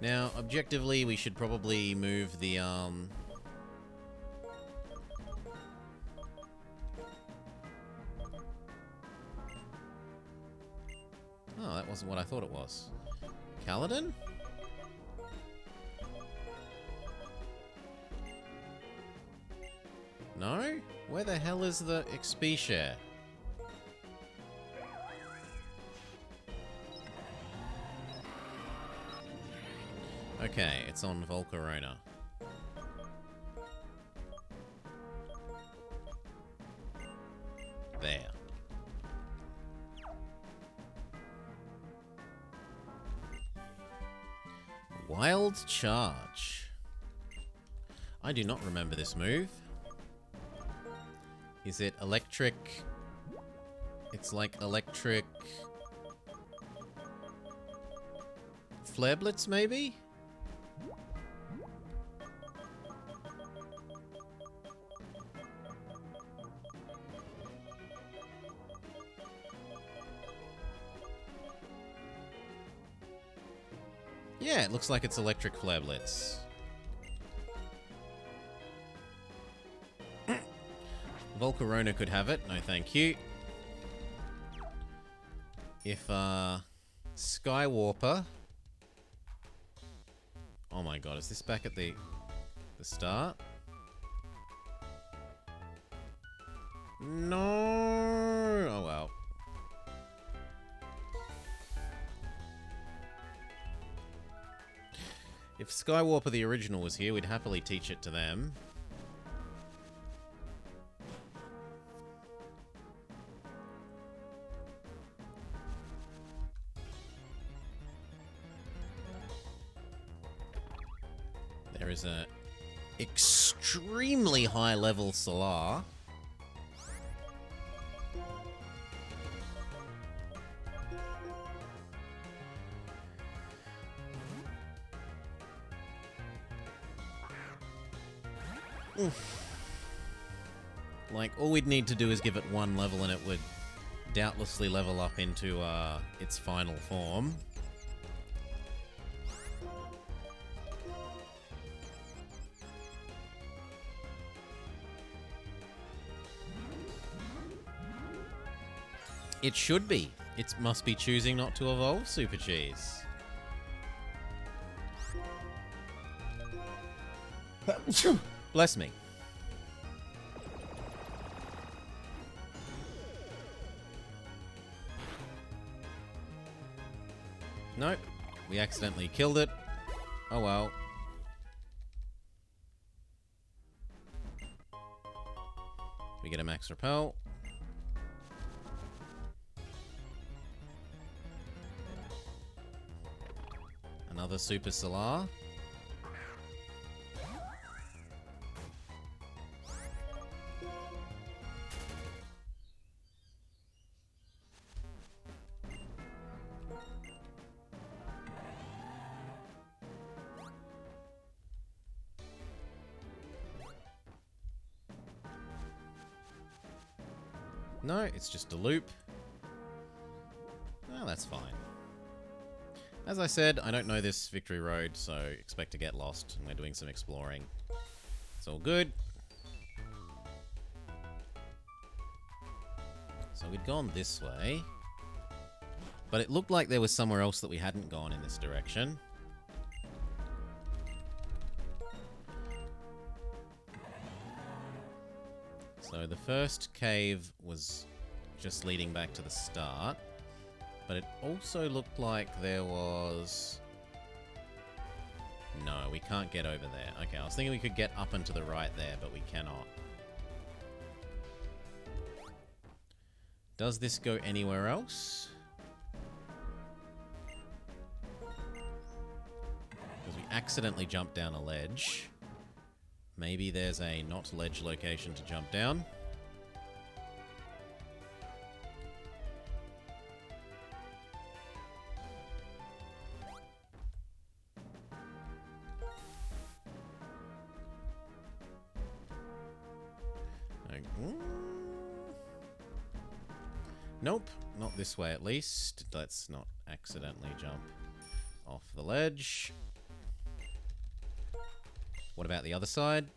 Now, objectively, we should probably move the, Oh, that wasn't what I thought it was. Kaladin? No? Where the hell is the XP share? Okay, it's on Volcarona. There. Wild Charge. I do not remember this move. Is it electric? It's like electric... Flare Blitz, maybe? Yeah, it looks like it's electric Flare Blitz. Volcarona could have it. No, thank you. If, Skywarper... Oh my god, is this back at the start? No! Oh well. If Skywarper the original was here, we'd happily teach it to them. There is a extremely high level Solar. Oof. Like, all we'd need to do is give it one level and it would doubtlessly level up into its final form. It should be. It must be choosing not to evolve, Super Cheese. Bless me. Nope. We accidentally killed it. Oh well. We get a max repel. Another Super Solar. No, it's just a loop. Oh, that's fine. As I said, I don't know this victory road, so expect to get lost. And we're doing some exploring. It's all good. So we'd gone this way. But it looked like there was somewhere else that we hadn't gone in this direction. So the first cave was just leading back to the start. But it also looked like there was... No, we can't get over there. Okay, I was thinking we could get up and to the right there, but we cannot. Does this go anywhere else? Because we accidentally jumped down a ledge. Maybe there's a not ledge location to jump down. Nope, not this way at least. Let's not accidentally jump off the ledge. What about the other side?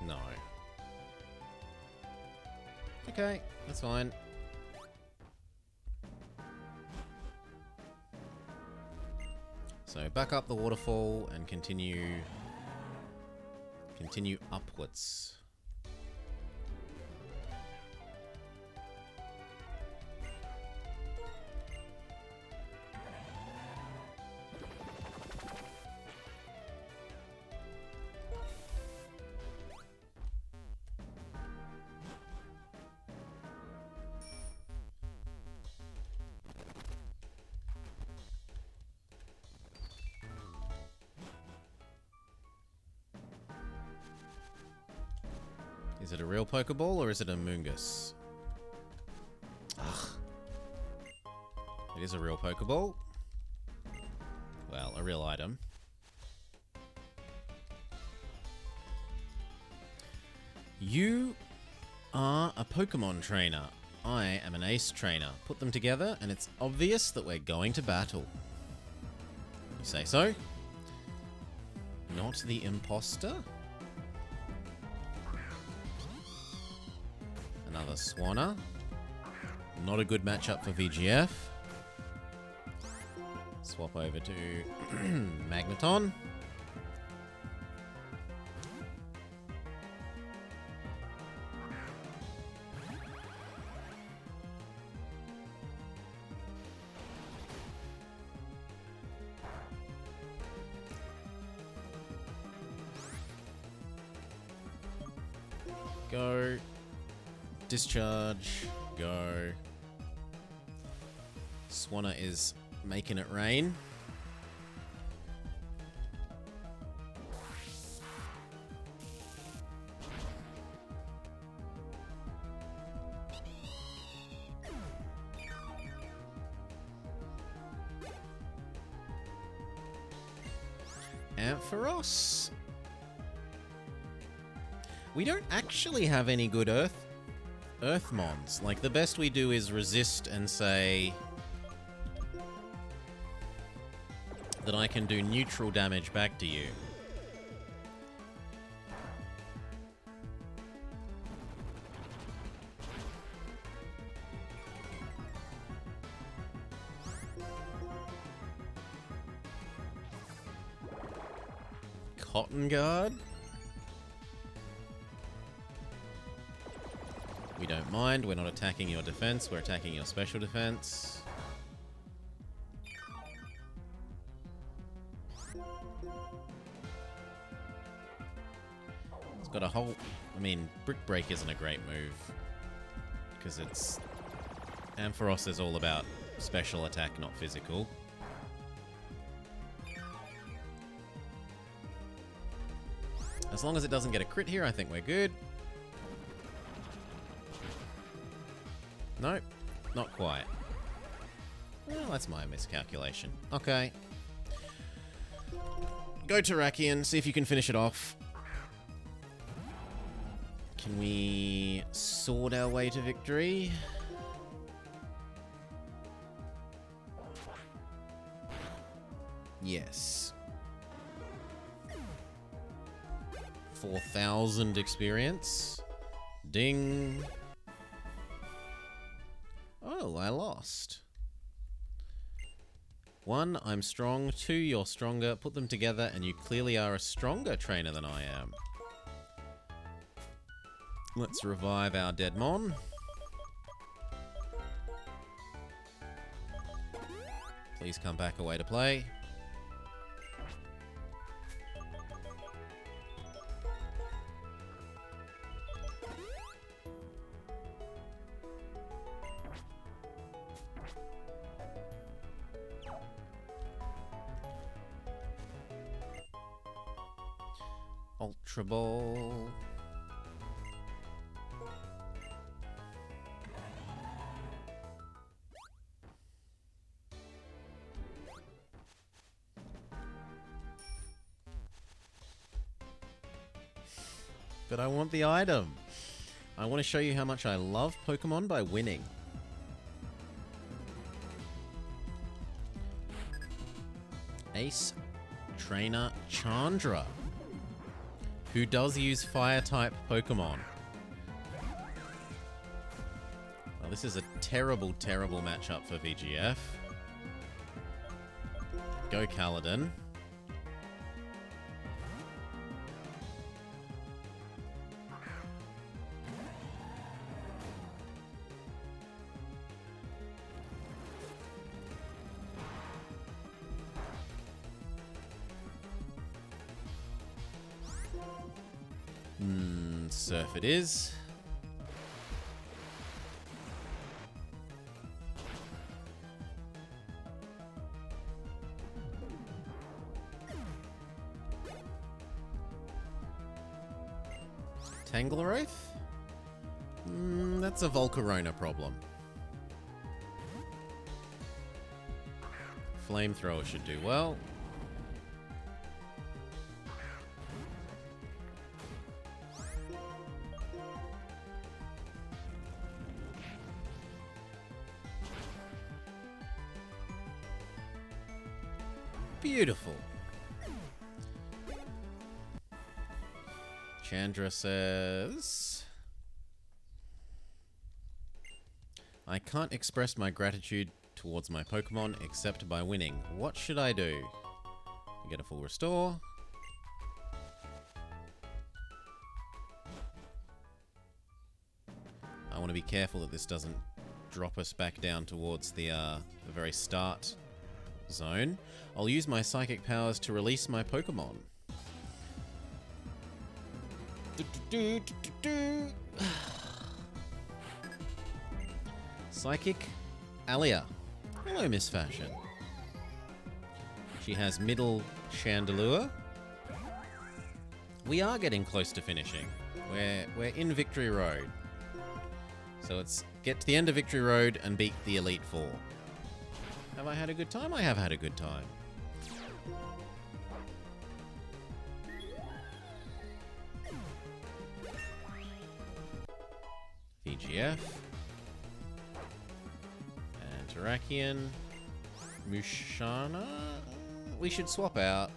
No. Okay, that's fine. So back up the waterfall and continue upwards. Is it a real Pokeball or is it a Moongus? Ugh. It is a real Pokeball. Well, a real item. You are a Pokemon trainer. I am an Ace trainer. Put them together and it's obvious that we're going to battle. You say so? Not the imposter? Another Swanna. Not a good matchup for VGF. Swap over to Magneton. Go. Discharge. Go. Swanna is making it rain. Ampharos. We don't actually have any good Earthmons. Like, the best we do is resist and say that I can do neutral damage back to you. Cotton Guard? We don't mind. We're not attacking your defense. We're attacking your special defense. It's got a whole... I mean, Brick Break isn't a great move. Because it's... Ampharos is all about special attack, not physical. As long as it doesn't get a crit here, I think we're good. Nope, not quite. Well, that's my miscalculation. Okay. Go Terrakion, see if you can finish it off. Can we sword our way to victory? Yes. 4,000 experience. Ding. Oh, I lost. 1, I'm strong. 2, you're stronger. Put them together and you clearly are a stronger trainer than I am. Let's revive our Deadmon. Please come back away to play. Ultra Ball. But I want the item. I want to show you how much I love Pokemon by winning. Ace Trainer Chandra, who does use Fire-type Pokemon. Well, this is a terrible, terrible matchup for VGF. Go Kaladin. Surf it is. Tangleroth? That's a Volcarona problem. Flamethrower should do well. Beautiful. Chandra says, I can't express my gratitude towards my Pokemon except by winning. What should I do? You get a full restore. I want to be careful that this doesn't drop us back down towards the very start zone. I'll use my psychic powers to release my Pokemon. Psychic Alia. Hello, Miss Fashion. She has middle Chandelure. We are getting close to finishing. We're in Victory Road. So let's get to the end of Victory Road and beat the Elite Four. Have I had a good time? I have had a good time. VGF. And Terrakion. Mushana. We should swap out.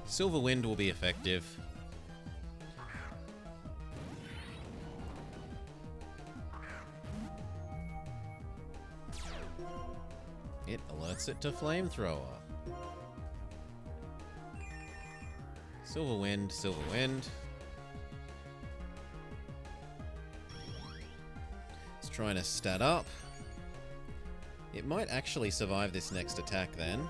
Silver Wind will be effective. It alerts it to Flamethrower. Silver Wind, Silver Wind. It's trying to stat up. It might actually survive this next attack then.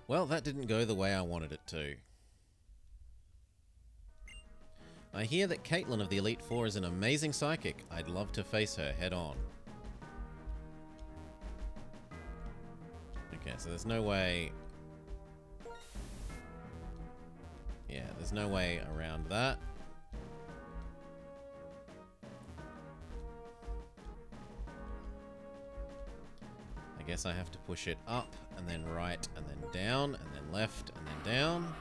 Well, that didn't go the way I wanted it to. I hear that Caitlyn of the Elite Four is an amazing psychic. I'd love to face her head on. Okay, so there's no way... Yeah, there's no way around that. guess I have to push it up, and then right, and then down, and then left, and then down.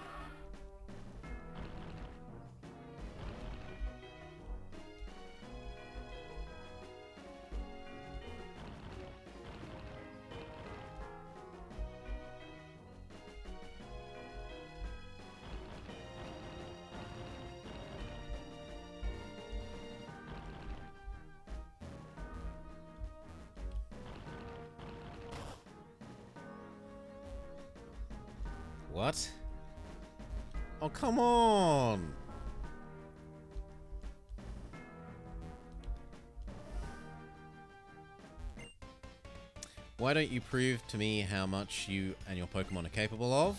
What? Oh, come on! Why don't you prove to me how much you and your Pokemon are capable of?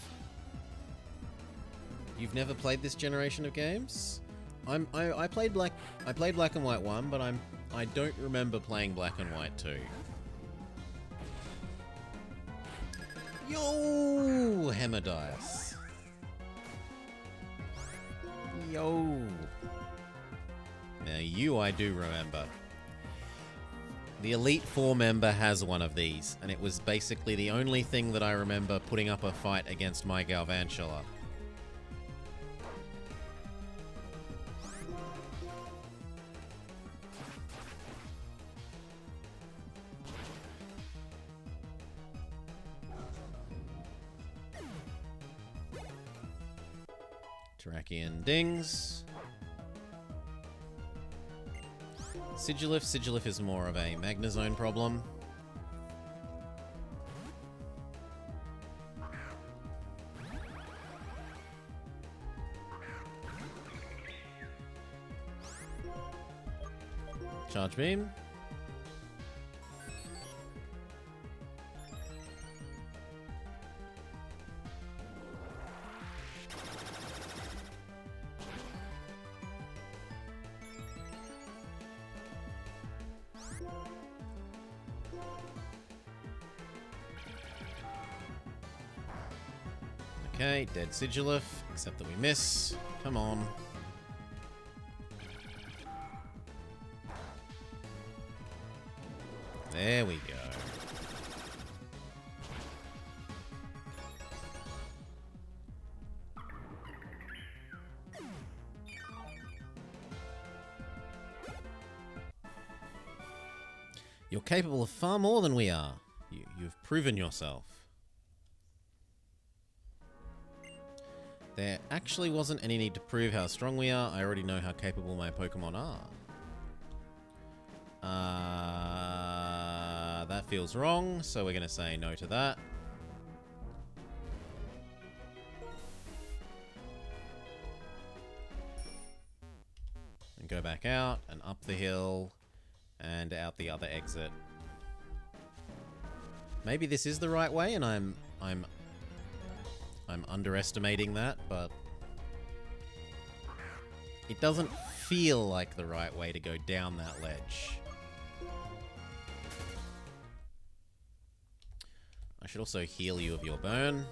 You've never played this generation of games? I played Black and White 1, but I don't remember playing Black and White 2. Yo, Hemodice. Yo. Now you I do remember. The Elite Four member has one of these, and it was basically the only thing that I remember putting up a fight against my Galvantula. Terrakion dings. Sigilyph. Sigilyph is more of a Magnezone problem. Charge Beam. Okay, dead Sigilyph, except that we miss. Come on. There we go. You're capable of far more than we are. You've proven yourself. There actually wasn't any need to prove how strong we are. I already know how capable my Pokemon are. That feels wrong, so we're going to say no to that. And go back out and up the hill and out the other exit. Maybe this is the right way and I'm underestimating that, but it doesn't feel like the right way to go down that ledge. I should also heal you of your burn.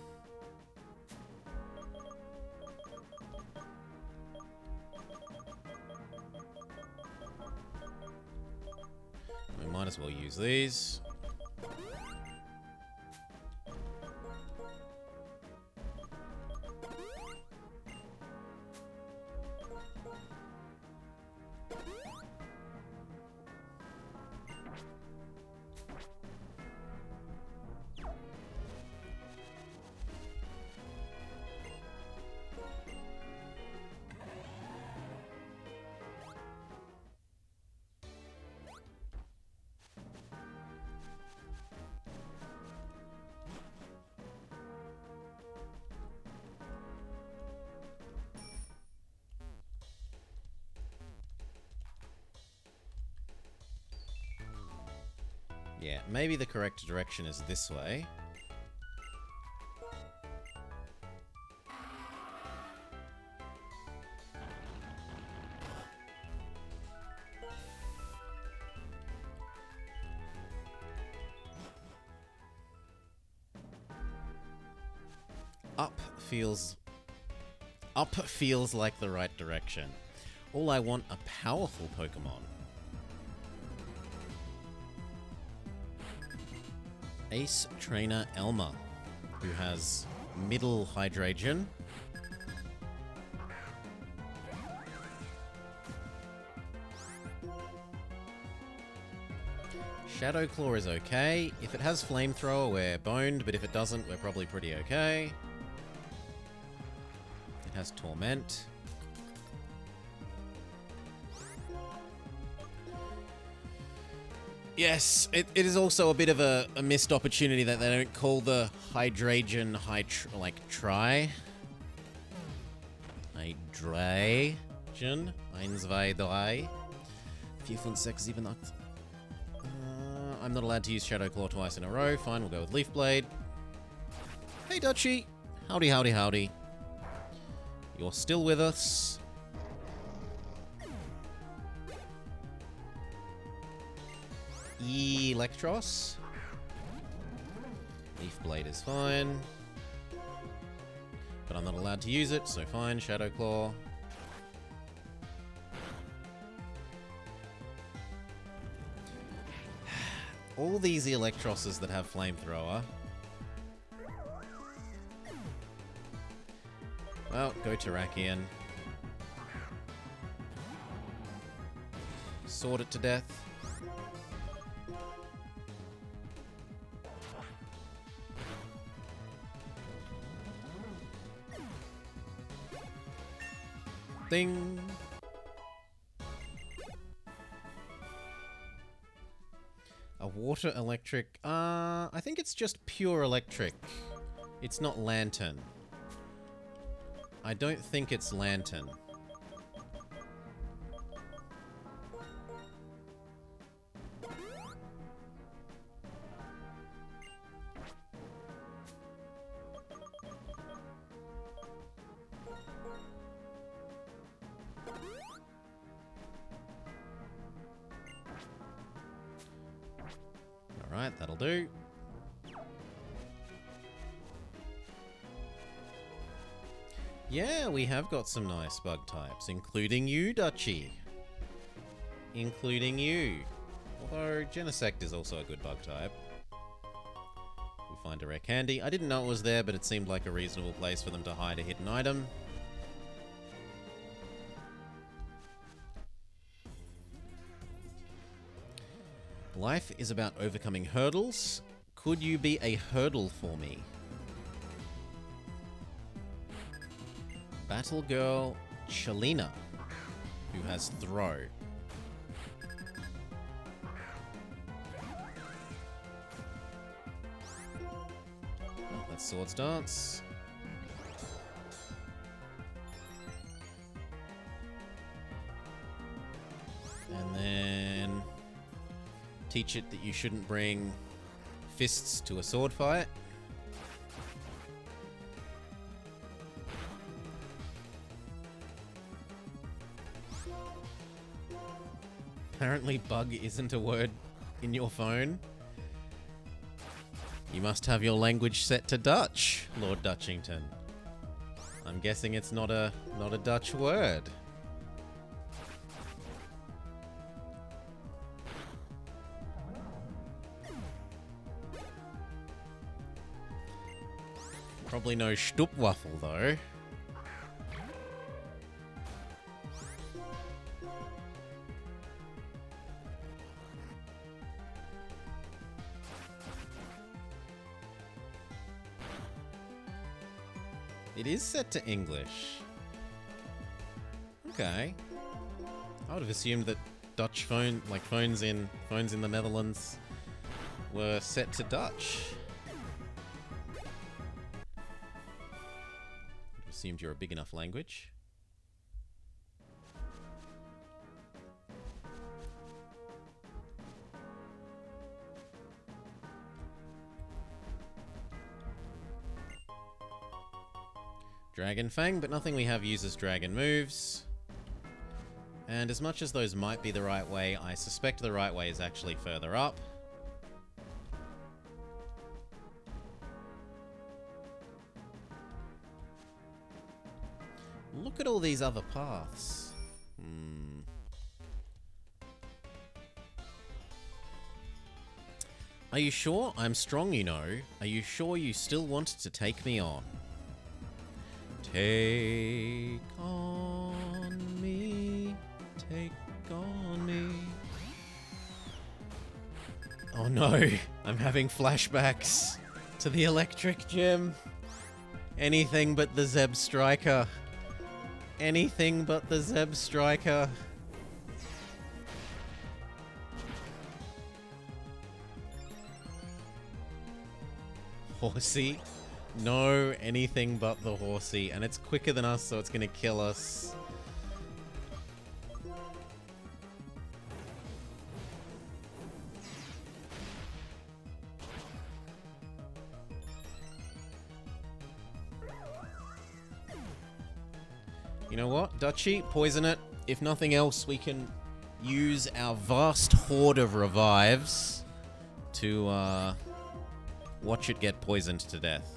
We might as well use these. Yeah, maybe the correct direction is this way. Up feels like the right direction. All I want are powerful Pokemon. Ace Trainer Elmer, who has middle Hydreigon. Shadow Claw is okay. If it has Flamethrower, we're boned, but if it doesn't, we're probably pretty okay. It has Torment. Yes, it is also a bit of a missed opportunity that they don't call the Hydreigon Tri. Hydreigon. 1, 2, 3. 4, 5, 6, 7, 8. I'm not allowed to use Shadow Claw twice in a row. Fine, we'll go with Leaf Blade. Hey, Dutchie. Howdy, howdy, howdy. You're still with us. Electros. Leaf Blade is fine. But I'm not allowed to use it, so fine, Shadow Claw. All these Electroses that have Flamethrower. Well, go Terrakion. Sword it to death. Ding! A water electric. I think it's just pure electric. It's not Lantern. I don't think it's Lantern. Alright, that'll do. Yeah, we have got some nice bug types, including you, Dutchie. Including you. Although, Genesect is also a good bug type. We find a rare candy. I didn't know it was there, but it seemed like a reasonable place for them to hide a hidden item. Life is about overcoming hurdles. Could you be a hurdle for me? Battle Girl Chalina, who has Throw. Oh, that's Swords Dance. And then teach it that you shouldn't bring fists to a sword fight. Apparently bug isn't a word in your phone. You must have your language set to Dutch, Lord Dutchington. I'm guessing it's not a Dutch word. Probably no Stupwaffel though. It is set to English. Okay. I would have assumed that Dutch phones in the Netherlands were set to Dutch. Assumed you're a big enough language. Dragon Fang, but nothing we have uses dragon moves. And as much as those might be the right way, I suspect the right way is actually further up. Look at all these other paths. Are you sure? I'm strong, you know. Are you sure you still want to take me on? Take on me. Take on me. Oh no, I'm having flashbacks to the electric gym. Anything but the Zeb Striker. Anything but the Zeb Striker. Horsey? No, anything but the Horsey. And it's quicker than us, so it's gonna kill us. You know what, Dutchy? Poison it. If nothing else, we can use our vast hoard of revives to, watch it get poisoned to death.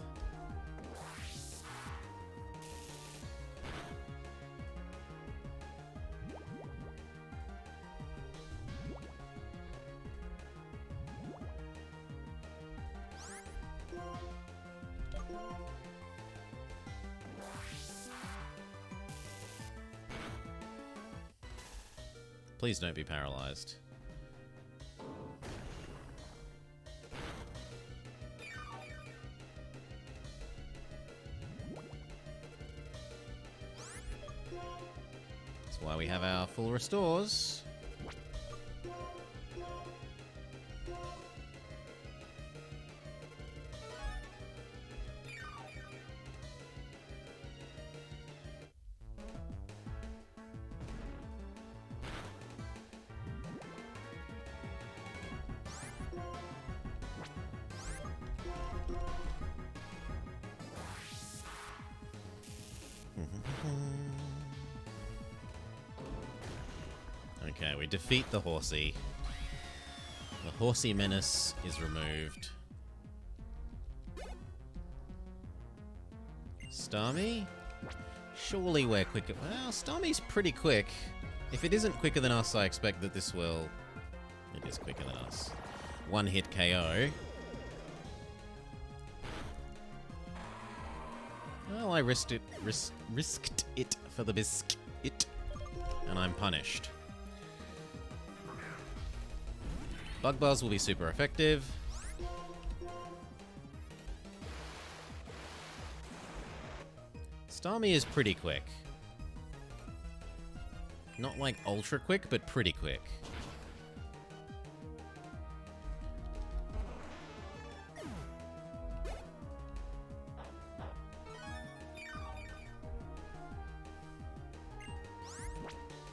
Please don't be paralyzed. That's why we have our full restores. Okay, we defeat the Horsey. The Horsey menace is removed. Starmie? Surely we're quicker. Well, Starmie's pretty quick. If it isn't quicker than us, I expect that this will... It is quicker than us. One hit KO. Well, I risked it for the biscuit. And I'm punished. Bug Buzz will be super effective. Starmie is pretty quick. Not like ultra quick, but pretty quick.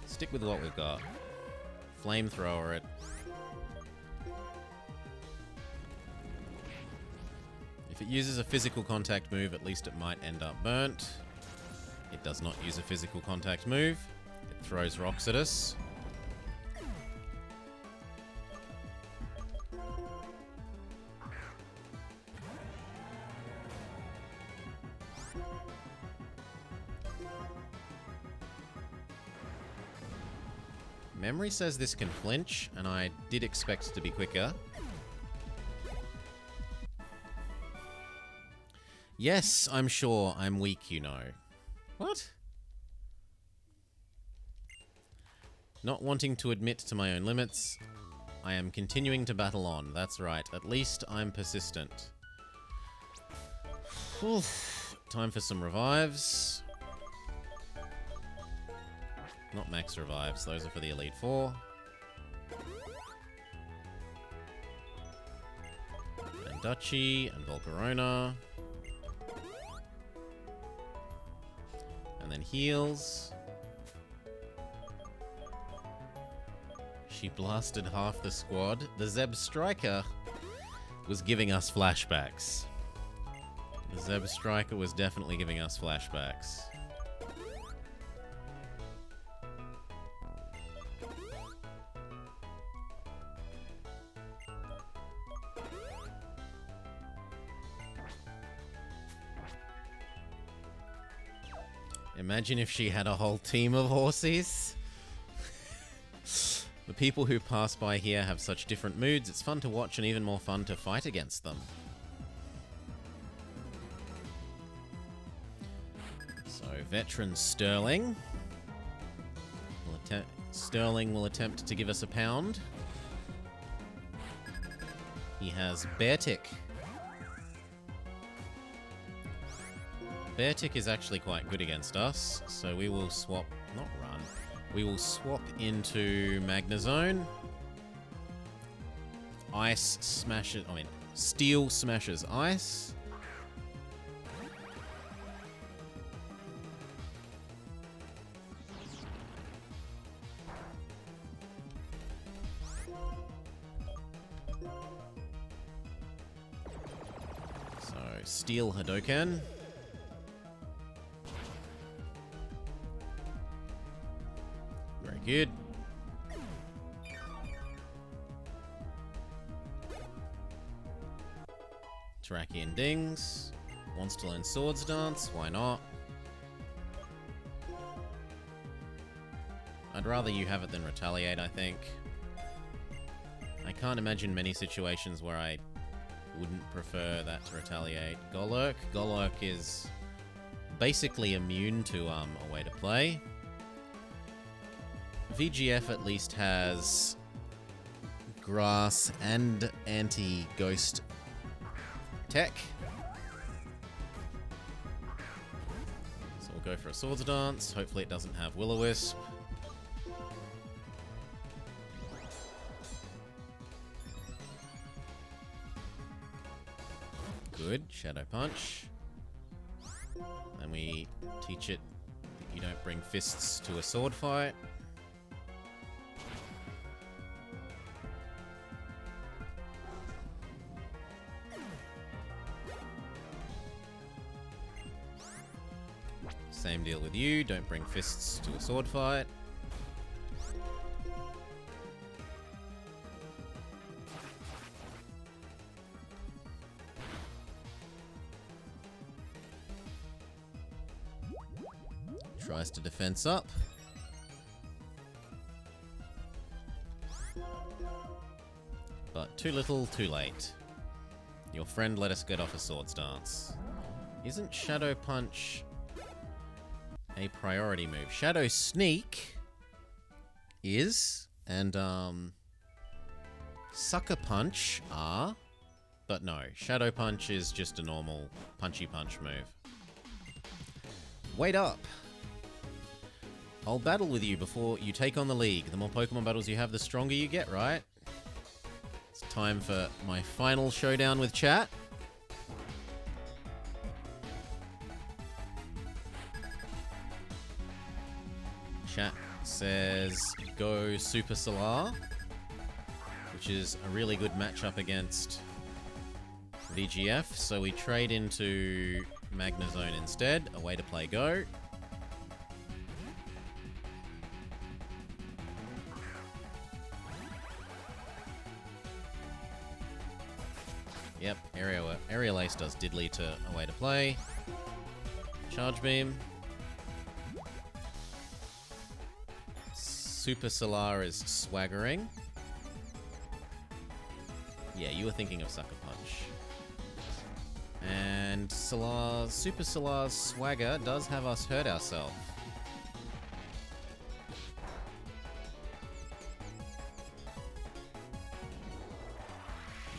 Stick with what we've got. Flamethrower it. If it uses a physical contact move, at least it might end up burnt. It does not use a physical contact move. It throws rocks at us. Memory says this can flinch, and I did expect it to be quicker. Yes, I'm sure I'm weak, you know. What? Not wanting to admit to my own limits, I am continuing to battle on. That's right. At least I'm persistent. Oof. Time for some revives. Not max revives. Those are for the Elite Four. And Dutchy and Volcarona. And then heals. She blasted half the squad. The Zeb Striker was giving us flashbacks. The Zeb Striker was definitely giving us flashbacks. Imagine if she had a whole team of horsies. The people who pass by here have such different moods, it's fun to watch and even more fun to fight against them. So, veteran Sterling. Sterling will attempt to give us a pound. He has Beartic. Beartic is actually quite good against us, so we will swap... not run. We will swap into Magnezone. Ice smashes... I mean, Steel smashes Ice. So, Steel Hadoken. Very good. Terrakion Dings. Wants to learn Swords Dance. Why not? I'd rather you have it than Retaliate, I think. I can't imagine many situations where I wouldn't prefer that to Retaliate. Golurk. Golurk is basically immune to a way to play. VGF at least has Grass and Anti-Ghost tech. So we'll go for a Swords Dance. Hopefully it doesn't have Will-O-Wisp. Good. Shadow Punch. And we teach it that you don't bring fists to a sword fight. Same deal with you, don't bring fists to a sword fight. Tries to defense up. But too little, too late. Your friend let us get off a Swords Dance. Isn't Shadow Punch a priority move? Shadow Sneak is, and Sucker Punch are, but no, Shadow Punch is just a normal punchy punch move. Wait up! I'll battle with you before you take on the league. The more Pokemon battles you have, the stronger you get, right? It's time for my final showdown with chat. Chat says go Super Solar, which is a really good matchup against VGF. So we trade into Magnezone instead. A way to play Go. Yep, Aerial Ace does diddly to a way to play. Charge Beam. Super Solar is swaggering. Yeah, you were thinking of Sucker Punch. And Super Solar's swagger does have us hurt ourselves.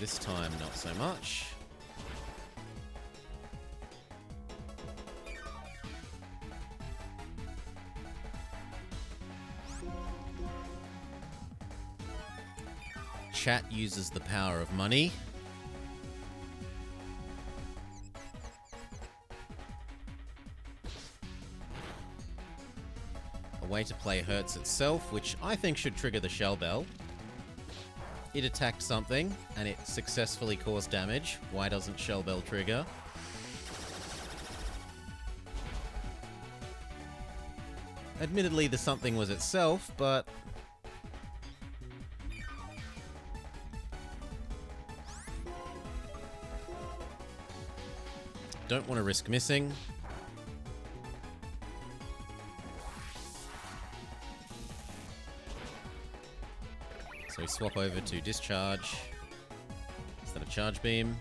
This time, not so much. Chat uses the power of money. A way to play hurts itself, which I think should trigger the Shell Bell. It attacked something, and it successfully caused damage. Why doesn't Shell Bell trigger? Admittedly, the something was itself, but... don't want to risk missing. So we swap over to discharge instead of charge beam.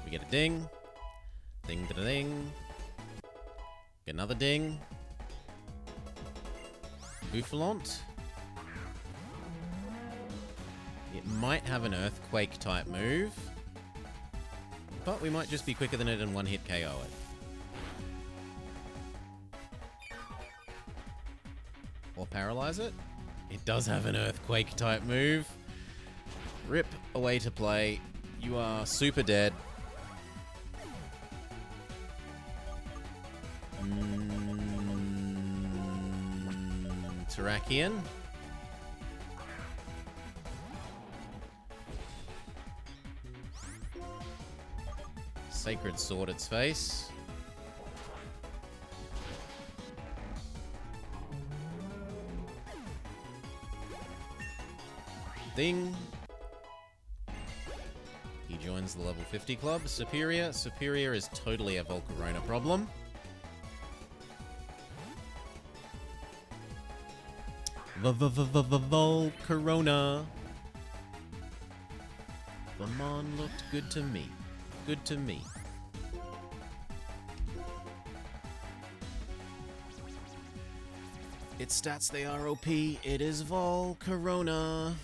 We get a ding. Ding da ding. Get another ding. Bouffalant. It might have an earthquake type move, but we might just be quicker than it and one hit KO it. Or paralyze it. It does have an earthquake type move. Rip, away to play. You are super dead. Terrakion. Sacred Sword its face. Ding. He joins the level 50 club. Superior. Superior is totally a Volcarona problem. Volcarona. The mon looked good to me. Good to me. Its stats, they are OP. It is Volcarona.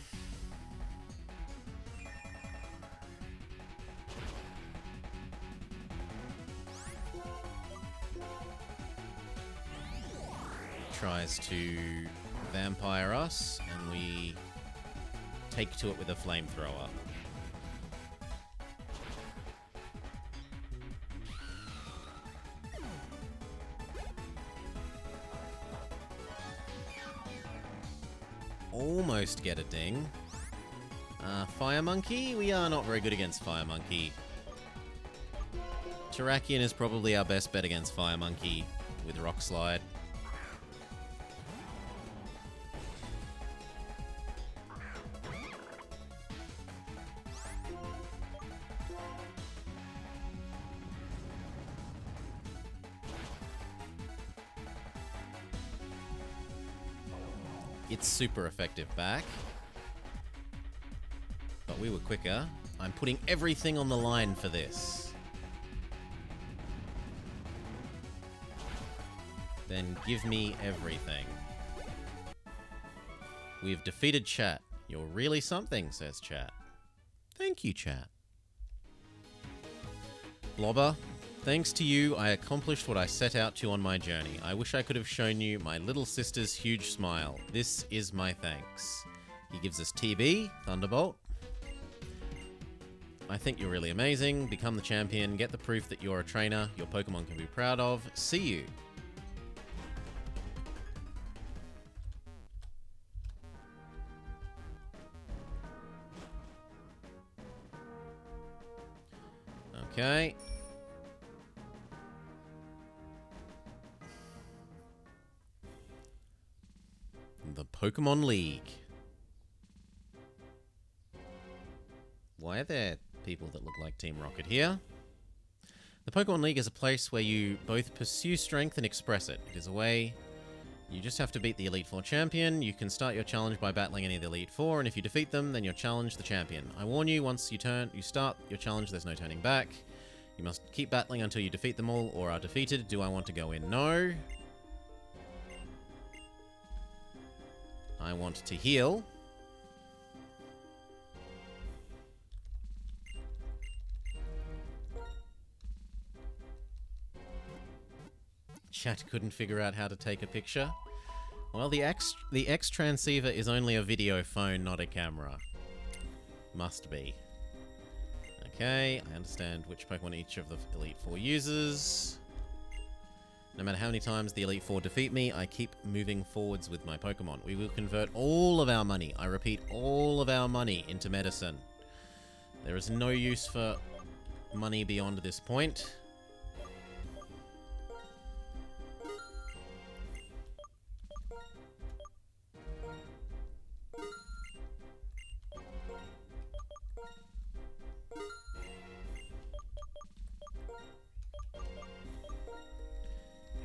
Tries to vampire us, and we take to it with a flamethrower. Almost get a ding. Fire Monkey? We are not very good against Fire Monkey. Terrakion is probably our best bet against Fire Monkey with Rock Slide. It's super effective back. But we were quicker. I'm putting everything on the line for this. Then give me everything. We've defeated chat. You're really something, says chat. Thank you, chat. Blobber, thanks to you, I accomplished what I set out to on my journey. I wish I could have shown you my little sister's huge smile. This is my thanks. He gives us TB, Thunderbolt. I think you're really amazing. Become the champion. Get the proof that you're a trainer your Pokemon can be proud of. See you. Okay. The Pokemon League. Why are there people that look like Team Rocket here? The Pokemon League is a place where you both pursue strength and express it. It is a way you just have to beat the Elite Four champion. You can start your challenge by battling any of the Elite Four, and if you defeat them, then you're challenged the champion. I warn you, once you start your challenge, there's no turning back. You must keep battling until you defeat them all or are defeated. Do I want to go in? No. I want to heal. Chat couldn't figure out how to take a picture. Well, the X transceiver is only a video phone, not a camera. Must be. Okay, I understand which Pokemon each of the Elite Four uses. No matter how many times the Elite Four defeat me, I keep moving forwards with my Pokemon. We will convert all of our money, I repeat, all of our money into medicine. There is no use for money beyond this point.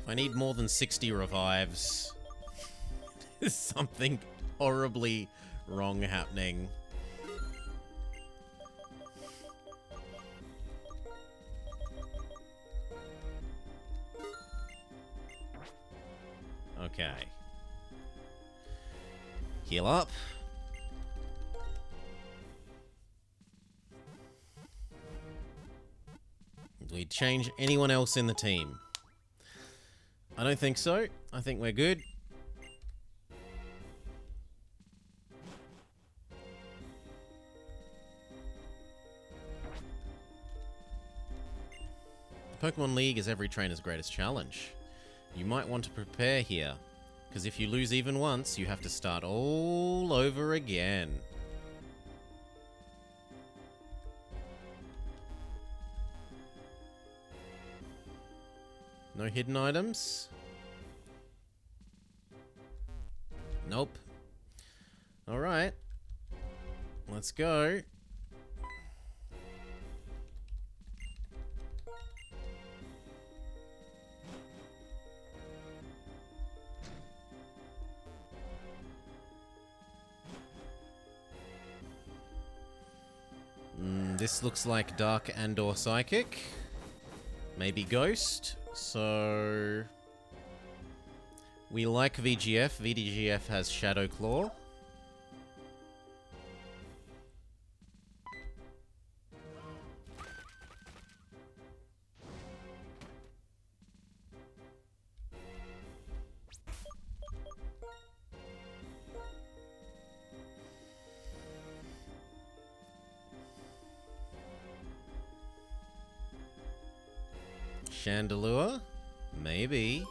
I need more than 60 revives. There's something horribly wrong happening. Okay. Heal up. Did we change anyone else in the team? I don't think so. I think we're good. Pokemon League is every trainer's greatest challenge. You might want to prepare here, because if you lose even once, you have to start all over again. No hidden items? Nope. Alright. Let's go. This looks like Dark and/or Psychic. Maybe Ghost. So we like VGF. VGF has Shadow Claw. Chandelure? Maybe.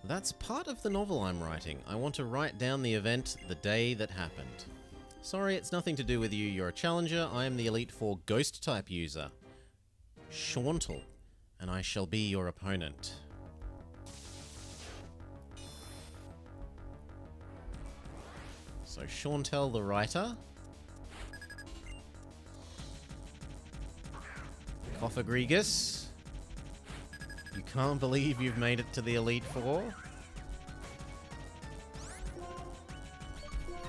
That's part of the novel I'm writing. I want to write down the event the day that happened. Sorry, it's nothing to do with you. You're a challenger. I am the Elite Four Ghost type user, Shauntel, and I shall be your opponent. So Shauntel the writer. Coffagrigus. You can't believe you've made it to the Elite Four.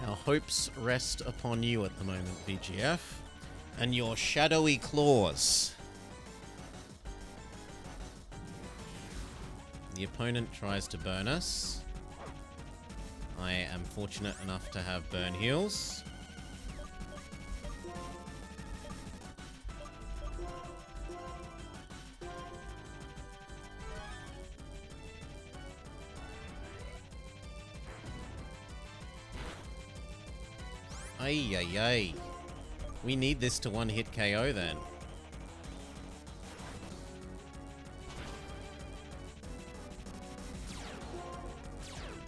Our hopes rest upon you at the moment, VGF. And your shadowy claws. The opponent tries to burn us. I am fortunate enough to have burn heals. Ay, ay, ay. We need this to one-hit KO then.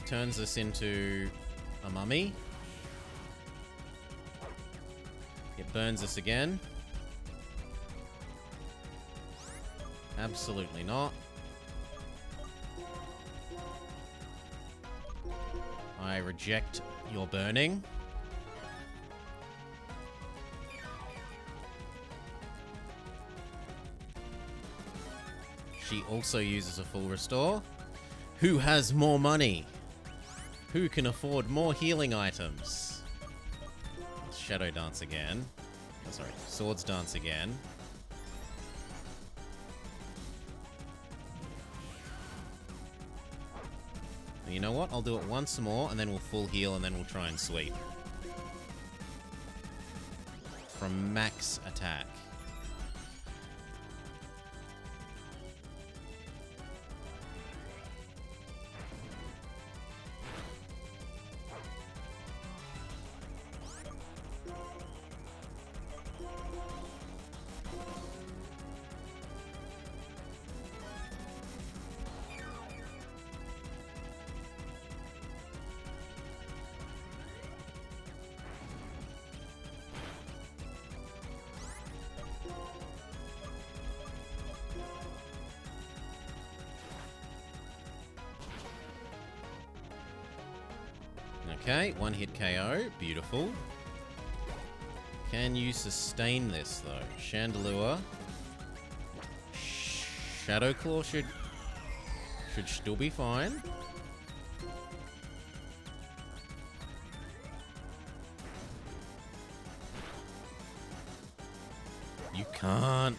Turns us into a mummy. It burns us again. Absolutely not. I reject your burning. She also uses a full restore. Who has more money? Who can afford more healing items? Shadow Dance again. Oh, sorry, Swords Dance again. You know what? I'll do it once more, and then we'll full heal, and then we'll try and sweep. From max attack. Okay, one hit KO. Beautiful. Can you sustain this, though? Chandelure. Shadow Claw should still be fine. can't.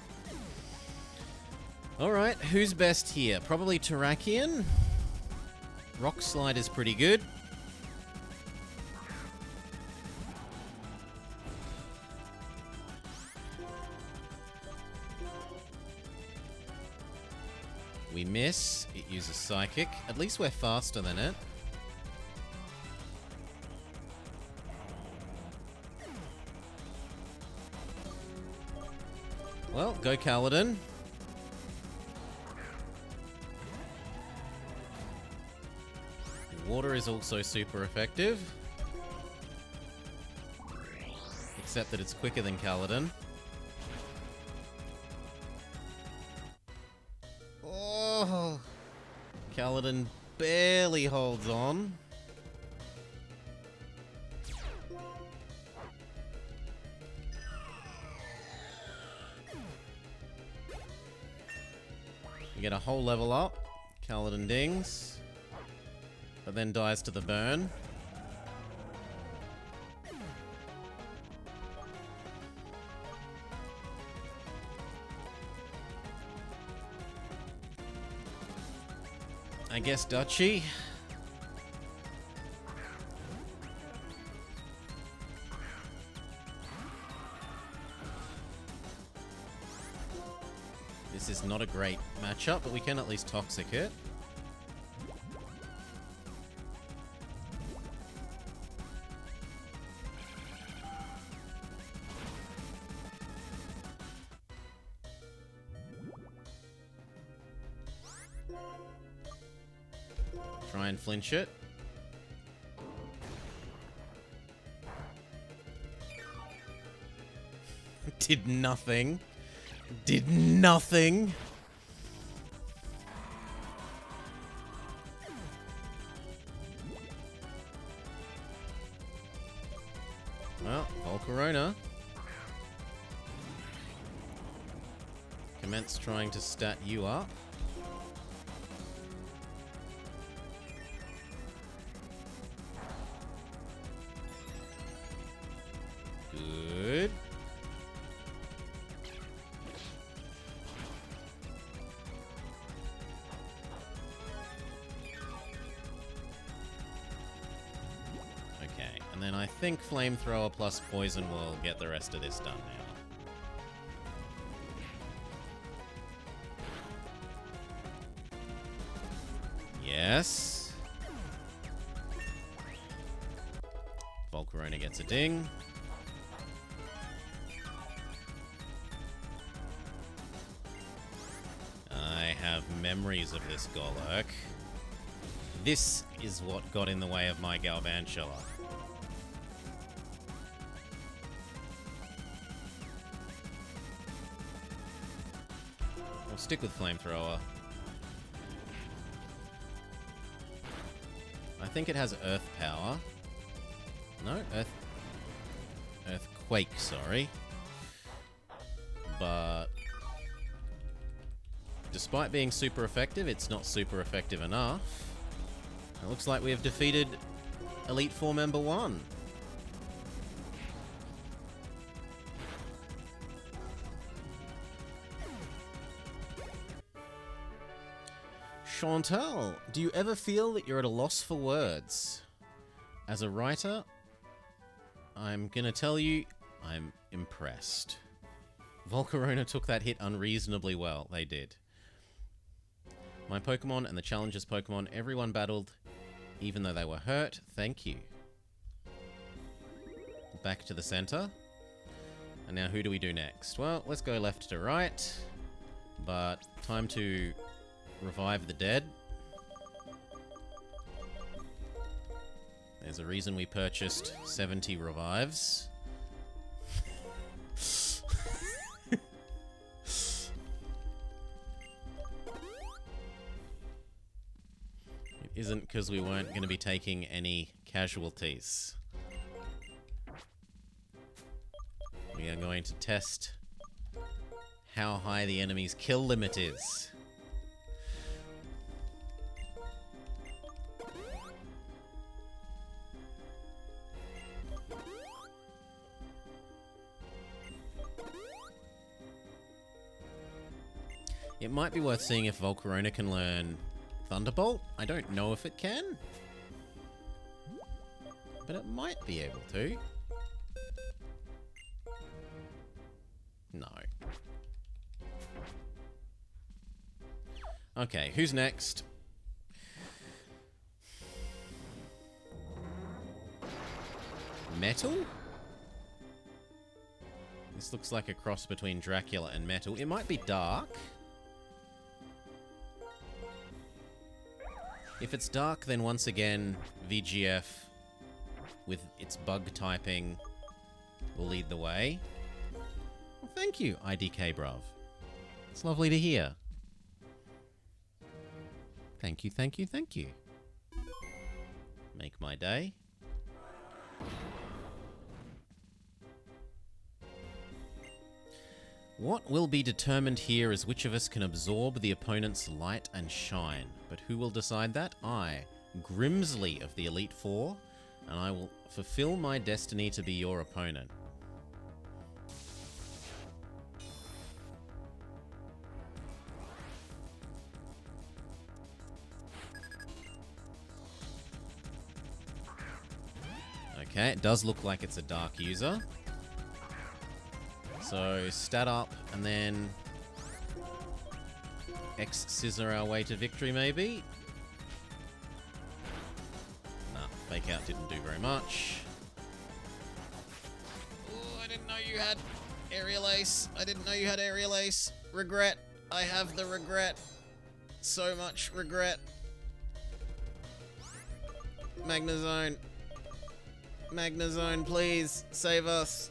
Alright, who's best here? Probably Terrakion. Rock Slide is pretty good. We miss. It uses Psychic. At least we're faster than it. Well, go Kaladin. Water is also super effective. Except that it's quicker than Kaladin. Oh, Kaladin barely holds on. You get a whole level up. Kaladin dings. But then dies to the burn. I guess Dutchy. This is not a great matchup, but we can at least Toxic it. Try and flinch it. Did nothing. Did nothing. Well, Volcarona. Commence trying to stat you up. Good. Okay, and then I think Flamethrower plus Poison will get the rest of this done now. Yes. Volcarona gets a ding. I have memories of this Golurk. This is what got in the way of my Galvantula. We'll stick with Flamethrower. I think it has Earth Power. No, Earthquake, sorry. But despite being super effective, it's not super effective enough. It looks like we have defeated Elite Four Member 1. Chantal, do you ever feel that you're at a loss for words? As a writer, I'm gonna tell you, I'm impressed. Volcarona took that hit unreasonably well. They did. My Pokemon and the Challengers Pokemon, everyone battled, even though they were hurt. Thank you. Back to the center. And now who do we do next? Well, let's go left to right. But time to revive the dead. There's a reason we purchased 70 revives. It isn't because we weren't going to be taking any casualties. We are going to test how high the enemy's kill limit is. It might be worth seeing if Volcarona can learn Thunderbolt. I don't know if it can. But it might be able to. No. Okay, who's next? Metal? This looks like a cross between Dracula and Metal. It might be Dark. If it's Dark, then once again, VGF with its bug typing will lead the way. Well, thank you, IDK Bruv. It's lovely to hear. Thank you, thank you, thank you. Make my day. What will be determined here is which of us can absorb the opponent's light and shine. But who will decide that? I, Grimsley of the Elite Four, and I will fulfill my destiny to be your opponent. Okay, it does look like it's a Dark user. So, stat up, and then X-scissor our way to victory, maybe? Nah, Fake Out didn't do very much. Oh, I didn't know you had Aerial Ace. I didn't know you had Aerial Ace. Regret. I have the regret. So much regret. Magnezone. Magnezone, please, save us.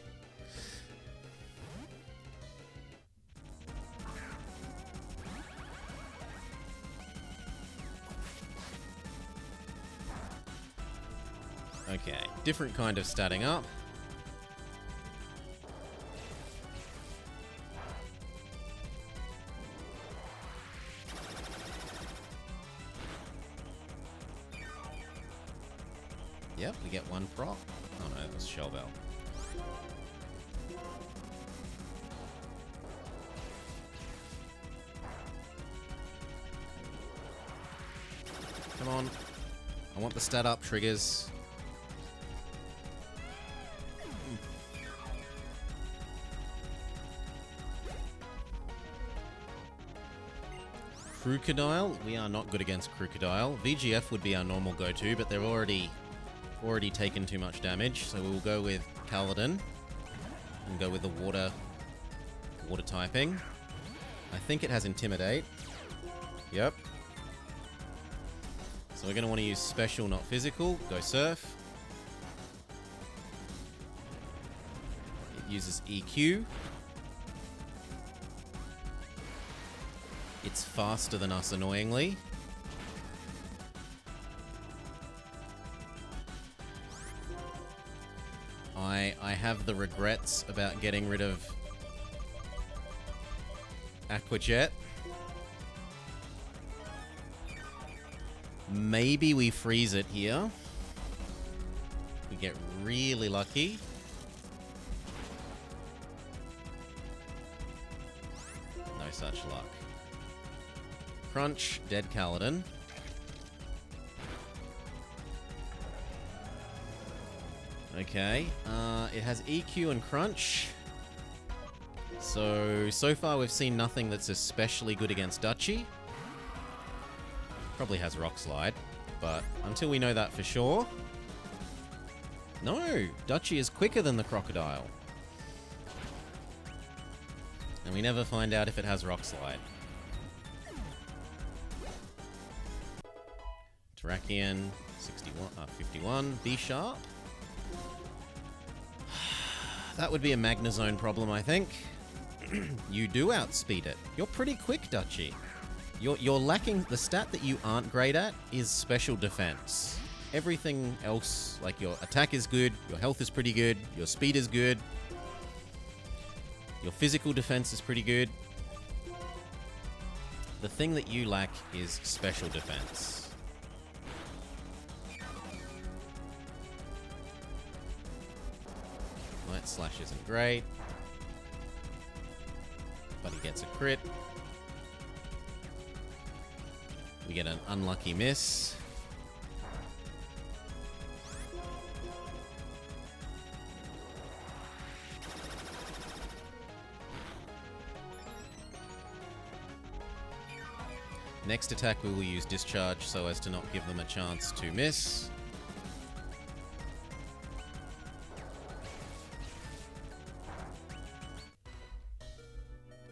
Okay, different kind of statting up. Yep, we get one prop. Oh no, that was Shell Bell. Come on. I want the stat up triggers. Crocodile. We are not good against Crocodile. VGF would be our normal go-to, but they're already taken too much damage, so we'll go with Kaladin and go with the water typing. I think it has Intimidate. Yep. So we're going to want to use Special, not Physical. Go Surf. It uses EQ. It's faster than us, annoyingly. I have the regrets about getting rid of Aquajet. Maybe we freeze it here. We get really lucky. No such luck. Crunch, dead Kaladin. Okay, it has EQ and Crunch. So far we've seen nothing that's especially good against Duchy. Probably has Rock Slide, but until we know that for sure... No! Duchy is quicker than the Crocodile. And we never find out if it has Rock Slide. Terrakion, 51, B Sharp. That would be a Magnezone problem, I think. You do outspeed it. You're pretty quick, Duchy. You're lacking... The stat that you aren't great at is Special Defense. Everything else, like your attack is good, your health is pretty good, your speed is good, your physical defense is pretty good. The thing that you lack is Special Defense. Light Slash isn't great, but he gets a crit. We get an unlucky miss. Next attack we will use Discharge so as to not give them a chance to miss.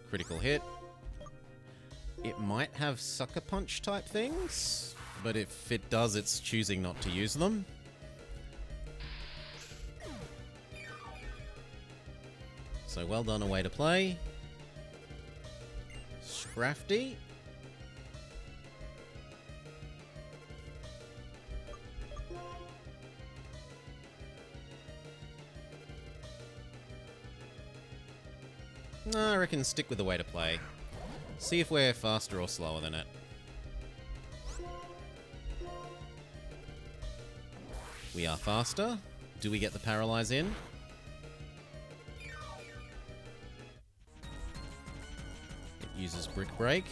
Critical hit. It might have Sucker Punch type things, but if it does, it's choosing not to use them. So well done, a way to play. Scrafty. I reckon stick with the way to play. See if we're faster or slower than it. We are faster. Do we get the paralyze in? It uses Brick Break.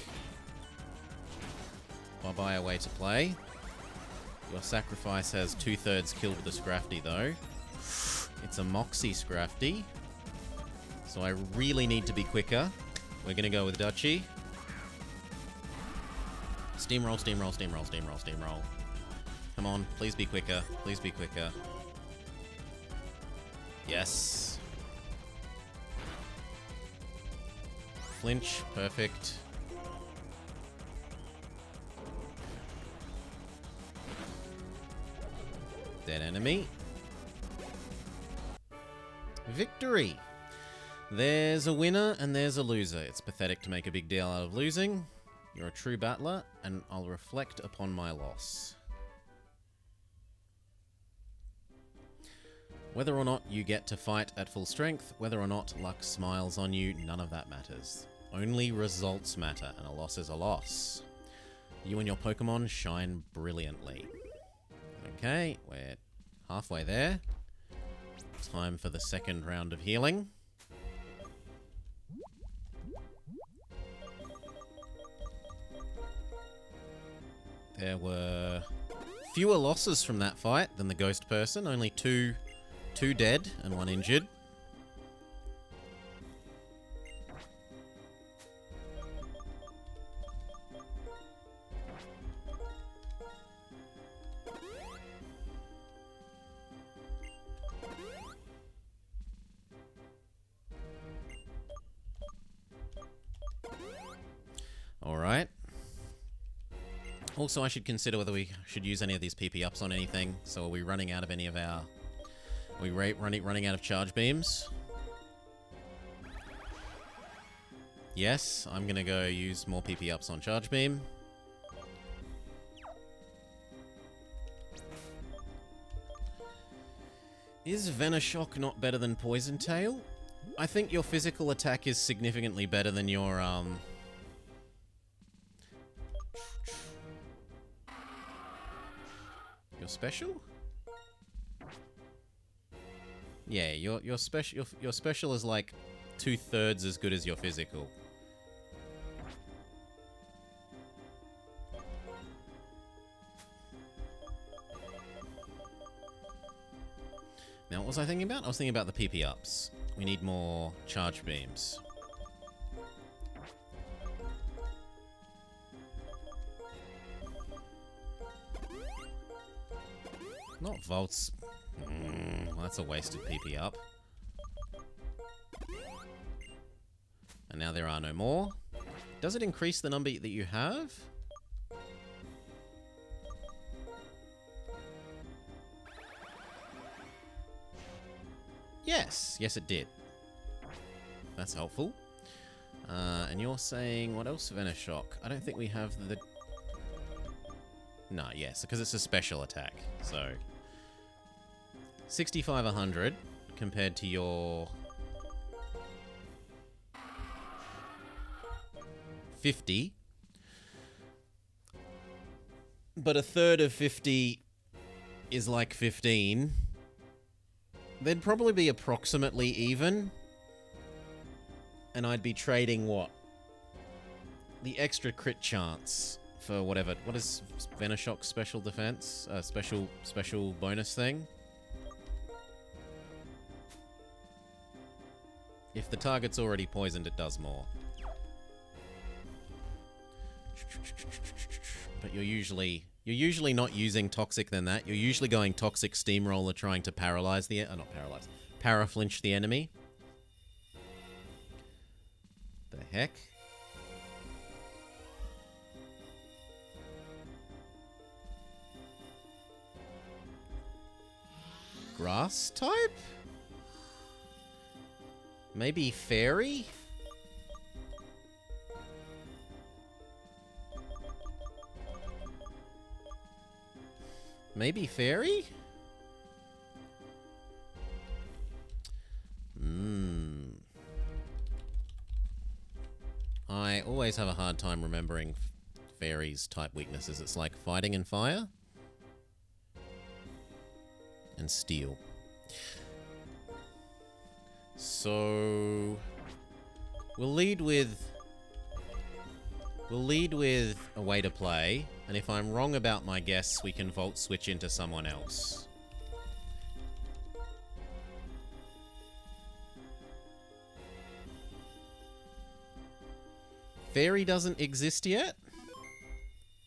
Bye-bye, a way to play. Your sacrifice has 2/3 kill with the Scrafty, though. It's a Moxie Scrafty. So I really need to be quicker. We're going to go with Duchy. Steamroll, steamroll, steamroll, steamroll, steamroll. Come on, please be quicker. Please be quicker. Yes. Flinch, perfect. Dead enemy. Victory! There's a winner and there's a loser. It's pathetic to make a big deal out of losing. You're a true battler, and I'll reflect upon my loss. Whether or not you get to fight at full strength, whether or not luck smiles on you, none of that matters. Only results matter, and a loss is a loss. You and your Pokemon shine brilliantly. Okay, we're halfway there. Time for the second round of healing. There were fewer losses from that fight than the ghost person. Only two dead and 1 injured. All right. Also, I should consider whether we should use any of these PP ups on anything. So are we running out of any of our... Are we running out of charge beams? Yes, I'm going to go use more PP ups on charge beam. Is Venoshock not better than Poison Tail? I think your physical attack is significantly better than your, Your special? Yeah, your special is like 2/3 as good as your physical. Now, what was I thinking about? I was thinking about the PP ups. We need more charge beams. Not Volts. Well, that's a wasted PP up. And now there are no more. Does it increase the number that you have? Yes. Yes, it did. That's helpful. And you're saying, what else? Venoshock. I don't think we have the... No, yes, because it's a special attack. So, 65-100 compared to your 50. But 1/3 of 50 is like 15. They'd probably be approximately even. And I'd be trading what? The extra crit chance for whatever. What is Venoshock's special defense? Special bonus thing? If the target's already poisoned, it does more. But you're usually not using toxic than that. You're usually going toxic steamroller, trying to paralyze the not paralyze, paraflinch the enemy. The heck? Grass type? Maybe fairy? Maybe fairy? I always have a hard time remembering fairies' type weaknesses. It's like fighting and fire. And steel. So we'll lead with a way to play, and if I'm wrong about my guess, we can volt switch into someone else. Fairy doesn't exist yet?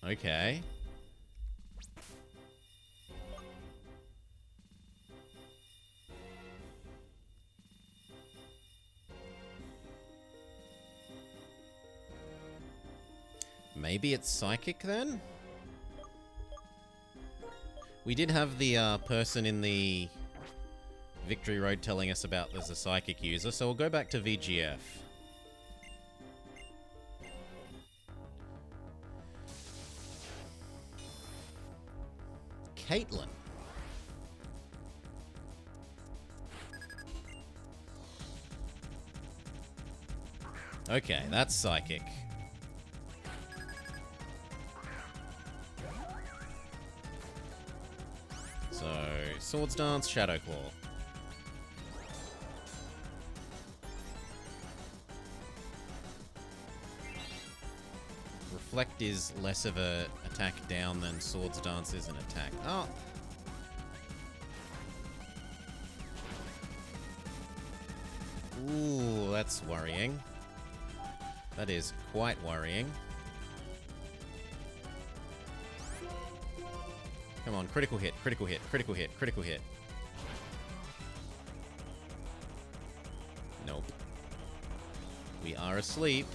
Okay. Maybe it's psychic then? We did have the person in the Victory Road telling us about there's a psychic user, so we'll go back to VGF. Caitlyn. Okay, that's psychic. So, Swords Dance, Shadow Claw. Reflect is less of a attack down than Swords Dance is an attack up. Ooh, that's worrying. That is quite worrying. Come on, critical hit, critical hit, critical hit, critical hit. Nope. We are asleep.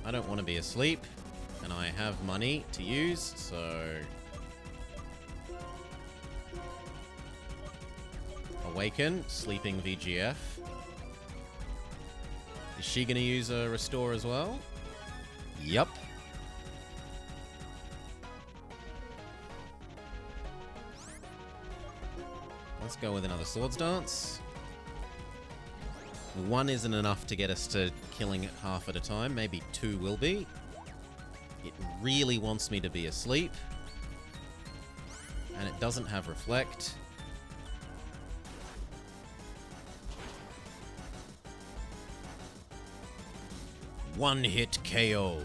I don't want to be asleep, and I have money to use, so... Awaken, sleeping VGF. Is she going to use a restore as well? Yup. Let's go with another Swords Dance. One isn't enough to get us to killing it half at a time. Maybe two will be. It really wants me to be asleep. And it doesn't have Reflect. One hit KO.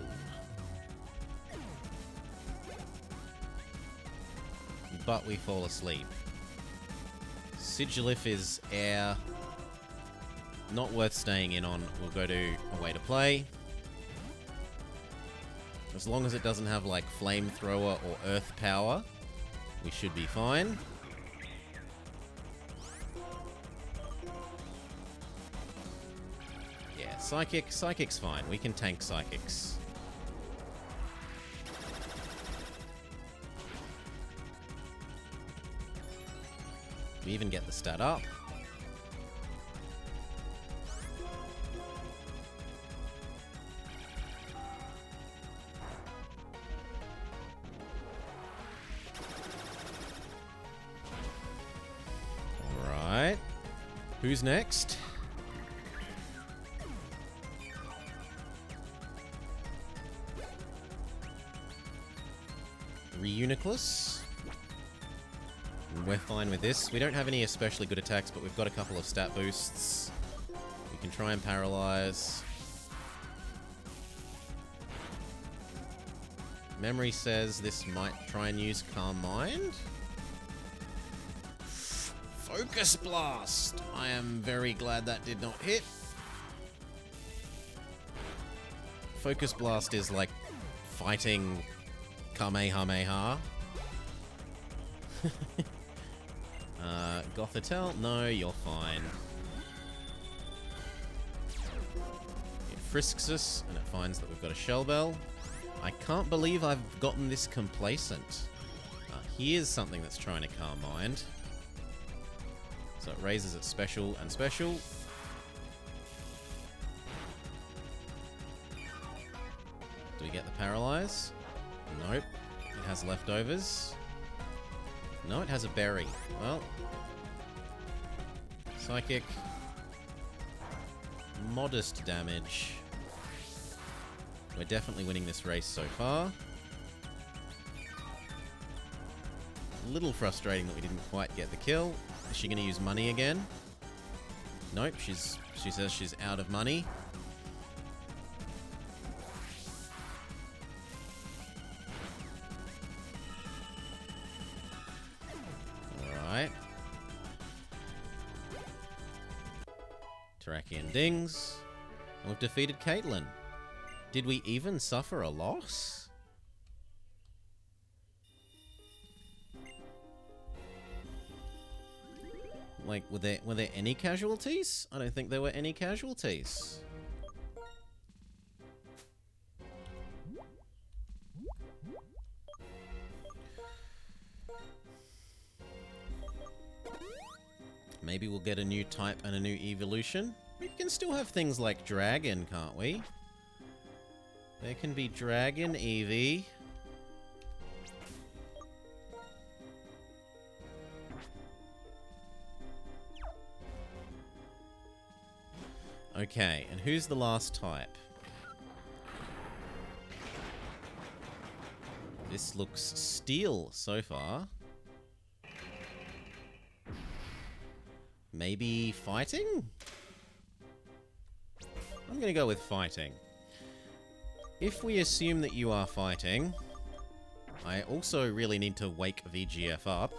But we fall asleep. Sigilif is air. Not worth staying in on. We'll go to a way to play. As long as it doesn't have like flamethrower or earth power, we should be fine. Yeah, Psychic's fine. We can tank Psychics. We even get the stat up. Alright. Who's next? Reuniclus. We're fine with this. We don't have any especially good attacks, but we've got a couple of stat boosts. We can try and paralyze. Memory says this might try and use Calm Mind. Focus Blast! I am very glad that did not hit. Focus Blast is like fighting Kamehameha. Gothitelle? No, you're fine. It frisks us, and it finds that we've got a Shell Bell. I can't believe I've gotten this complacent. Here's something that's trying to Calm Mind. So it raises its special and special. Do we get the Paralyze? Nope. It has leftovers. No, it has a berry. Well. Psychic. Modest damage. We're definitely winning this race so far. A little frustrating that we didn't quite get the kill. Is she going to use money again? Nope, she says she's out of money. Alright. Terrakion dings. And we've defeated Caitlyn. Did we even suffer a loss? Like, were there any casualties? I don't think there were any casualties. Maybe we'll get a new type and a new evolution. We can still have things like Dragon, can't we? There can be Dragon Eevee. Okay, and who's the last type? This looks Steel so far. Maybe Fighting? I'm gonna go with Fighting. If we assume that you are fighting, I also really need to wake VGF up.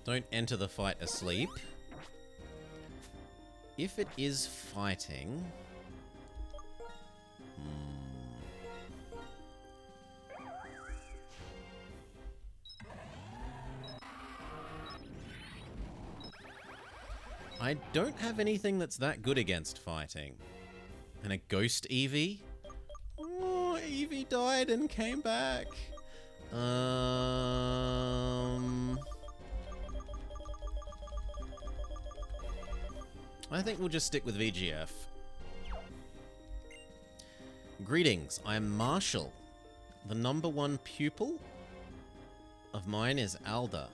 Don't enter the fight asleep. If it is fighting... I don't have anything that's that good against fighting. And a Ghost Eevee? Oh, Eevee died and came back. I think we'll just stick with VGF. Greetings, I'm Marshall. The #1 pupil of mine is Alda.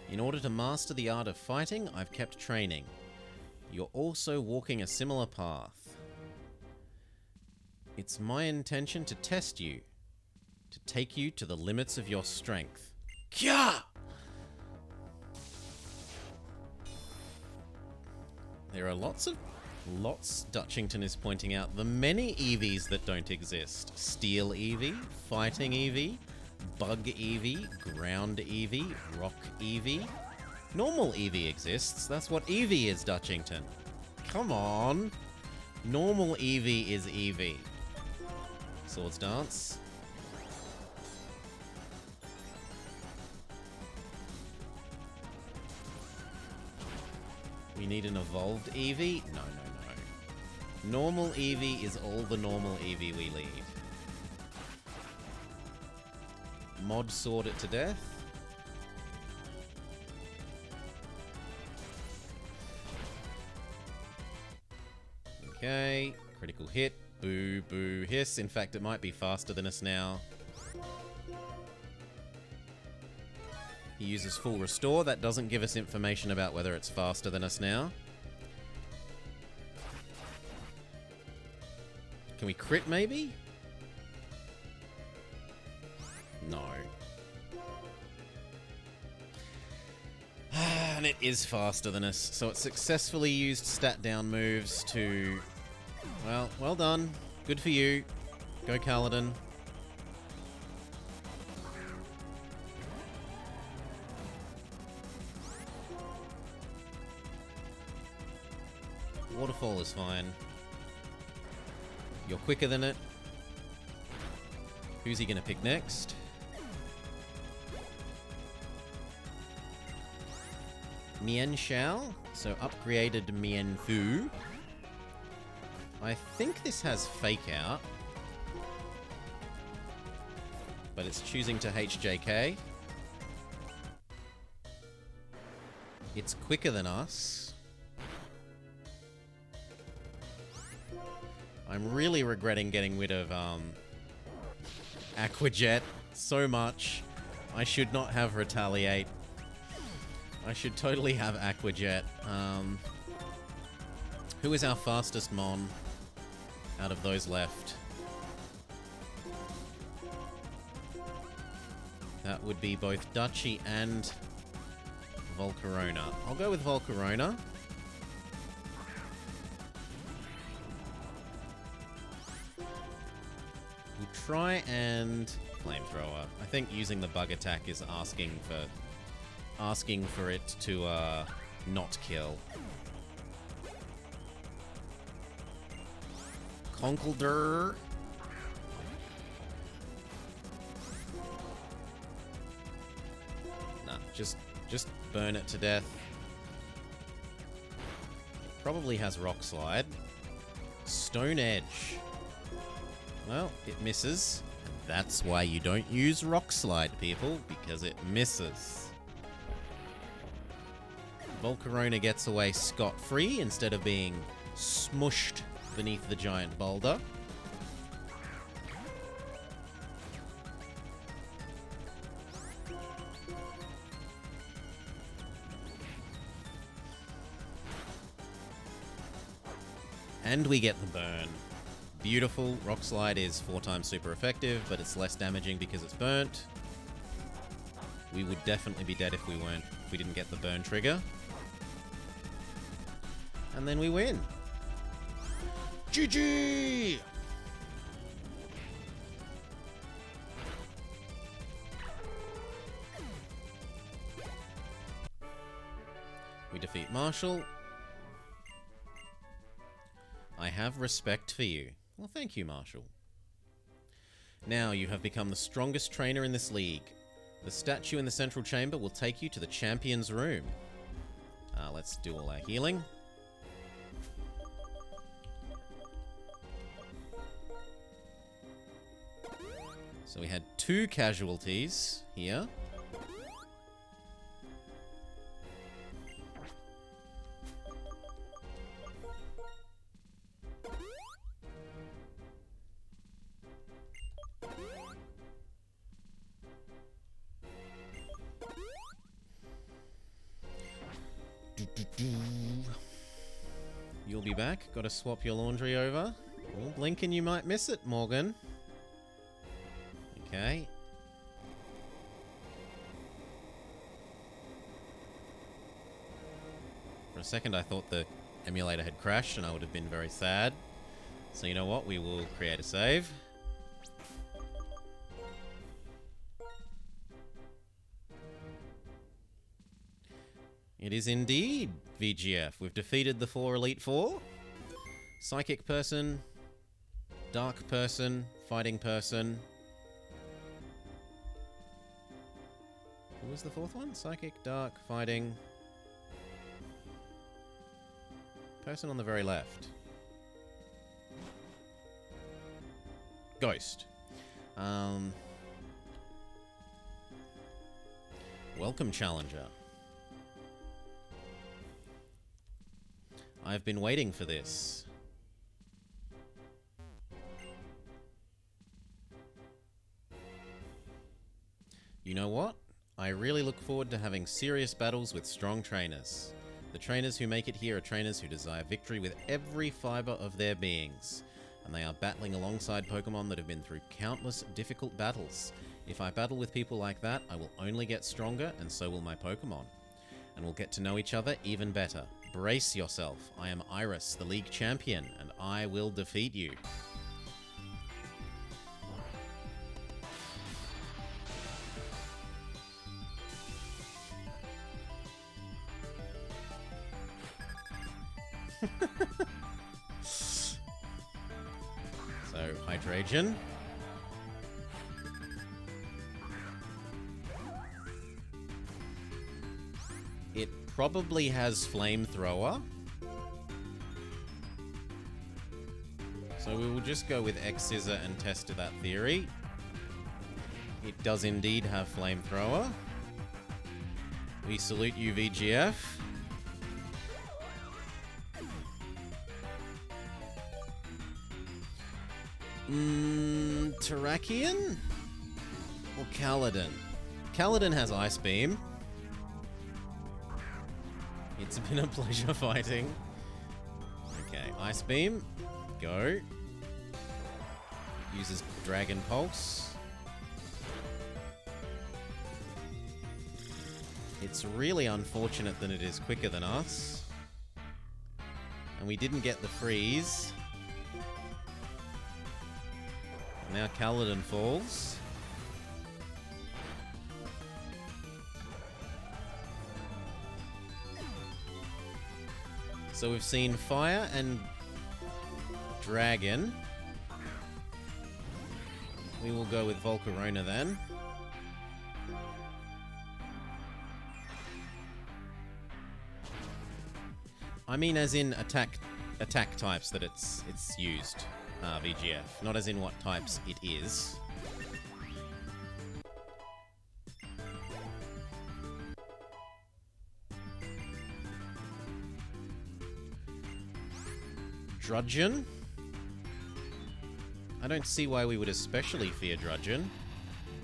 In order to master the art of fighting, I've kept training. You're also walking a similar path. It's my intention to test you, to take you to the limits of your strength. Kya! There are lots, Dutchington is pointing out, the many Eevees that don't exist. Steel Eevee, Fighting Eevee, Bug Eevee, Ground Eevee, Rock Eevee. Normal Eevee exists. That's what Eevee is, Dutchington. Come on. Normal Eevee is Eevee. Swords Dance. We need an evolved Eevee? No. Normal Eevee is all the normal Eevee we lead. Mod Sword it to death. Okay, critical hit. Boo, boo, hiss. In fact, it might be faster than us now. He uses full restore. That doesn't give us information about whether it's faster than us now. Can we crit, maybe? No. And it is faster than us, so it successfully used stat down moves to... Well done. Good for you. Go Kaladin. Waterfall is fine. You're quicker than it. Who's he gonna pick next? Mian Shao. So upgraded Mian Fu. I think this has Fake Out. But it's choosing to HJK. It's quicker than us. I'm really regretting getting rid of Aquajet so much. I should not have Retaliate. I should totally have Aquajet. Who is our fastest Mon out of those left? That would be both Duchy and Volcarona. I'll go with Volcarona. We'll try and Flamethrower. I think using the bug attack is asking for it to not kill. Conkeldurr. Nah, just burn it to death. It probably has Rock Slide. Stone Edge. Well, it misses. That's why you don't use Rock Slide, people, because it misses. Volcarona gets away scot-free instead of being smushed beneath the giant boulder. And we get the burn. Beautiful. Rock Slide is 4 times super effective, but it's less damaging because it's burnt. We would definitely be dead if we didn't get the burn trigger. And then we win. GG! We defeat Marshall. I have respect for you. Well, thank you, Marshall. Now you have become the strongest trainer in this league. The statue in the central chamber will take you to the champion's room. Let's do all our healing. So we had 2 casualties here. You'll be back. Gotta swap your laundry over. Oh, blink and you might miss it, Morgan. Okay. For a second I thought the emulator had crashed and I would have been very sad. So you know what? We will create a save. It is indeed VGF. We've defeated the 4 Elite Four. Psychic person, Dark person, Fighting person. Who was the 4th one? Psychic, Dark, Fighting. Person on the very left. Ghost. Welcome, Challenger. I've been waiting for this. You know what? I really look forward to having serious battles with strong trainers. The trainers who make it here are trainers who desire victory with every fiber of their beings, and they are battling alongside Pokemon that have been through countless difficult battles. If I battle with people like that, I will only get stronger, and so will my Pokemon. And we'll get to know each other even better. Brace yourself. I am Iris, the league champion, and I will defeat you. So, Hydreigon. It probably has Flamethrower. So we will just go with X-Scissor and test that theory. It does indeed have Flamethrower. We salute you, VGF. Terrakion? Or Caledon? Caledon has Ice Beam. It's been a pleasure fighting. Okay, Ice Beam. Go. Uses Dragon Pulse. It's really unfortunate that it is quicker than us. And we didn't get the freeze. Now Caledon falls. So we've seen Fire and Dragon. We will go with Volcarona then. I mean as in attack types that it's used, VGF. Not as in what types it is. Drudgeon? I don't see why we would especially fear Drudgeon.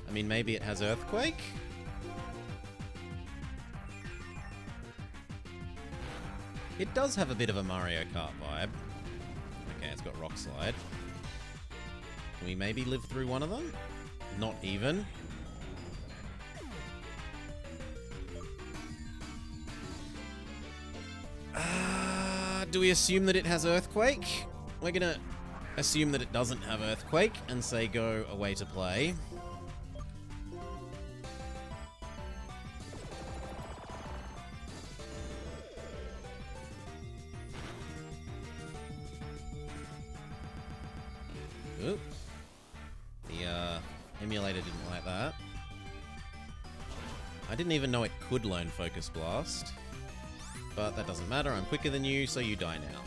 I mean, maybe it has Earthquake? It does have a bit of a Mario Kart vibe. Okay, it's got Rock Slide. Can we maybe live through one of them? Not even. Do we assume that it has Earthquake? We're gonna assume that it doesn't have Earthquake and say go away to play. Oop. The emulator didn't like that. I didn't even know it could learn Focus Blast. But that doesn't matter, I'm quicker than you, so you die now.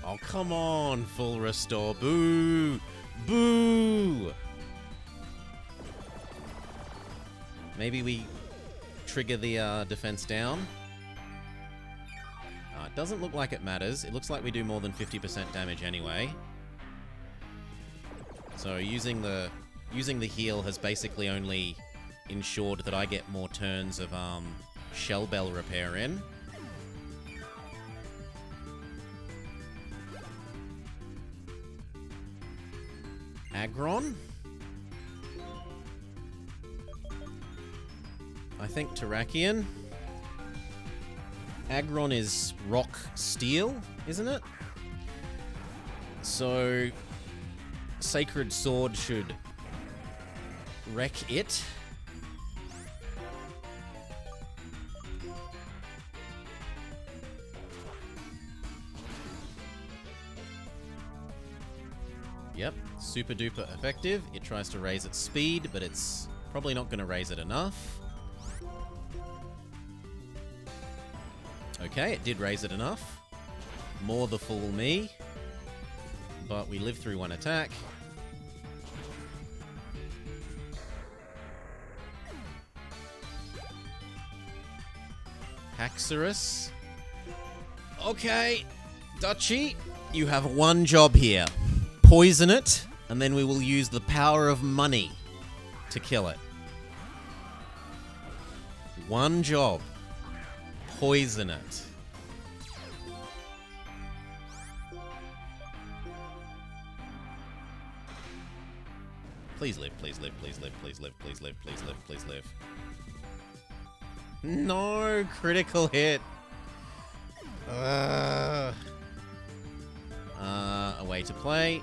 Oh, come on, full restore. Boo! Boo! Maybe we trigger the defense down. It doesn't look like it matters. It looks like we do more than 50% damage anyway. So using the heal has basically only ensured that I get more turns of Shell Bell repair in. Aggron? I think Terrakion. Aggron is Rock Steel, isn't it? So Sacred Sword should wreck it. Yep, super duper effective. It tries to raise its speed, but it's probably not going to raise it enough. Okay, it did raise it enough. More the fool me. But we live through one attack. Haxorus. Okay, Dutchy, you have one job here. Poison it, and then we will use the power of money to kill it. One job. Poison it. Please live, please live, please live, please live, please live, please live, please live. No critical hit. A way to play.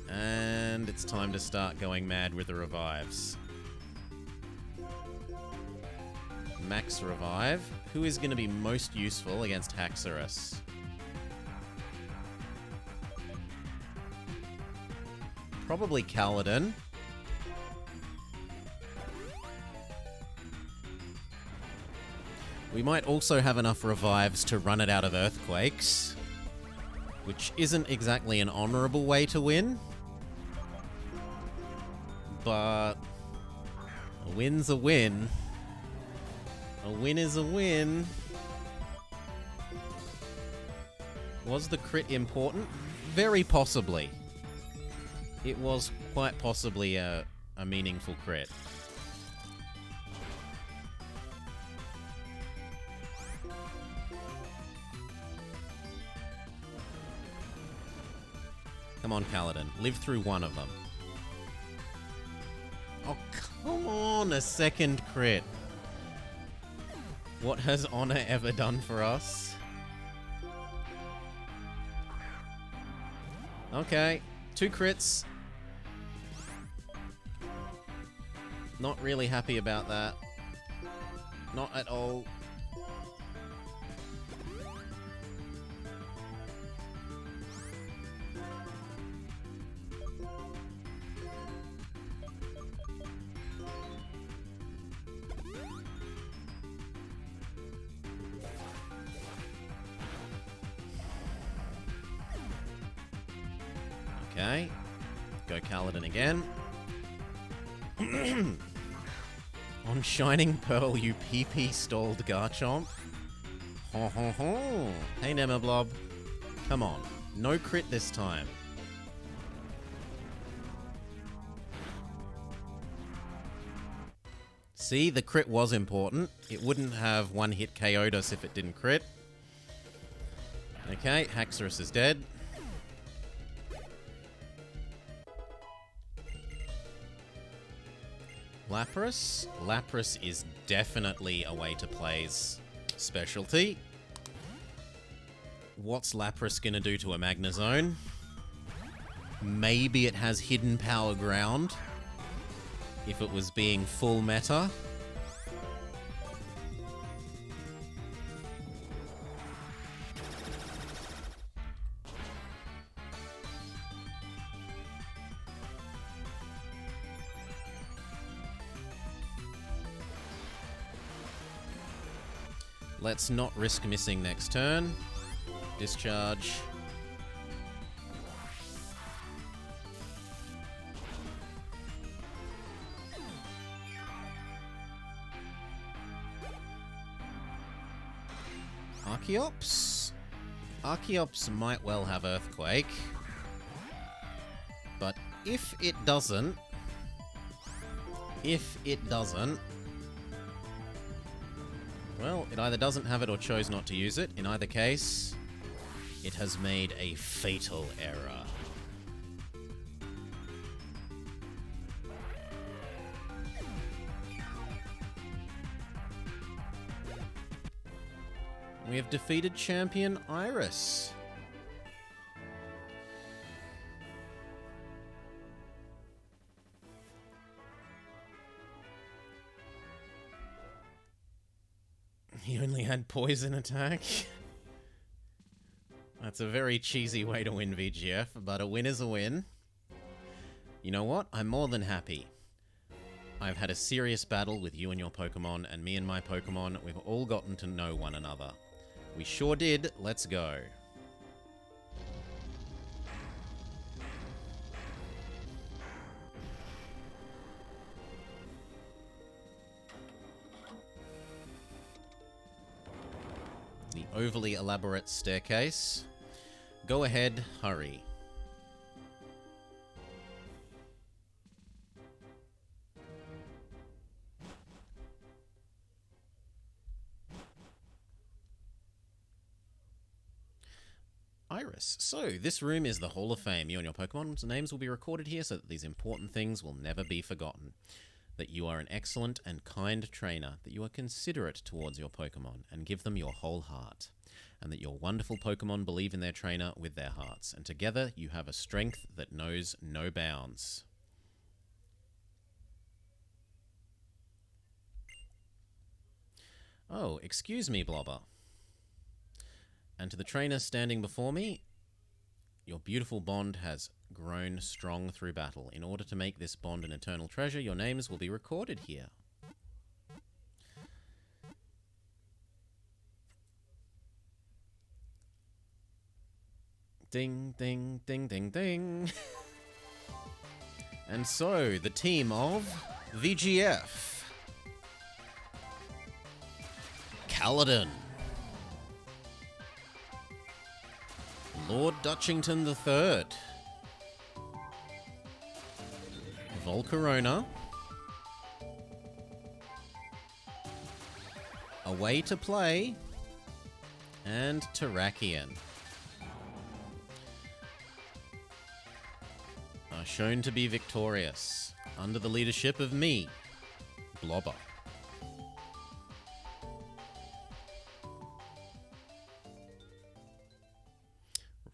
And it's time to start going mad with the revives. Max Revive. Who is going to be most useful against Haxorus? Probably Kaladin. We might also have enough revives to run it out of Earthquakes, which isn't exactly an honorable way to win. But a win's a win. A win is a win. Was the crit important? Very possibly. It was quite possibly a meaningful crit. Come on, Kaladin. Live through one of them. Oh, come on! A second crit. What has Honor ever done for us? Okay. 2 crits. Not really happy about that. Not at all. Okay. Go Kaladin again. On Shining Pearl, you PP stalled Garchomp. Ho ho ho. Hey, Nemablob. Come on. No crit this time. See, the crit was important. It wouldn't have one-hit KO'd us if it didn't crit. Okay, Haxorus is dead. Lapras? Lapras is definitely a way to play's specialty. What's Lapras gonna do to a Magnezone? Maybe it has hidden power ground. If it was being full meta. Let's not risk missing next turn. Discharge. Archeops? Archeops might well have Earthquake. But if it doesn't... Well, it either doesn't have it or chose not to use it. In either case, it has made a fatal error. We have defeated champion Iris. He only had poison attack. That's a very cheesy way to win VGF, but a win is a win. You know what? I'm more than happy. I've had a serious battle with you and your Pokemon, and me and my Pokemon. We've all gotten to know one another. We sure did. Let's go. The overly elaborate staircase. Go ahead, hurry. Iris. So, this room is the Hall of Fame. You and your Pokemon's names will be recorded here so that these important things will never be forgotten. That you are an excellent and kind trainer, that you are considerate towards your Pokemon and give them your whole heart, and that your wonderful Pokemon believe in their trainer with their hearts, and together you have a strength that knows no bounds. Oh, excuse me, Blobber. And to the trainer standing before me, your beautiful bond has grown strong through battle. In order to make this bond an eternal treasure, your names will be recorded here. Ding, ding, ding, ding, ding. And so, the team of VGF. Kaladin. Lord Dutchington III. Volcarona. Away to Play. And Terrakion. Are shown to be victorious under the leadership of me, Blobber.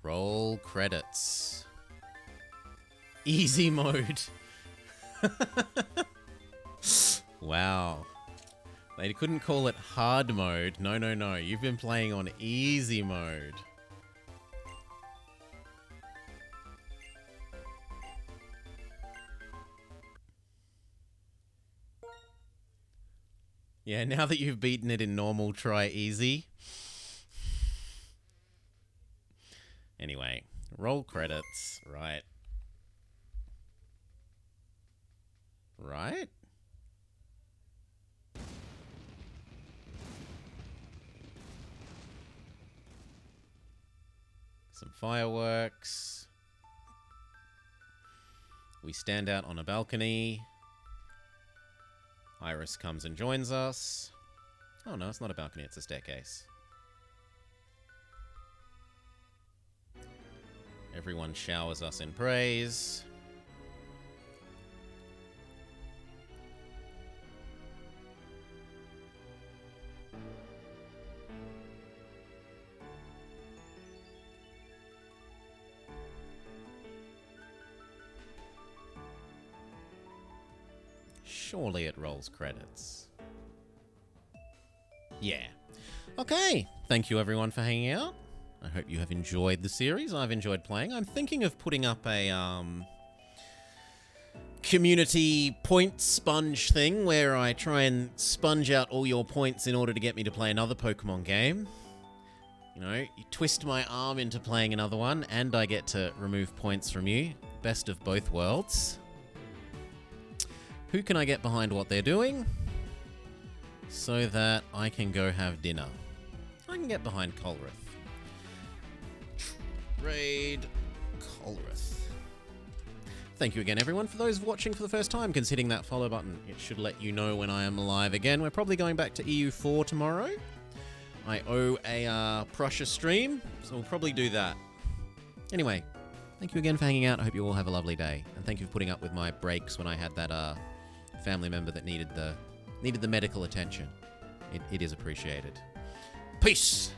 Roll credits. Easy mode. Wow. They couldn't call it hard mode. No, no, no. You've been playing on easy mode. Yeah, now that you've beaten it in normal, try easy. Anyway, roll credits, right? Right? Some fireworks. We stand out on a balcony. Iris comes and joins us. Oh no, it's not a balcony, it's a staircase. Everyone showers us in praise. Surely it rolls credits. Yeah. Okay. Thank you everyone for hanging out. I hope you have enjoyed the series. I've enjoyed playing. I'm thinking of putting up a community point sponge thing where I try and sponge out all your points in order to get me to play another Pokemon game. You know, you twist my arm into playing another one and I get to remove points from you. Best of both worlds. Who can I get behind what they're doing so that I can go have dinner? I can get behind Colrith. Trade Colrith. Thank you again, everyone. For those watching for the first time, consider hitting that follow button. It should let you know when I am live again. We're probably going back to EU4 tomorrow. I owe a Prussia stream, so we'll probably do that. Anyway, thank you again for hanging out. I hope you all have a lovely day. And thank you for putting up with my breaks when I had that family member that needed the medical attention. It is appreciated. Peace!